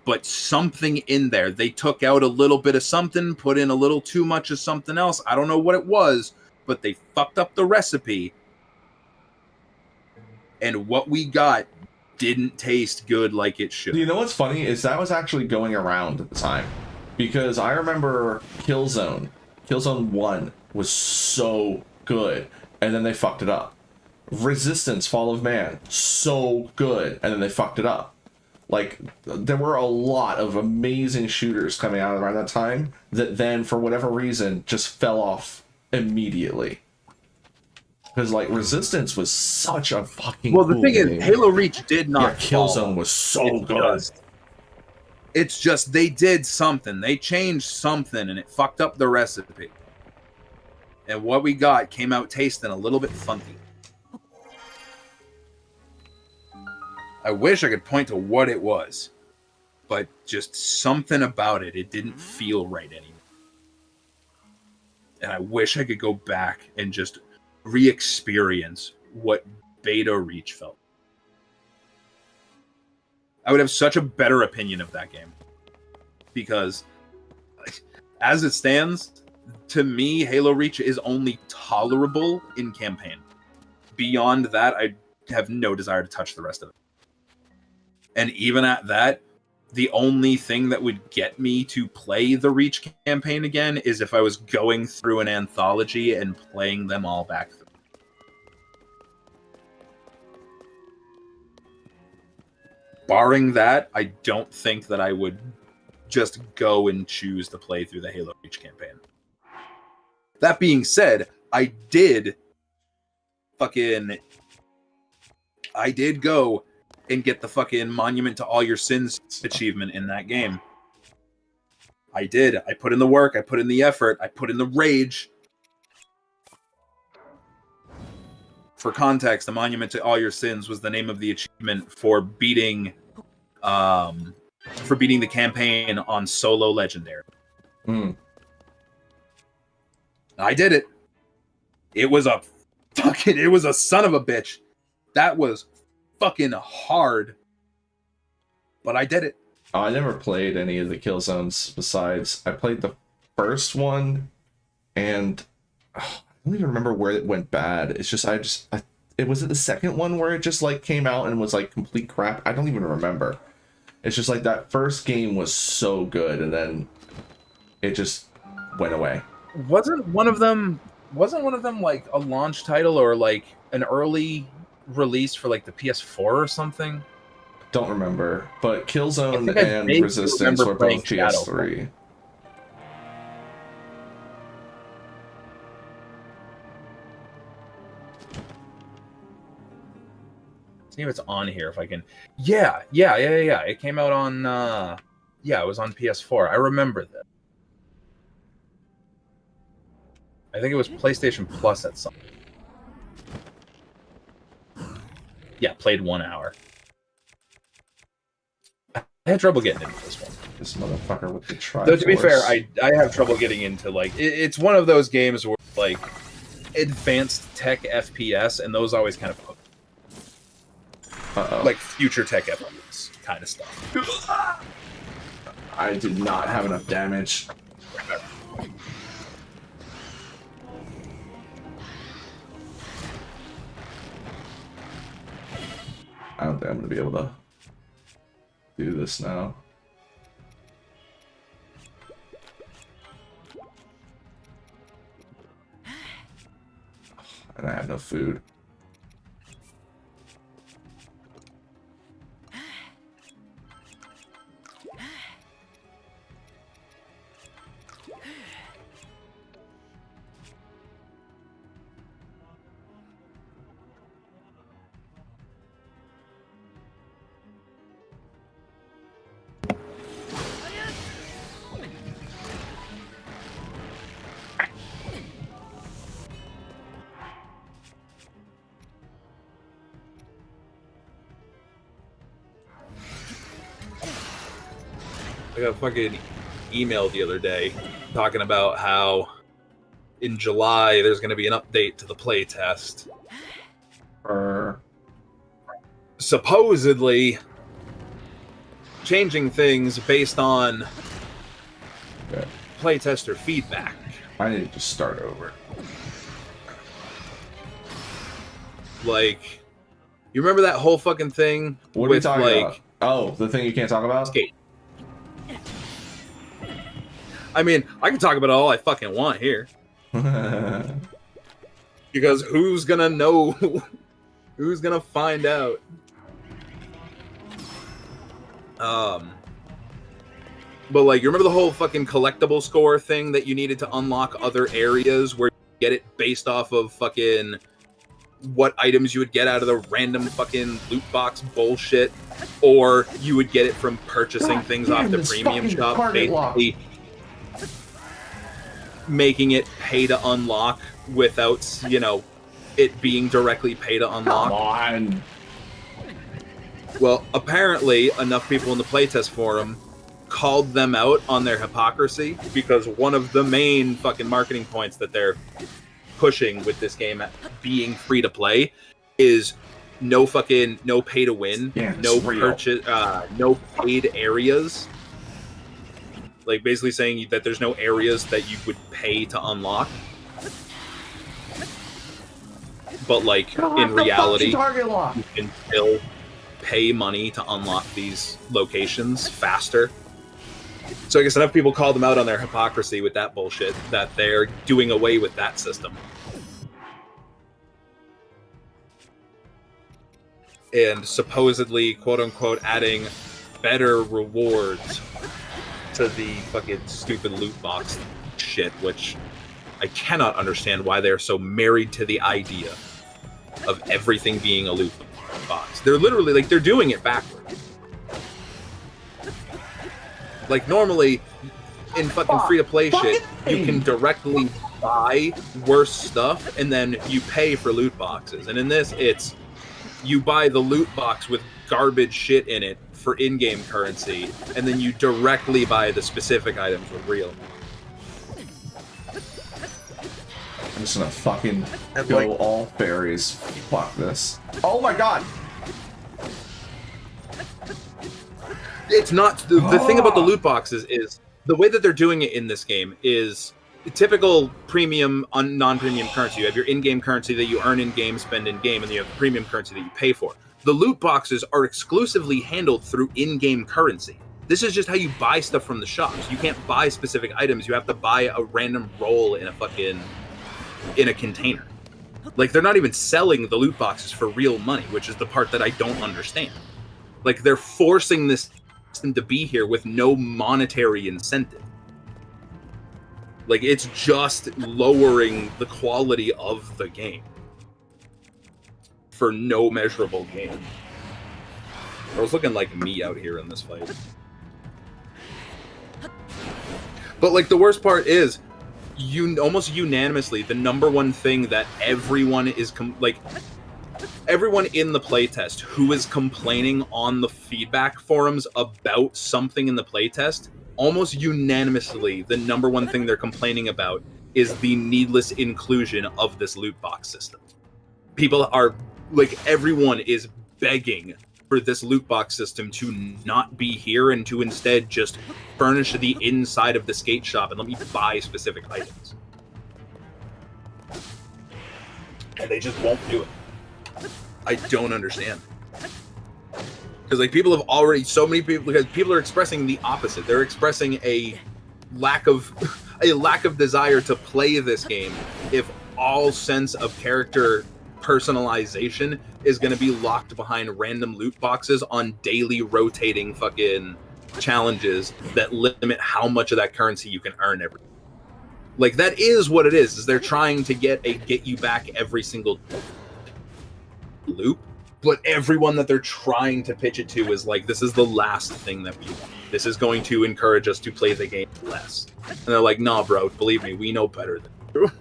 but something in there. They took out a little bit of something, put in a little too much of something else. I don't know what it was, but they fucked up the recipe. And what we got didn't taste good like it should. You know what's funny is that was actually going around at the time, because I remember Killzone 1 was so good and then they fucked it up. Resistance Fall of Man, so good and then they fucked it up. Like, there were a lot of amazing shooters coming out around that time that then for whatever reason just fell off immediately. Because, like, Resistance was such a fucking well, the cool thing game. is, Halo Reach did not. Yeah, Killzone was so good. It's just they did something. They changed something, and it fucked up the recipe. And what we got came out tasting a little bit funky. I wish I could point to what it was, but just something about it. It didn't feel right anymore. And I wish I could go back and just re-experience what Beta Reach felt. I would have such a better opinion of that game. Because as it stands, to me, Halo Reach is only tolerable in campaign. Beyond that, I have no desire to touch the rest of it. And even at that, the only thing that would get me to play the Reach campaign again is if I was going through an anthology and playing them all back through. Barring that, I don't think that I would just go and choose to play through the Halo Reach campaign. That being said, I did go and get the fucking Monument to All Your Sins achievement in that game. I did. I put in the work. I put in the effort. I put in the rage. For context, the Monument to All Your Sins was the name of the achievement for beating the campaign on solo legendary. I did it. It was a son of a bitch. That was fucking hard. But I did it. Oh, I never played any of the kill zones besides I played the first one, and I don't even remember where it went bad. It's just it was it the second one where it just like came out and was like complete crap. I don't even remember. It's just like that first game was so good, and then it just went away. Wasn't one of them like a launch title or like an early release for like the PS4 or something? Don't remember, but Killzone I and vaguely Resistance remember were both playing PS3. See if it's on here. If I can, yeah. It came out on, it was on PS4. I remember that. I think it was PlayStation Plus at some. Yeah, played 1 hour. I had trouble getting into this one. This motherfucker with the Triforce. Though to be fair, I have trouble getting into like it's one of those games where like advanced tech FPS, and those always kind of hook. Like future tech FPS kind of stuff. I did not have enough damage. I don't think I'm gonna be able to do this now. And I have no food. I got a fucking email the other day talking about how in July there's going to be an update to the playtest. Supposedly changing things based on playtester feedback. I need to start over. Like, you remember that whole fucking thing What are we talking about? Oh, the thing you can't talk about? Skate. I mean, I can talk about it all I fucking want here. Because who's gonna know? Who's gonna find out? But like, you remember the whole fucking collectible score thing that you needed to unlock other areas where you get it based off of fucking what items you would get out of the random fucking loot box bullshit, or you would get it from purchasing things off the premium shop, basically making it pay to unlock without, you know, it being directly pay to unlock. Come on. Well, apparently enough people in the playtest forum called them out on their hypocrisy, because one of the main fucking marketing points that they're pushing with this game being free to play is no pay to win, no purchase, no paid areas. Like basically saying that there's no areas that you would pay to unlock. But like in reality, you can still pay money to unlock these locations faster. So I guess enough people called them out on their hypocrisy with that bullshit that they're doing away with that system. And supposedly, quote unquote, adding better rewards to the fucking stupid loot box shit, which I cannot understand why they're so married to the idea of everything being a loot box. They're literally, like, they're doing it backwards. Like, normally, in fucking free-to-play shit, you can directly buy worse stuff, and then you pay for loot boxes. And in this, it's, you buy the loot box with garbage shit in it for in-game currency, and then you directly buy the specific items with real. just gonna fucking And, go like- all fairies. Fuck this. Oh my god! It's not the thing about the loot boxes is the way that they're doing it in this game is typical premium non-premium currency. You have your in-game currency that you earn in-game, spend in-game, and you have the premium currency that you pay for. The loot boxes are exclusively handled through in-game currency. This is just how you buy stuff from the shops. You can't buy specific items. You have to buy a random roll in a container. Like, they're not even selling the loot boxes for real money, which is the part that I don't understand. Like, they're forcing this system to be here with no monetary incentive. Like, it's just lowering the quality of the game for no measurable gain. I was looking like me out here in this fight. But, like, the worst part is, almost unanimously, the number one thing that everyone is, everyone in the playtest who is complaining on the feedback forums about something in the playtest, almost unanimously, the number one thing they're complaining about is the needless inclusion of this loot box system. People are, like, everyone is begging for this loot box system to not be here and to instead just furnish the inside of the skate shop and let me buy specific items. And they just won't do it. I don't understand. Because, like, people have already, so many people, because people are expressing the opposite. They're expressing a lack of desire to play this game if all sense of character personalization is going to be locked behind random loot boxes on daily rotating fucking challenges that limit how much of that currency you can earn every. Like, that is what it is they're trying to get you back every single loop, but everyone that they're trying to pitch it to is like, this is the last thing that we want. This is going to encourage us to play the game less. And they're like, nah, bro, believe me, we know better than you.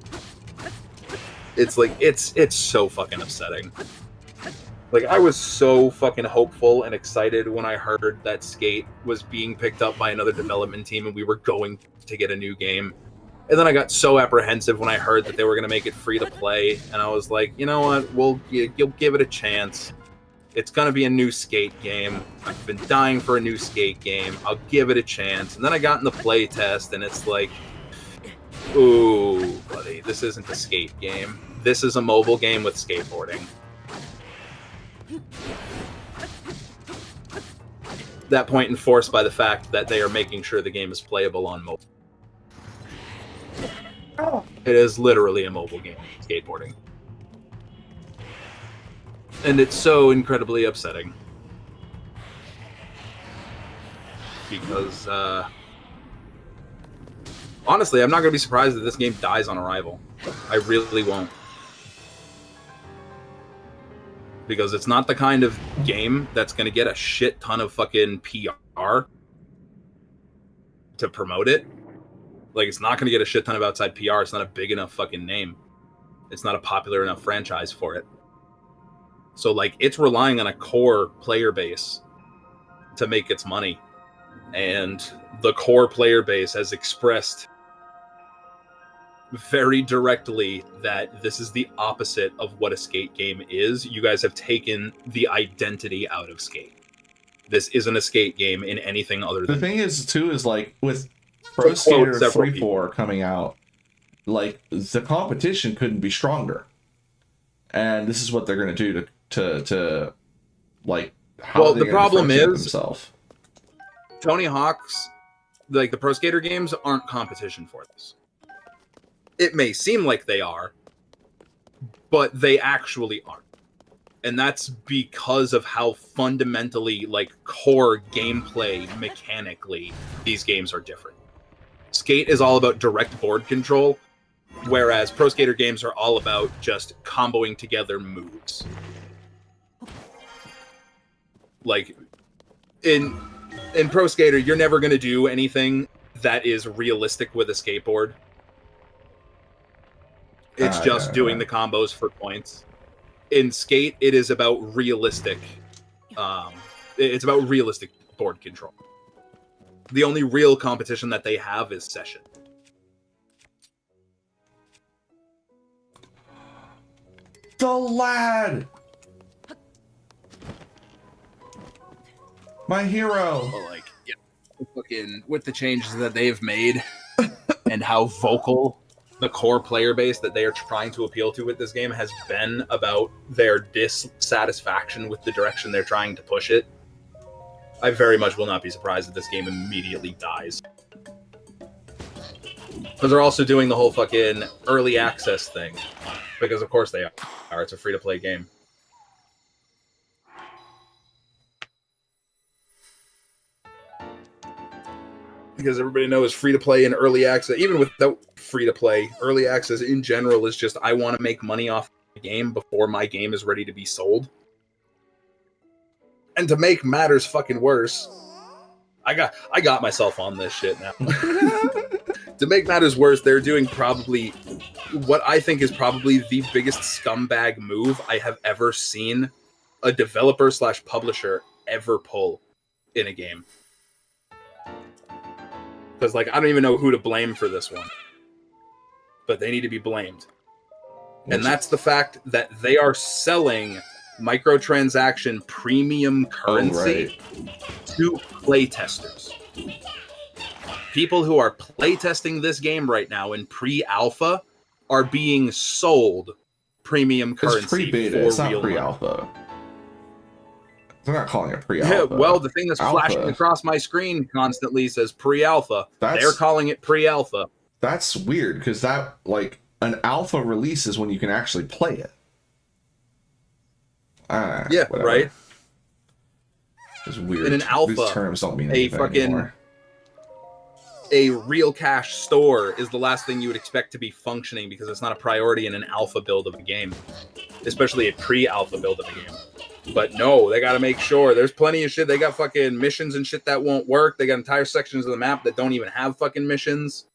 It's like, it's so fucking upsetting. Like, I was so fucking hopeful and excited when I heard that Skate was being picked up by another development team and we were going to get a new game. And then I got so apprehensive when I heard that they were going to make it free to play. And I was like, you know what? You'll give it a chance. It's going to be a new Skate game. I've been dying for a new Skate game. I'll give it a chance. And then I got in the play test and it's like, ooh, buddy, this isn't a Skate game. This is a mobile game with skateboarding. That point enforced by the fact that they are making sure the game is playable on mobile. It is literally a mobile game, skateboarding. And it's so incredibly upsetting. Because, honestly, I'm not going to be surprised that this game dies on arrival. I really won't. Because it's not the kind of game that's going to get a shit ton of fucking PR to promote it. Like, it's not going to get a shit ton of outside PR. It's not a big enough fucking name. It's not a popular enough franchise for it. So, like, it's relying on a core player base to make its money. And the core player base has expressed very directly that this is the opposite of what a Skate game is. You guys have taken the identity out of Skate. This isn't a Skate game in anything other than... The thing is, too, is like with Pro Skater 3.4 coming out, like, the competition couldn't be stronger. And this is what they're going to do to like, how well, are they the gonna problem differentiate is themselves? Tony Hawk's, like, the Pro Skater games aren't competition for this. It may seem like they are, but they actually aren't. And that's because of how fundamentally, like, core gameplay mechanically these games are different. Skate is all about direct board control, whereas Pro Skater games are all about just comboing together moves. Like, in Pro Skater, you're never going to do anything that is realistic with a skateboard. It's just doing the combos for points. In Skate, it is about realistic. It's about realistic board control. The only real competition that they have is Session. The lad! My hero! But like, yeah, fucking with the changes that they've made and how vocal the core player base that they are trying to appeal to with this game has been about their dissatisfaction with the direction they're trying to push it, I very much will not be surprised if this game immediately dies. Because they're also doing the whole fucking early access thing. Because of course they are. It's a free-to-play game. Because everybody knows free-to-play and early access, even without free-to-play, early access in general is just, I want to make money off the game before my game is ready to be sold. And to make matters fucking worse, I got myself on this shit now. To make matters worse, they're doing probably what I think is probably the biggest scumbag move I have ever seen a developer / publisher ever pull in a game. Because, like, I don't even know who to blame for this one. But they need to be blamed. And that's the fact that they are selling microtransaction premium currency to playtesters. People who are playtesting this game right now in pre-alpha are being sold premium currency. It's pre-beta, for it's not real pre-alpha. They're not calling it pre-alpha. Yeah, well, the thing that's Alpha. flashing across my screen constantly says pre-alpha. That's- They're calling it pre-alpha. That's weird, because that, like, an alpha release is when you can actually play it. Yeah, whatever. right? It's weird. In an alpha, These terms don't mean a anything fucking- anymore. A real cash store is the last thing you would expect to be functioning because it's not a priority in an alpha build of a game, especially a pre-alpha build of a game. But no, they got to make sure there's plenty of shit. They got fucking missions and shit that won't work. They got entire sections of the map that don't even have fucking missions.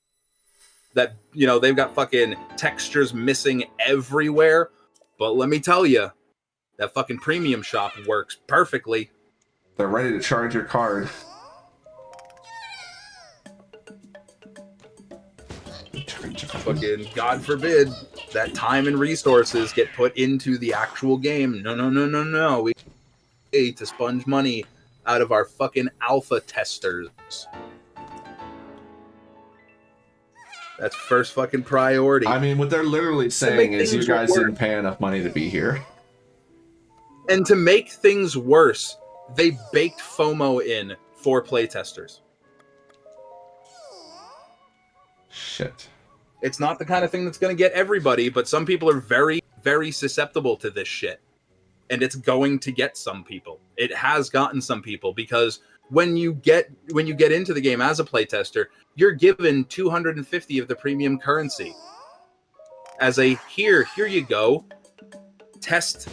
That, you know, they've got fucking textures missing everywhere. But let me tell you, that fucking premium shop works perfectly. They're ready to charge your card. Fucking God forbid that time and resources get put into the actual game. No. We need to sponge money out of our fucking alpha testers. That's first fucking priority. I mean, what they're literally saying is you guys didn't pay enough money to be here. And to make things worse, they baked FOMO in for playtesters. Shit. It's not the kind of thing that's going to get everybody, but some people are very, very susceptible to this shit. And it's going to get some people. It has gotten some people because when you get into the game as a playtester, you're given 250 of the premium currency. As a here you go. Test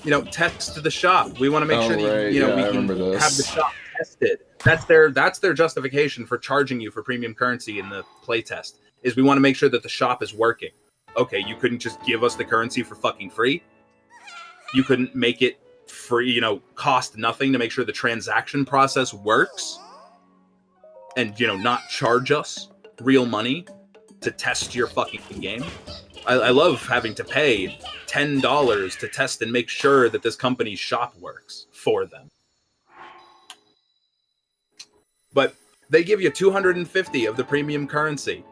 the shop. We want to make sure that we can have the shop tested. That's their justification for charging you for premium currency in the playtest. Is we want to make sure that the shop is working. Okay, you couldn't just give us the currency for fucking free. You couldn't make it free, cost nothing to make sure the transaction process works. And, not charge us real money to test your fucking game. I love having to pay $10 to test and make sure that this company's shop works for them. But they give you 250 of the premium currency.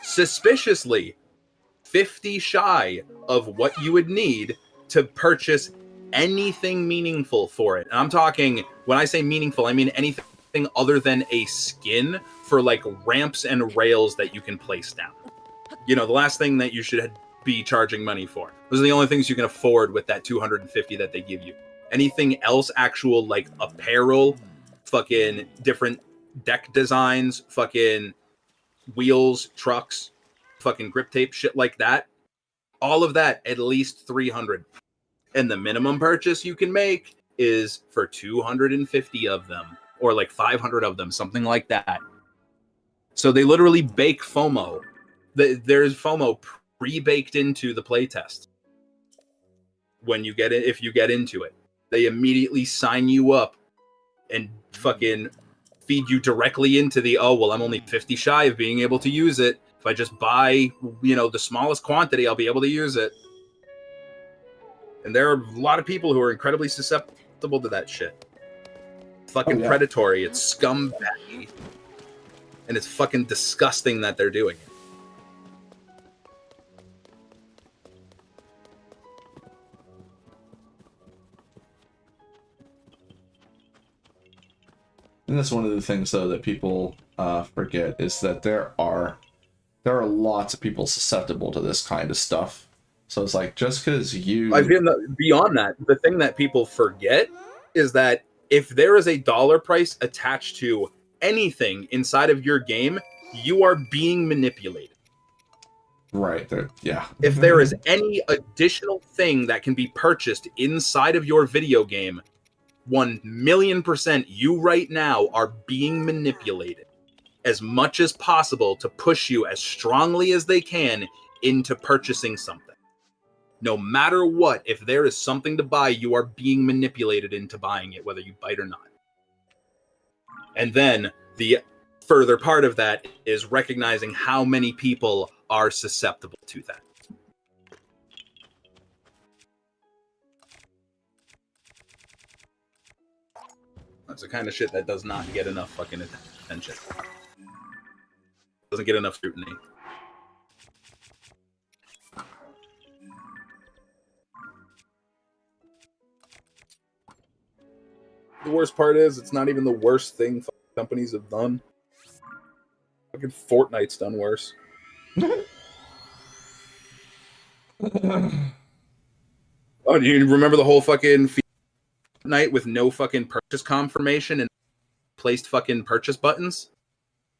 Suspiciously 50 shy of what you would need to purchase anything meaningful for it. And I'm talking, when I say meaningful, I mean anything other than a skin for like ramps and rails that you can place down. The last thing that you should be charging money for. Those are the only things you can afford with that 250 that they give you. Anything else, actual like apparel, fucking different deck designs, fucking wheels, trucks, fucking grip tape, shit like that. All of that, at least 300. And the minimum purchase you can make is for 250 of them, or like 500 of them, something like that. So they literally bake FOMO. There's FOMO pre-baked into the playtest. When you get it, if you get into it, they immediately sign you up and fucking feed you directly into the, I'm only 50 shy of being able to use it. If I just buy, the smallest quantity, I'll be able to use it. And there are a lot of people who are incredibly susceptible to that shit. Fucking yeah. predatory. It's scumbaggy. And it's fucking disgusting that they're doing it. And that's one of the things, though, that people forget is that there are lots of people susceptible to this kind of stuff. So it's like, just because you... Beyond that, the thing that people forget is that if there is a dollar price attached to anything inside of your game, you are being manipulated. Right there, yeah. If there is any additional thing that can be purchased inside of your video game, 1,000,000% you right now are being manipulated as much as possible to push you as strongly as they can into purchasing something. No matter what, if there is something to buy, you are being manipulated into buying it, whether you bite or not. And then the further part of that is recognizing how many people are susceptible to that. That's the kind of shit that does not get enough fucking attention. Doesn't get enough scrutiny. The worst part is, it's not even the worst thing companies have done. Fucking Fortnite's done worse. Oh, do you remember the whole fucking night with no fucking purchase confirmation and placed fucking purchase buttons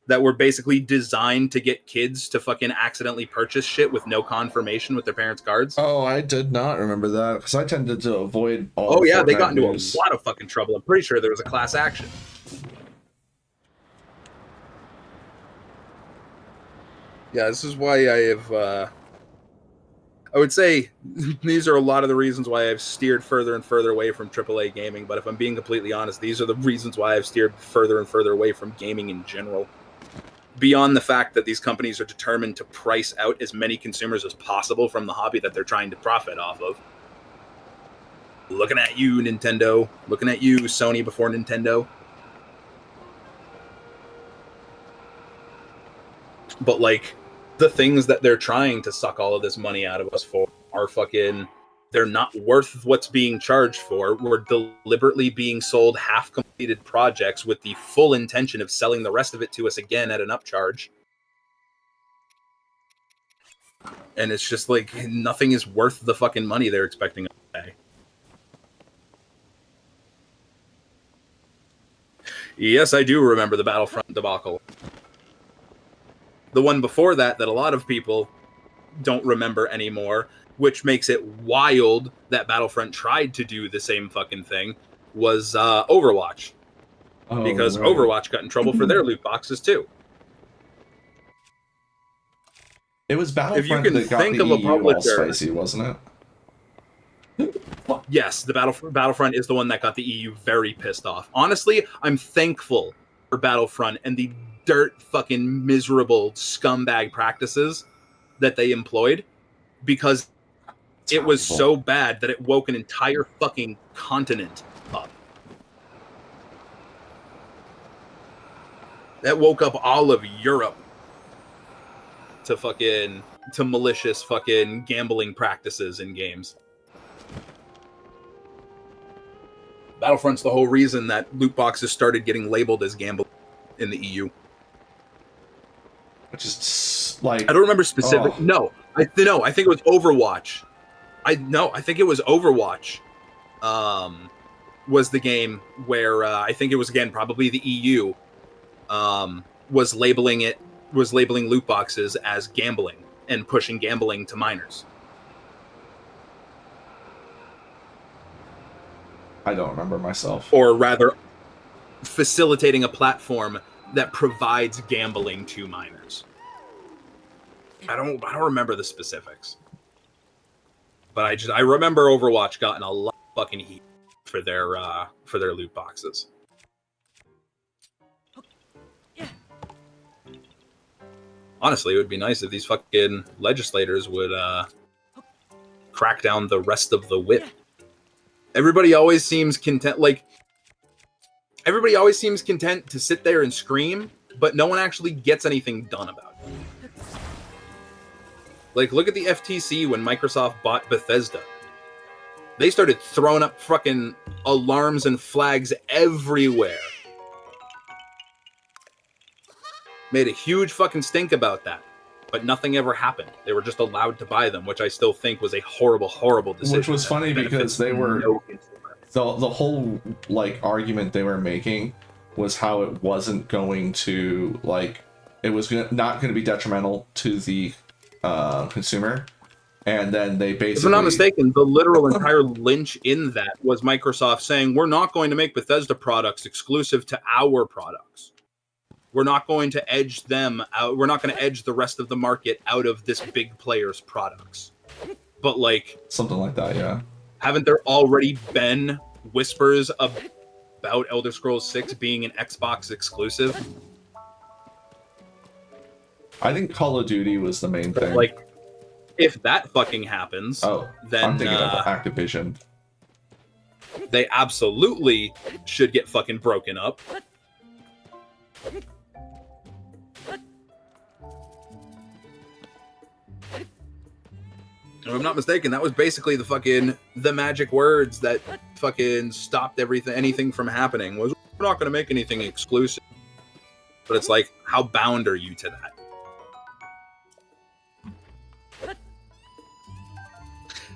that were basically designed to get kids to fucking accidentally purchase shit with no confirmation with their parents' cards? Oh, I did not remember that, because I tended to avoid all Oh the yeah, they Fortnite got into news. a lot of fucking trouble. I'm pretty sure there was a class action. Yeah, this is why I have, I would say these are a lot of the reasons why I've steered further and further away from AAA gaming, but if I'm being completely honest, these are the reasons why I've steered further and further away from gaming in general. Beyond the fact that these companies are determined to price out as many consumers as possible from the hobby that they're trying to profit off of. Looking at you, Nintendo. Looking at you, Sony before Nintendo. But, like, the things that they're trying to suck all of this money out of us for are fucking... They're not worth what's being charged for. We're deliberately being sold half-completed projects with the full intention of selling the rest of it to us again at an upcharge. And it's just like, nothing is worth the fucking money they're expecting us to pay. Yes, I do remember the Battlefront debacle. The one before that a lot of people don't remember anymore, which makes it wild that Battlefront tried to do the same fucking thing, was Overwatch. Oh, because right. Overwatch got in trouble for their loot boxes too. It was Battlefront can that got think the of a EU all publisher- spicy, wasn't it? Yes, the Battlefront is the one that got the EU very pissed off. Honestly, I'm thankful for Battlefront and the dirt fucking miserable scumbag practices that they employed, because it was so bad that it woke an entire fucking continent up. That woke up all of Europe to malicious fucking gambling practices in games. Battlefront's the whole reason that loot boxes started getting labeled as gambling in the EU. Which is like... I don't remember specific. Oh. No, I think it was Overwatch. I think it was Overwatch. Was the game where I think it was, again, probably the EU was labeling loot boxes as gambling and pushing gambling to minors. I don't remember myself. Or rather, facilitating a platform that provides gambling to minors. I don't remember the specifics, but I remember Overwatch gotten a lot of fucking heat for their loot boxes. Honestly, it would be nice if these fucking legislators would crack down the rest of the whip. Everybody always seems content, everybody always seems content to sit there and scream, but no one actually gets anything done about it. Like, look at the FTC when Microsoft bought Bethesda. They started throwing up fucking alarms and flags everywhere. Made a huge fucking stink about that. But nothing ever happened. They were just allowed to buy them, which I still think was a horrible, horrible decision. Which was funny because they were... The whole, like, argument they were making was how it wasn't going to, like... It was not going to be detrimental to the consumer. And then they basically... If I'm not mistaken, the literal entire lynch in that was Microsoft saying, we're not going to make Bethesda products exclusive to our products. We're not going to edge them out. We're not going to edge the rest of the market out of this big player's products. But, like... Something like that, yeah. Haven't there already been whispers about Elder Scrolls 6 being an Xbox exclusive? I think Call of Duty was the main thing. Like, if that fucking happens, then... I'm thinking of Activision. They absolutely should get fucking broken up. If I'm not mistaken, that was basically the magic words that fucking stopped anything from happening. Was, we're not going to make anything exclusive. But it's like, how bound are you to that?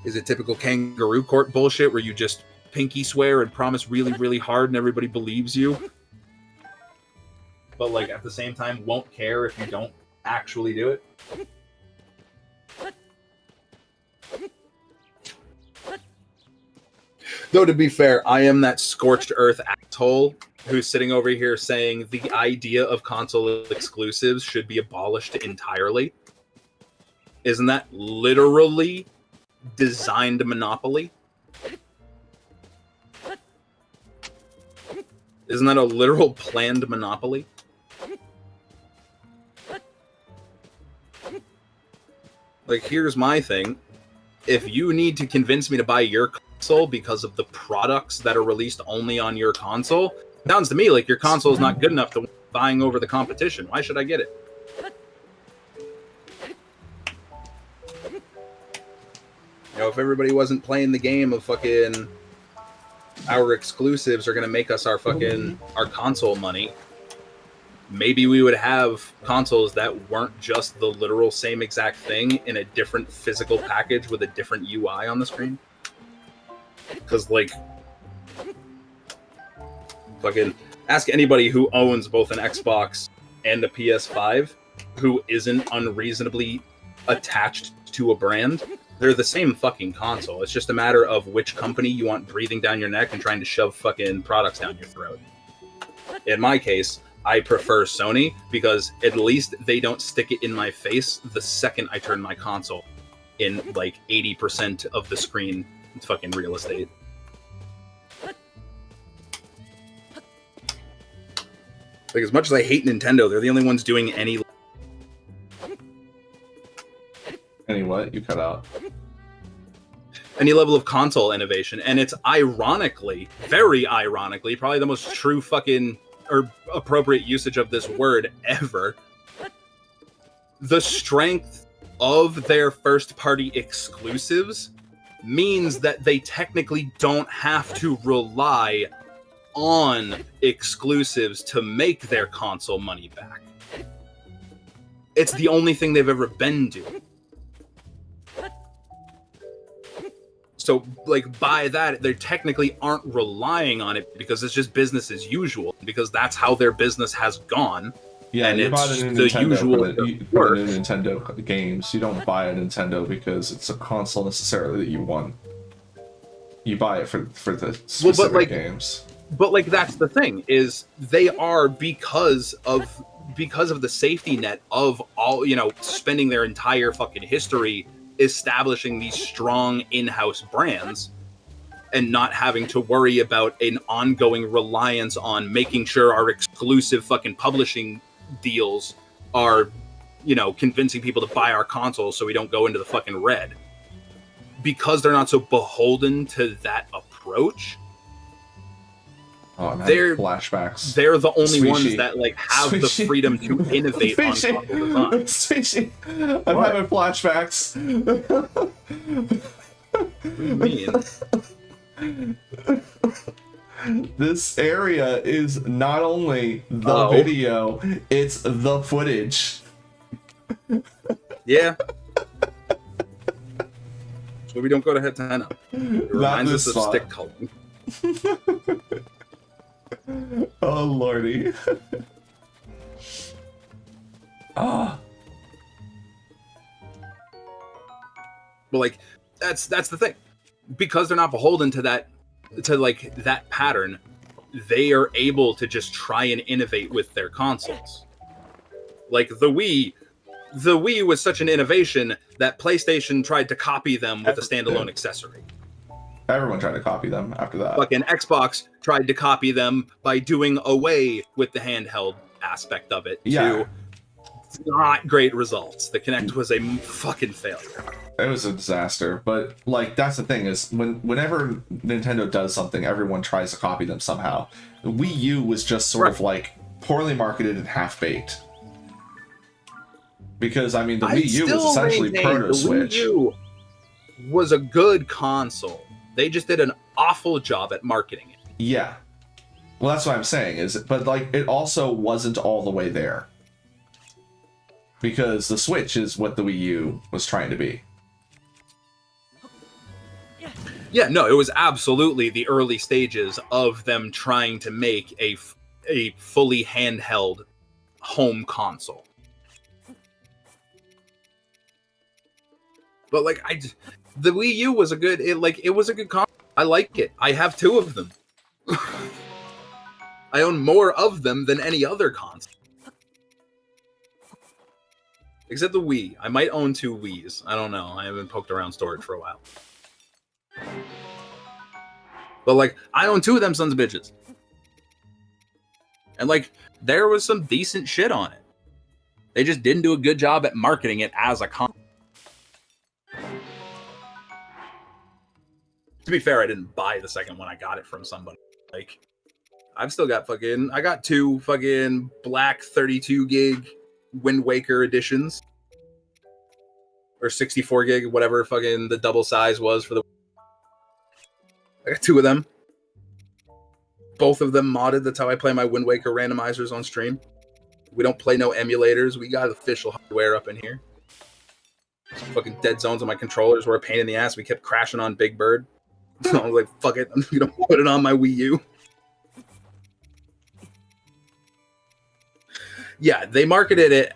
Is it typical kangaroo court bullshit where you just pinky swear and promise really, really hard and everybody believes you? But, like, at the same time, won't care if you don't actually do it? Though, to be fair, I am that scorched earth asshole who's sitting over here saying the idea of console exclusives should be abolished entirely. Isn't that literally designed monopoly? Isn't that a literal planned monopoly? Like, here's my thing. If you need to convince me to buy your console because of the products that are released only on your console, sounds to me like your console is not good enough to buying over the competition. Why should I get it? You know, if everybody wasn't playing the game of fucking our exclusives are going to make us our console money, maybe we would have consoles that weren't just the literal same exact thing in a different physical package with a different UI on the screen. Because, like, fucking ask anybody who owns both an Xbox and a PS5 who isn't unreasonably attached to a brand. They're the same fucking console. It's just a matter of which company you want breathing down your neck and trying to shove fucking products down your throat. In my case, I prefer Sony because at least they don't stick it in my face the second I turn my console in like 80% of the screen fucking real estate. Like, as much as I hate Nintendo, they're the only ones doing any what? You cut out. Any level of console innovation. And it's ironically, very ironically, probably the most true fucking or appropriate usage of this word ever. The strength of their first-party exclusives means that they technically don't have to rely on exclusives to make their console money back. It's the only thing they've ever been doing. So, like, by that, they technically aren't relying on it because it's just business as usual, because that's how their business has gone. Yeah, and you it's buy the new the Nintendo usual for the new Nintendo games. You don't buy a Nintendo because it's a console necessarily that you want. You buy it for the specific games. But, like, that's the thing, is they are because of the safety net of all, you know, spending their entire fucking history establishing these strong in-house brands and not having to worry about an ongoing reliance on making sure our exclusive fucking publishing deals are, you know, convincing people to buy our consoles so we don't go into the fucking red. because they're not so beholden to that approach, Oh, I'm they're having flashbacks. they're the only Sweetie. ones that like have the Sweetie. freedom to innovate on console design. Sweetie. I'm What? having flashbacks. What do you mean? This area is not only the Oh. video, it's the footage. Yeah. So we don't go to head 10 up. It reminds us this of spot. stick culling. Oh lordy. Ah. But like that's the thing. Because they're not beholden to that pattern, they are able to just try and innovate with their consoles. Like the Wii was such an innovation that PlayStation tried to copy them with a standalone accessory. Everyone tried to copy them after that. Fucking Xbox tried to copy them by doing away with the handheld aspect of it Yeah. to not great results. The Kinect was a fucking failure. It was a disaster, but like that's the thing is whenever Nintendo does something, everyone tries to copy them somehow. The Wii U was just sort of like poorly marketed and half-baked. Because I mean the Wii U was essentially Proto Switch. The Wii U was a good console. They just did an awful job at marketing it. Yeah. Well, that's what I'm saying is, but like it also wasn't all the way there. Because the Switch is what the Wii U was trying to be. Yeah, no, it was absolutely the early stages of them trying to make a fully handheld home console. But like the Wii U was it was a good console. I like it. I have 2 of them. I own more of them than any other console. Except the Wii. I might own 2 Wiis. I don't know. I haven't poked around storage for a while. But like, I own 2 of them sons of bitches. And like, there was some decent shit on it. They just didn't do a good job at marketing it as a console. To be fair, I didn't buy the second one. I got it from somebody. Like, I've still got I got 2 fucking black 32 gig Wind Waker editions. Or 64 gig, whatever fucking the double size was for the... I got 2 of them. Both of them modded. That's how I play my Wind Waker randomizers on stream. We don't play no emulators. We got official hardware up in here. Some fucking dead zones on my controllers were a pain in the ass. We kept crashing on Big Bird. So I was like, fuck it. I'm going to put it on my Wii U. Yeah, they marketed it.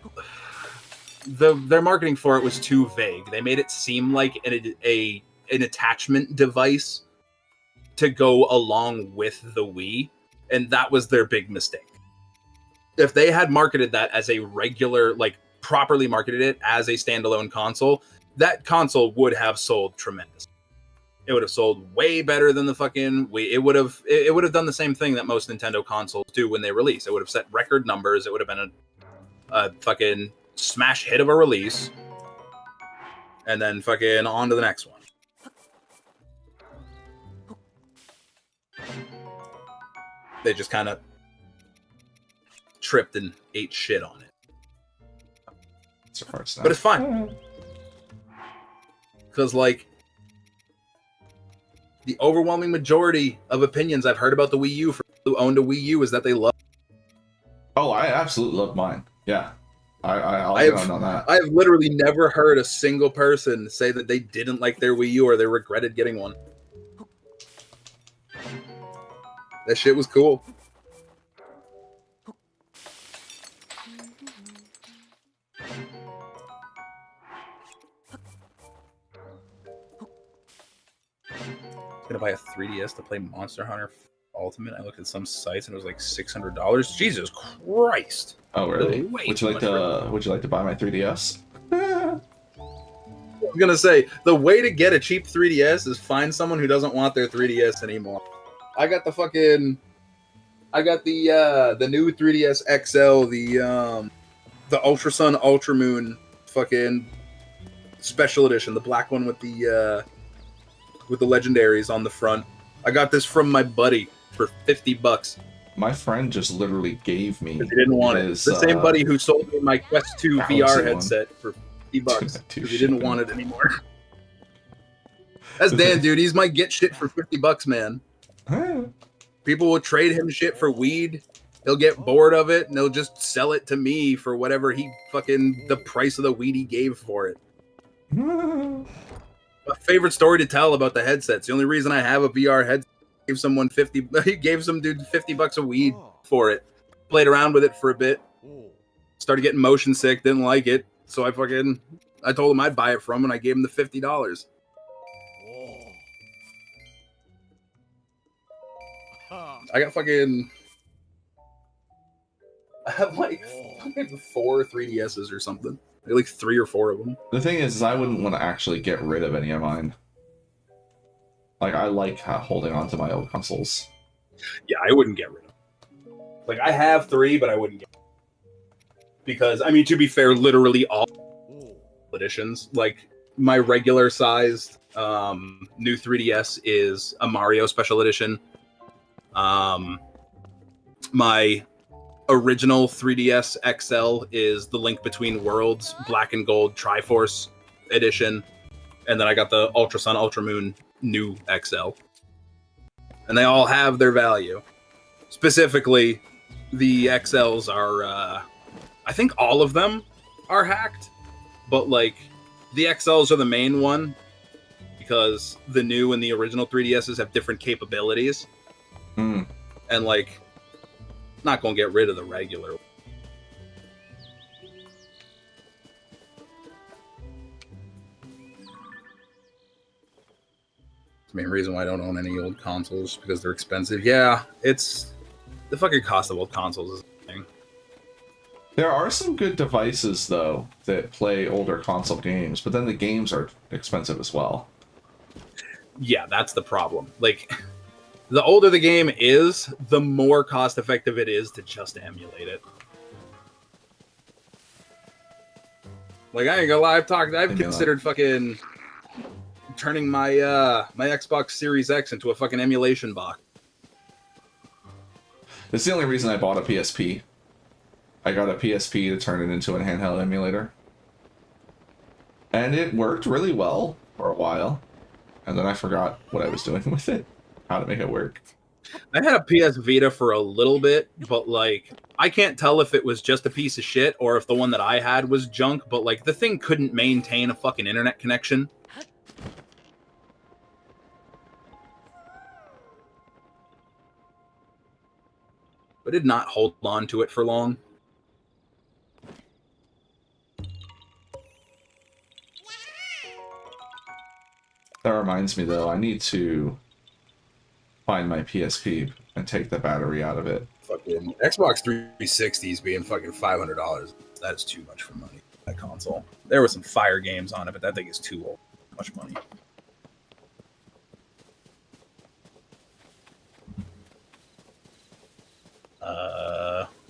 Their marketing for it was too vague. They made it seem like an attachment device to go along with the Wii, and that was their big mistake. If they had marketed that as a regular, like properly marketed it as a standalone console, that console would have sold tremendous. It would have sold way better than the fucking Wii. It would have done the same thing that most Nintendo consoles do when they release. It would have set record numbers. It would have been a fucking smash hit of a release, and then fucking on to the next one. They just kind of tripped and ate shit on it. But it's fine. Because, like, the overwhelming majority of opinions I've heard about the Wii U from people who owned a Wii U is that they love it. Oh, I absolutely love mine. Yeah. I'll get on that. I have literally never heard a single person say that they didn't like their Wii U or they regretted getting one. That shit was cool. Gonna buy a 3DS to play Monster Hunter Ultimate. I looked at some sites and it was like $600. Jesus Christ! Oh really? Way Would too you much like to buy my 3DS? I'm gonna say the way to get a cheap 3DS is find someone who doesn't want their 3DS anymore. I got the new 3DS XL, the Ultra Sun Ultra Moon fucking special edition, the black one with the with the legendaries on the front. I got this from my buddy for $50. My friend just literally gave me. He didn't want it. The same buddy who sold me my Quest 2 VR headset for $50 because he didn't want it anymore. That's Dan, dude. He's my get shit for $50, man. People will trade him shit for weed. He'll get bored of it and he'll just sell it to me for whatever the price of the weed he gave for it. My favorite story to tell about the headsets. The only reason I have a VR headset, gave someone he gave some dude $50 of weed for it. Played around with it for a bit. Started getting motion sick, didn't like it. So I told him I'd buy it from him and I gave him the $50. I have like 4 3DSs or something. Like 3 or 4 of them. The thing is I wouldn't want to actually get rid of any of mine. Like, I like holding on to my old consoles. Yeah, I wouldn't get rid of them. Like, I have 3, but I wouldn't get rid of them. Because, I mean, to be fair, literally all editions. Like, my regular sized new 3DS is a Mario Special Edition. My original 3DS XL is the Link Between Worlds Black and Gold Triforce Edition. And then I got the Ultra Sun, Ultra Moon new XL. And they all have their value. Specifically, the XLs are, I think all of them are hacked. But, like, the XLs are the main one. Because the new and the original 3DSs have different capabilities. Mm. And, like, not going to get rid of the regular. The main reason why I don't own any old consoles because they're expensive. Yeah, it's the fucking cost of old consoles is the thing. There are some good devices though that play older console games, but then the games are expensive as well. Yeah, that's the problem. Like, the older the game is, the more cost effective it is to just emulate it. Like, I ain't gonna lie, I've considered fucking turning my my Xbox Series X into a fucking emulation box. It's the only reason I bought a PSP. I got a PSP to turn it into a handheld emulator. And it worked really well for a while. And then I forgot what I was doing with it. How to make it work. I had a PS Vita for a little bit, but, like, I can't tell if it was just a piece of shit or if the one that I had was junk, but, like, the thing couldn't maintain a fucking internet connection. I did not hold on to it for long. That reminds me, though, I need to find my PSP and take the battery out of it. Fucking Xbox 360 is being fucking $500. That is too much for money. That console. There were some fire games on it, but that thing is too old. Much money.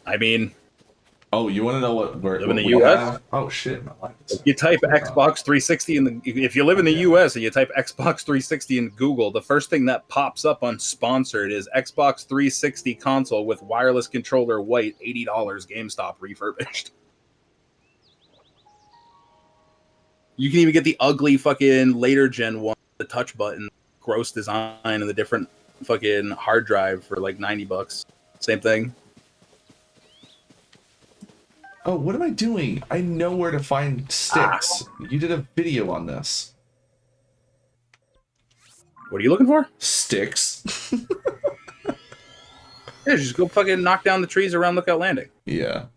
I mean, oh, you want to know what live in the US? Oh shit, my life. You type Xbox 360 if you live in the US and you type Xbox 360 in Google, the first thing that pops up on sponsored is Xbox 360 console with wireless controller white, $80 GameStop refurbished. You can even get the ugly fucking later gen one, the touch button, gross design, and the different fucking hard drive for like $90. Same thing. Oh, what am I doing? I know where to find sticks. You did a video on this. What are you looking for? Sticks. Yeah, just go fucking knock down the trees around Lookout Landing. Yeah.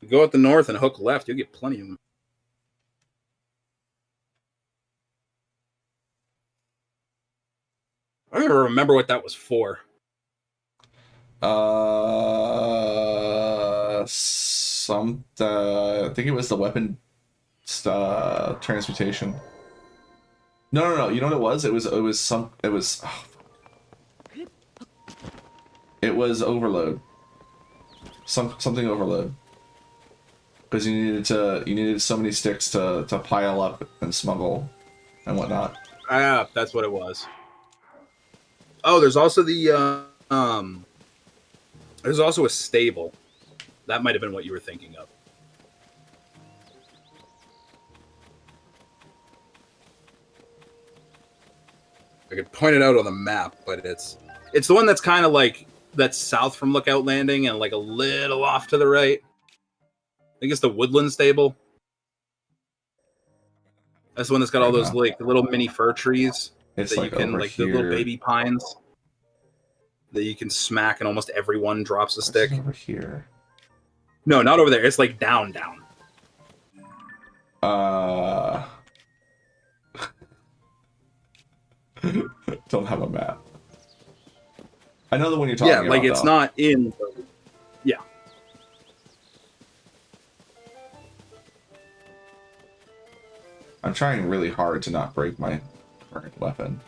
Go up the north and hook left. You'll get plenty of them. I don't even remember what that was for. I think it was the weapon transmutation. No. You know what it was? It was Overload. Something Overload. Because you needed so many sticks to pile up and smuggle and whatnot. Ah, that's what it was. Oh, there's also there's also a stable. That might have been what you were thinking of. I could point it out on the map, but it's the one that's kind of like that's south from Lookout Landing and like a little off to the right. I think it's the Woodland Stable. That's the one that's got all those like little mini fir trees It's that like you can over like here. the little baby pines that you can smack and almost everyone drops a stick. It's over here. No, not over there. It's like down. Don't have a map. I know the one you're talking about. Yeah, like it's though. not in. Yeah. I'm trying really hard to not break my current weapon.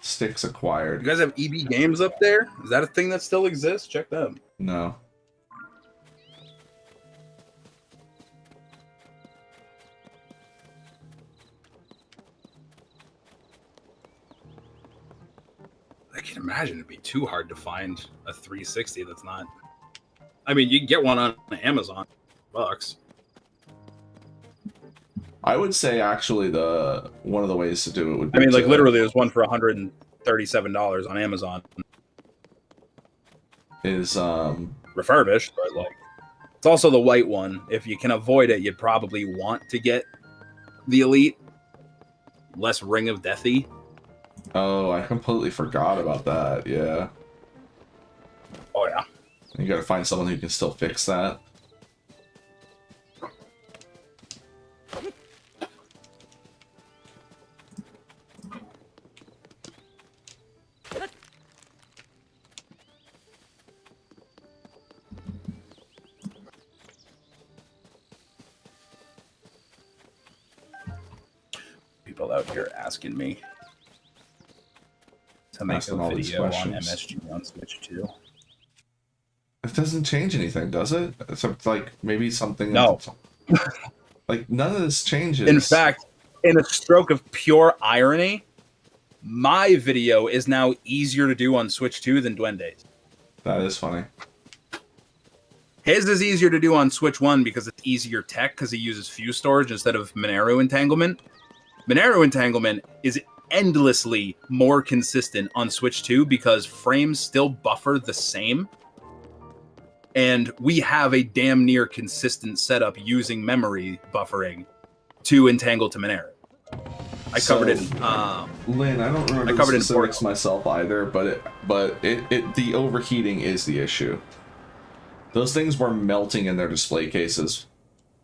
Sticks acquired. You guys have EB Games up there? Is that a thing that still exists? Check them. No. I can imagine it'd be too hard to find a 360 that's not. I mean, you can get one on Amazon, $bucks. I would say actually one of the ways to do it would be I mean, like to- literally, there's one for $137 on Amazon, is refurbished, but like it's also the white one. If you can avoid it, you'd probably want to get the Elite, less Ring of Deathy. oh, I completely forgot about that. Yeah. Oh yeah. You gotta find someone who can still fix that. People out here asking me to make Asking a all these video on questions. MSG on Switch 2. It doesn't change anything, does it? So it's like maybe something. No. Like none of this changes. In fact, in a stroke of pure irony, my video is now easier to do on Switch 2 than Duende's. That is funny. His is easier to do on Switch 1 because it's easier tech because he uses fuse storage instead of Monero entanglement. Monero entanglement is endlessly more consistent on Switch 2 because frames still buffer the same. And we have a damn near consistent setup using memory buffering to entangle to Monero. I covered it in, Lynn, I don't remember I covered the it in specifics myself either, but the overheating is the issue. Those things were melting in their display cases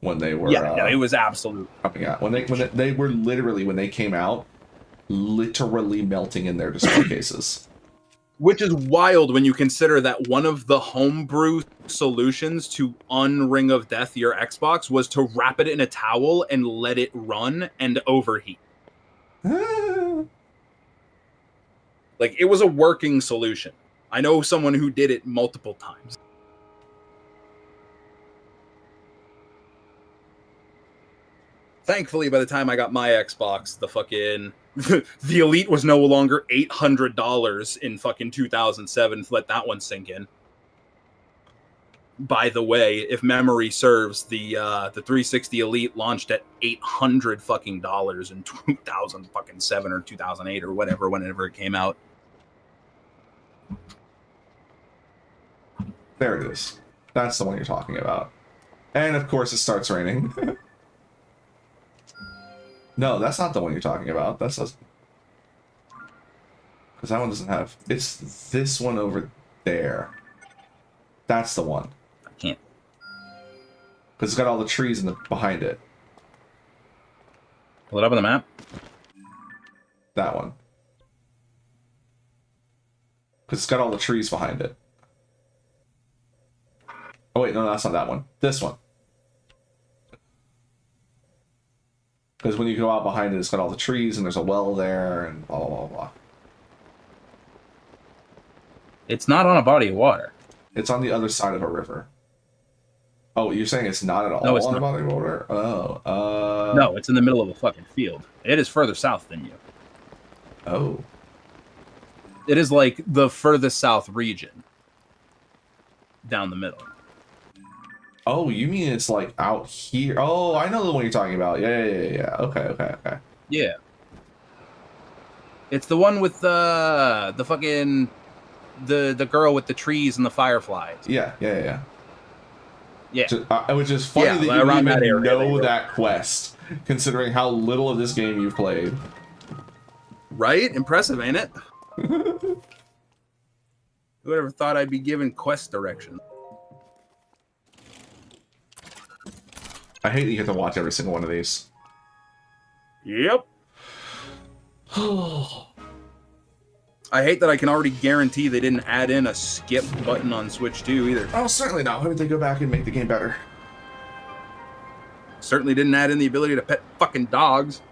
when they were no, it was absolute. coming out. When they were literally, when they came out, literally melting in their display cases. Which is wild when you consider that one of the homebrew solutions to un-Ring of Death your Xbox was to wrap it in a towel and let it run and overheat. Like, it was a working solution. I know someone who did it multiple times. Thankfully, by the time I got my Xbox, the fucking the Elite was no longer $800 in fucking 2007. Let that one sink in. By the way, if memory serves, the 360 Elite launched at $800 fucking dollars in 2007 or 2008 or whatever, whenever it came out. There it is. That's the one you're talking about. And of course, it starts raining. No, that's not the one you're talking about. That's because that one doesn't have. It's this one over there. That's the one. I can't. Because it's got all the trees behind it. Pull it up on the map. That one. Because it's got all the trees behind it. Oh wait, no, that's not that one. This one. Because when you go out behind it, it's got all the trees and there's a well there and blah blah blah blah. It's not on a body of water. It's on the other side of a river. Oh, you're saying it's not at all No, it's on a not. body of water? Oh, No, it's in the middle of a fucking field. It is further south than you. Oh. It is like the furthest south region. Down the middle. Oh, you mean it's like out here? Oh, I know the one you're talking about. Yeah. Okay. Yeah. It's the one with the fucking the girl with the trees and the fireflies. Yeah. Yeah. Which is funny Yeah, that you around even that area, know they were. that quest, considering how little of this game you've played. Right? Impressive, ain't it? Who would ever thought I'd be given quest direction? I hate that you have to watch every single one of these. Yep. I hate that I can already guarantee they didn't add in a skip button on Switch 2 either. Oh, certainly not. Why would they go back and make the game better? Certainly didn't add in the ability to pet fucking dogs.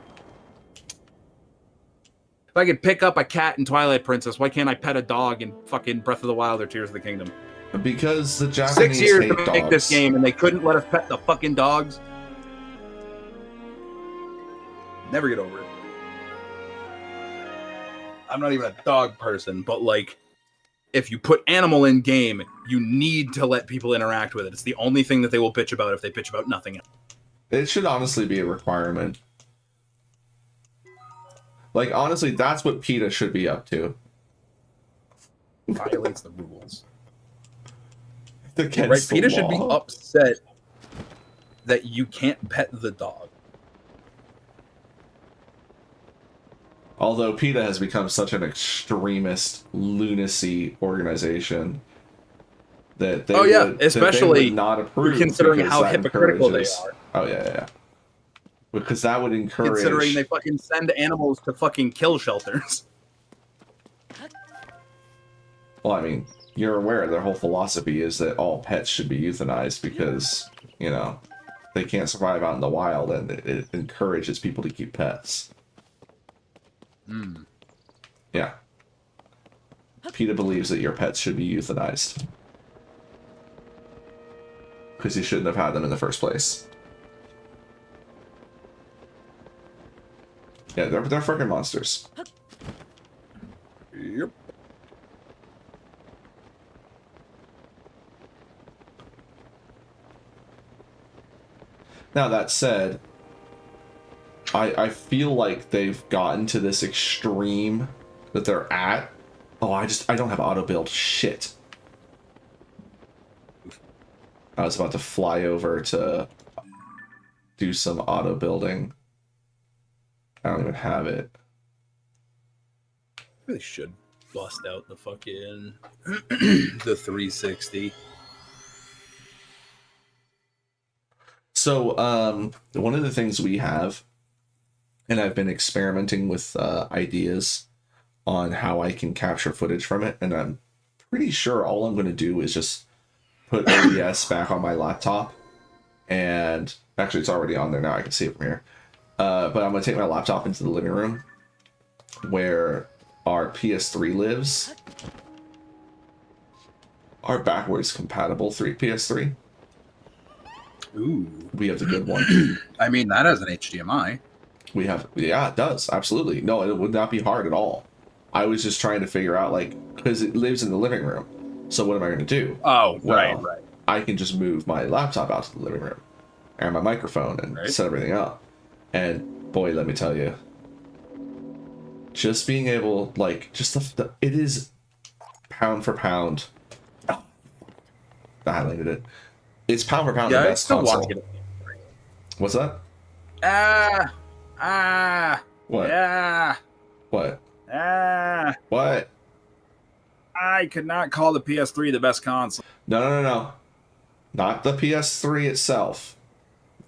If I could pick up a cat in Twilight Princess, why can't I pet a dog in fucking Breath of the Wild or Tears of the Kingdom? Because the Japanese 6 years hate to make dogs. this game and they couldn't let us pet the fucking dogs. Never get over it. I'm not even a dog person, but like, if you put animal in game, you need to let people interact with it. It's the only thing that they will bitch about if they bitch about nothing else. It should honestly be a requirement. Like, honestly, that's what PETA should be up to. Violates the rules. Against Right? the PETA should be law. upset that you can't pet the dog. Although PETA has become such an extremist lunacy organization that they especially would not approve, considering because how that hypocritical they encourages- are. Oh yeah. Because that would encourage. Considering they fucking send animals to fucking kill shelters. Well, I mean, you're aware their whole philosophy is that all pets should be euthanized because, you know, they can't survive out in the wild, and it encourages people to keep pets. Yeah. PETA believes that your pets should be euthanized. Because you shouldn't have had them in the first place. Yeah, they're freaking monsters. Yep. Now, that said, I feel like they've gotten to this extreme that they're at. Oh, I don't have auto build. Shit. I was about to fly over to do some auto building. I don't even have it. Really should bust out the fucking the 360. So, one of the things we have, and I've been experimenting with ideas on how I can capture footage from it, and I'm pretty sure all I'm going to do is just put OBS back on my laptop, and actually it's already on there now, I can see it from here. But I'm going to take my laptop into the living room where our PS3 lives. Our backwards compatible PS3. Ooh. We have the good one. I mean, that has an HDMI. We have, yeah, it does, absolutely. No, it would not be hard at all. I was just trying to figure out, like, because it lives in the living room. So what am I going to do? Oh, Well, right. I can just move my laptop out to the living room and my microphone and set everything up. And boy, let me tell you, just being able, like, just it is pound for pound. Oh, I highlighted it. It's pound for pound the Yeah, I best still console. watch it. What's that? What? Yeah. What? What? I could not call the PS3 the best console. No. Not the PS3 itself.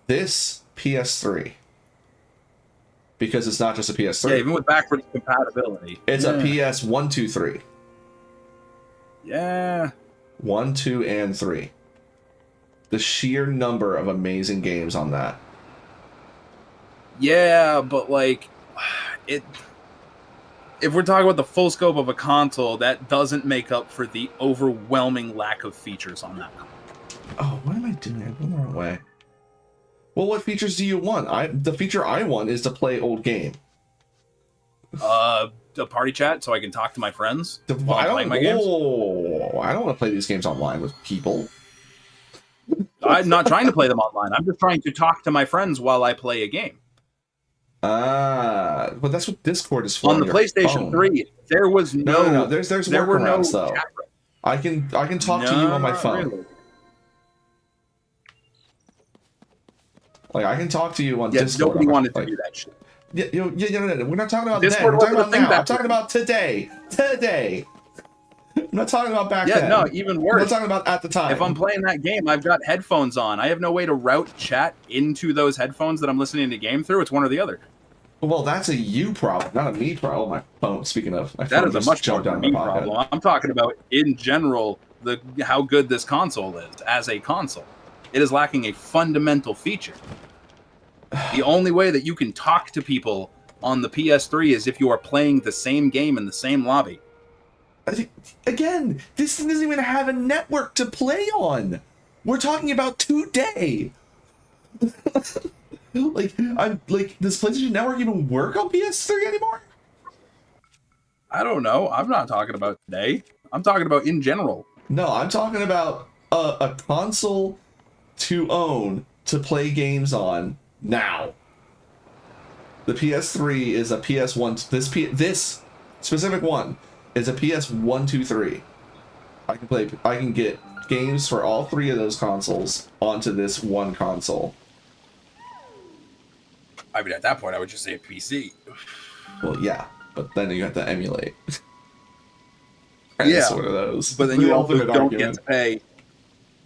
This PS3. Because it's not just a PS3. Yeah, even with backwards compatibility. It's a PS 1, 2, 3. Yeah. 1, 2, and 3. The sheer number of amazing games on that. Yeah, but like it if we're talking about the full scope of a console, that doesn't make up for the overwhelming lack of features on that console. Oh, what am I doing? I'm going the wrong way. Well, what features do you want? The feature I want is to play old game. A party chat so I can talk to my friends while I'm playing my games. I don't want to play these games online with people. I'm not trying to play them online. I'm just trying to talk to my friends while I play a game. But that's what Discord is for. On the PlayStation 3, there was no. There's there were no workarounds though. I can talk to you on my phone. Really. Like I can talk to you on Discord. Nobody wanted to do that shit. Yeah, no. We're not talking about Discord then. We're talking wasn't a about thing now. back I'm talking about today. Today. I'm not talking about back Yeah, then. no, even worse. I'm not talking about at the time. If I'm playing that game, I've got headphones on. I have no way to route chat into those headphones that I'm listening to game through. It's one or the other. Well, that's a you problem, not a me problem. My phone. Speaking of, my That phone is a just much more jumped down me my pocket. problem. I'm talking about in general how good this console is as a console. It is lacking a fundamental feature. The only way that you can talk to people on the PS3 is if you are playing the same game in the same lobby. I think, again, this thing doesn't even have a network to play on. We're talking about today. Does PlayStation Network even work on PS3 anymore? I don't know. I'm not talking about today. I'm talking about in general. No, I'm talking about a console to own to play games on now. The PS3 is a PS1. This specific one is a PS1, 2, 3. I can get games for all three of those consoles onto this one console. I mean, at that point, I would just say a PC. Well, yeah, but then you have to emulate. Yeah, it's one of those. But then you also don't get to pay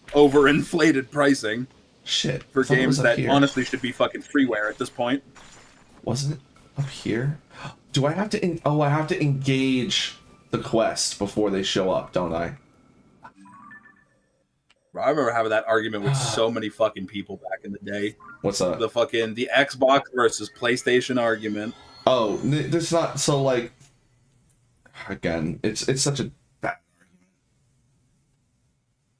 overinflated pricing shit for games that honestly should be fucking freeware at this point. Wasn't it up here? Do I have to? I have to engage the quest before they show up, don't I? I remember having that argument with so many fucking people back in the day. What's that? The Xbox versus PlayStation argument. Oh, there's not. So like, again, it's such a bad argument.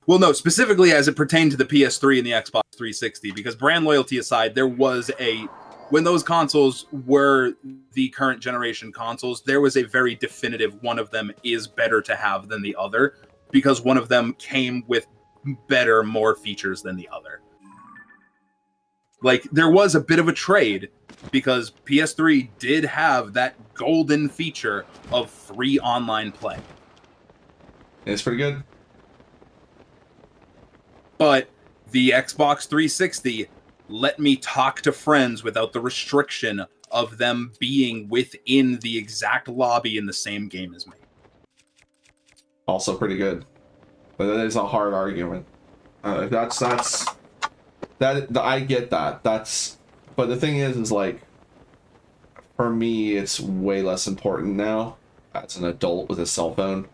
Well, no, specifically as it pertained to the PS3 and the Xbox 360, because brand loyalty aside, there was when those consoles were the current generation consoles, there was a very definitive one of them is better to have than the other, because one of them came with better, more features than the other. Like, there was a bit of a trade, because PS3 did have that golden feature of free online play. It's pretty good. But the Xbox 360 let me talk to friends without the restriction of them being within the exact lobby in the same game as me. Also pretty good. But that is a hard argument. I get that. But the thing is like, for me, it's way less important now as an adult with a cell phone.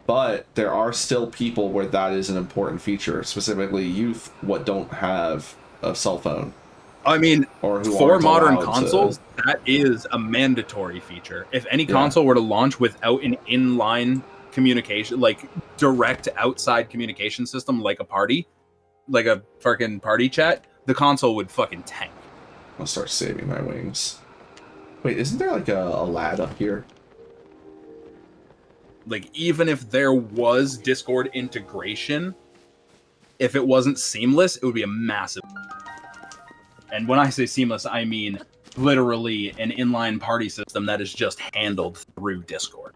But there are still people where that is an important feature, specifically youth what don't have a cell phone. I mean, or who for modern consoles, that is a mandatory feature. If any console were to launch without an inline communication, like direct outside communication system, like a party, like a fucking party chat, the console would fucking tank. I'll start saving my wings. Wait, isn't there like a lad up here? Like, even if there was Discord integration, if it wasn't seamless, it would be a massive. And when I say seamless, I mean literally an inline party system that is just handled through Discord.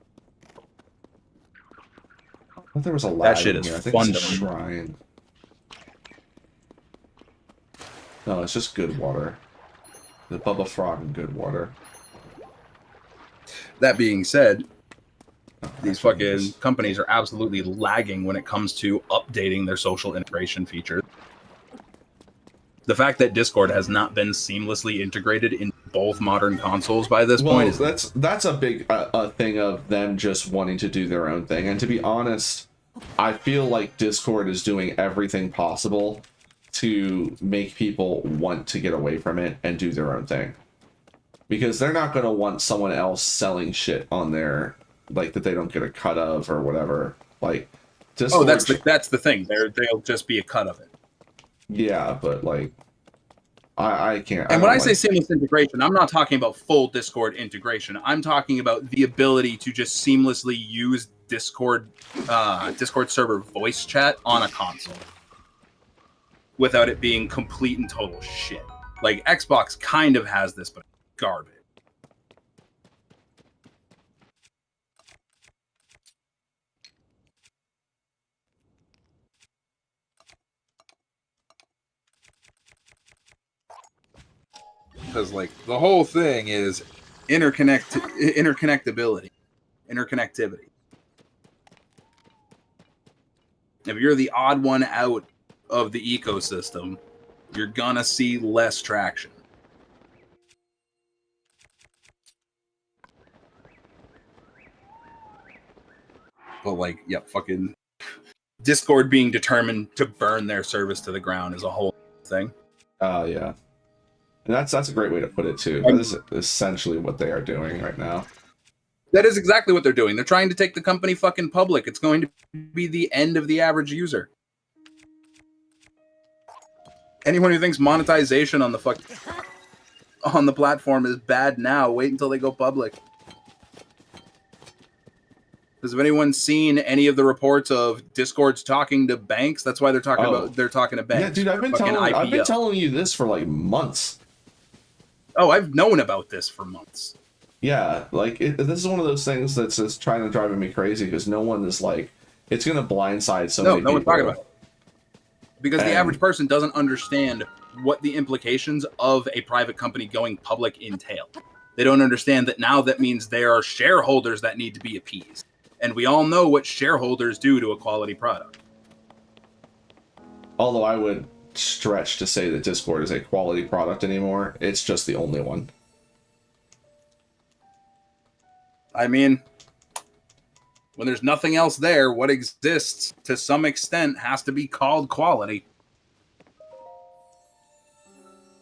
I thought there was a lad. That shit is fun to shrine. No, it's just good water. The Bubba Frog and good water. That being said, these fucking companies are absolutely lagging when it comes to updating their social integration features. The fact that Discord has not been seamlessly integrated in both modern consoles by this point is... that's a big thing of them just wanting to do their own thing. And to be honest, I feel like Discord is doing everything possible to make people want to get away from it and do their own thing. because they're not going to want someone else selling shit on there, like, that they don't get a cut of or whatever. Like, Discord, that's the thing. They'll just be a cut of it. Yeah, but like, I can't. And when I say seamless integration, I'm not talking about full Discord integration. I'm talking about the ability to just seamlessly use Discord server voice chat on a console without it being complete and total shit. Like, Xbox kind of has this, but garbage. Because, like, the whole thing is interconnectivity. If you're the odd one out of the ecosystem, you're gonna see less traction. But, like, yeah, fucking Discord being determined to burn their service to the ground is a whole thing. Yeah. And that's a great way to put it too. That is essentially what they are doing right now. That is exactly what they're doing. They're trying to take the company fucking public. It's going to be the end of the average user. Anyone who thinks monetization on the platform is bad now, wait until they go public. Has anyone seen any of the reports of Discord's talking to banks? That's why they're talking to banks. Yeah, dude, I've been telling you this for like months. Oh, I've known about this for months. Yeah, like, this is one of those things that's just trying to drive me crazy because no one is like, it's going to blindside so many people. No one's talking about it. Because the average person doesn't understand what the implications of a private company going public entail. They don't understand that now that means there are shareholders that need to be appeased. And we all know what shareholders do to a quality product. Although I would stretch to say that Discord is a quality product anymore. It's just the only one. I mean, when there's nothing else there, what exists to some extent has to be called quality.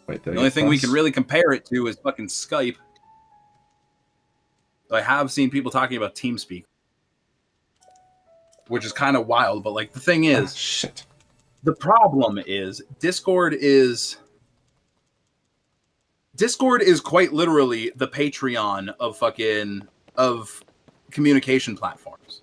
Wait, the only thing we can really compare it to is fucking Skype. I have seen people talking about TeamSpeak, which is kind of wild, but like the thing is, shit. The problem is Discord is quite literally the Patreon of communication platforms.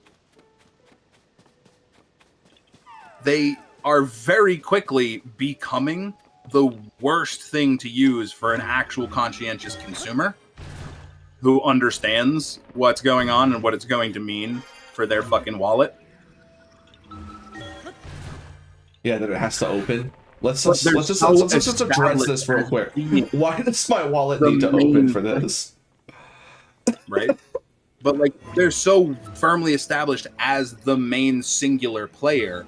They are very quickly becoming the worst thing to use for an actual conscientious consumer who understands what's going on and what it's going to mean for their fucking wallet. Yeah, that it has to open. Let's just address this real quick. Why does my wallet need to open for this? Right? But like, they're so firmly established as the main singular player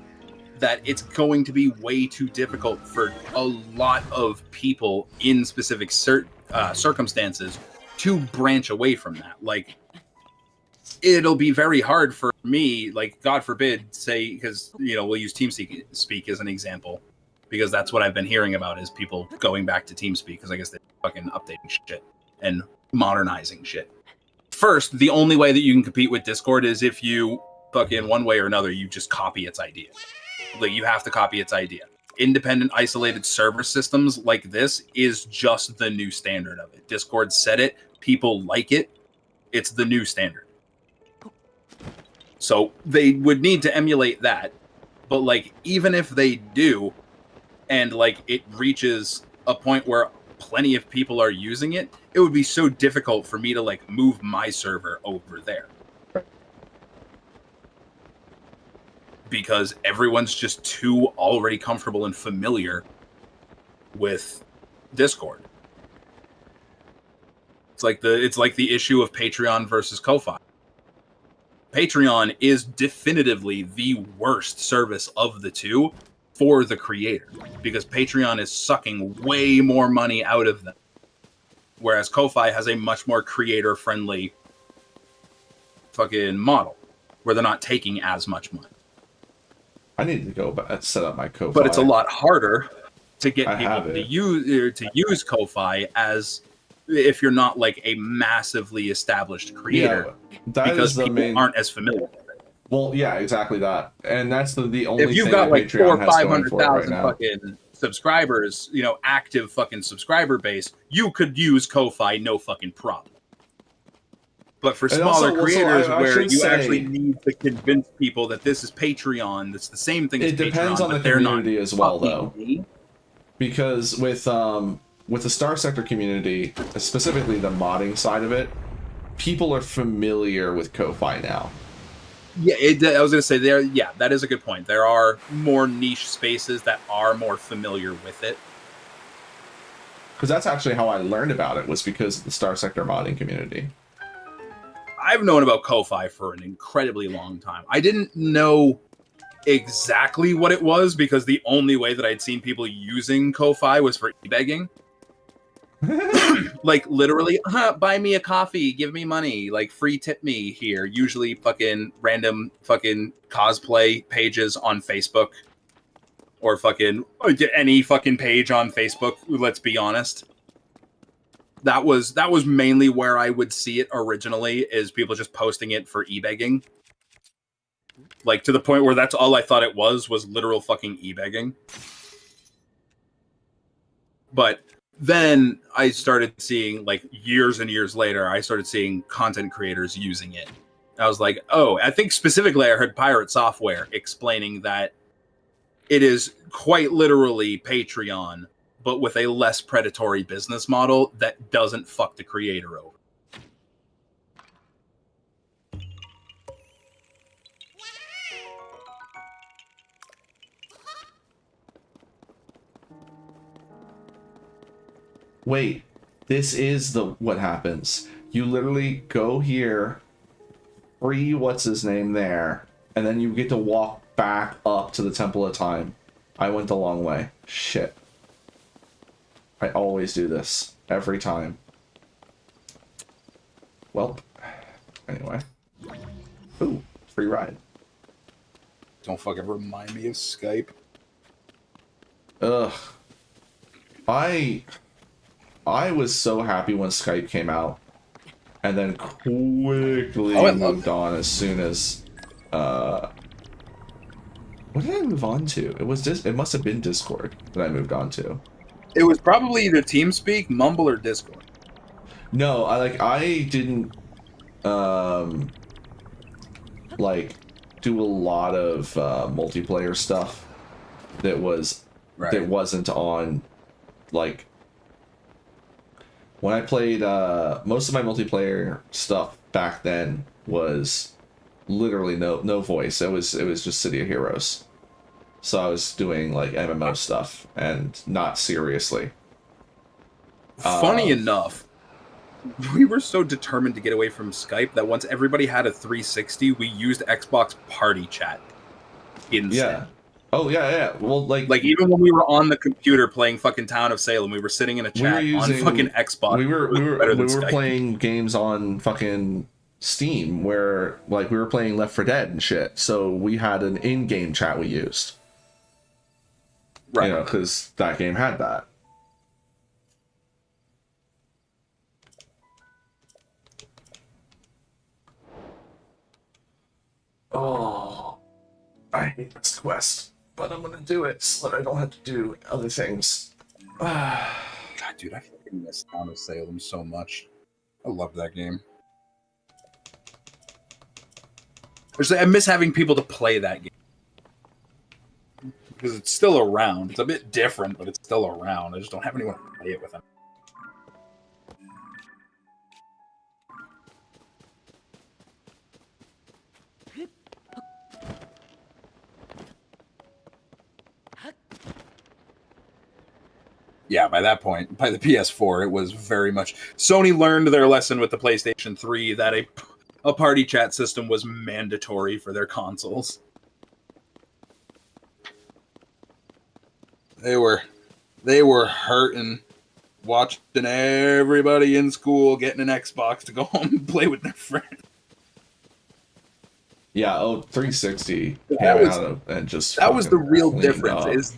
that it's going to be way too difficult for a lot of people in specific circumstances to branch away from that. Like, it'll be very hard for me, like, God forbid, say, because, you know, we'll use TeamSpeak as an example, because that's what I've been hearing about is people going back to TeamSpeak, because I guess they're fucking updating shit and modernizing shit. First, the only way that you can compete with Discord is if you fucking, one way or another, you just copy its idea. Like, you have to copy its idea. Independent, isolated server systems like this is just the new standard of it. Discord said it. People like it. It's the new standard. So they would need to emulate that. But, like, even if they do, and, like, it reaches a point where plenty of people are using it, it would be so difficult for me to, like, move my server over there. Because everyone's just too already comfortable and familiar with Discord. It's like the issue of Patreon versus Ko-Fi. Patreon is definitively the worst service of the two for the creator, because Patreon is sucking way more money out of them, whereas Ko-Fi has a much more creator-friendly fucking model where they're not taking as much money. I need to go set up my Ko-Fi. But it's a lot harder to get people to use Ko-Fi as if you're not like a massively established creator, that because is the people main. aren't as familiar with it. Well, yeah, exactly that, and that's the only. If you've thing got that like Patreon 400,000 or has going for it right 500,000 now. fucking subscribers, you know, active fucking subscriber base, you could use Ko-Fi no fucking problem. But for And smaller also, creators, I where should you say- actually need to convince people that this is Patreon, that's the same thing as It depends Patreon, on the but they're not community as well, fucking though. me. Because with the Star Sector community, specifically the modding side of it, people are familiar with Ko-Fi now. Yeah, I was going to say there. Yeah, that is a good point. There are more niche spaces that are more familiar with it. Because that's actually how I learned about it, was because of the Star Sector modding community. I've known about Ko-Fi for an incredibly long time. I didn't know exactly what it was because the only way that I'd seen people using Ko-Fi was for e-begging. Like literally, buy me a coffee, give me money, like free tip me here. Usually fucking random fucking cosplay pages on Facebook or fucking any fucking page on Facebook. Let's be honest. That was mainly where I would see it originally, is people just posting it for e-begging. Like to the point where that's all I thought it was literal fucking e-begging. But then I started seeing, like years and years later, I started seeing content creators using it. I was like, oh, I think specifically I heard Pirate Software explaining that it is quite literally Patreon, but with a less predatory business model that doesn't fuck the creator over. Wait, this is what happens. You literally go here, free what's his name there, and then you get to walk back up to the Temple of Time. I went the long way. Shit. I always do this. Every time. Welp. Anyway. Ooh, free ride. Don't fucking remind me of Skype. Ugh. I was so happy when Skype came out, and then quickly moved on as soon as what did I move on to? It must have been Discord that I moved on to. It was probably either TeamSpeak, Mumble, or Discord. No, I didn't do a lot of multiplayer stuff that wasn't on, like, when I played most of my multiplayer stuff back then was literally no voice. It was just City of Heroes. So I was doing like MMO stuff and not seriously. Funny enough, we were so determined to get away from Skype that once everybody had a 360, we used Xbox Party Chat instead. Yeah. Oh yeah. Well, like even when we were on the computer playing fucking Town of Salem, we were sitting in a chat on fucking Xbox. We were playing games on fucking Steam where like we were playing Left 4 Dead and shit. So we had an in-game chat we used. Right. You know, because that game had that. Oh, I hate this quest, but I'm gonna do it so that I don't have to do other things. God, dude, I fucking miss Town of Salem so much. I love that game. I miss having people to play that game. Because it's still around. It's a bit different, but it's still around. I just don't have anyone to play it with them. Yeah, by that point, by the PS4, it was very much... Sony learned their lesson with the PlayStation 3 that a party chat system was mandatory for their consoles. They were hurting, watching everybody in school getting an Xbox to go home and play with their friends. Yeah, 360 that was the real difference. Up. Is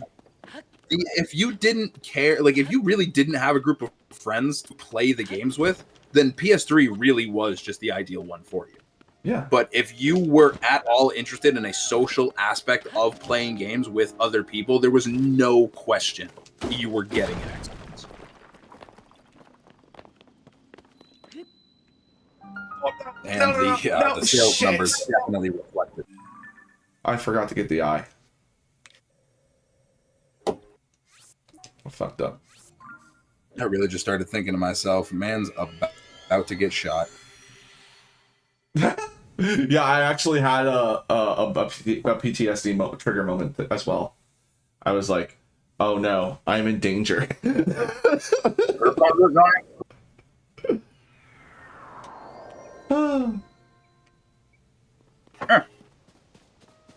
if you didn't care, like if you really didn't have a group of friends to play the games with, then PS3 really was just the ideal one for you. Yeah. But if you were at all interested in a social aspect of playing games with other people, there was no question you were getting an Xbox. And the sales numbers definitely reflected. I forgot to get the eye. I fucked up. I really just started thinking to myself, man's about to get shot. Yeah, I actually had a PTSD trigger moment as well. I was like, oh no, I'm in danger.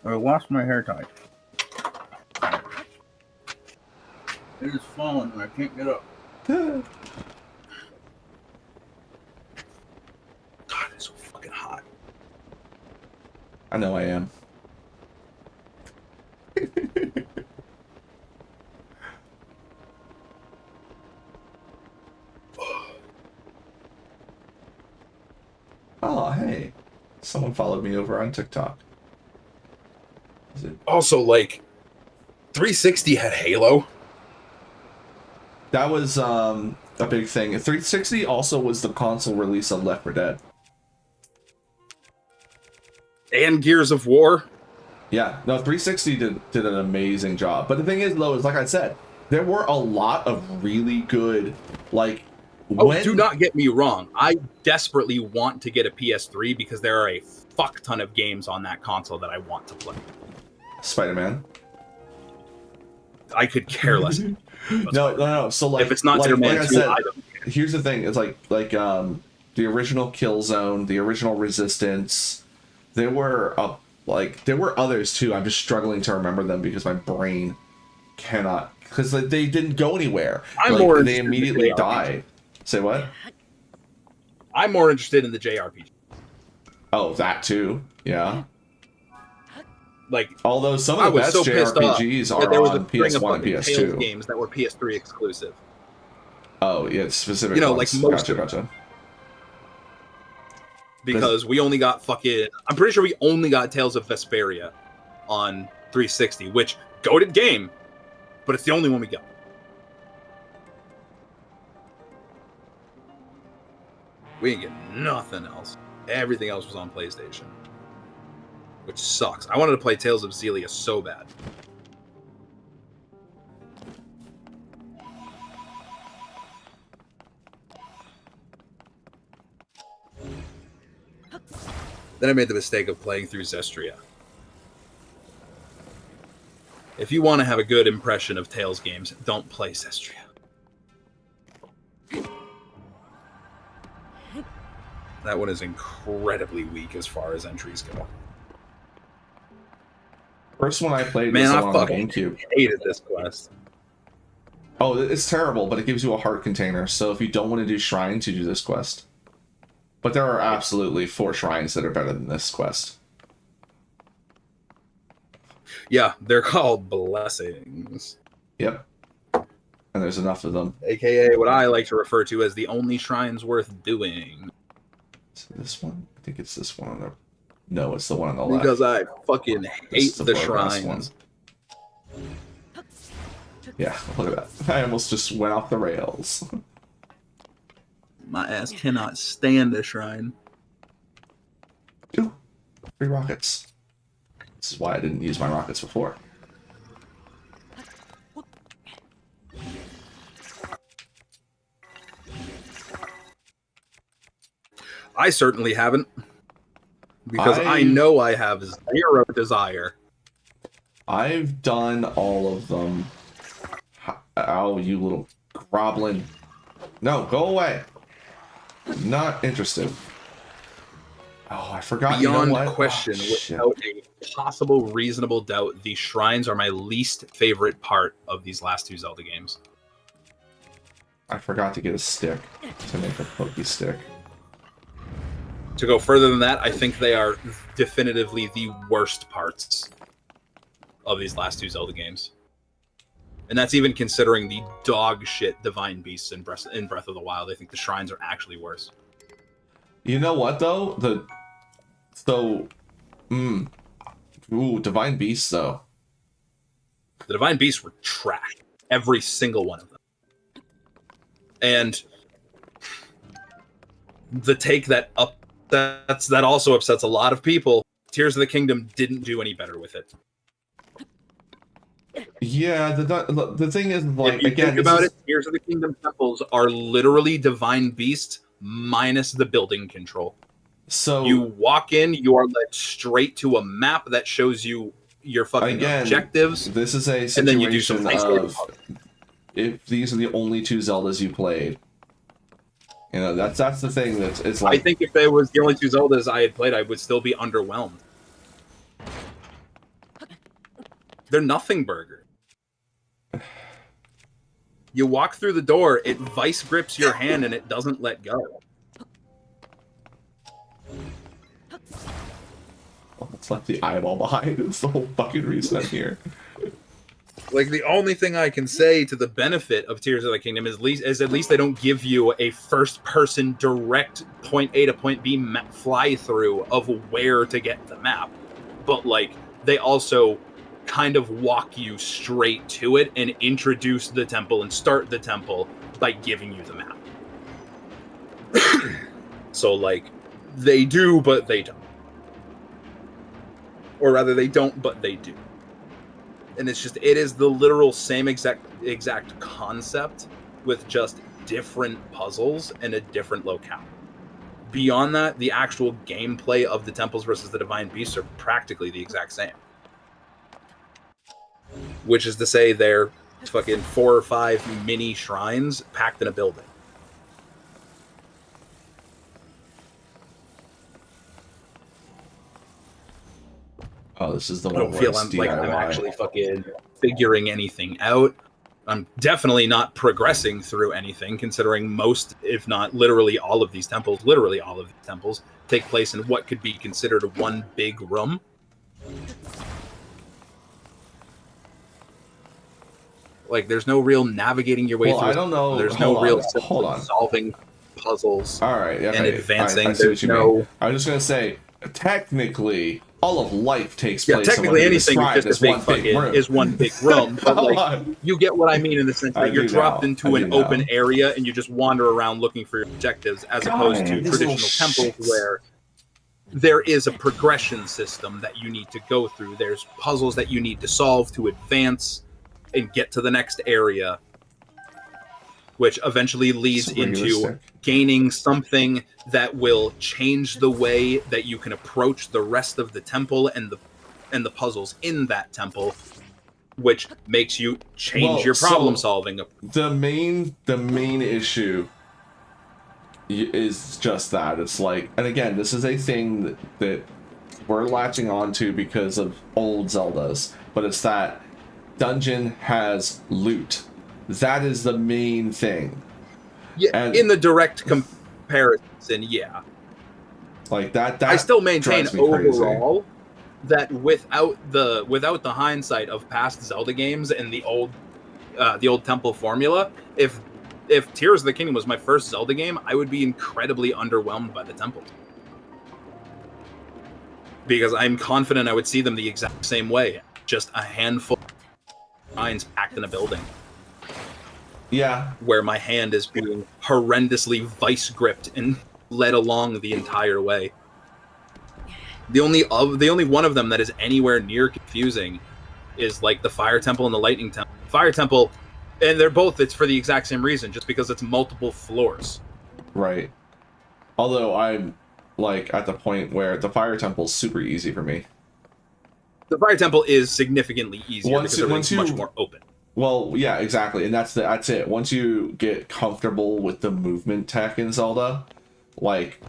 I lost my hair tie. It is falling and I can't get up. God, it's so fucking hot. I know I am. Oh, hey. Someone followed me over on TikTok. Is it? Also, like, 360 had Halo. That was a big thing. 360 also was the console release of Left 4 Dead. And Gears of War. Yeah, no, 360 did an amazing job. But the thing is, though, is like I said, there were a lot of really good, like, do not get me wrong. I desperately want to get a PS3 because there are a fuck ton of games on that console that I want to play. Spider-Man. I could care less. No. So like, if it's not like Spider-Man 2, I don't care. Here's the thing: it's like the original Killzone, the original Resistance. There were others too. I'm just struggling to remember them because my brain cannot, because they didn't go anywhere. They immediately died. Say what? I'm more interested in the JRPG. Oh, that too. Yeah. Like, although some of the best JRPGs are on PS1 and PS2 Tales games that were PS3 exclusive. Oh yeah, specific. Like most of them. Gotcha. Because we only got I'm pretty sure we only got Tales of Vesperia on 360, which goated game, but it's the only one we got. We didn't get nothing else. Everything else was on PlayStation, which sucks. I wanted to play Tales of Xillia so bad. Then I made the mistake of playing through Zestria. If you want to have a good impression of Tales games, don't play Zestria. That one is incredibly weak as far as entries go. First one I played was the one one on the GameCube. Hated this quest. Oh, it's terrible, but it gives you a heart container. So if you don't want to do shrines, you do this quest. But there are absolutely 4 shrines that are better than this quest. Yeah, they're called blessings. Yep. And there's enough of them. AKA what I like to refer to as the only shrines worth doing. Is it this one? I think it's this one on the... No, it's the one on the left. Because I fucking hate the shrines. One. Yeah, look at that. I almost just went off the rails. My ass cannot stand a shrine. Ooh, 3 rockets. This is why I didn't use my rockets before. I certainly haven't. Because I know I have 0 desire. I've done all of them. Ow, you little groblin. No, go away. Not interested. Oh, I forgot. Beyond you know what? question, without a possible reasonable doubt, the shrines are my least favorite part of these last 2 Zelda games. I forgot to get a stick to make a pokey stick. To go further than that, I think they are definitively the worst parts of these last 2 Zelda games. And that's even considering the dog shit divine beasts in Breath of the Wild. I think the shrines are actually worse. You know what though? Divine beasts though. The divine beasts were trash. Every single one of them. And the take that also upsets a lot of people. Tears of the Kingdom didn't do any better with it. Yeah, the thing is, like, if you again, think about it, Tears of the Kingdom temples are literally divine beasts minus the building control. So you walk in, you are led straight to a map that shows you your fucking objectives. This is a situation and then you do some of if these are the only 2 Zeldas you played. You know, that's the thing. It's like, I think if there was the only 2 Zeldas I had played, I would still be underwhelmed. They're nothing burger. You walk through the door, it vice grips your hand, and it doesn't let go. It's left the eyeball behind. It's the whole fucking reason I'm here. Like, the only thing I can say to the benefit of Tears of the Kingdom is at least they don't give you a first-person direct point A to point B fly-through of where to get the map. But, like, they also kind of walk you straight to it and introduce the temple and start the temple by giving you the map. So, like, they do, but they don't. Or rather, they don't, but they do. And it is the literal same exact concept with just different puzzles and a different locale. Beyond that, the actual gameplay of the temples versus the divine beasts are practically the exact same. Which is to say, they're fucking 4 or 5 mini shrines packed in a building. Oh, this is the one. I don't feel I'm actually fucking figuring anything out. I'm definitely not progressing through anything, considering most, if not literally all of these temples, take place in what could be considered one big room. Like, there's no real navigating your way through. I don't know. There's no real solving puzzles. All right, and advancing. I see what you mean. I was just gonna say, technically, all of life takes place. Technically, anything is one big room. But like, you get what I mean in the sense that you're dropped into an open area and you just wander around looking for your objectives, as opposed to traditional temples where there is a progression system that you need to go through. There's puzzles that you need to solve to advance and get to the next area, which eventually leads into gaining something that will change the way that you can approach the rest of the temple and the puzzles in that temple, which makes you change your problem solving. The main issue is just that. It's like, and again, this is a thing that we're latching on to because of old Zeldas, but it's that dungeon has loot. That is the main thing. Yeah, and in the direct comparison, yeah. Like that I still maintain overall that without the hindsight of past Zelda games and the old temple formula, if Tears of the Kingdom was my first Zelda game, I would be incredibly underwhelmed by the temples. Because I'm confident I would see them the exact same way. Just a handful of shrines packed in a building. Yeah. Where my hand is being horrendously vice gripped and led along the entire way. The only one of them that is anywhere near confusing is like the Fire Temple and the Lightning Temple. Fire Temple, and it's for the exact same reason, just because it's multiple floors. Right. Although I'm like at the point where the Fire Temple is super easy for me. The Fire Temple is significantly easier because everything's much more open. Well, yeah, exactly, and that's it. Once you get comfortable with the movement tech in Zelda, like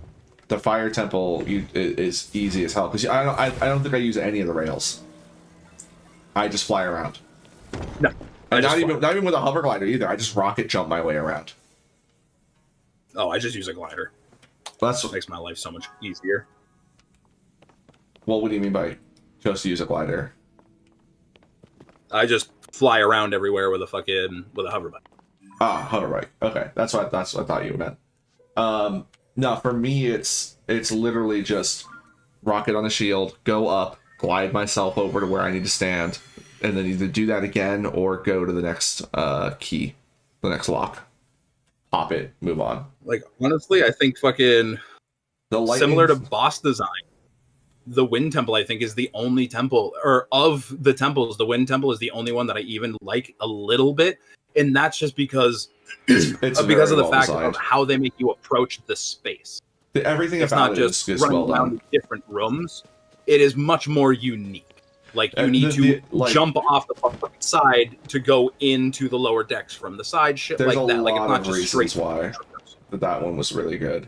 the Fire Temple is easy as hell because I don't think I use any of the rails. I just fly around. No, and not even with a hover glider either. I just rocket jump my way around. Oh, I just use a glider. That's what makes my life so much easier. Well, what do you mean by just use a glider? I just fly around everywhere with a hoverbike. Ah, hoverbike. Okay, that's what I thought you meant. No, for me, it's literally just rocket on the shield, go up, glide myself over to where I need to stand, and then either do that again or go to the next key, the next lock, pop it, move on. Like, honestly, I think fucking similar to boss design, the Wind Temple, I think, is the only temple, or of the temples, the Wind Temple is the only one that I even like a little bit, and that's just because it's because of the well fact designed. of how they make you approach the space. Everything It's about not it just is running well around done. different rooms. It is much more unique. Like, you need to jump off the fucking side to go into the lower decks from the side, shit There's like a that. Like, it's lot not of just reasons straight. why that one was really good.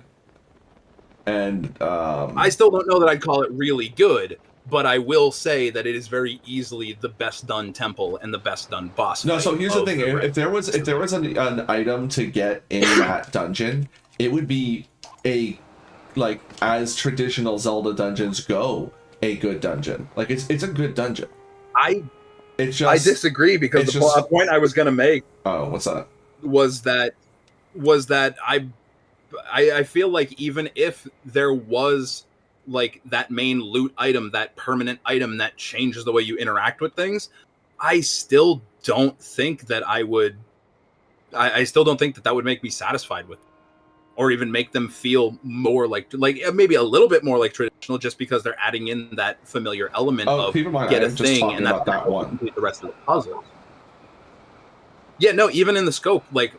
And I still don't know that I'd call it really good, but I will say that it is very easily the best done temple and the best done boss. No, fight so here's the of thing: the if there was an item to get in that dungeon, it would be a, like, as traditional Zelda dungeons go, a good dungeon. Like, it's a good dungeon. I disagree, because the point I was going to make Oh, what's that? was that I feel like even if there was like that main loot item, that permanent item that changes the way you interact with things, I still don't think that I still don't think that would make me satisfied with it, or even make them feel more like maybe a little bit more like traditional, just because they're adding in that familiar element of keep in mind, get I a am just thing talking and that's about that one. complete the rest of the puzzle. Yeah, no, even in the scope, like,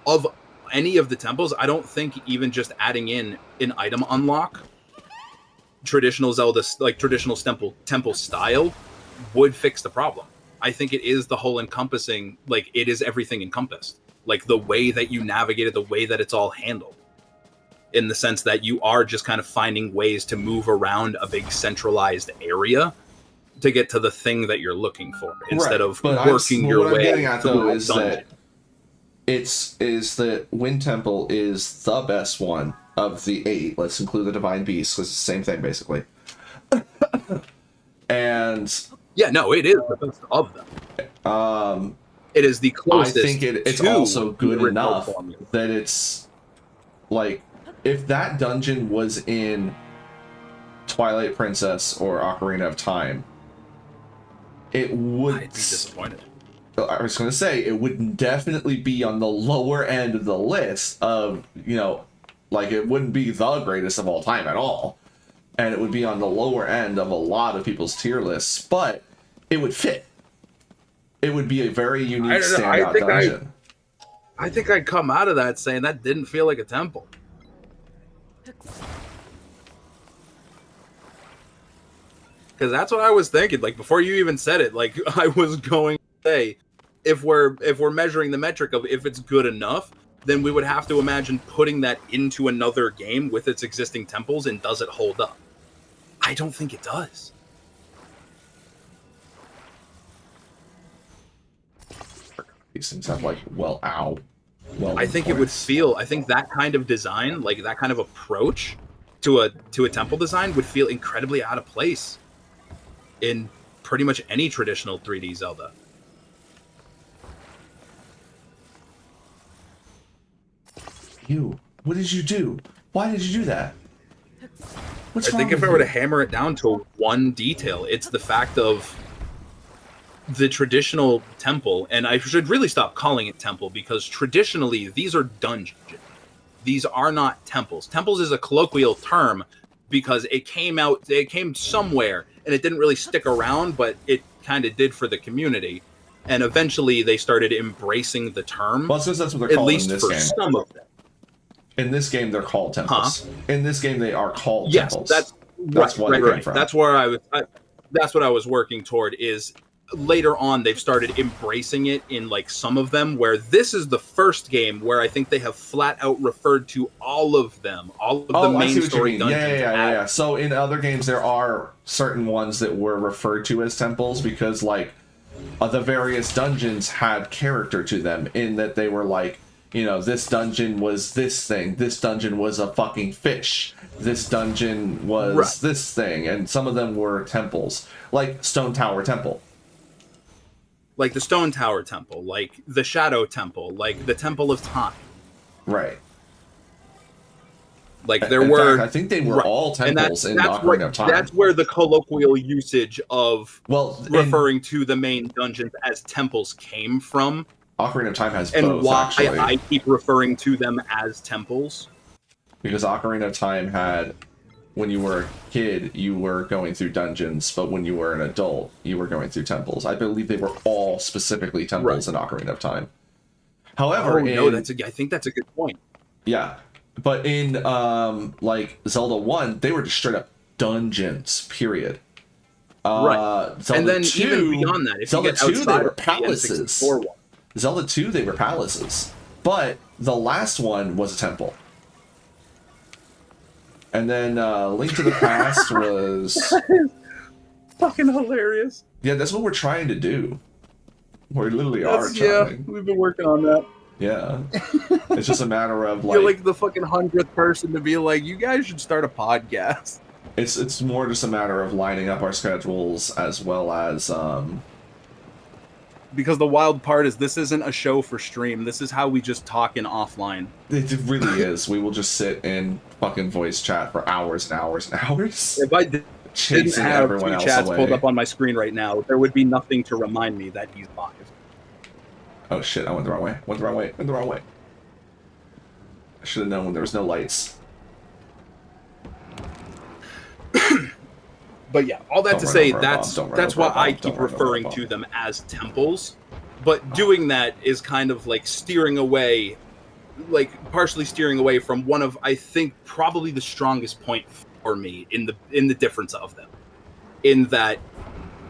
of any of the temples, I don't think even just adding in an item unlock, traditional Zelda, like traditional temple style, would fix the problem. I think it is the whole encompassing, like, it is everything encompassed. Like, the way that you navigate it, the way that it's all handled, in the sense that you are just kind of finding ways to move around a big centralized area to get to the thing that you're looking for, instead of working your way. What I'm getting at, though, is dungeon. that Wind Temple is the best one of the 8. Let's include the Divine Beast, because it's the same thing, basically. And yeah, no, it is the best of them. It is the closest. I think it's also good enough that it's like, if that dungeon was in Twilight Princess or Ocarina of Time, it would. I'd be disappointed. I was going to say, it would definitely be on the lower end of the list of, like, it wouldn't be the greatest of all time at all. And it would be on the lower end of a lot of people's tier lists, but it would fit. It would be a very unique standout dungeon. I think I'd come out of that saying that didn't feel like a temple. Because that's what I was thinking. Like, before you even said it, like, I was going to say, if we're measuring the metric of if it's good enough, then we would have to imagine putting that into another game with its existing temples, and does it hold up? I don't think it does. These things have, like, I think it would feel. I think that kind of design, like that kind of approach to a temple design, would feel incredibly out of place in pretty much any traditional 3D Zelda. What did you do? Why did you do that? I think if I were to hammer it down to one detail, it's the fact of the traditional temple, and I should really stop calling it temple, because traditionally these are dungeons. These are not temples. Temples is a colloquial term because it came somewhere and it didn't really stick around, but it kind of did for the community. And eventually they started embracing the term. Well, since that's what they're called in this game. Some of them. In this game, they're called temples. In this game, they are called temples. That's what it came from. That's where that's what I was working toward. Is later on they've started embracing it in, like, some of them, where this is the first game where I think they have flat out referred to all of them, all of the main story dungeons. Yeah. So in other games, there are certain ones that were referred to as temples because, like, the various dungeons had character to them, in that they were like, this dungeon was this thing, this dungeon was a fucking fish, this dungeon was this thing, and some of them were temples, like Stone Tower Temple. like the Stone Tower Temple, like the Shadow Temple, like the Temple of Time. Right. Like there In were, fact, I think they were all temples in that's Ocarina of Time. That's where the colloquial usage of referring in to the main dungeons as temples came from, Ocarina of Time has and both, why actually. I keep referring to them as temples. Because Ocarina of Time had, when you were a kid, you were going through dungeons, but when you were an adult, you were going through temples. I believe they were all specifically temples in Ocarina of Time. However, I think that's a good point. Yeah, but in like Zelda 1, they were just straight up dungeons, period. Right. Zelda and then 2, even beyond that, if Zelda you get 2, they outside were of the palaces. N64 one. Zelda 2, they were palaces. But the last one was a temple. And then Link to the Past was... Fucking hilarious. Yeah, that's what we're trying to do. We literally are trying. Yeah, we've been working on that. Yeah. It's just a matter of You're like... like the fucking 100th person to be like, you guys should start a podcast. It's more just a matter of lining up our schedules as well as... Because the wild part is this isn't a show for stream. This is how we just talk in offline. It really is. We will just sit and fucking voice chat for hours and hours and hours. If I didn't have two everyone else chats away. pulled up on my screen right now, there would be nothing to remind me that he's live. Oh shit, I went the wrong way. Went the wrong way. I should have known when there was no lights. But yeah, all that Don't to run say, over a that's bomb. Don't run that's over a why I bomb. keep Don't run over a referring bomb. to them as temples. But doing that is kind of like steering away, like partially steering away from one of, I think, probably the strongest point for me in the difference of them. In that,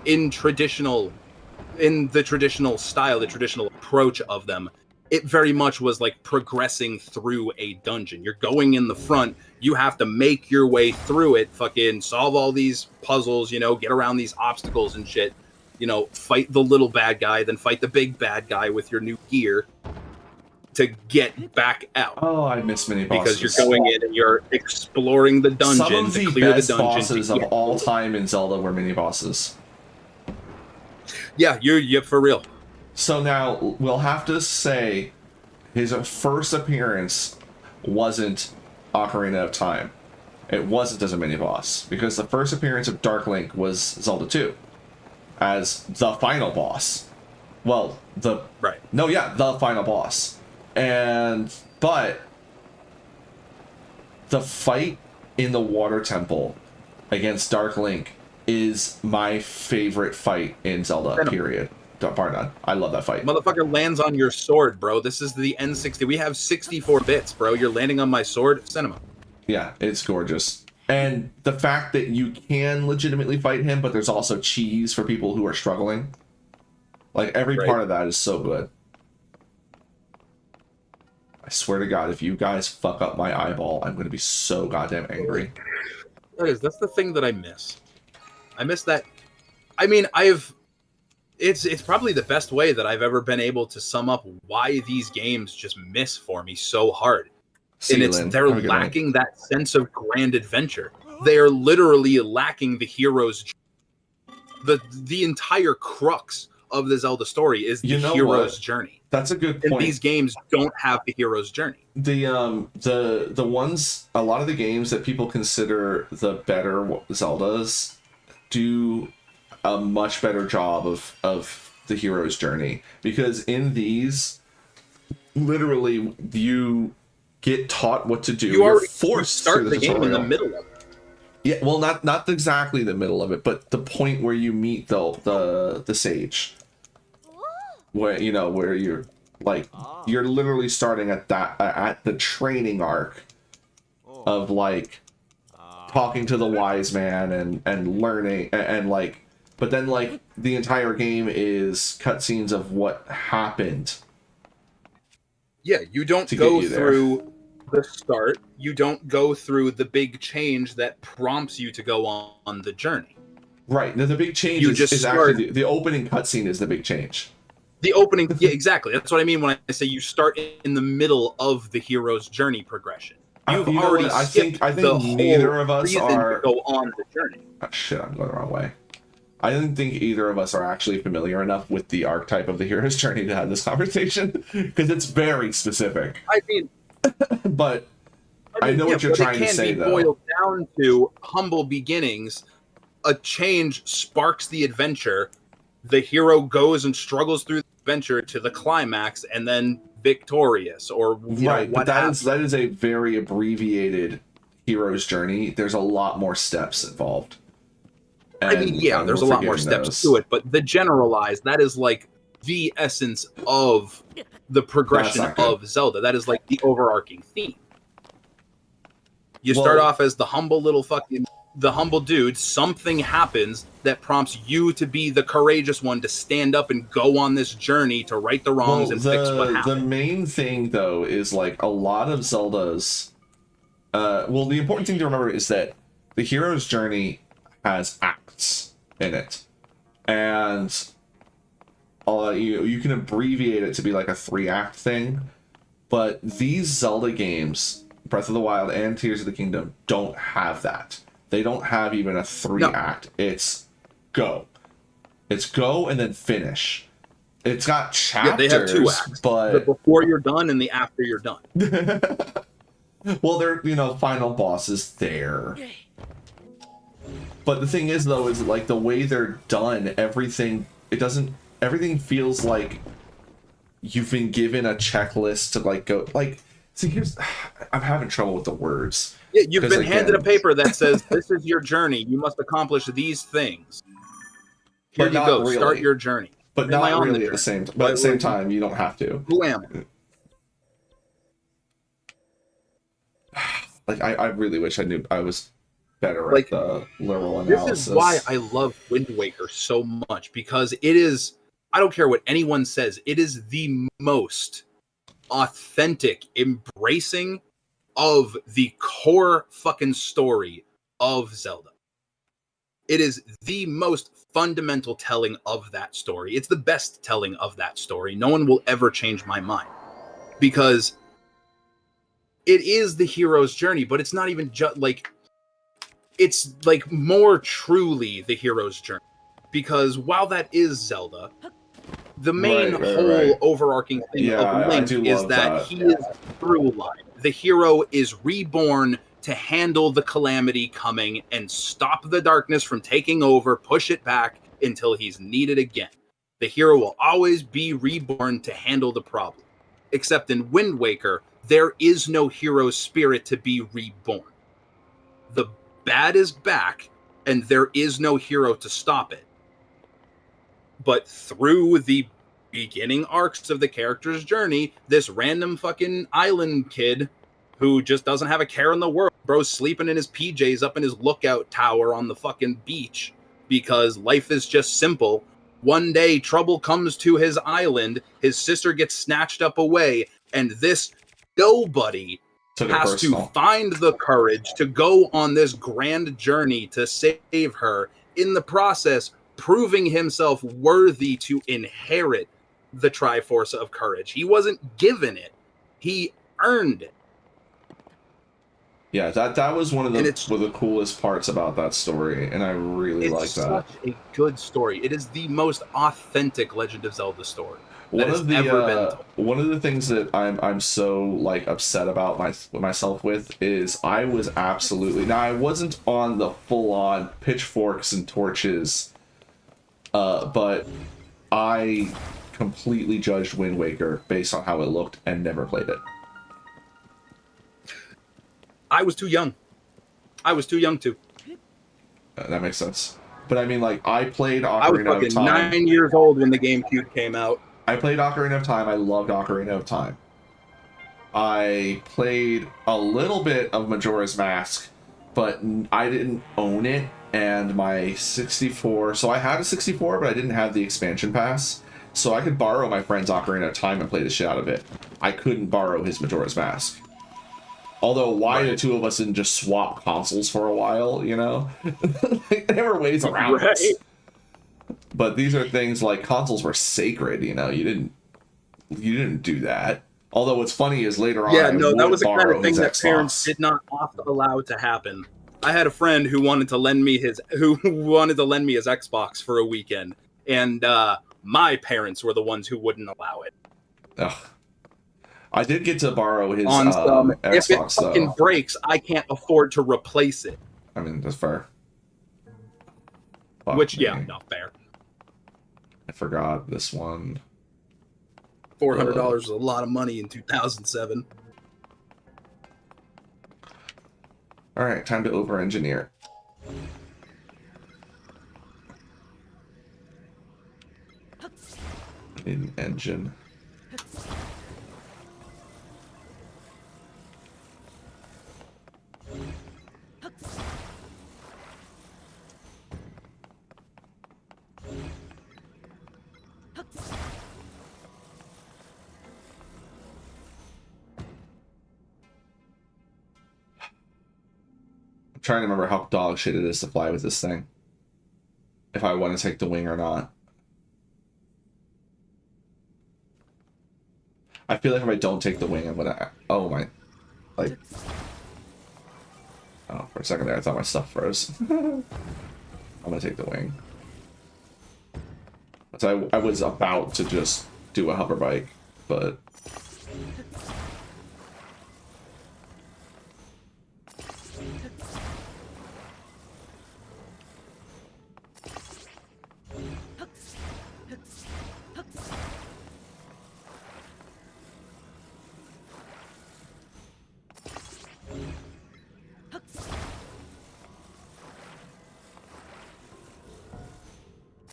in the traditional style, the traditional approach of them, it very much was like progressing through a dungeon. You're going in the front, you have to make your way through it, fucking solve all these puzzles, get around these obstacles and shit, fight the little bad guy, then fight the big bad guy with your new gear to get back out. Oh, I miss mini bosses. Because you're going in and you're exploring the dungeon Some of the to clear best the dungeon. bosses of all time in Zelda were mini bosses. Yeah, you're for real. So now we'll have to say his first appearance wasn't Ocarina of Time. It wasn't as a mini boss because the first appearance of Dark Link was Zelda 2 as the final boss. Well, the final boss. But the fight in the Water Temple against Dark Link is my favorite fight in Zelda, period. Bar none. I love that fight. Motherfucker lands on your sword, bro. This is the N60. We have 64 bits, bro. You're landing on my sword. Cinema. Yeah, it's gorgeous. And the fact that you can legitimately fight him, but there's also cheese for people who are struggling. Like, every part of that is so good. I swear to God, if you guys fuck up my eyeball, I'm going to be so goddamn angry. That's the thing that I miss. I miss that. I mean, It's probably the best way that I've ever been able to sum up why these games just miss for me so hard. They're lacking that sense of grand adventure. They are literally lacking the hero's journey. The entire crux of the Zelda story is the hero's journey. That's a good point. And these games don't have the hero's journey. The ones, a lot of the games that people consider the better Zeldas do a much better job of the hero's journey, because in these, literally, you get taught what to do. You're forced to start the game in the middle of it. Yeah, well, not exactly the middle of it, but the point where you meet the sage, where where you're like you're literally starting at the training arc of like talking to the wise man and learning and like. But then, like, the entire game is cutscenes of what happened. Yeah, you don't go through the start. You don't go through the big change that prompts you to go on the journey. Right. Now, the big change is actually the opening cutscene is the big change. The opening, yeah, exactly. That's what I mean when I say you start in the middle of the hero's journey progression. You've already skipped I think the neither whole of us reason are to go on the journey. Oh, shit, I'm going the wrong way. I don't think either of us are actually familiar enough with the archetype of the hero's journey to have this conversation, because it's very specific. I mean, But I know what you're trying to say, though. It can be boiled down to humble beginnings. A change sparks the adventure. The hero goes and struggles through the adventure to the climax, and then victorious, or right. But that is a very abbreviated hero's journey. There's a lot more steps involved. I mean, yeah, there's a lot more steps to it, but the generalized, that is like the essence of the progression of Zelda. That is like the overarching theme. You start off as the humble dude. Something happens that prompts you to be the courageous one, to stand up and go on this journey to right the wrongs and fix what happened. The main thing, though, is like a lot of Zelda's. The important thing to remember is that the hero's journey has acts in it, and you can abbreviate it to be like a 3-act thing. But these Zelda games, Breath of the Wild and Tears of the Kingdom, don't have that. They don't have even a 3-act. It's go. It's go and then finish. It's got chapters. Yeah, they have 2 acts. But the before you're done and the after you're done. Well, they're, final bosses there. But the thing is, though, is like the way they're done, everything feels like you've been given a checklist to like go, like, see, I'm having trouble with the words. Yeah, you've been handed a paper that says, this is your journey. You must accomplish these things. Here you go. Really. Start your journey. But not really at the same time. But at the same time, you don't have to. Who am I? Like, I really wish I knew I was better at the literal analysis. This is why I love Wind Waker so much, because it is, I don't care what anyone says, it is the most authentic embracing of the core fucking story of Zelda. It is the most fundamental telling of that story. It's the best telling of that story. No one will ever change my mind, because it is the hero's journey, but it's not even just like, it's like more truly the hero's journey, because while that is Zelda, the main overarching thing of Link is that he is through life. The hero is reborn to handle the calamity coming and stop the darkness from taking over, push it back until he's needed again. The hero will always be reborn to handle the problem. Except in Wind Waker, there is no hero spirit to be reborn. The bad is back, and there is no hero to stop it. But through the beginning arcs of the character's journey, this random fucking island kid who just doesn't have a care in the world, bro's sleeping in his PJs up in his lookout tower on the fucking beach because life is just simple. One day, trouble comes to his island, his sister gets snatched up away, and this nobody has to find the courage to go on this grand journey to save her, in the process proving himself worthy to inherit the Triforce of Courage. He wasn't given it, he earned it. Yeah, that was one of the coolest parts about that story, and I really like that. It's such a good story. It is the most authentic Legend of Zelda story that has ever been told. One of the things that I'm so like upset about myself with is I was absolutely, now I wasn't on the full-on pitchforks and torches, but I completely judged Wind Waker based on how it looked and never played it. I was too young. I was too young to. That makes sense. But I mean, like, I played Ocarina of Time. I was fucking 9 years old when the GameCube came out. I played Ocarina of Time. I loved Ocarina of Time. I played a little bit of Majora's Mask, but I didn't own it. And my 64... So I had a 64, but I didn't have the expansion pass. So I could borrow my friend's Ocarina of Time and play the shit out of it. I couldn't borrow his Majora's Mask. Although, why the two of us didn't just swap consoles for a while, you know? There were ways around it. But these are things like consoles were sacred, you know? You didn't do that. Although what's funny is later on, that was the kind of thing that parents did not allow to happen. I had a friend who wanted to lend me his Xbox for a weekend, and my parents were the ones who wouldn't allow it. Ugh. I did get to borrow his On some, if it Xbox fucking though. breaks, I can't afford to replace it. I mean, that's fair. Fuck Which, me. yeah, not fair. I forgot this one. $400 was a lot of money in 2007. All right, time to over-engineer. Need an engine. I'm trying to remember how dog shit it is to fly with this thing. If I want to take the wing or not. I feel like if I don't take the wing, I'm gonna... Oh my... Like... Oh, for a second there, I thought my stuff froze. I'm gonna take the wing. So I was about to just do a hover bike, but...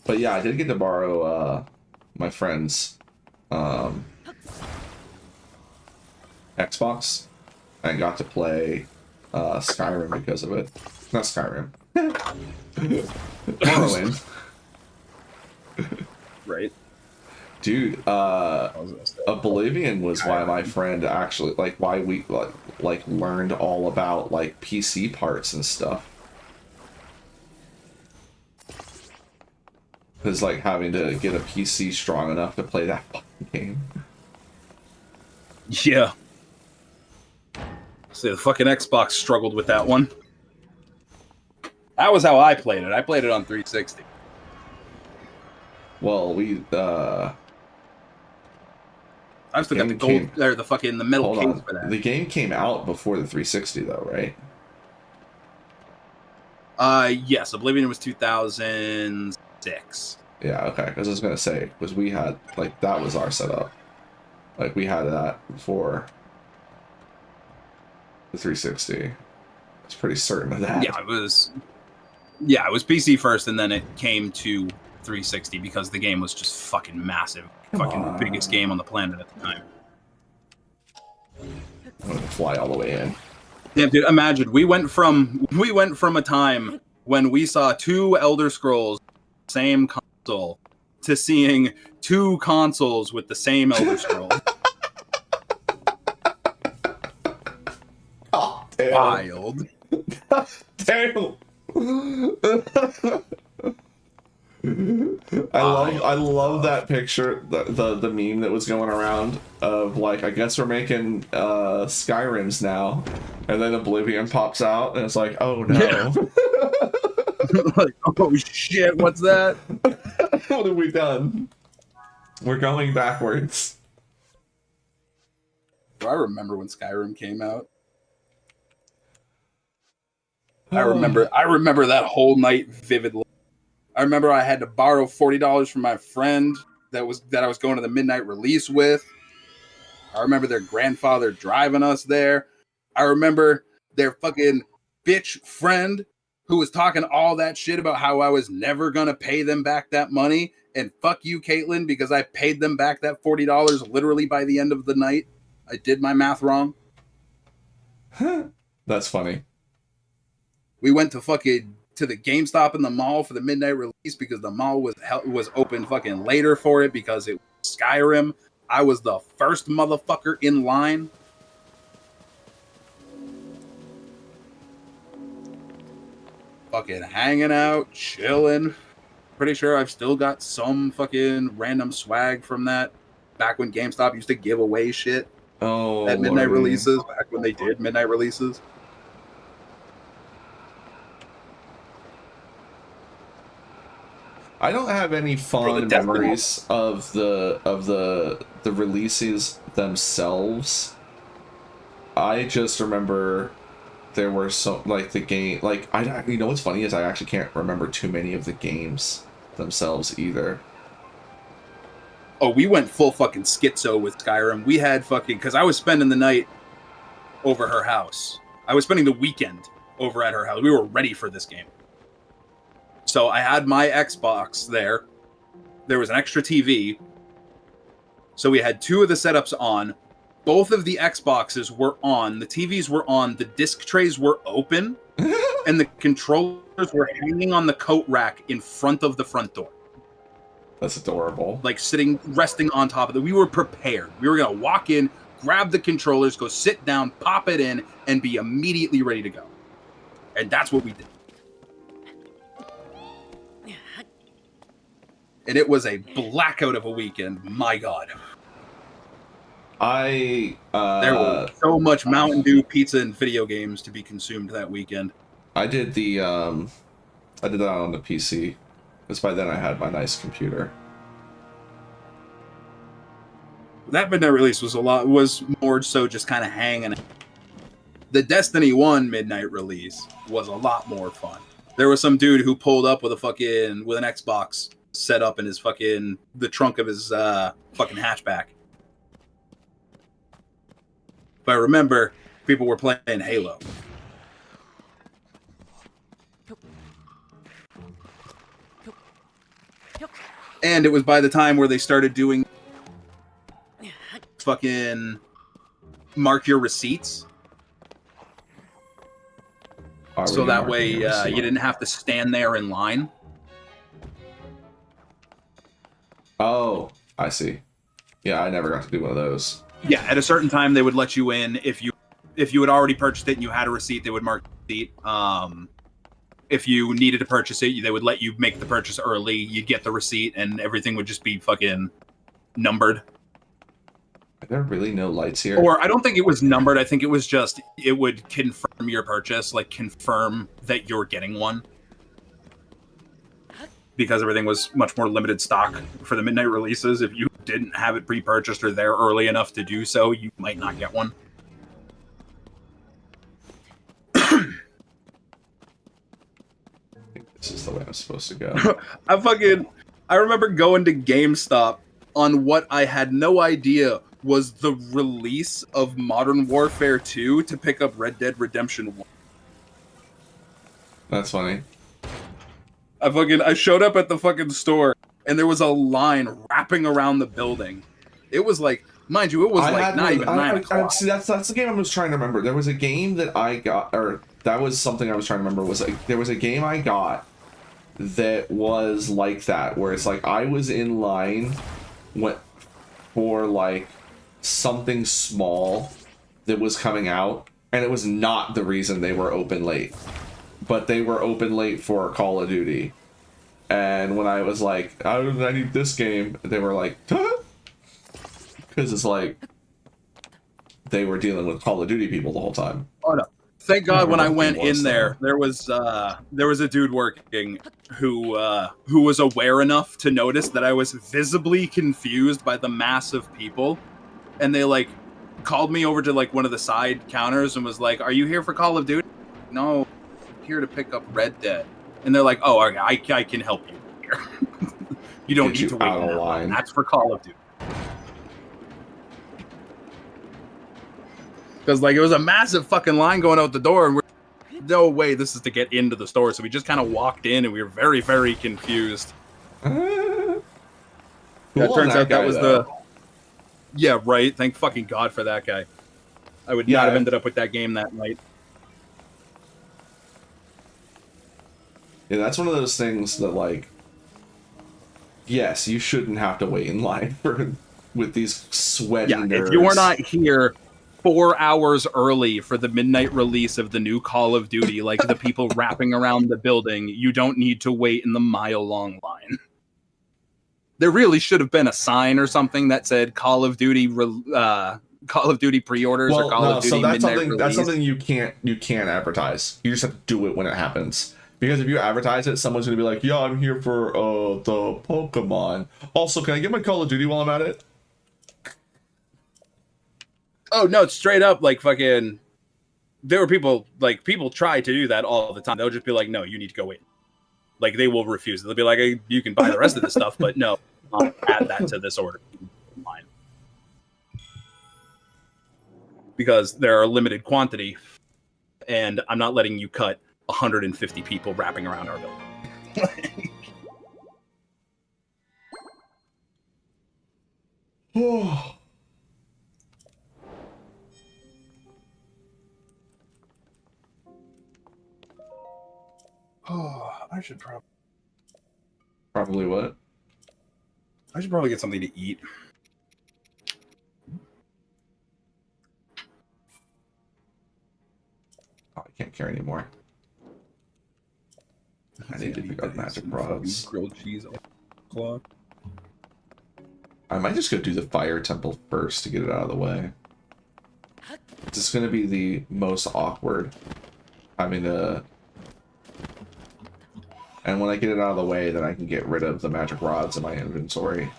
But yeah, I did get to borrow my friend's Xbox and got to play Skyrim because of it. Not Skyrim. Morrowind. Right. Dude, Oblivion was why my friend actually, like, why we like learned all about like PC parts and stuff. Because like having to get a PC strong enough to play that fucking game. Yeah. So the fucking Xbox struggled with that one. That was how I played it. I played it on 360. Well, we I've still got the gold or the fucking the metal hold case on. for that. The game came out before the 360 though, right? Yes, Oblivion was 2006. Yeah, okay. Because I was gonna say, because we had like that was our setup. Like we had that before the 360. I was pretty certain of that. Yeah, it was PC first, and then it came to 360 because the game was just fucking massive. Fucking biggest game on the planet at the time. I'm gonna fly all the way in. Damn, dude, imagine we went from a time when we saw two Elder Scrolls same console to seeing two consoles with the same Elder Scroll. Oh, damn. Wild. Damn. I love that picture, the meme that was going around of like, I guess we're making Skyrims now, and then Oblivion pops out and it's like, oh no. Yeah. Like, oh shit, what's that? What have we done? We're going backwards. Do I remember when Skyrim came out? I remember that whole night vividly. I remember I had to borrow $40 from my friend that I was going to the midnight release with. I remember their grandfather driving us there. I remember their fucking bitch friend who was talking all that shit about how I was never gonna pay them back that money. And fuck you, Caitlin, because I paid them back that $40 literally by the end of the night. I did my math wrong. That's funny. We went to the GameStop in the mall for the midnight release because the mall was open fucking later for it because it was Skyrim. I was the first motherfucker in line. Fucking hanging out, chilling. Pretty sure I've still got some fucking random swag from that. Back when GameStop used to give away shit Oh, at midnight Lordy. releases. Back when they did midnight releases. I don't have any fond memories of the releases themselves. I just remember there were some, like, the game, like, you know what's funny is I actually can't remember too many of the games themselves either. Oh, we went full fucking schizo with Skyrim. We had fucking, because I was spending the night over her house. I was spending the weekend over at her house. We were ready for this game. So I had my Xbox there. There was an extra TV. So we had 2 of the setups on. Both of the Xboxes were on. The TVs were on. The disc trays were open. And the controllers were hanging on the coat rack in front of the front door. That's adorable. Like sitting, resting on top of it. We were prepared. We were going to walk in, grab the controllers, go sit down, pop it in, and be immediately ready to go. And that's what we did. And it was a blackout of a weekend. My God. There was so much Mountain Dew, pizza, and video games to be consumed that weekend. I did that on the PC. Because by then I had my nice computer. That midnight release was more so just kind of hanging. The Destiny 1 midnight release was a lot more fun. There was some dude who pulled up with an Xbox set up in his the trunk of his fucking hatchback. But I remember people were playing Halo. And it was by the time where they started doing fucking mark your receipts. So that way you didn't have to stand there in line. Oh, I see. Yeah, I never got to do one of those. Yeah, at a certain time they would let you in if you had already purchased it and you had a receipt, they would mark the receipt. If you needed to purchase it, they would let you make the purchase early. You'd get the receipt, and everything would just be fucking numbered. Are there really no lights here? Or I don't think it was numbered. I think it was just, it would confirm your purchase, like confirm that you're getting one. Because everything was much more limited stock for the midnight releases. If you didn't have it pre-purchased or there early enough to do so, you might not get one. This is the way I'm supposed to go. I remember going to GameStop on what I had no idea was the release of Modern Warfare 2 to pick up Red Dead Redemption 1. That's funny. I showed up at the fucking store and there was a line wrapping around the building. It was like, mind you, it was not even 9 o'clock. See, that's the game I was trying to remember. There was a game that I got, or that was something I was trying to remember. There was a game I got that was like that, where it's like I was in line for like something small that was coming out, and it was not the reason they were open late, but they were open late for Call of Duty. And when I was like, I need this game, they were like, because it's like they were dealing with Call of Duty people the whole time. Oh no! Thank God when I went in there was a dude working who was aware enough to notice that I was visibly confused by the mass of people, and they like called me over to like one of the side counters and was like, "Are you here for Call of Duty?" No, I'm here to pick up Red Dead. And they're like, "Oh, I can help you here. You don't need to wait in that line. That's for Call of Duty." Because like it was a massive fucking line going out the door, and we're no way this is to get into the store. So we just kind of walked in, and we were very, very confused. Cool. It turns out that was yeah, right. Thank fucking God for that guy. I would not have ended up with that game that night. Yeah, that's one of those things that, like, yes, you shouldn't have to wait in line with these sweaty nerds. If you are not here 4 hours early for the midnight release of the new Call of Duty, like the people wrapping around the building, you don't need to wait in the mile-long line. There really should have been a sign or something that said Call of Duty pre-orders or Call of Duty midnight release. That's something you can't advertise. You just have to do it when it happens. Because if you advertise it, someone's gonna be like, "Yeah, I'm here for the Pokemon. Also, can I get my Call of Duty while I'm at it?" Oh no, it's straight up like fucking. There were people try to do that all the time. They'll just be like, "No, you need to go in." Like they will refuse. They'll be like, hey, "You can buy the rest of the stuff, but no, I'll add that to this order." Fine. Because there are a limited quantity, and I'm not letting you cut 150 people wrapping around our building. Oh, I should Probably what? probably get something to eat. Oh, I can't carry anymore. I need to pick up magic rods. Grilled cheese claw. I might just go do the fire temple first to get it out of the way. It's just gonna be the most awkward having to. And when I get it out of the way, then I can get rid of the magic rods in my inventory.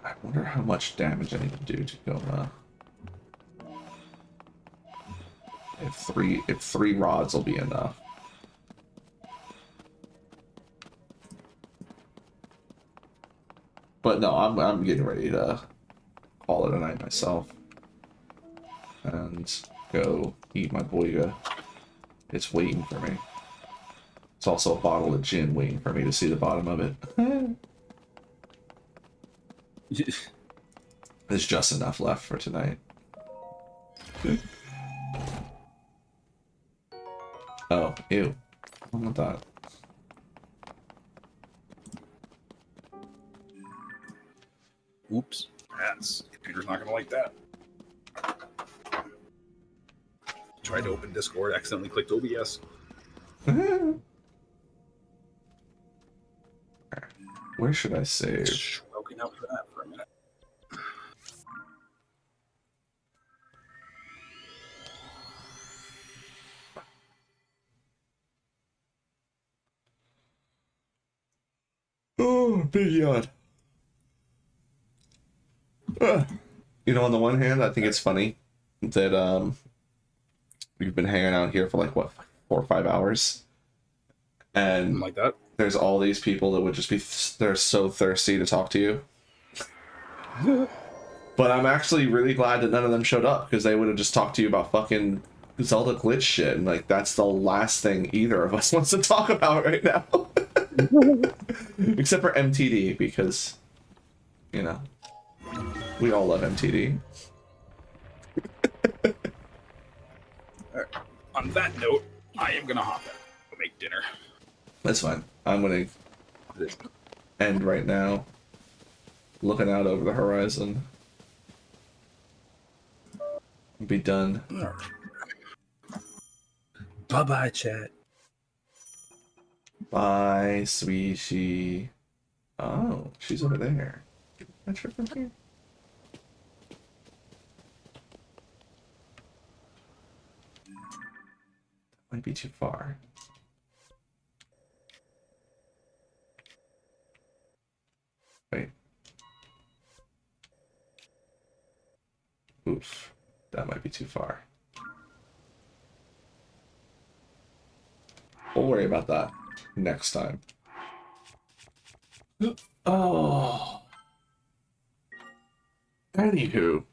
I wonder how much damage I need to do to go. If three rods will be enough. But no, I'm getting ready to call it a night myself. And go eat my boyga. It's waiting for me. It's also a bottle of gin waiting for me to see the bottom of it. There's just enough left for tonight. Oh, ew. I want that. Oops. Computer's not gonna like that. Tried to open Discord, accidentally clicked OBS. Where should I save? Stroking out for that for a minute. Oh, big yawn. You know, on the one hand, I think it's funny that we've been hanging out here for like what, 4 or 5 hours, and Something like that. there's all these people that would just be they're so thirsty to talk to you. But I'm actually really glad that none of them showed up, because they would have just talked to you about fucking Zelda glitch shit, and like that's the last thing either of us wants to talk about right now. Except for MTD, because you know we all love MTD. On that note, I am gonna hop in and make dinner. That's fine. I'm gonna end right now, looking out over the horizon. Be done. Bye-bye, chat. Bye, sweetie. Oh, she's over there. Can I catch her from here? Might be too far. Wait. Oof. That might be too far. We'll worry about that next time. Oh. Anywho.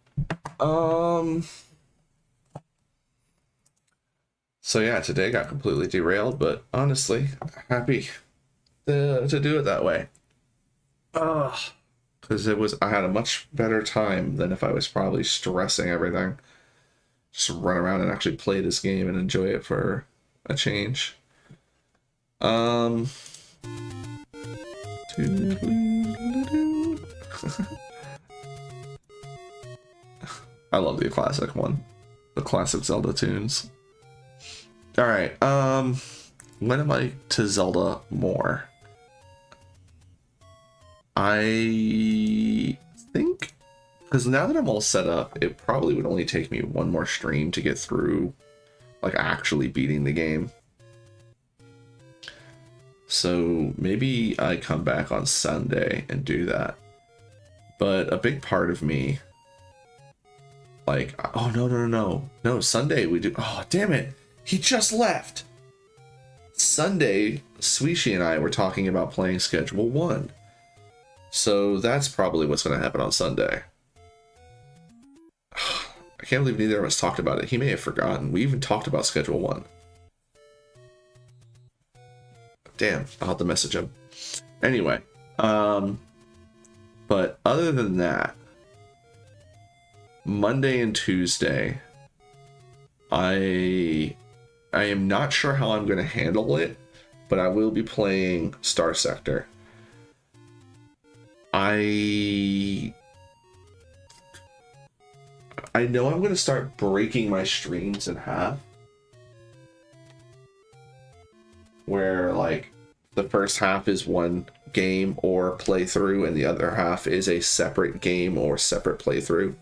So yeah, today got completely derailed, but honestly, happy to do it that way. Because I had a much better time than if I was probably stressing everything. Just run around and actually play this game and enjoy it for a change. I love the classic one. The classic Zelda tunes. Alright, when am I to Zelda more? I think because now that I'm all set up, it probably would only take me one more stream to get through, like, actually beating the game. So maybe I come back on Sunday and do that. But a big part of me, like, oh, no, Sunday we do, oh, damn it, he just left. Sunday, Sweeshi and I were talking about playing Schedule 1. So that's probably what's going to happen on Sunday. I can't believe neither of us talked about it. He may have forgotten. We even talked about Schedule 1. Damn, I'll have to message him. Anyway, but other than that, Monday and Tuesday, I am not sure how I'm going to handle it, but I will be playing Star Sector. I know I'm going to start breaking my streams in half. Where, like, the first half is one game or playthrough, and the other half is a separate game or separate playthrough.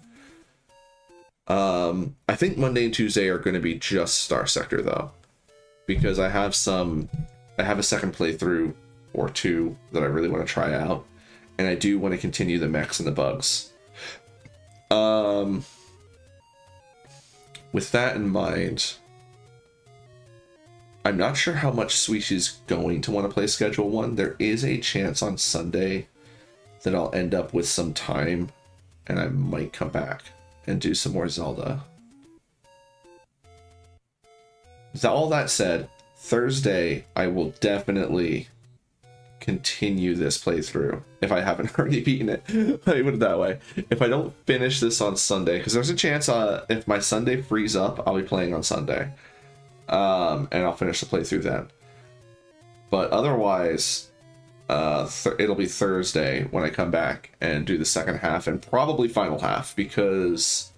I think Monday and Tuesday are going to be just Star Sector, though. Because I have a second playthrough or two that I really want to try out. And I do want to continue the mechs and the bugs. With that in mind, I'm not sure how much Sweeshi's going to want to play Schedule 1. There is a chance on Sunday that I'll end up with some time and I might come back and do some more Zelda. All that said, Thursday I will definitely continue this playthrough if I haven't already beaten it. Let me put it that way. If I don't finish this on Sunday, because there's a chance if my Sunday frees up, I'll be playing on Sunday. And I'll finish the playthrough then. But otherwise, it'll be Thursday when I come back and do the second half and probably final half, because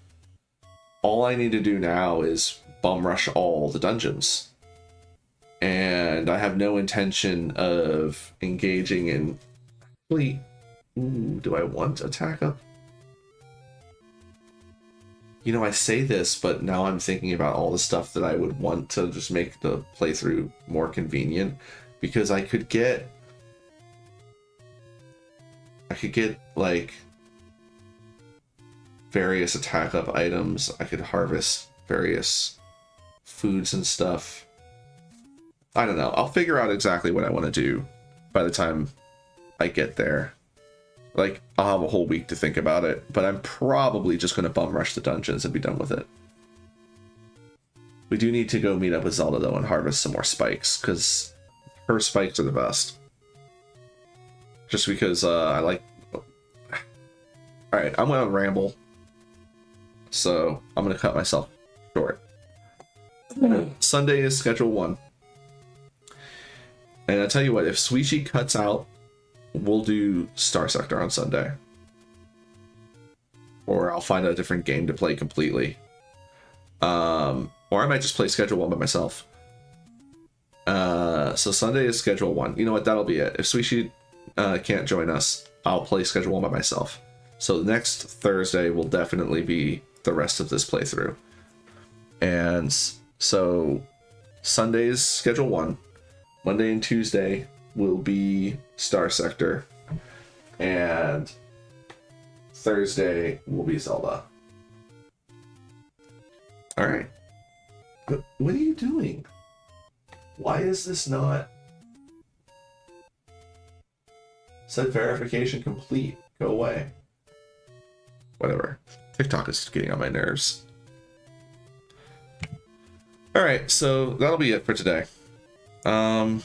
all I need to do now is bum rush all the dungeons. And I have no intention of engaging in... Actually, do I want attack up? You know, I say this, but now I'm thinking about all the stuff that I would want to just make the playthrough more convenient, because I could get like various attack up items. I could harvest various foods and stuff. I don't know. I'll figure out exactly what I want to do by the time I get there. Like, I'll have a whole week to think about it, but I'm probably just going to bum rush the dungeons and be done with it. We do need to go meet up with Zelda, though, and harvest some more spikes, because her spikes are the best. Just because I like... Alright, I'm going to ramble, so I'm going to cut myself short. Sunday is Schedule 1. And I'll tell you what, if Sweeshi cuts out, we'll do Star Sector on Sunday. Or I'll find a different game to play completely. Or I might just play Schedule 1 by myself. So Sunday is Schedule 1. You know what, that'll be it. If Sweeshi can't join us, I'll play Schedule 1 by myself. So next Thursday will definitely be the rest of this playthrough. And so Sunday is Schedule 1. Monday and Tuesday will be Star Sector, and Thursday will be Zelda. Alright. What are you doing? Why is this not... Said verification complete. Go away. Whatever. TikTok is getting on my nerves. Alright, so that'll be it for today. I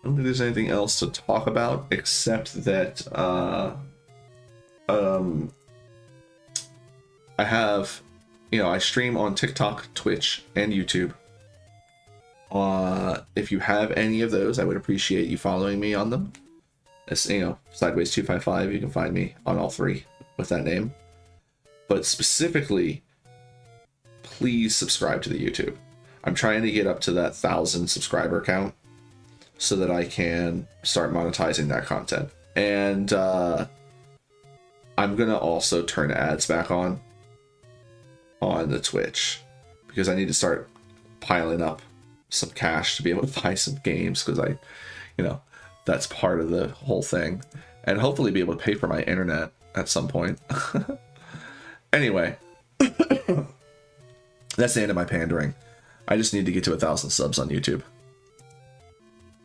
don't think there's anything else to talk about except that I have, I stream on TikTok, Twitch, and YouTube. If you have any of those, I would appreciate you following me on them. As Sideways 255, you can find me on all three with that name. But specifically, please subscribe to the YouTube. I'm trying to get up to that 1,000 subscriber count so that I can start monetizing that content. And I I'm gonna also turn ads back on the Twitch, because I need to start piling up some cash to be able to buy some games, because I, that's part of the whole thing, and hopefully be able to pay for my internet at some point. Anyway, that's the end of my pandering. I just need to get to 1,000 subs on YouTube.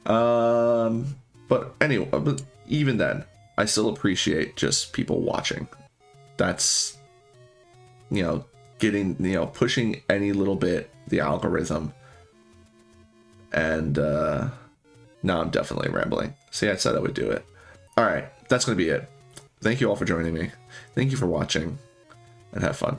But anyway, but even then, I still appreciate just people watching. That's, getting, pushing any little bit the algorithm. And now I'm definitely rambling. See, I said I would do it. All right, that's going to be it. Thank you all for joining me. Thank you for watching, and have fun.